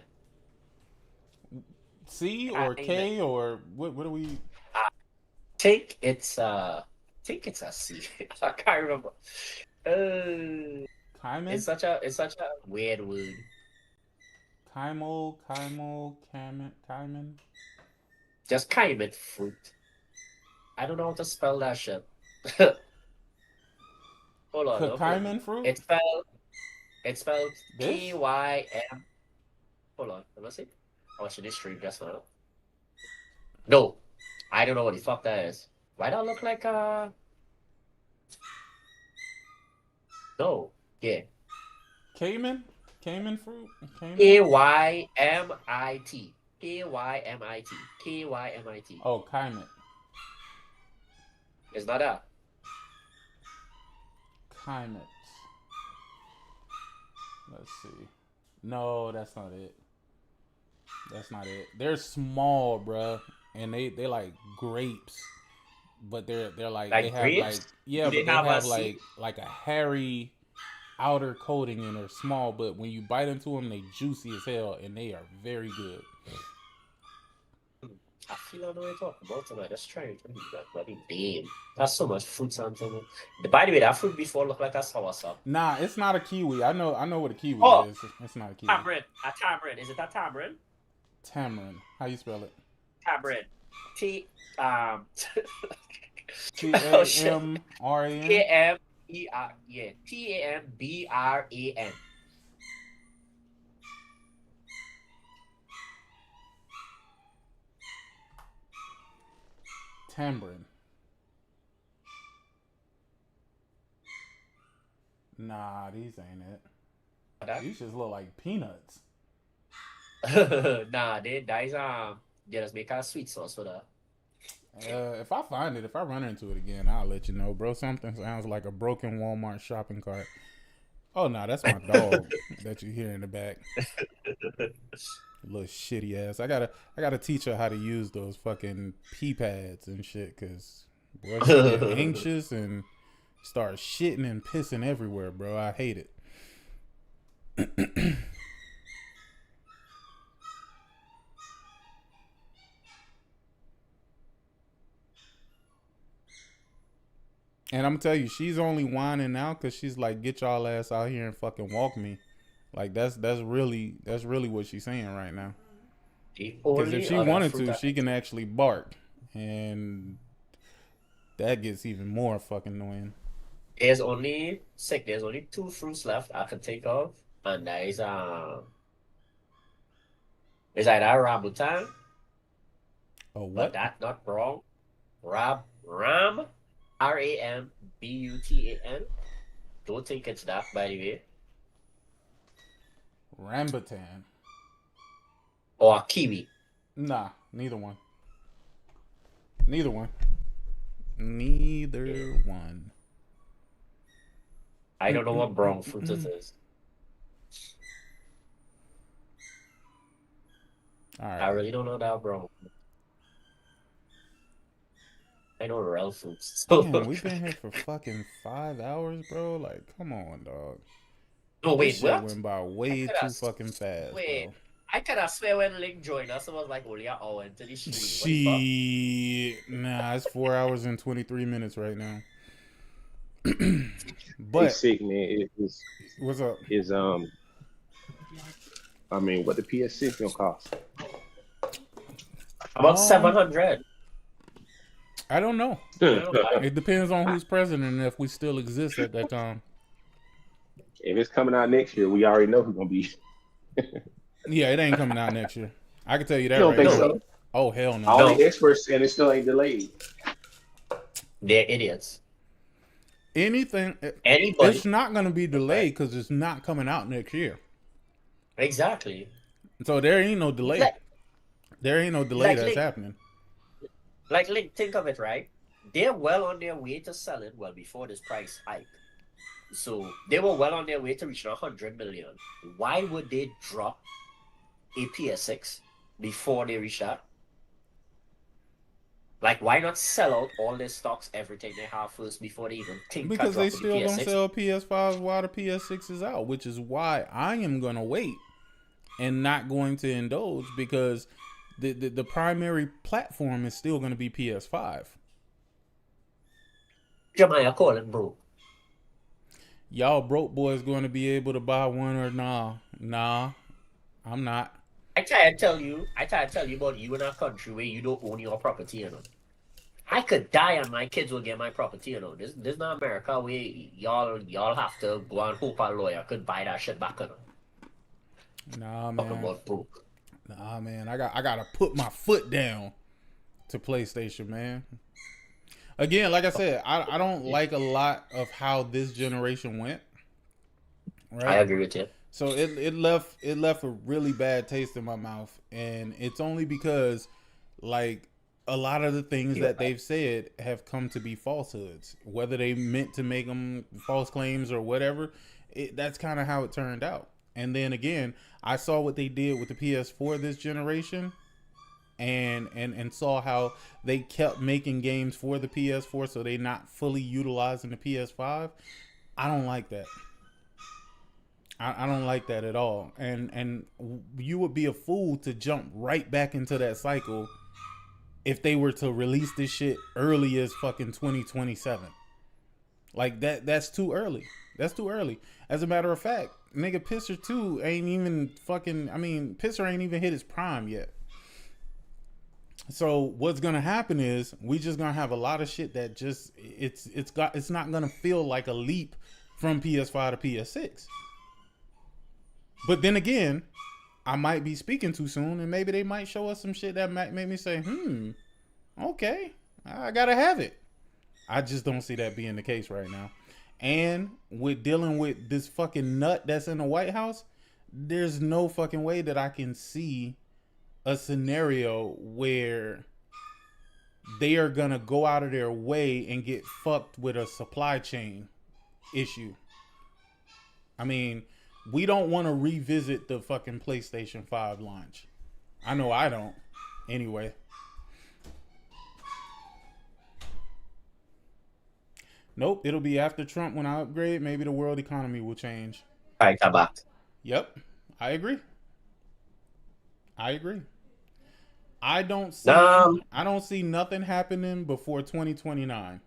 Speaker 11: C or K or what are we?
Speaker 17: Think it's a C. I can't remember.
Speaker 11: Kaiman?
Speaker 17: It's such a weird word.
Speaker 11: Kaiman.
Speaker 17: Just kaimet fruit. I don't know how to spell that shit. Hold on.
Speaker 11: Kaiman fruit?
Speaker 17: It's spelled K-Y-M. Hold on, let me see. I'm watching this stream just now. No, I don't know what the fuck that is. Why do I look like No, yeah.
Speaker 11: Cayman fruit?
Speaker 17: K-Y-M-I-T. K-Y-M-I-T. K-Y-M-I-T.
Speaker 11: Oh, Kaiman.
Speaker 17: It's not that.
Speaker 11: Kaimet. Let's see. No, that's not it. That's not it. They're small, bruh, and they like grapes, but they're like
Speaker 17: Like
Speaker 11: they have
Speaker 17: grapes?
Speaker 11: like yeah,
Speaker 17: Do
Speaker 11: but
Speaker 17: they
Speaker 11: they
Speaker 17: have a
Speaker 11: have
Speaker 17: seed?
Speaker 11: like a hairy outer coating and they're small, but when you bite into them, they juicy as hell and they are very good.
Speaker 17: I feel I know what you're talking about tonight. Let's try it. That bloody damn. That's so much fruit on something. By the way, that fruit before looked like a soursop.
Speaker 11: Nah, it's not a kiwi. I know what a kiwi is. It's not a kiwi.
Speaker 17: Tamarind. A tamarind. Is it a tamarind?
Speaker 11: Tamarind. How you spell it?
Speaker 17: Tamarind.
Speaker 11: Tamran.
Speaker 17: T-A-M-E-R. Yeah. T-A-M-B-R-A-N.
Speaker 11: Tamarind. Nah, these ain't it. These just look like peanuts.
Speaker 17: Nah, they just make a sweet sauce for that.
Speaker 11: If I find it, if I run into it again, I'll let you know, bro. Something sounds like a broken Walmart shopping cart. Oh no, that's my dog that you hear in the back. Little shitty ass. I gotta teach her how to use those fucking pee pads and shit, cause boy, she get anxious and start shitting and pissing everywhere, bro. I hate it. And I'm gonna tell you, she's only whining now because she's like, "Get y'all ass out here and fucking walk me." Like that's really what she's saying right now. Because if she wanted to, she can actually bark, and that gets even more fucking annoying.
Speaker 17: There's only 2 fruits left I can think of, and that is it's either rambutan.
Speaker 11: Oh, what?
Speaker 17: But that's not wrong. Ram, R-A-M-B-U-T-A-N. Don't think it's that, by the way.
Speaker 11: Rambutan.
Speaker 17: Or kiwi.
Speaker 11: Nah, neither one. Neither one. Neither one.
Speaker 17: I don't know what brown fruit this is.
Speaker 11: All right.
Speaker 17: I really don't know that brown. I know real fruits.
Speaker 11: Man, we've been here for fucking 5 hours, bro. Like, come on, dog.
Speaker 17: Oh wait,
Speaker 11: this shit
Speaker 17: what?
Speaker 11: went by way too fucking fast,
Speaker 17: Wait,
Speaker 11: bro.
Speaker 17: I could have swear when Link joined us, it was like only an hour into the stream.
Speaker 11: Nah, it's 4 hours and 23 minutes right now.
Speaker 6: But hey, sick man,
Speaker 11: what's up?
Speaker 6: I mean, what the PS6 gonna cost?
Speaker 17: About 700.
Speaker 11: I don't know. It depends on who's president and if we still exist at that time.
Speaker 6: If it's coming out next year, we already know who's gonna be.
Speaker 11: Yeah, it ain't coming out next year. I can tell you that.
Speaker 6: You don't think
Speaker 11: now.
Speaker 6: so?
Speaker 11: Oh hell no!
Speaker 6: All the experts saying it still ain't delayed.
Speaker 17: They're idiots.
Speaker 11: Anything,
Speaker 17: anybody,
Speaker 11: it's not gonna be delayed because it's not coming out next year.
Speaker 17: Exactly.
Speaker 11: So there ain't no delay. There ain't no delay that's happening.
Speaker 17: Like, think of it, right? They're well on their way to sell it well before this price hike. So they were well on their way to reaching 100 million. Why would they drop a PS6 before they reach that? Like, why not sell out all their stocks, everything they have first before they even think?
Speaker 11: Because they still don't sell PS5s while the PS6 is out, which is why I am gonna wait and not going to indulge because the primary platform is still gonna be PS5.
Speaker 17: Jeremiah calling, bro.
Speaker 11: Y'all broke boys going to be able to buy one or nah? Nah, I'm not.
Speaker 17: I try to tell you about you in a country where you don't own your property, you know. I could die and my kids will get my property, you know. This not America where y'all have to go and hope a lawyer could buy that shit back, you know.
Speaker 11: Nah, man. I gotta put my foot down to PlayStation, man. Again, like I said, I don't like a lot of how this generation went. Right?
Speaker 17: I agree with you.
Speaker 11: So it left a really bad taste in my mouth, and it's only because like a lot of the things that they've said have come to be falsehoods. Whether they meant to make them false claims or whatever, that's kind of how it turned out. And then again, I saw what they did with the PS4 this generation. And saw how they kept making games for the PS4 so they not fully utilizing the PS5. I don't like that. I don't like that at all. And you would be a fool to jump right back into that cycle if they were to release this shit early as fucking 2027. Like that's too early. That's too early. As a matter of fact, nigga, Pisser 2 ain't even fucking, Pisser ain't even hit his prime yet. So what's gonna happen is we just gonna have a lot of shit that just it's not gonna feel like a leap from PS5 to PS6. But then again, I might be speaking too soon, and maybe they might show us some shit that might make me say, okay, I gotta have it. I just don't see that being the case right now. And with dealing with this fucking nut that's in the White House, there's no fucking way that I can see a scenario where they are gonna go out of their way and get fucked with a supply chain issue. I mean, we don't want to revisit the fucking PlayStation 5 launch. I know I don't. Anyway. Nope, it'll be after Trump when I upgrade. Maybe the world economy will change.
Speaker 17: All right, come back.
Speaker 11: Yep, I agree. I don't see nothing happening before 2029.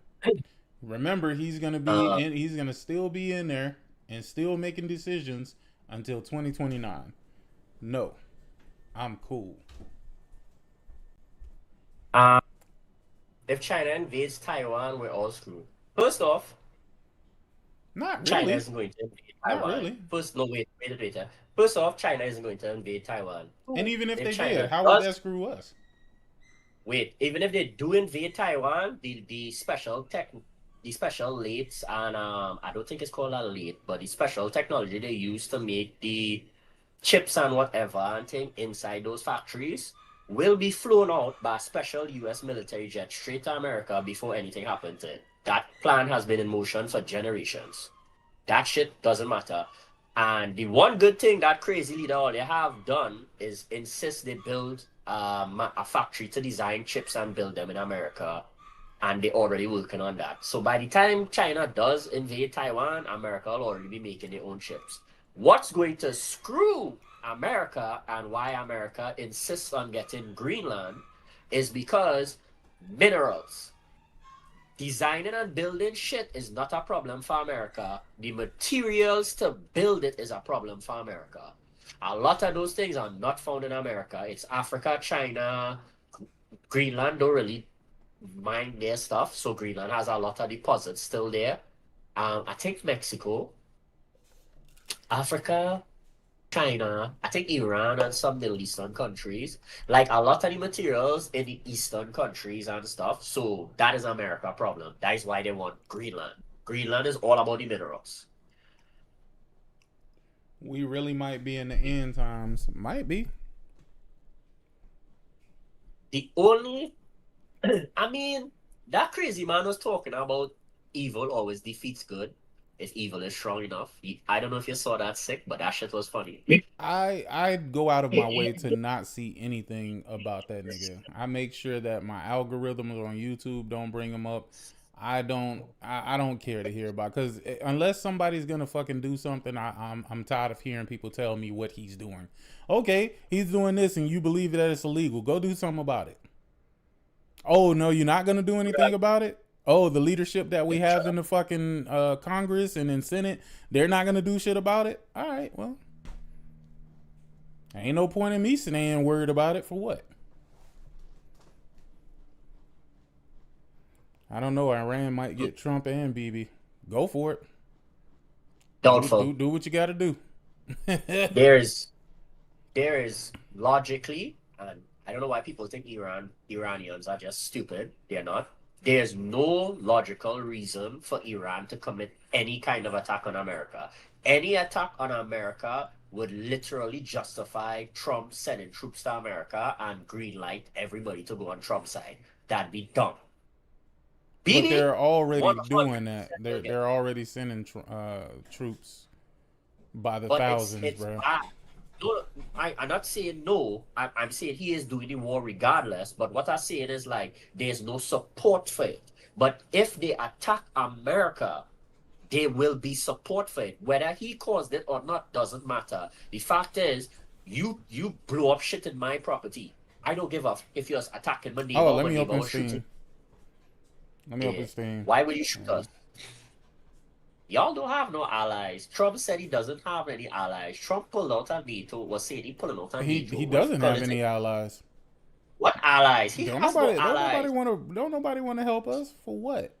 Speaker 11: Remember, he's gonna still be in there and still making decisions until 2029. No, I'm cool.
Speaker 17: If China invades Taiwan, we're all screwed. First off,
Speaker 11: not
Speaker 17: China
Speaker 11: really.
Speaker 17: isn't going to invade Taiwan.
Speaker 11: Not really.
Speaker 17: Wait. First off, China isn't going to invade Taiwan.
Speaker 11: And even if they
Speaker 17: China
Speaker 11: did, how would that screw us?
Speaker 17: Wait, even if they do invade Taiwan, the special lathes and I don't think it's called a lathe, but the special technology they use to make the chips and whatever and thing inside those factories will be flown out by special US military jets straight to America before anything happens to it. That plan has been in motion for generations. That shit doesn't matter. And the one good thing that crazy leader all they have done is insist they build a factory to design chips and build them in America. And they're already working on that. So by the time China does invade Taiwan, America will already be making their own chips. What's going to screw America and why America insists on getting Greenland is because minerals. Designing and building shit is not a problem for America. The materials to build it is a problem for America. A lot of those things are not found in America. It's Africa, China, Greenland don't really mine their stuff. So Greenland has a lot of deposits still there. I think Mexico, Africa, China, I think Iran and some Middle Eastern countries, like a lot of the materials in the Eastern countries and stuff. So that is America problem. That is why they want Greenland. Greenland is all about the minerals.
Speaker 11: We really might be in the end times. Might be.
Speaker 17: The only, I mean, that crazy man was talking about evil always defeats good. If evil is strong enough. I don't know if you saw that, Sick, but that shit was funny.
Speaker 11: I go out of my way to not see anything about that nigga. I make sure that my algorithms on YouTube don't bring him up. I don't care to hear about, because unless somebody's gonna fucking do something, I'm tired of hearing people tell me what he's doing. Okay, he's doing this and you believe that it's illegal. Go do something about it. Oh no, you're not gonna do anything about it? Oh, the leadership that we have in the fucking Congress and in Senate, they're not going to do shit about it? All right, well. Ain't no point in me staying worried about it for what? I don't know. Iran might get Trump and Bibi. Go for it. Do what you got to do.
Speaker 17: There is logically, and I don't know why people think Iranians are just stupid. They're not. There's no logical reason for Iran to commit any kind of attack on America. Any attack on America would literally justify Trump sending troops to America and greenlight everybody to go on Trump's side. That'd be dumb.
Speaker 11: But they're already doing that. They're already sending troops by the thousands, bro.
Speaker 17: No, I'm not saying no. I'm saying he is doing the war regardless. But what I'm saying is, like, there's no support for it. But if they attack America, there will be support for it. Whether he caused it or not doesn't matter. The fact is, you blow up shit in my property. I don't give a if you're attacking my neighbor.
Speaker 11: Oh, let me open Steam.
Speaker 17: Why would you shoot us? Y'all don't have no allies. Trump said he doesn't have any allies. Trump pulled out on NATO. Was saying he pulling out on NATO.
Speaker 11: He doesn't have any allies.
Speaker 17: What allies? He has no allies.
Speaker 11: Don't nobody want to help us for what?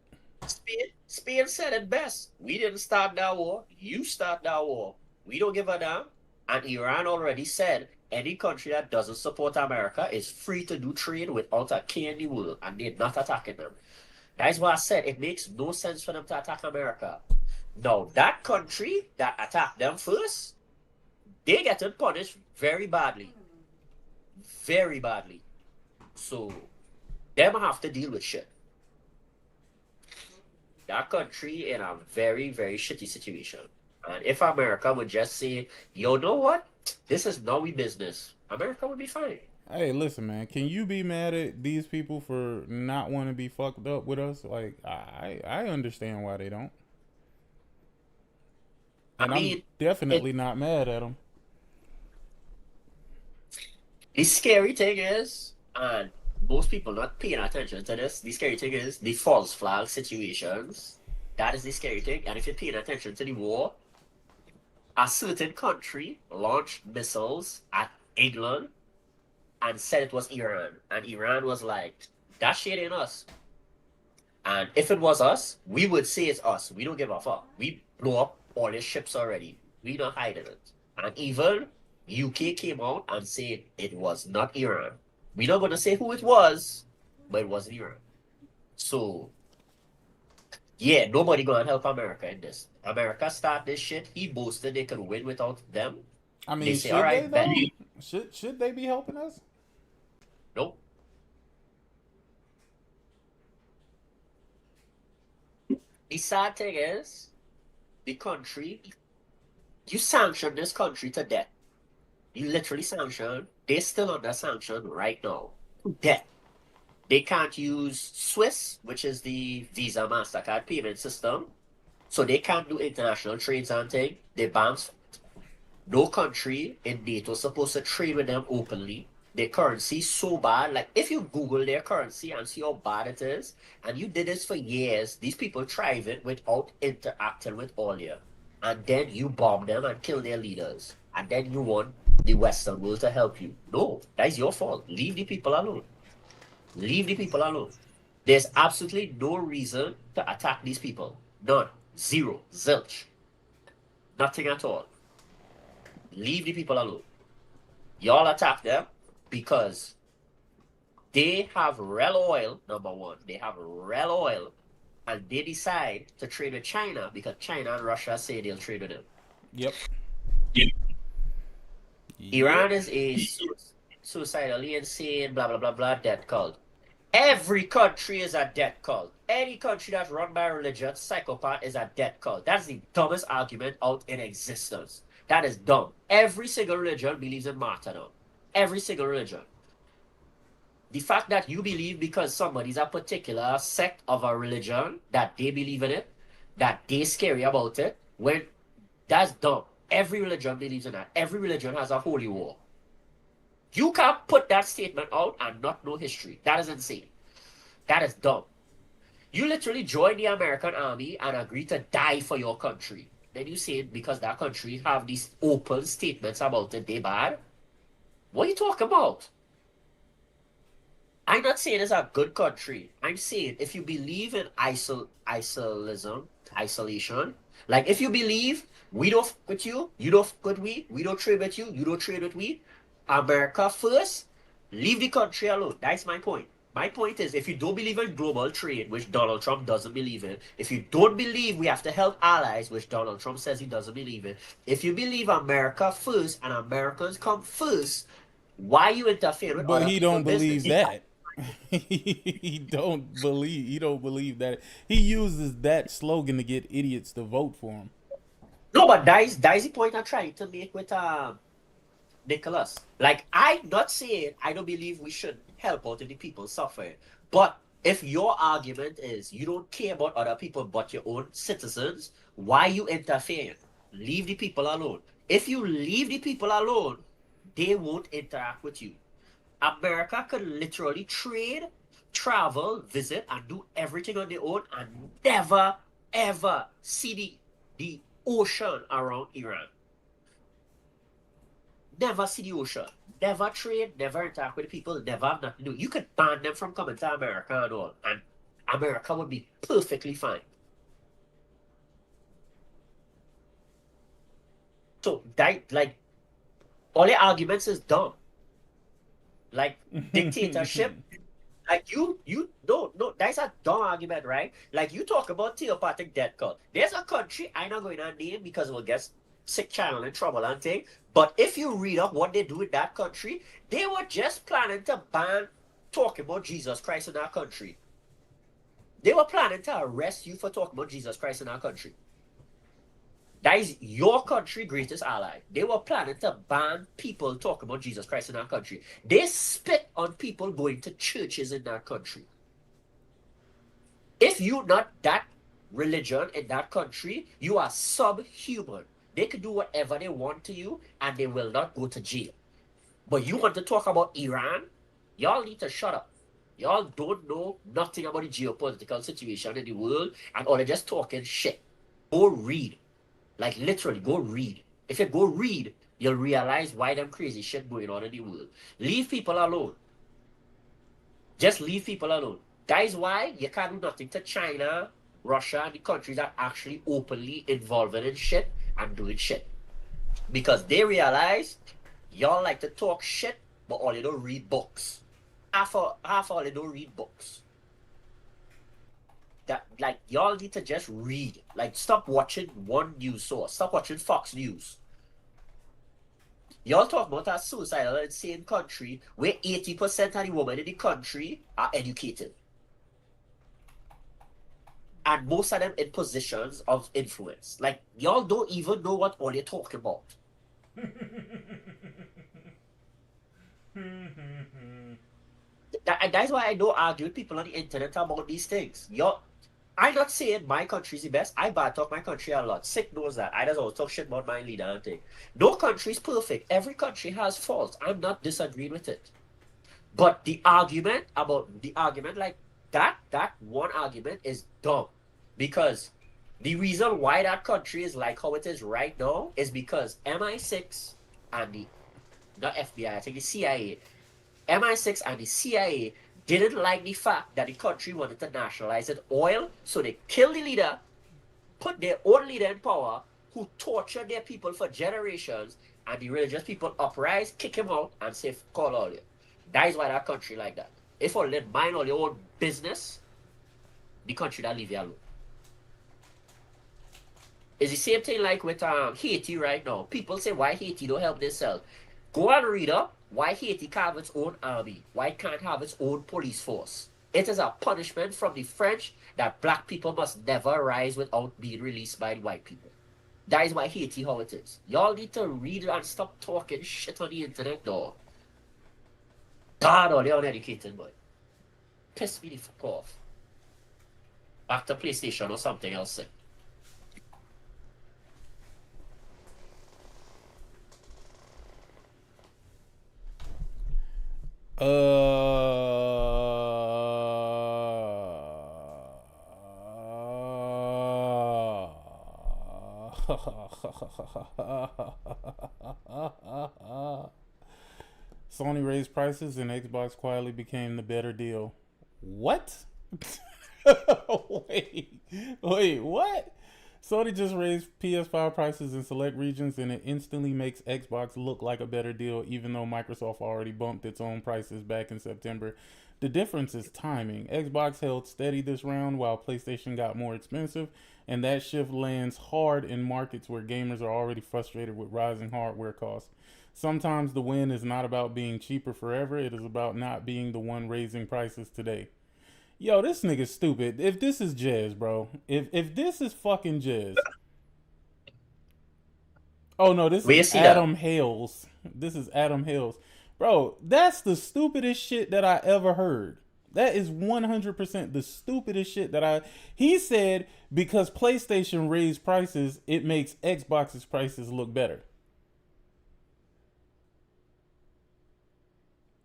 Speaker 17: Spain said it best. We didn't start that war. You start that war. We don't give a damn. And Iran already said any country that doesn't support America is free to do trade without a care in the world, and they're not attacking them. That's why I said it makes no sense for them to attack America. Now, that country that attacked them first, they get punished very badly. Very badly. So, them have to deal with shit. That country in a very, very shitty situation. And if America would just say, you know what? This is not we business, America would be fine.
Speaker 11: Hey, listen, man. Can you be mad at these people for not wanting to be fucked up with us? Like, I understand why they don't. And I'm definitely not mad at them.
Speaker 17: The scary thing is, and most people not paying attention to this, the scary thing is the false flag situations. That is the scary thing. And if you're paying attention to the war, a certain country launched missiles at England and said it was Iran. And Iran was like, that shit ain't us. And if it was us, we would say it's us. We don't give a fuck. We blow up all their ships already. We not hiding it. And even UK came out and said it was not Iran. We're not going to say who it was, but it wasn't Iran. So, yeah, nobody going to help America in this. America start this shit. He boasted they could win without them.
Speaker 11: I mean,
Speaker 17: they say,
Speaker 11: should
Speaker 17: all right,
Speaker 11: they though? Should they be helping us?
Speaker 17: Nope. The sad thing is, the country, you sanction this country to death. You literally sanction. They're still under sanction right now. Death. They can't use Swiss, which is the Visa MasterCard payment system. So they can't do international trades and things. They banned. No country in NATO is supposed to trade with them openly. Their currency is so bad. Like, if you Google their currency and see how bad it is, and you did this for years, these people thrive it without interacting with all you. And then you bomb them and kill their leaders. And then you want the Western world to help you. No, that is your fault. Leave the people alone. Leave the people alone. There's absolutely no reason to attack these people. None. Zero. Zilch. Nothing at all. Leave the people alone. Y'all attack them because they have real oil, number one. They have real oil. And they decide to trade with China because China and Russia say they'll trade with them.
Speaker 11: Yep.
Speaker 17: Iran is a suicidally insane, blah, blah, blah, blah, death cult. Every country is a death cult. Any country that's run by a religious psychopath is a death cult. That's the dumbest argument out in existence. That is dumb. Every single religion believes in martyrdom. Every single religion. The fact that you believe because somebody's a particular sect of a religion, that they believe in it, that they're scary about it, when that's dumb. Every religion believes in that. Every religion has a holy war. You can't put that statement out and not know history. That is insane. That is dumb. You literally join the American army and agree to die for your country. Then you say because that country have these open statements about it, they bad. What are you talking about? I'm not saying it's a good country. I'm saying if you believe in isolation, like if you believe we don't fuck with you, you don't fuck with we don't trade with you don't trade with we, America first, leave the country alone. That's my point. My point is, if you don't believe in global trade, which Donald Trump doesn't believe in, if you don't believe we have to help allies, which Donald Trump says he doesn't believe in, if you believe America first and Americans come first, why you interfere with
Speaker 11: But
Speaker 17: other
Speaker 11: he don't
Speaker 17: people's
Speaker 11: believe
Speaker 17: business?
Speaker 11: that. He don't believe that. He uses that slogan to get idiots to vote for him.
Speaker 17: No, but that is the point I'm trying to make with Nicholas. Like, I'm not saying I don't believe we should help out if the people suffer. But if your argument is you don't care about other people but your own citizens, why you interfere? Leave the people alone. If you leave the people alone, they won't interact with you. America could literally trade, travel, visit, and do everything on their own and never, ever see the ocean around Iran. Never see the ocean. Never trade, never interact with people, never have nothing to do. You could ban them from coming to America and all, and America would be perfectly fine. So, that, like, all your arguments is dumb. Like, dictatorship. Like, no, that's a dumb argument, right? Like, you talk about theocratic death cult. There's a country I'm not going to name because it will get sick channel in trouble and thing. But if you read up what they do in that country, they were just planning to ban talking about Jesus Christ in that country. They were planning to arrest you for talking about Jesus Christ in our country. That is your country's greatest ally. They were planning to ban people talking about Jesus Christ in our country. They spit on people going to churches in that country. If you're not that religion in that country, you are subhuman. They can do whatever they want to you and they will not go to jail. But you want to talk about Iran? Y'all need to shut up. Y'all don't know nothing about the geopolitical situation in the world and all they're just talking shit. Go read. Like literally, go read. If you go read, you'll realize why them crazy shit going on in the world. Leave people alone. Just leave people alone. That is why you can't do nothing to China, Russia, and the countries that are actually openly involved in shit and doing shit. Because they realize y'all like to talk shit, but all you don't read books. Half all you don't read books. That like y'all need to just read. Like stop watching one news source. Stop watching Fox News. Y'all talk about a suicidal insane country where 80% of the women in the country are educated. And most of them in positions of influence. Like y'all don't even know what all you're talking about. That's why I don't argue with people on the internet about these things. I'm not saying my country is the best. I bad talk my country a lot. Sick knows that. I just always talk shit about my leader and thing. No country is perfect. Every country has faults. I'm not disagreeing with it. But the argument like that one argument is dumb. Because the reason why that country is like how it is right now is because MI6 and not FBI, I think the CIA, MI6 and the CIA didn't like the fact that the country wanted to nationalize its oil, so they killed the leader, put their own leader in power, who tortured their people for generations, and the religious people uprise, kick him out, and say, call all you. That is why that country like that. If you let mind all your own business, the country that leave you alone. It's the same thing like with Haiti right now. People say, why Haiti don't help themselves? Go and read up why Haiti can't have its own army. Why it can't have its own police force. It is a punishment from the French that black people must never rise without being released by the white people. That is why Haiti how it is. Y'all need to read and stop talking shit on the internet, dog. God, all the uneducated boy. Piss me the fuck off. Back to PlayStation or something else.
Speaker 11: Sony raised prices and Xbox quietly became the better deal. What? Wait, what? Sony just raised PS5 prices in select regions and it instantly makes Xbox look like a better deal even though Microsoft already bumped its own prices back in September. The difference is timing. Xbox held steady this round while PlayStation got more expensive, and that shift lands hard in markets where gamers are already frustrated with rising hardware costs. Sometimes the win is not about being cheaper forever, it is about not being the one raising prices today. Yo, this nigga's stupid. If this is Jez, bro. If this is fucking Jez. Oh no, this is Adam Hales. This is Adam Hales. Bro, that's the stupidest shit that I ever heard. That is 100% the stupidest shit that he said because PlayStation raised prices, it makes Xbox's prices look better.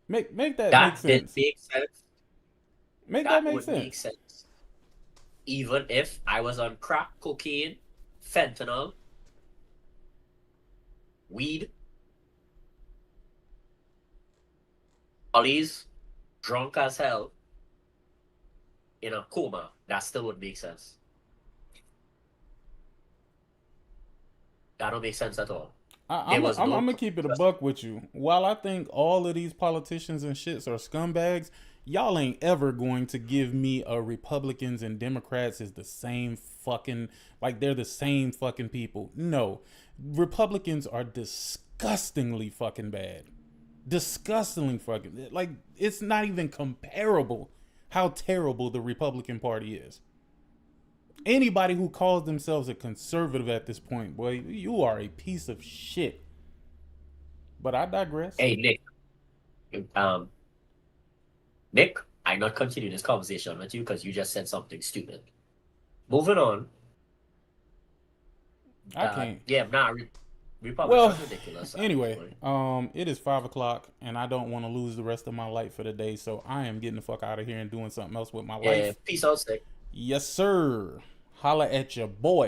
Speaker 11: Make that make sense.
Speaker 17: That makes sense.
Speaker 11: That make sense.
Speaker 17: Even if I was on crack, cocaine, fentanyl, weed, ollies, drunk as hell, in a coma, that still would make sense. That don't make sense at all.
Speaker 11: I'm gonna keep it a buck with you. While I think all of these politicians and shits are scumbags, y'all ain't ever going to give me a Republicans and Democrats is the same fucking, like they're the same fucking people. No, Republicans are disgustingly fucking bad. Disgustingly fucking, like it's not even comparable how terrible the Republican Party is. Anybody who calls themselves a conservative at this point, boy, you are a piece of shit. But I digress.
Speaker 17: Hey, Nick. Nick, I not continue this conversation with you because you just said something stupid. Moving on.
Speaker 11: I can't.
Speaker 17: Yeah, nah, Republicans are ridiculous.
Speaker 11: Anyway, it is 5 o'clock, and I don't want to lose the rest of my life for the day, so I am getting the fuck out of here and doing something else with my life.
Speaker 17: Peace out, Sick.
Speaker 11: Yes, sir. Holla at your boy.